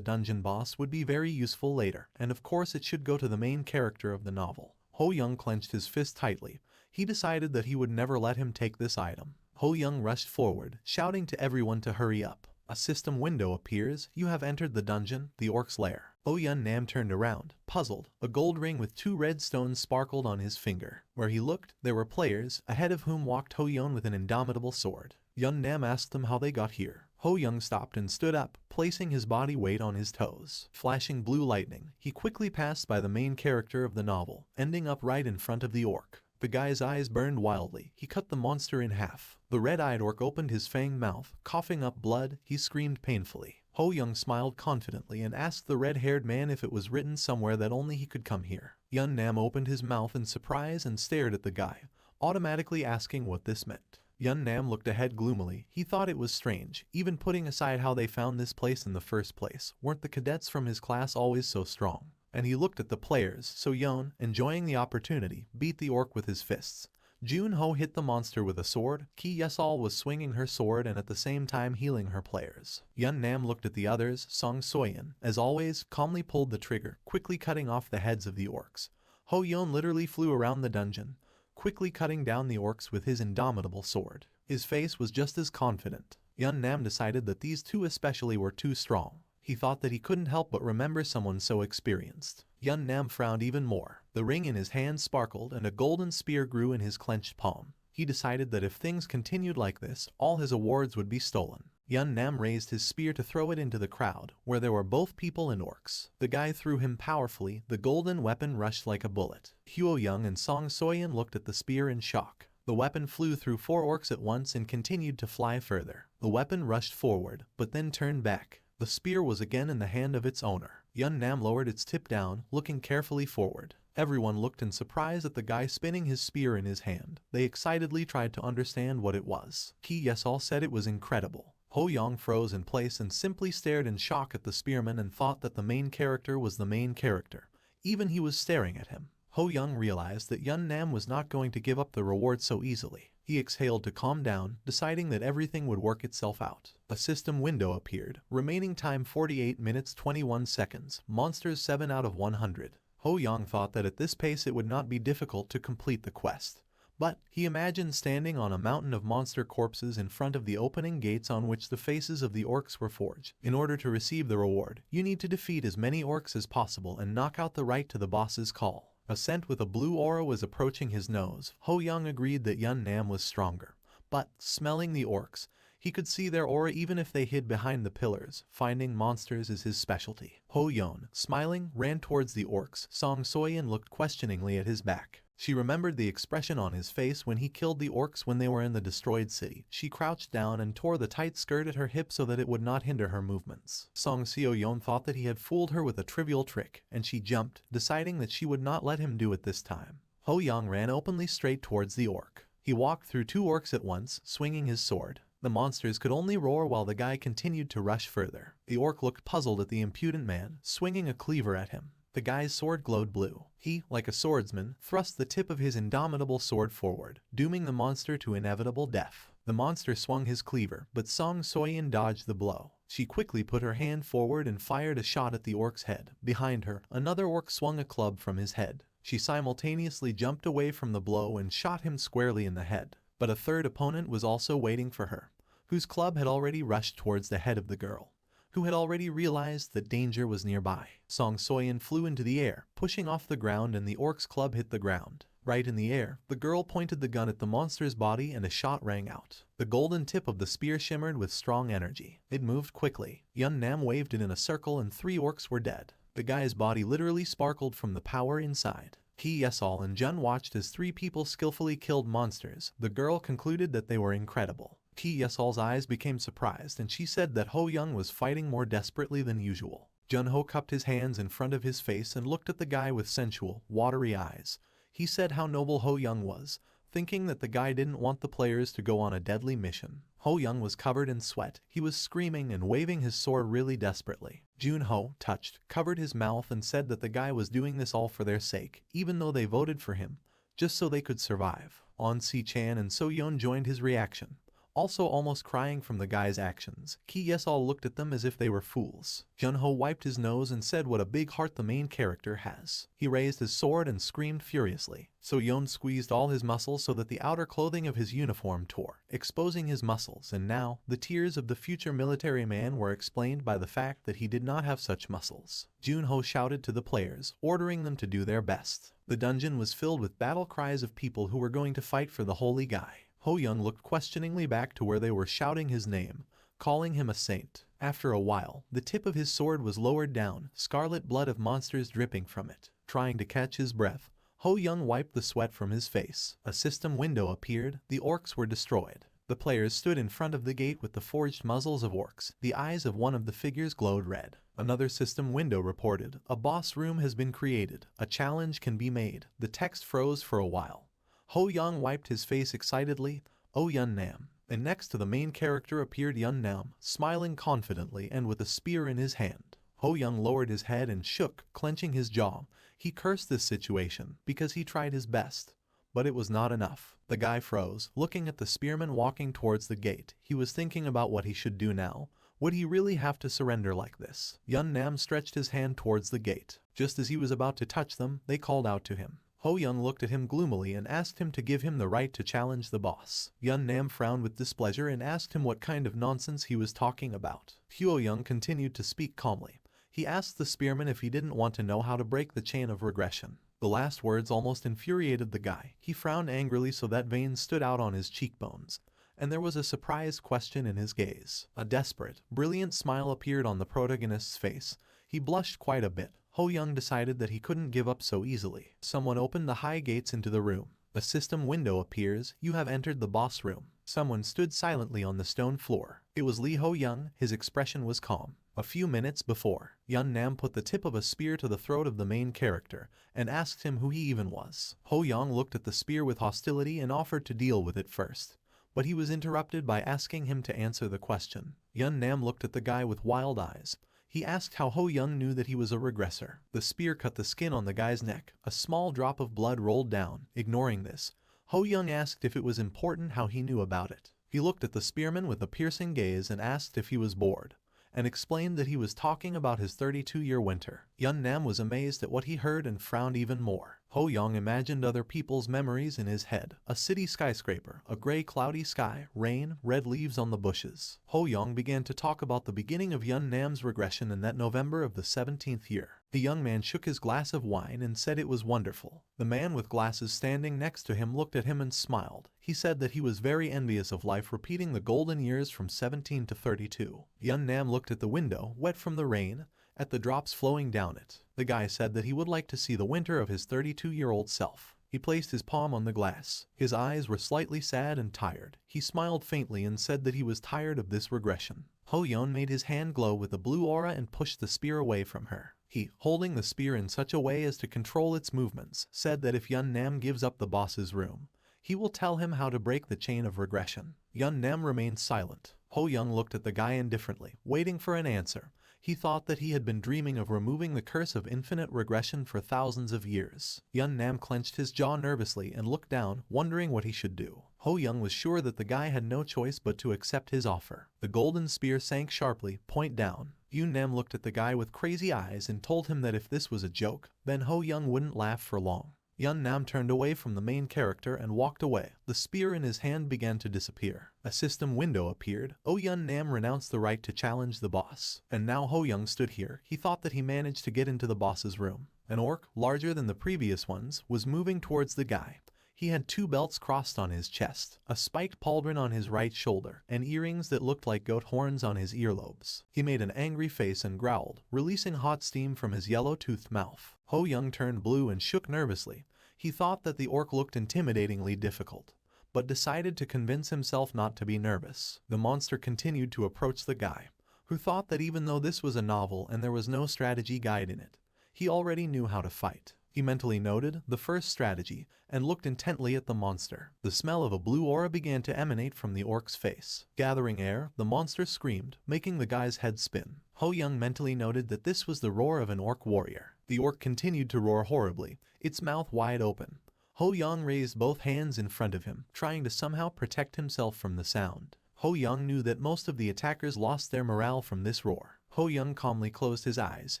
dungeon boss would be very useful later, and of course it should go to the main character of the novel. Ho Young clenched his fist tightly. He decided that he would never let him take this item. Ho Young rushed forward, shouting to everyone to hurry up. A system window appears. You have entered the dungeon, the orc's lair. Oh Yun Nam turned around, puzzled. A gold ring with 2 red stones sparkled on his finger. Where he looked, there were players, ahead of whom walked Ho Yun with an indomitable sword. Yun Nam asked them how they got here. Ho Young stopped and stood up, placing his body weight on his toes. Flashing blue lightning, he quickly passed by the main character of the novel, ending up right in front of the orc. The guy's eyes burned wildly. He cut the monster in half. The red-eyed orc opened his fanged mouth, coughing up blood. He screamed painfully. Ho Young smiled confidently and asked the red-haired man if it was written somewhere that only he could come here. Yun Nam opened his mouth in surprise and stared at the guy, automatically asking what this meant. Yun Nam looked ahead gloomily. He thought it was strange, even putting aside how they found this place in the first place. Weren't the cadets from his class always so strong? And he looked at the players, so Yun, enjoying the opportunity, beat the orc with his fists. Jun-ho hit the monster with a sword. Ki Yesol was swinging her sword and at the same time healing her players. Yun Nam looked at the others. Song Soyeon, as always, calmly pulled the trigger, quickly cutting off the heads of the orcs. Ho Yun literally flew around the dungeon, quickly cutting down the orcs with his indomitable sword. His face was just as confident. Yun Nam decided that these two especially were too strong. He thought that he couldn't help but remember someone so experienced. Yun Nam frowned even more. The ring in his hand sparkled and a golden spear grew in his clenched palm. He decided that if things continued like this, all his awards would be stolen. Yun Nam raised his spear to throw it into the crowd, where there were both people and orcs. The guy threw him powerfully. The golden weapon rushed like a bullet. Huo Young and Song Soyeon looked at the spear in shock. The weapon flew through 4 orcs at once and continued to fly further. The weapon rushed forward, but then turned back. The spear was again in the hand of its owner. Yun Nam lowered its tip down, looking carefully forward. Everyone looked in surprise at the guy spinning his spear in his hand. They excitedly tried to understand what it was. Ki Yesol said it was incredible. Ho Young froze in place and simply stared in shock at the spearman and thought that the main character was the main character. Even he was staring at him. Ho Young realized that Yun Nam was not going to give up the reward so easily. He exhaled to calm down, deciding that everything would work itself out. A system window appeared. Remaining time 48 minutes 21 seconds. Monsters 7 out of 100. Ho Young thought that at this pace it would not be difficult to complete the quest. But he imagined standing on a mountain of monster corpses in front of the opening gates on which the faces of the orcs were forged. In order to receive the reward, you need to defeat as many orcs as possible and knock out the right to the boss's call. A scent with a blue aura was approaching his nose. Ho Young agreed that Yun Nam was stronger. But, smelling the orcs, he could see their aura even if they hid behind the pillars. Finding monsters is his specialty. Ho Young, smiling, ran towards the orcs. Song Soyeon looked questioningly at his back. She remembered the expression on his face when he killed the orcs when they were in the destroyed city. She crouched down and tore the tight skirt at her hip so that it would not hinder her movements. Song Seo-yeon thought that he had fooled her with a trivial trick, and she jumped, deciding that she would not let him do it this time. Ho Young ran openly straight towards the orc. He walked through 2 orcs at once, swinging his sword. The monsters could only roar while the guy continued to rush further. The orc looked puzzled at the impudent man, swinging a cleaver at him. The guy's sword glowed blue. He, like a swordsman, thrust the tip of his indomitable sword forward, dooming the monster to inevitable death. The monster swung his cleaver, but Song Soyeon dodged the blow. She quickly put her hand forward and fired a shot at the orc's head. Behind her, another orc swung a club from his head. She simultaneously jumped away from the blow and shot him squarely in the head. But a third opponent was also waiting for her, whose club had already rushed towards the head of the girl, who had already realized that danger was nearby. Song Soyeon flew into the air, pushing off the ground, and the orc's club hit the ground. Right in the air, the girl pointed the gun at the monster's body and a shot rang out. The golden tip of the spear shimmered with strong energy. It moved quickly. Yun Nam waved it in a circle and 3 orcs were dead. The guy's body literally sparkled from the power inside. Ki Yesol and Jun watched as 3 people skillfully killed monsters. The girl concluded that they were incredible. Ki Yesol's eyes became surprised and she said that Ho Young was fighting more desperately than usual. Jun-ho cupped his hands in front of his face and looked at the guy with sensual, watery eyes. He said how noble Ho Young was, thinking that the guy didn't want the players to go on a deadly mission. Ho Young was covered in sweat. He was screaming and waving his sword really desperately. Jun-ho, touched, covered his mouth and said that the guy was doing this all for their sake, even though they voted for him, just so they could survive. On Si-chan and So-yeon joined his reaction. also almost crying from the guy's actions. Ki Yesol looked at them as if they were fools. Junho wiped his nose and said what a big heart the main character has. He raised his sword and screamed furiously. So Yon squeezed all his muscles so that the outer clothing of his uniform tore, exposing his muscles, and now, the tears of the future military man were explained by the fact that he did not have such muscles. Junho shouted to the players, ordering them to do their best. The dungeon was filled with battle cries of people who were going to fight for the holy guy. Ho Young looked questioningly back to where they were shouting his name, calling him a saint. After a while, the tip of his sword was lowered down, scarlet blood of monsters dripping from it. Trying to catch his breath, Ho Young wiped the sweat from his face. A system window appeared. The orcs were destroyed. The players stood in front of the gate with the forged muzzles of orcs. The eyes of one of the figures glowed red. Another system window reported, "A boss room has been created. A challenge can be made." The text froze for a while. Ho Young wiped his face excitedly. "Oh Yun Nam." And next to the main character appeared Yun Nam, smiling confidently and with a spear in his hand. Ho Young lowered his head and shook, clenching his jaw. He cursed this situation, because he tried his best. But it was not enough. The guy froze, looking at the spearman walking towards the gate. He was thinking about what he should do now. Would he really have to surrender like this? Yun Nam stretched his hand towards the gate. Just as he was about to touch them, they called out to him. Ho Young looked at him gloomily and asked him to give him the right to challenge the boss. Yun Nam frowned with displeasure and asked him what kind of nonsense he was talking about. Ho Young continued to speak calmly. He asked the spearman if he didn't want to know how to break the chain of regression. The last words almost infuriated the guy. He frowned angrily so that veins stood out on his cheekbones, and there was a surprised question in his gaze. A desperate, brilliant smile appeared on the protagonist's face. He blushed quite a bit. Ho Young decided that he couldn't give up so easily. Someone opened the high gates into the room. A system window appears. "You have entered the boss room." Someone stood silently on the stone floor. It was Lee Ho Young. His expression was calm. A few minutes before, Yun Nam put the tip of a spear to the throat of the main character and asked him who he even was. Ho Young looked at the spear with hostility and offered to deal with it first, but he was interrupted by asking him to answer the question. Yun Nam looked at the guy with wild eyes. He asked how Ho Young knew that he was a regressor. The spear cut the skin on the guy's neck. A small drop of blood rolled down. Ignoring this, Ho Young asked if it was important how he knew about it. He looked at the spearman with a piercing gaze and asked if he was bored, and explained that he was talking about his 32-year winter. Yun Nam was amazed at what he heard and frowned even more. Ho Young imagined other people's memories in his head. A city skyscraper, a gray cloudy sky, rain, red leaves on the bushes. Ho Young began to talk about the beginning of Yun Nam's regression in that November of the 17th year. The young man shook his glass of wine and said it was wonderful. The man with glasses standing next to him looked at him and smiled. He said that he was very envious of life repeating the golden years from 17 to 32. Yun Nam looked at the window, wet from the rain, at the drops flowing down it. The guy said that he would like to see the winter of his 32-year-old self. He placed his palm on the glass. His eyes were slightly sad and tired. He smiled faintly and said that he was tired of this regression. Ho Young made his hand glow with a blue aura and pushed the spear away from her. He, holding the spear in such a way as to control its movements, said that if Yun Nam gives up the boss's room, he will tell him how to break the chain of regression. Yun Nam remained silent. Ho Young looked at the guy indifferently, waiting for an answer. He thought that he had been dreaming of removing the curse of infinite regression for thousands of years. Yun Nam clenched his jaw nervously and looked down, wondering what he should do. Ho Young was sure that the guy had no choice but to accept his offer. The golden spear sank sharply, point down. Yun Nam looked at the guy with crazy eyes and told him that if this was a joke, then Ho Young wouldn't laugh for long. Yun Nam turned away from the main character and walked away. The spear in his hand began to disappear. A system window appeared. Yun Nam renounced the right to challenge the boss. And now Ho Young stood here. He thought that he managed to get into the boss's room. An orc, larger than the previous ones, was moving towards the guy. He had 2 belts crossed on his chest, a spiked pauldron on his right shoulder, and earrings that looked like goat horns on his earlobes. He made an angry face and growled, releasing hot steam from his yellow-toothed mouth. Ho Young turned blue and shook nervously. He thought that the orc looked intimidatingly difficult, but decided to convince himself not to be nervous. The monster continued to approach the guy, who thought that even though this was a novel and there was no strategy guide in it, he already knew how to fight. He mentally noted the first strategy and looked intently at the monster. The smell of a blue aura began to emanate from the orc's face. Gathering air, the monster screamed, making the guy's head spin. Ho Young mentally noted that this was the roar of an orc warrior. The orc continued to roar horribly, its mouth wide open. Ho Young raised both hands in front of him, trying to somehow protect himself from the sound. Ho Young knew that most of the attackers lost their morale from this roar. Ho Young calmly closed his eyes,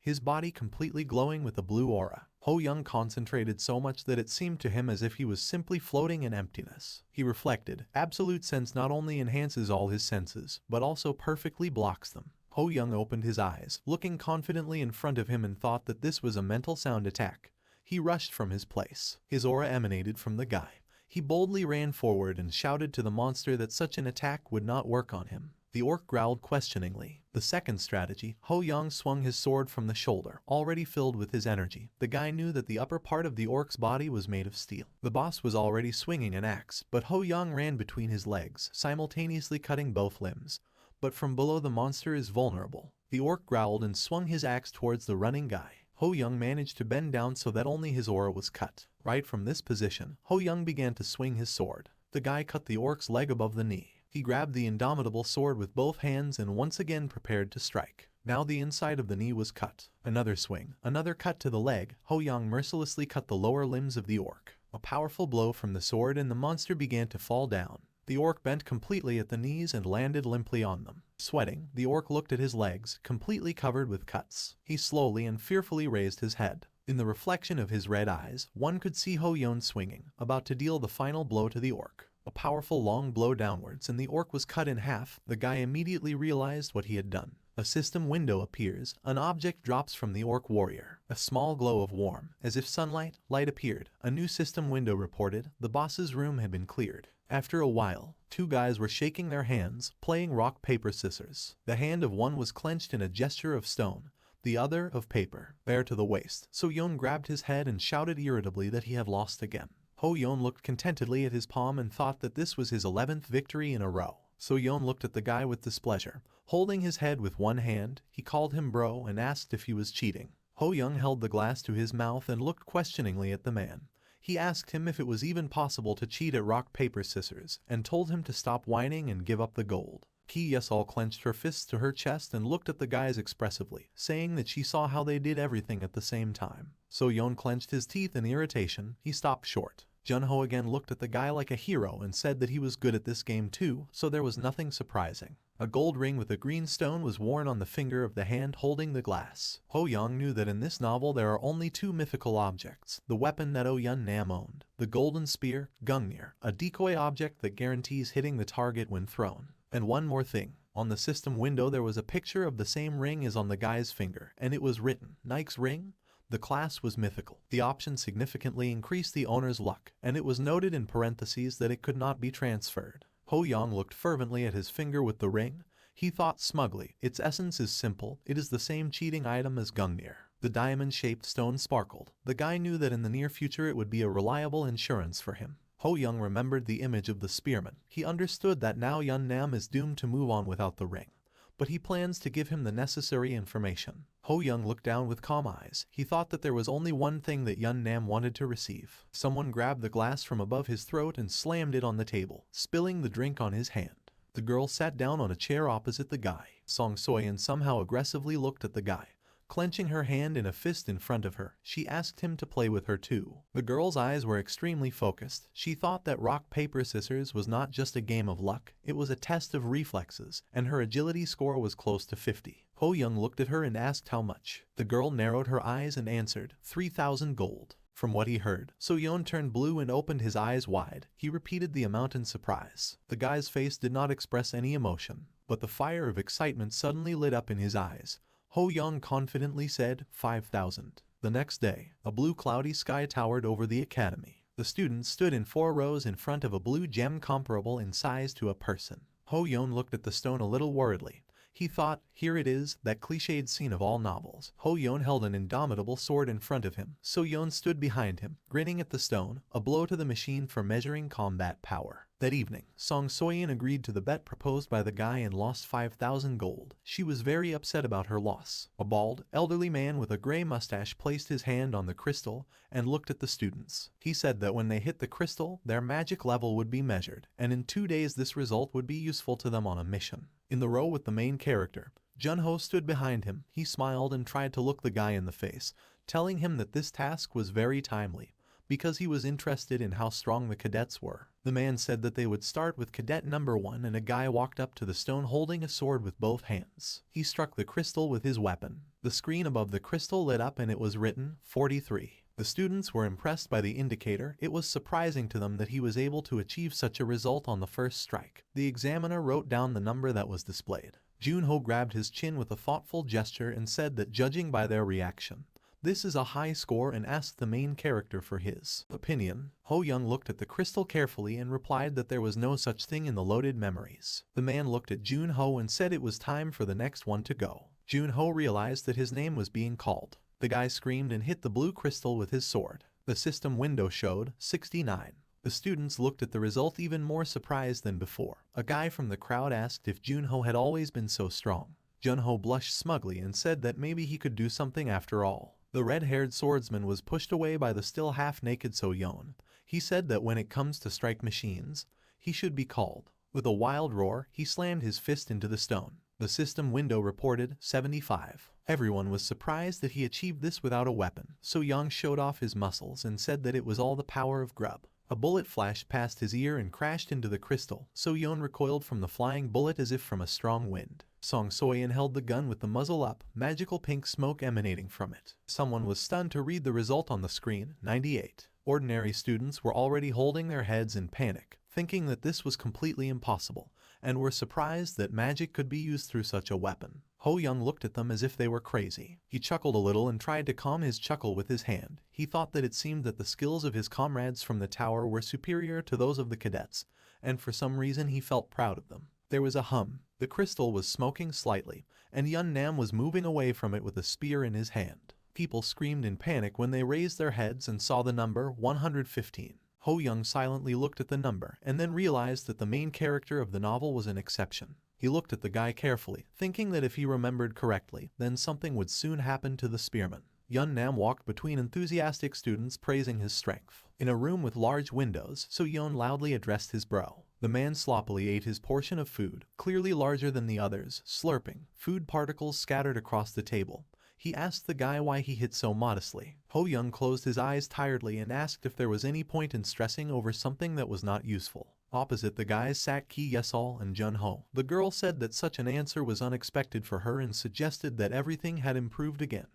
his body completely glowing with a blue aura. Ho Young concentrated so much that it seemed to him as if he was simply floating in emptiness. He reflected, absolute sense not only enhances all his senses, but also perfectly blocks them. Ho Young opened his eyes, looking confidently in front of him, and thought that this was a mental sound attack. He rushed from his place. His aura emanated from the guy. He boldly ran forward and shouted to the monster that such an attack would not work on him. The orc growled questioningly. The second strategy, Ho Young swung his sword from the shoulder, already filled with his energy. The guy knew that the upper part of the orc's body was made of steel. The boss was already swinging an axe, but Ho Young ran between his legs, simultaneously cutting both limbs. But from below, the monster is vulnerable. The orc growled and swung his axe towards the running guy. Ho Young managed to bend down so that only his aura was cut. Right from this position, Ho Young began to swing his sword. The guy cut the orc's leg above the knee. He grabbed the indomitable sword with both hands and once again prepared to strike. Now the inside of the knee was cut. Another swing, another cut to the leg. Ho Young mercilessly cut the lower limbs of the orc. A powerful blow from the sword and the monster began to fall down. The orc bent completely at the knees and landed limply on them. Sweating, the orc looked at his legs, completely covered with cuts. He slowly and fearfully raised his head. In the reflection of his red eyes, one could see Ho Young swinging, about to deal the final blow to the orc. A powerful long blow downwards and the orc was cut in half. The guy immediately realized what he had done. A system window appears. An object drops from the orc warrior. A small glow of warm, as if sunlight, light appeared. A new system window reported. The boss's room had been cleared. After a while, two guys were shaking their hands, playing rock, paper, scissors. The hand of one was clenched in a gesture of stone, the other of paper, bare to the waist. So Yoon grabbed his head and shouted irritably that he had lost again. Ho Yoon looked contentedly at his palm and thought that this was his 11th victory in a row. So Yoon looked at the guy with displeasure. Holding his head with one hand, he called him bro and asked if he was cheating. Ho Young held the glass to his mouth and looked questioningly at the man. He asked him if it was even possible to cheat at rock, paper, scissors, and told him to stop whining and give up the gold. Ki Yesol clenched her fists to her chest and looked at the guys expressively, saying that she saw how they did everything at the same time. So Yoon clenched his teeth in irritation. He stopped short. Junho again looked at the guy like a hero and said that he was good at this game too, so there was nothing surprising. A gold ring with a green stone was worn on the finger of the hand holding the glass. Ho Young knew that in this novel there are only two mythical objects, the weapon that Oh Yun Nam owned, the golden spear, Gungnir, a decoy object that guarantees hitting the target when thrown. And one more thing. On the system window there was a picture of the same ring as on the guy's finger, and it was written, Nike's ring? The class was mythical. The option significantly increased the owner's luck, and it was noted in parentheses that it could not be transferred. Ho Young looked fervently at his finger with the ring. He thought smugly, its essence is simple, it is the same cheating item as Gungnir. The diamond-shaped stone sparkled. The guy knew that in the near future it would be a reliable insurance for him. Ho Young remembered the image of the spearman. He understood that now Yun Nam is doomed to move on without the ring, but he plans to give him the necessary information. Ho Young looked down with calm eyes. He thought that there was only one thing that Yun Nam wanted to receive. Someone grabbed the glass from above his throat and slammed it on the table, spilling the drink on his hand. The girl sat down on a chair opposite the guy. Song Soyeon somehow aggressively looked at the guy. Clenching her hand in a fist in front of her, she asked him to play with her too. The girl's eyes were extremely focused. She thought that rock, paper, scissors was not just a game of luck, it was a test of reflexes, and her agility score was close to 50. Ho Young looked at her and asked how much. The girl narrowed her eyes and answered, 3,000 gold. From what he heard, So Yoon turned blue and opened his eyes wide. He repeated the amount in surprise. The guy's face did not express any emotion, but the fire of excitement suddenly lit up in his eyes. Ho Young confidently said, 5,000. The next day, a blue cloudy sky towered over the academy. The students stood in 4 rows in front of a blue gem comparable in size to a person. Ho Young looked at the stone a little worriedly. He thought, here it is, that cliched scene of all novels. Ho Young held an indomitable sword in front of him. So Young stood behind him, grinning at the stone, a blow to the machine for measuring combat power. That evening, Song Soyeon agreed to the bet proposed by the guy and lost 5,000 gold. She was very upset about her loss. A bald, elderly man with a gray mustache placed his hand on the crystal and looked at the students. He said that when they hit the crystal, their magic level would be measured, and in 2 days this result would be useful to them on a mission. In the row with the main character, Junho stood behind him. He smiled and tried to look the guy in the face, telling him that this task was very timely. because he was interested in how strong the cadets were. The man said that they would start with cadet number 1, and a guy walked up to the stone holding a sword with both hands. He struck the crystal with his weapon. The screen above the crystal lit up and it was written 43. The students were impressed by the indicator. It was surprising to them that he was able to achieve such a result on the first strike. The examiner wrote down the number that was displayed. Junho grabbed his chin with a thoughtful gesture and said that judging by their reaction, this is a high score, and asked the main character for his opinion. Ho Young looked at the crystal carefully and replied that there was no such thing in the loaded memories. The man looked at Junho and said it was time for the next one to go. Junho realized that his name was being called. The guy screamed and hit the blue crystal with his sword. The system window showed 69. The students looked at the result even more surprised than before. A guy from the crowd asked if Junho had always been so strong. Junho blushed smugly and said that maybe he could do something after all. The red-haired swordsman was pushed away by the still half-naked So-yeon. He said that when it comes to strike machines, he should be called. With a wild roar, he slammed his fist into the stone. The system window reported 75. Everyone was surprised that he achieved this without a weapon. So-young showed off his muscles and said that it was all the power of grub. A bullet flashed past his ear and crashed into the crystal. So-yeon recoiled from the flying bullet as if from a strong wind. Song Soyeon held the gun with the muzzle up, magical pink smoke emanating from it. Someone was stunned to read the result on the screen, 98. Ordinary students were already holding their heads in panic, thinking that this was completely impossible, and were surprised that magic could be used through such a weapon. Ho Young looked at them as if they were crazy. He chuckled a little and tried to calm his chuckle with his hand. He thought that it seemed that the skills of his comrades from the tower were superior to those of the cadets, and for some reason he felt proud of them. There was a hum. The crystal was smoking slightly, and Yun Nam was moving away from it with a spear in his hand. People screamed in panic when they raised their heads and saw the number 115. Ho Young silently looked at the number and then realized that the main character of the novel was an exception. He looked at the guy carefully, thinking that if he remembered correctly, then something would soon happen to the spearman. Yun Nam walked between enthusiastic students praising his strength. In a room with large windows, So-yeon loudly addressed his bro. The man sloppily ate his portion of food, clearly larger than the others, slurping. Food particles scattered across the table. He asked the guy why he hit so modestly. Ho Young closed his eyes tiredly and asked if there was any point in stressing over something that was not useful. Opposite the guys sat Ki Yesol and Jun Ho. The girl said that such an answer was unexpected for her and suggested that everything had improved again.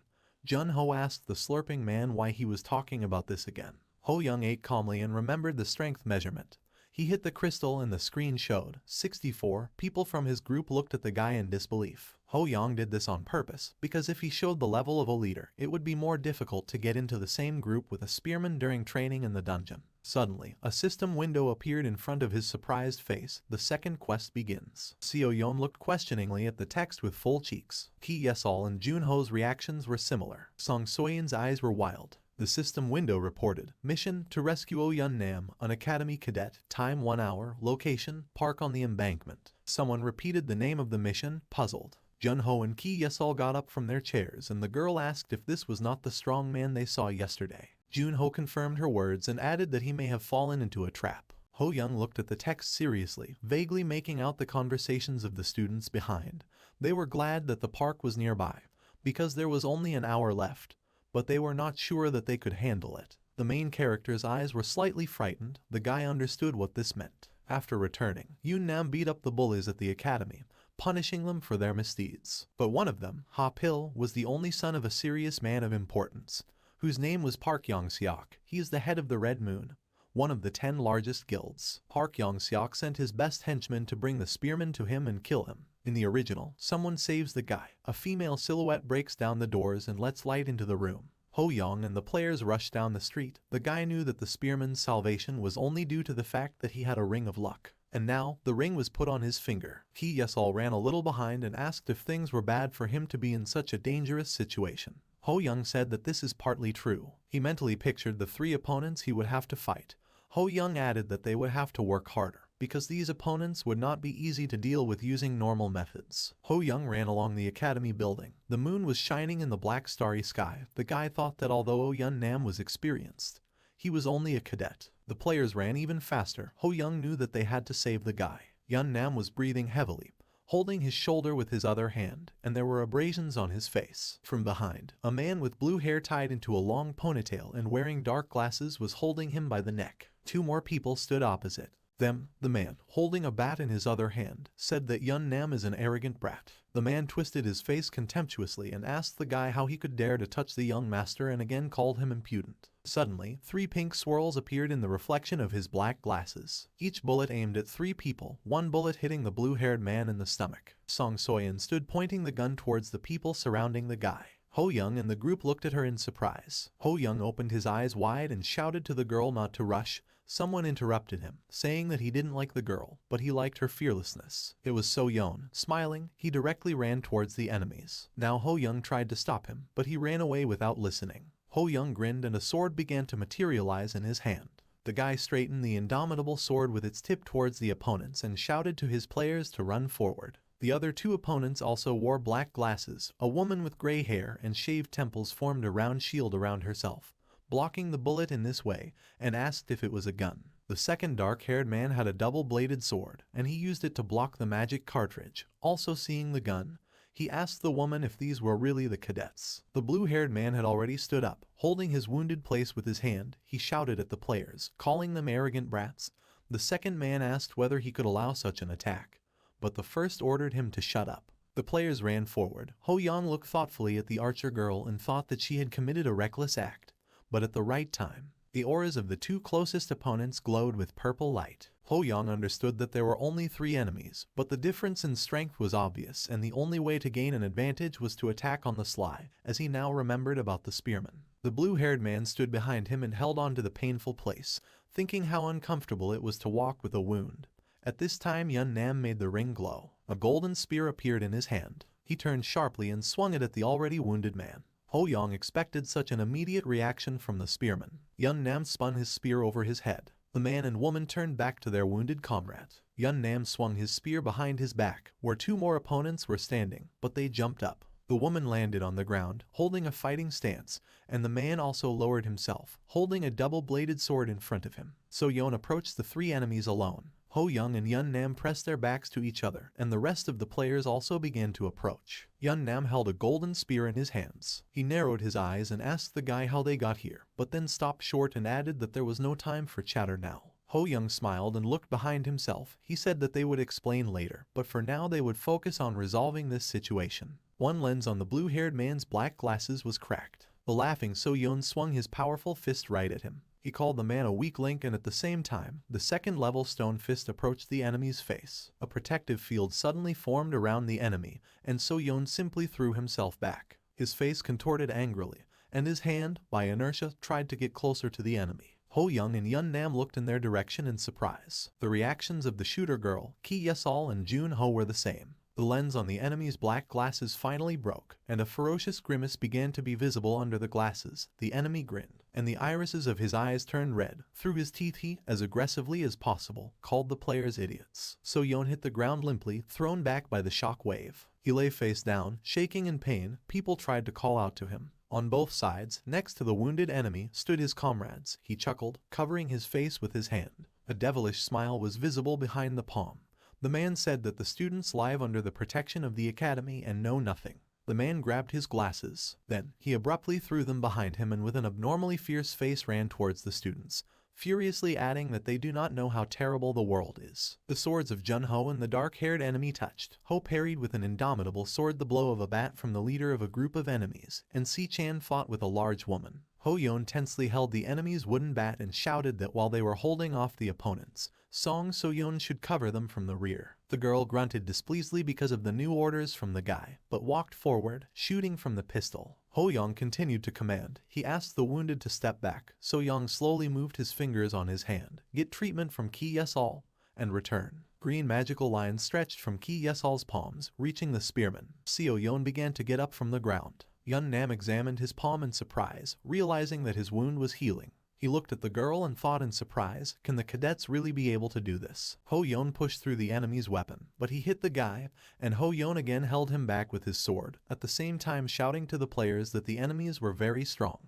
Jun Ho asked the slurping man why he was talking about this again. Ho Young ate calmly and remembered the strength measurement. He hit the crystal and the screen showed 64. People from his group looked at the guy in disbelief. Ho Young did this on purpose, because if he showed the level of a leader, it would be more difficult to get into the same group with a spearman during training in the dungeon. Suddenly, a system window appeared in front of his surprised face. The second quest begins. Seo-yeon looked questioningly at the text with full cheeks. Ki Yesol and Junho's reactions were similar. Song Soyeon's eyes were wild. The system window reported, mission to rescue Oh Yun Nam, an academy cadet, time 1 hour, location, park on the embankment. Someone repeated the name of the mission, puzzled. Junho and Ki Yesol got up from their chairs and the girl asked if this was not the strong man they saw yesterday. Junho confirmed her words and added that he may have fallen into a trap. Ho Young looked at the text seriously, vaguely making out the conversations of the students behind. They were glad that the park was nearby, because there was only an hour left. But they were not sure that they could handle it. The main character's eyes were slightly frightened. The guy understood what this meant. After returning, Yun Nam beat up the bullies at the academy, punishing them for their misdeeds. But one of them, Ha Pil, was the only son of a serious man of importance, whose name was Park Yong-seok. He is the head of the Red Moon, one of the 10 largest guilds. Park Yong-seok sent his best henchmen to bring the spearman to him and kill him. In the original, someone saves the guy. A female silhouette breaks down the doors and lets light into the room. Ho Young and the players rush down the street. The guy knew that the spearman's salvation was only due to the fact that he had a ring of luck. And now, the ring was put on his finger. Ki Yesol ran a little behind and asked if things were bad for him to be in such a dangerous situation. Ho Young said that this is partly true. He mentally pictured the 3 opponents he would have to fight. Ho Young added that they would have to work harder, because these opponents would not be easy to deal with using normal methods. Ho Young ran along the academy building. The moon was shining in the black starry sky. The guy thought that although Oh Yun Nam was experienced, he was only a cadet. The players ran even faster. Ho Young knew that they had to save the guy. Yun Nam was breathing heavily. holding his shoulder with his other hand, and there were abrasions on his face. From behind, a man with blue hair tied into a long ponytail and wearing dark glasses was holding him by the neck. Two more people stood opposite them. The man, holding a bat in his other hand, said that Yun Nam is an arrogant brat. The man twisted his face contemptuously and asked the guy how he could dare to touch the young master and again called him impudent. Suddenly, 3 pink swirls appeared in the reflection of his black glasses. Each bullet aimed at 3 people, one bullet hitting the blue-haired man in the stomach. Song Soyeon stood pointing the gun towards the people surrounding the guy. Ho Young and the group looked at her in surprise. Ho Young opened his eyes wide and shouted to the girl not to rush. Someone interrupted him, saying that he didn't like the girl, but he liked her fearlessness. It was So Yeon. Smiling, he directly ran towards the enemies. Now Ho Young tried to stop him, but he ran away without listening. Ho Young grinned and a sword began to materialize in his hand. The guy straightened the indomitable sword with its tip towards the opponents and shouted to his players to run forward. The other 2 opponents also wore black glasses. A woman with gray hair and shaved temples formed a round shield around herself, blocking the bullet in this way, and asked if it was a gun. The second dark-haired man had a double-bladed sword, and he used it to block the magic cartridge. Also seeing the gun, he asked the woman if these were really the cadets. The blue-haired man had already stood up. Holding his wounded place with his hand, he shouted at the players, calling them arrogant brats. The second man asked whether he could allow such an attack, but the first ordered him to shut up. The players ran forward. Ho Young looked thoughtfully at the archer girl and thought that she had committed a reckless act. But at the right time, the auras of the 2 closest opponents glowed with purple light. Ho Young understood that there were only 3 enemies, but the difference in strength was obvious, and the only way to gain an advantage was to attack on the sly, as he now remembered about the spearman. The blue-haired man stood behind him and held on to the painful place, thinking how uncomfortable it was to walk with a wound. At this time Yun Nam made the ring glow. A golden spear appeared in his hand. He turned sharply and swung it at the already wounded man. Ho Young expected such an immediate reaction from the spearman. Yun Nam spun his spear over his head. The man and woman turned back to their wounded comrade. Yun Nam swung his spear behind his back, where 2 more opponents were standing, but they jumped up. The woman landed on the ground, holding a fighting stance, and the man also lowered himself, holding a double-bladed sword in front of him. So Yeon approached the 3 enemies alone. Ho Young and Yun Nam pressed their backs to each other, and the rest of the players also began to approach. Yun Nam held a golden spear in his hands. He narrowed his eyes and asked the guy how they got here, but then stopped short and added that there was no time for chatter now. Ho Young smiled and looked behind himself. He said that they would explain later, but for now they would focus on resolving this situation. One lens on the blue-haired man's black glasses was cracked. The laughing So Yeon swung his powerful fist right at him. He called the man a weak link, and at the same time, the second-level stone fist approached the enemy's face. A protective field suddenly formed around the enemy, and So Yeon simply threw himself back. His face contorted angrily, and his hand, by inertia, tried to get closer to the enemy. Ho Young and Yun Nam looked in their direction in surprise. The reactions of the shooter girl, Ki Yesol and Jun Ho were the same. The lens on the enemy's black glasses finally broke, and a ferocious grimace began to be visible under the glasses. The enemy grinned, and the irises of his eyes turned red. Through his teeth he, as aggressively as possible, called the players idiots. So Yeon hit the ground limply, thrown back by the shock wave. He lay face down, shaking in pain. People tried to call out to him. On both sides, next to the wounded enemy, stood his comrades. He chuckled, covering his face with his hand. A devilish smile was visible behind the palm. The man said that the students live under the protection of the academy and know nothing. The man grabbed his glasses. Then, he abruptly threw them behind him and with an abnormally fierce face ran towards the students, furiously adding that they do not know how terrible the world is. The swords of Jun Ho and the dark-haired enemy touched. Ho parried with an indomitable sword the blow of a bat from the leader of a group of enemies, and Si Chan fought with a large woman. Ho Yeon tensely held the enemy's wooden bat and shouted that while they were holding off the opponents, Song So-yeon should cover them from the rear. The girl grunted displeasedly because of the new orders from the guy, but walked forward, shooting from the pistol. Ho Young continued to command. He asked the wounded to step back. So Young slowly moved his fingers on his hand, get treatment from Ki Yesol, and return. Green magical lines stretched from Ki Yesol's palms, reaching the spearman. Seo Yeon began to get up from the ground. Yun Nam examined his palm in surprise, realizing that his wound was healing. He looked at the girl and thought in surprise, can the cadets really be able to do this? Ho Yeon pushed through the enemy's weapon, but he hit the guy, and Ho Yeon again held him back with his sword, at the same time shouting to the players that the enemies were very strong.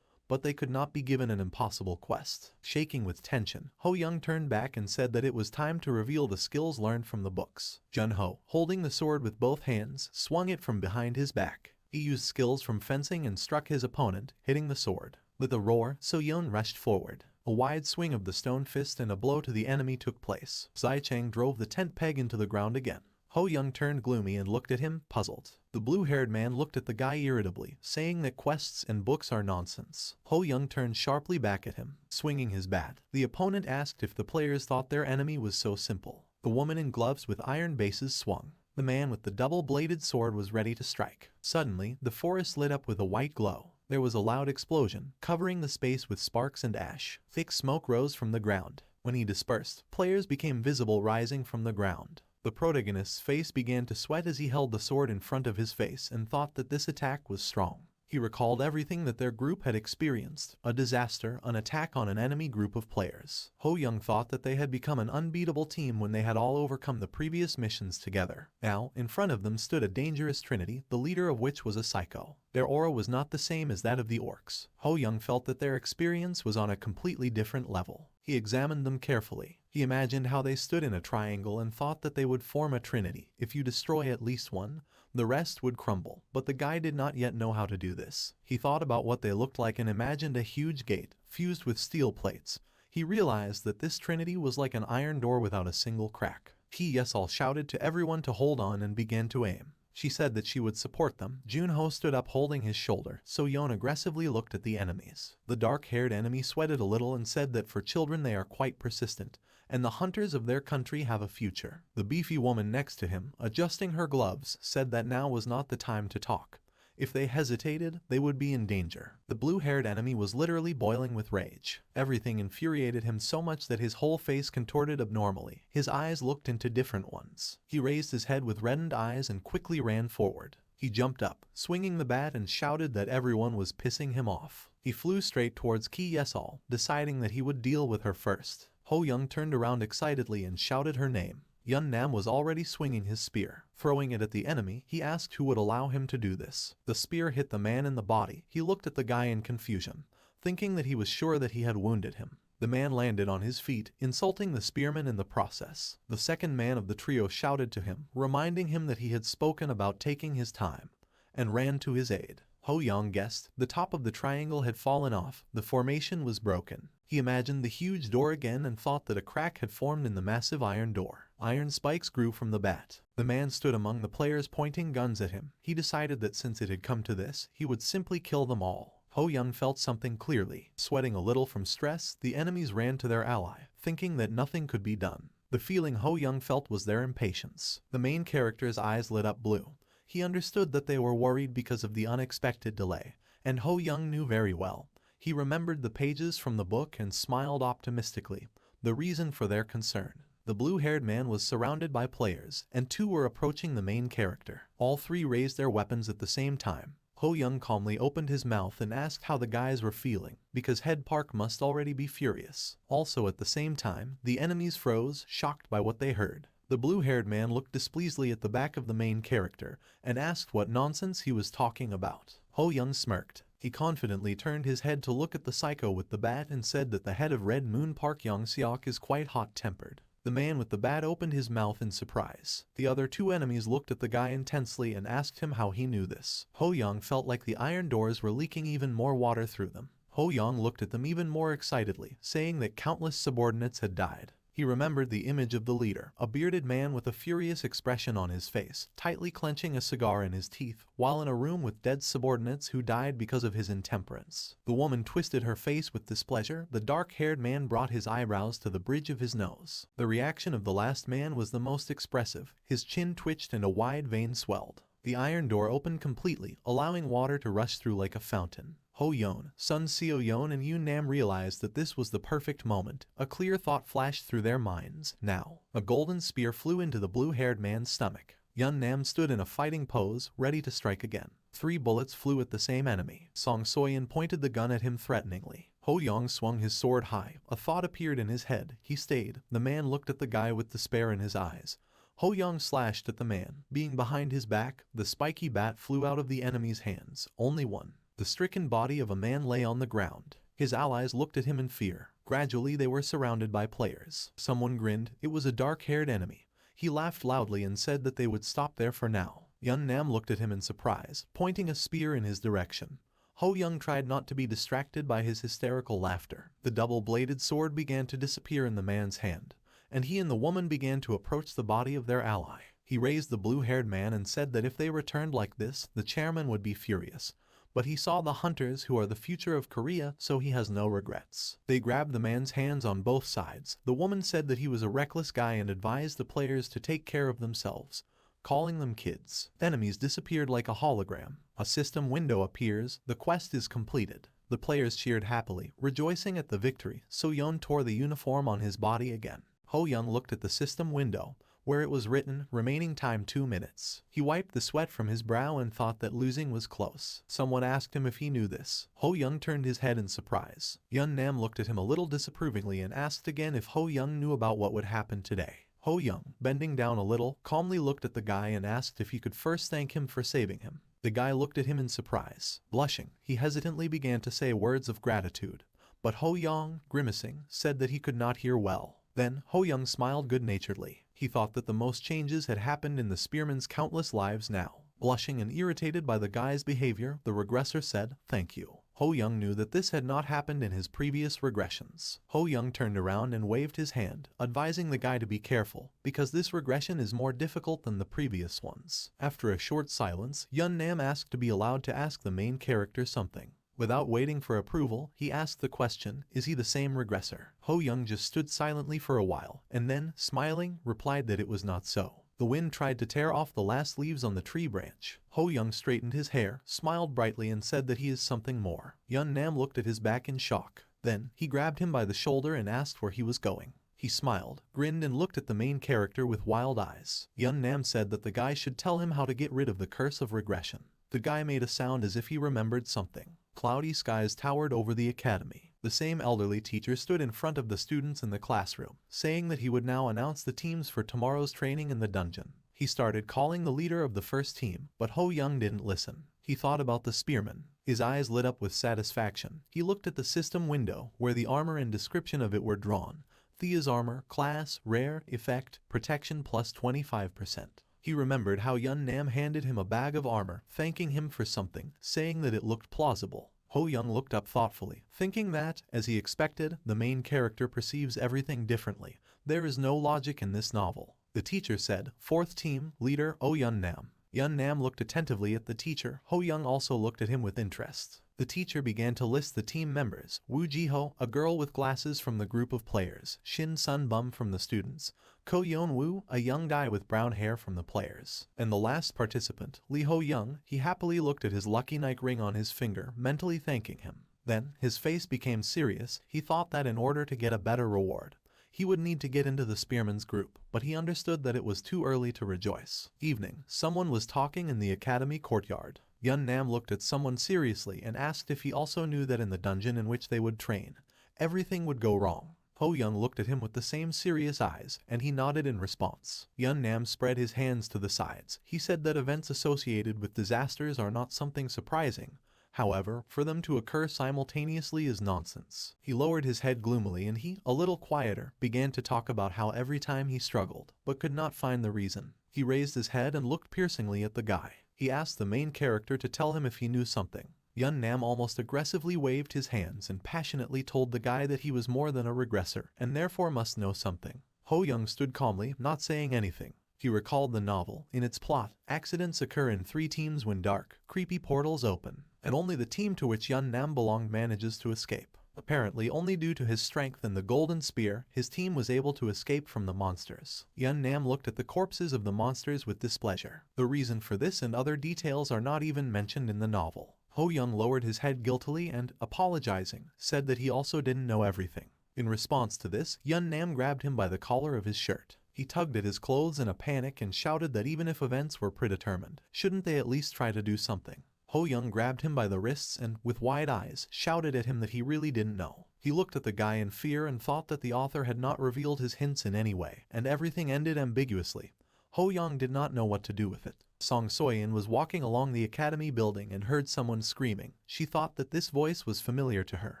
but they could not be given an impossible quest. Shaking with tension, Ho Young turned back and said that it was time to reveal the skills learned from the books. Jun Ho, holding the sword with both hands, swung it from behind his back. He used skills from fencing and struck his opponent, hitting the sword. With a roar, So Yoon rushed forward. A wide swing of the stone fist and a blow to the enemy took place. Zai Chang drove the tent peg into the ground again. Ho Young turned gloomy and looked at him, puzzled. The blue-haired man looked at the guy irritably, saying that quests and books are nonsense. Ho Young turned sharply back at him, swinging his bat. The opponent asked if the players thought their enemy was so simple. The woman in gloves with iron bases swung. The man with the double-bladed sword was ready to strike. Suddenly, the forest lit up with a white glow. There was a loud explosion, covering the space with sparks and ash. Thick smoke rose from the ground. When he dispersed, players became visible rising from the ground. The protagonist's face began to sweat as he held the sword in front of his face and thought that this attack was strong. He recalled everything that their group had experienced, a disaster, an attack on an enemy group of players. Ho Young thought that they had become an unbeatable team when they had all overcome the previous missions together. Now, in front of them stood a dangerous trinity, the leader of which was a psycho. Their aura was not the same as that of the orcs. Ho Young felt that their experience was on a completely different level. He examined them carefully. He imagined how they stood in a triangle and thought that they would form a trinity. If you destroy at least one, the rest would crumble. But the guy did not yet know how to do this. He thought about what they looked like and imagined a huge gate, fused with steel plates. He realized that this trinity was like an iron door without a single crack. He Yesol shouted to everyone to hold on and began to aim. She said that she would support them. Junho stood up holding his shoulder. So Yoon aggressively looked at the enemies. The dark-haired enemy sweated a little and said that for children they are quite persistent, and the hunters of their country have a future. The beefy woman next to him, adjusting her gloves, said that now was not the time to talk. If they hesitated, they would be in danger. The blue-haired enemy was literally boiling with rage. Everything infuriated him so much that his whole face contorted abnormally. His eyes looked into different ones. He raised his head with reddened eyes and quickly ran forward. He jumped up, swinging the bat, and shouted that everyone was pissing him off. He flew straight towards Ki Yesol, deciding that he would deal with her first. Ho Young turned around excitedly and shouted her name. Yun Nam was already swinging his spear. Throwing it at the enemy, he asked who would allow him to do this. The spear hit the man in the body. He looked at the guy in confusion, thinking that he was sure that he had wounded him. The man landed on his feet, insulting the spearman in the process. The second man of the trio shouted to him, reminding him that he had spoken about taking his time, and ran to his aid. Ho Young guessed. The top of the triangle had fallen off. The formation was broken. He imagined the huge door again and thought that a crack had formed in the massive iron door. Iron spikes grew from the bat. The man stood among the players pointing guns at him. He decided that since it had come to this, he would simply kill them all. Ho Young felt something clearly. Sweating a little from stress, the enemies ran to their ally, thinking that nothing could be done. The feeling Ho Young felt was their impatience. The main character's eyes lit up blue. He understood that they were worried because of the unexpected delay, and Ho Young knew very well. He remembered the pages from the book and smiled optimistically. The reason for their concern. The blue-haired man was surrounded by players, and two were approaching the main character. All three raised their weapons at the same time. Ho Young calmly opened his mouth and asked how the guys were feeling, because Head Park must already be furious. Also at the same time, the enemies froze, shocked by what they heard. The blue-haired man looked displeasedly at the back of the main character and asked what nonsense he was talking about. Ho Young smirked. He confidently turned his head to look at the psycho with the bat and said that the head of Red Moon Park Young Seok is quite hot-tempered. The man with the bat opened his mouth in surprise. The other two enemies looked at the guy intensely and asked him how he knew this. Ho Young felt like the iron doors were leaking even more water through them. Ho Young looked at them even more excitedly, saying that countless subordinates had died. He remembered the image of the leader, a bearded man with a furious expression on his face, tightly clenching a cigar in his teeth, while in a room with dead subordinates who died because of his intemperance. The woman twisted her face with displeasure. The dark-haired man brought his eyebrows to the bridge of his nose. The reaction of the last man was the most expressive. His chin twitched and a wide vein swelled. The iron door opened completely, allowing water to rush through like a fountain. Ho Yoon, Sun Seo Yoon and Yoon Nam realized that this was the perfect moment. A clear thought flashed through their minds. Now, a golden spear flew into the blue-haired man's stomach. Yoon Nam stood in a fighting pose, ready to strike again. 3 bullets flew at the same enemy. Song Soyeon pointed the gun at him threateningly. Ho Young swung his sword high. A thought appeared in his head. He stayed. The man looked at the guy with despair in his eyes. Ho Young slashed at the man. Being behind his back, the spiky bat flew out of the enemy's hands. Only one. The stricken body of a man lay on the ground. His allies looked at him in fear. Gradually they were surrounded by players. Someone grinned. It was a dark-haired enemy. He laughed loudly and said that they would stop there for now. Yun Nam looked at him in surprise, pointing a spear in his direction. Ho Young tried not to be distracted by his hysterical laughter. The double-bladed sword began to disappear in the man's hand, and he and the woman began to approach the body of their ally. He raised the blue-haired man and said that if they returned like this, the chairman would be furious. But he saw the hunters who are the future of Korea, so he has no regrets. They grabbed the man's hands on both sides. The woman said that he was a reckless guy and advised the players to take care of themselves, calling them kids. Enemies disappeared like a hologram. A system window appears. The quest is completed. The players cheered happily, rejoicing at the victory. So Yoon tore the uniform on his body again. Ho Young looked at the system window, where it was written, remaining time 2 minutes. He wiped the sweat from his brow and thought that losing was close. Someone asked him if he knew this. Ho Young turned his head in surprise. Yun Nam looked at him a little disapprovingly and asked again if Ho Young knew about what would happen today. Ho Young, bending down a little, calmly looked at the guy and asked if he could first thank him for saving him. The guy looked at him in surprise. Blushing, he hesitantly began to say words of gratitude. But Ho Young, grimacing, said that he could not hear well. Then, Ho Young smiled good-naturedly. He thought that the most changes had happened in the spearman's countless lives now. Blushing and irritated by the guy's behavior, the regressor said, "Thank you." Ho Young knew that this had not happened in his previous regressions. Ho Young turned around and waved his hand, advising the guy to be careful, because this regression is more difficult than the previous ones. After a short silence, Yun Nam asked to be allowed to ask the main character something. Without waiting for approval, he asked the question, is he the same regressor? Ho Young just stood silently for a while, and then, smiling, replied that it was not so. The wind tried to tear off the last leaves on the tree branch. Ho Young straightened his hair, smiled brightly and said that he is something more. Yun Nam looked at his back in shock. Then, he grabbed him by the shoulder and asked where he was going. He smiled, grinned and looked at the main character with wild eyes. Yun Nam said that the guy should tell him how to get rid of the curse of regression. The guy made a sound as if he remembered something. Cloudy skies towered over the academy. The same elderly teacher stood in front of the students in the classroom, saying that he would now announce the teams for tomorrow's training in the dungeon. He started calling the leader of the first team, but Ho Young didn't listen. He thought about the spearman. His eyes lit up with satisfaction. He looked at the system window, where the armor and description of it were drawn. Thea's armor, class, rare, effect, protection plus 25%. He remembered how Yun Nam handed him a bag of armor, thanking him for something, saying that it looked plausible. Ho Young looked up thoughtfully, thinking that, as he expected, the main character perceives everything differently. There is no logic in this novel. The teacher said, "Fourth team, leader, Yun Nam." Yun Nam looked attentively at the teacher. Ho Young also looked at him with interest. The teacher began to list the team members. Woo Ji-ho, a girl with glasses from the group of players. Shin Sun-bum from the students. Ko Yeon-woo, a young guy with brown hair from the players. And the last participant, Lee Ho-young, he happily looked at his lucky Nike ring on his finger, mentally thanking him. Then, his face became serious. He thought that in order to get a better reward, he would need to get into the spearman's group, but he understood that it was too early to rejoice. Evening, someone was talking in the academy courtyard. Yun Nam looked at someone seriously and asked if he also knew that in the dungeon in which they would train, everything would go wrong. Ho Young looked at him with the same serious eyes, and he nodded in response. Yun Nam spread his hands to the sides. He said that events associated with disasters are not something surprising. However, for them to occur simultaneously is nonsense. He lowered his head gloomily and he, a little quieter, began to talk about how every time he struggled, but could not find the reason. He raised his head and looked piercingly at the guy. He asked the main character to tell him if he knew something. Yun Nam almost aggressively waved his hands and passionately told the guy that he was more than a regressor, and therefore must know something. Ho Young stood calmly, not saying anything. He recalled the novel. In its plot, accidents occur in 3 teams when dark, creepy portals open, and only the team to which Yun Nam belonged manages to escape. Apparently only due to his strength and the golden spear, his team was able to escape from the monsters. Yun Nam looked at the corpses of the monsters with displeasure. The reason for this and other details are not even mentioned in the novel. Ho Young lowered his head guiltily and, apologizing, said that he also didn't know everything. In response to this, Yun Nam grabbed him by the collar of his shirt. He tugged at his clothes in a panic and shouted that even if events were predetermined, shouldn't they at least try to do something? Ho Young grabbed him by the wrists and, with wide eyes, shouted at him that he really didn't know. He looked at the guy in fear and thought that the author had not revealed his hints in any way, and everything ended ambiguously. Ho Young did not know what to do with it. Song Soyeon was walking along the academy building and heard someone screaming. She thought that this voice was familiar to her.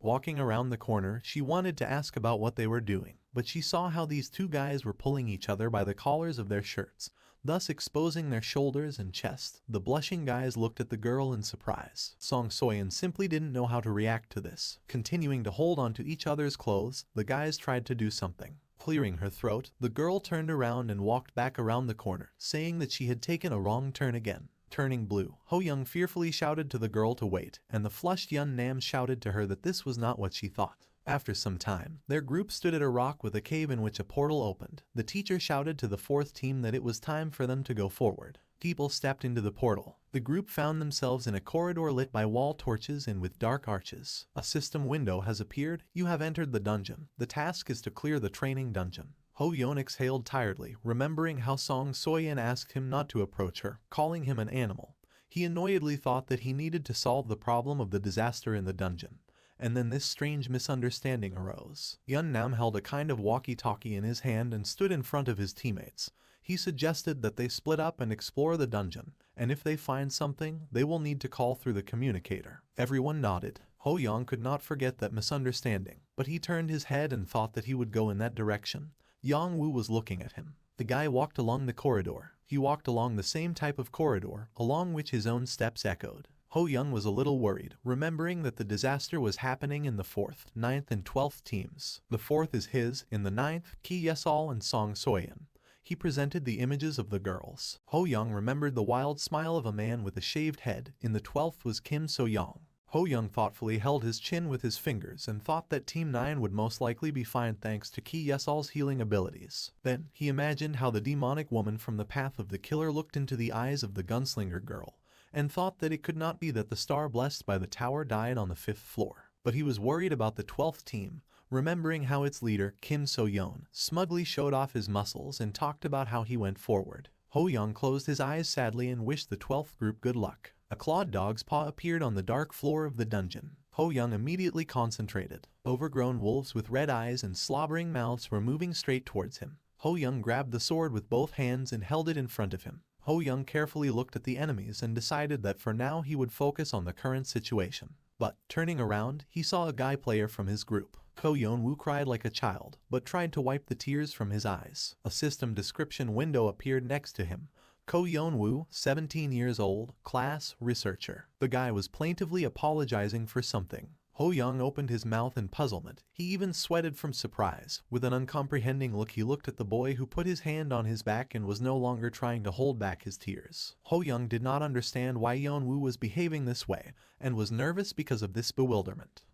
Walking around the corner, she wanted to ask about what they were doing, but she saw how these two guys were pulling each other by the collars of their shirts, thus exposing their shoulders and chest. The blushing guys looked at the girl in surprise. Song Soyeon simply didn't know how to react to this. Continuing to hold onto each other's clothes, the guys tried to do something. Clearing her throat, the girl turned around and walked back around the corner, saying that she had taken a wrong turn again. Turning blue, Ho Young fearfully shouted to the girl to wait, and the flushed Yun Nam shouted to her that this was not what she thought. After some time, their group stood at a rock with a cave in which a portal opened. The teacher shouted to the fourth team that it was time for them to go forward. People stepped into the portal. The group found themselves in a corridor lit by wall torches and with dark arches. A system window has appeared. You have entered the dungeon. The task is to clear the training dungeon. Ho Young exhaled tiredly, remembering how Song Soyeon asked him not to approach her, calling him an animal. He annoyedly thought that he needed to solve the problem of the disaster in the dungeon. And then this strange misunderstanding arose. Yun Nam held a kind of walkie-talkie in his hand and stood in front of his teammates. He suggested that they split up and explore the dungeon, and if they find something, they will need to call through the communicator. Everyone nodded. Ho Young could not forget that misunderstanding, but he turned his head and thought that he would go in that direction. Yang Wu was looking at him. The guy walked along the corridor. He walked along the same type of corridor, along which his own steps echoed. Ho Young was a little worried, remembering that the disaster was happening in the 4th, 9th and 12th teams. The 4th is his, in the 9th, Ki Yesol and Song Soyeon. He presented the images of the girls. Ho Young remembered the wild smile of a man with a shaved head. In the 12th was Kim So-young. Ho Young thoughtfully held his chin with his fingers and thought that Team 9 would most likely be fine thanks to Ki Yesol's healing abilities. Then, he imagined how the demonic woman from the path of the killer looked into the eyes of the gunslinger girl, and thought that it could not be that the star blessed by the tower died on the 5th floor. But he was worried about the 12th team, remembering how its leader, Kim So-yoon, smugly showed off his muscles and talked about how he went forward. Ho Young closed his eyes sadly and wished the 12th group good luck. A clawed dog's paw appeared on the dark floor of the dungeon. Ho Young immediately concentrated. Overgrown wolves with red eyes and slobbering mouths were moving straight towards him. Ho Young grabbed the sword with both hands and held it in front of him. Ho Young carefully looked at the enemies and decided that for now he would focus on the current situation. But, turning around, he saw a guy player from his group. Ko Yeon-woo cried like a child, but tried to wipe the tears from his eyes. A system description window appeared next to him. Ko Yeon-woo, 17 years old, class, researcher. The guy was plaintively apologizing for something. Ho Young opened his mouth in puzzlement. He even sweated from surprise. With an uncomprehending look he looked at the boy who put his hand on his back and was no longer trying to hold back his tears. Ho Young did not understand why Yeon-woo was behaving this way, and was nervous because of this bewilderment.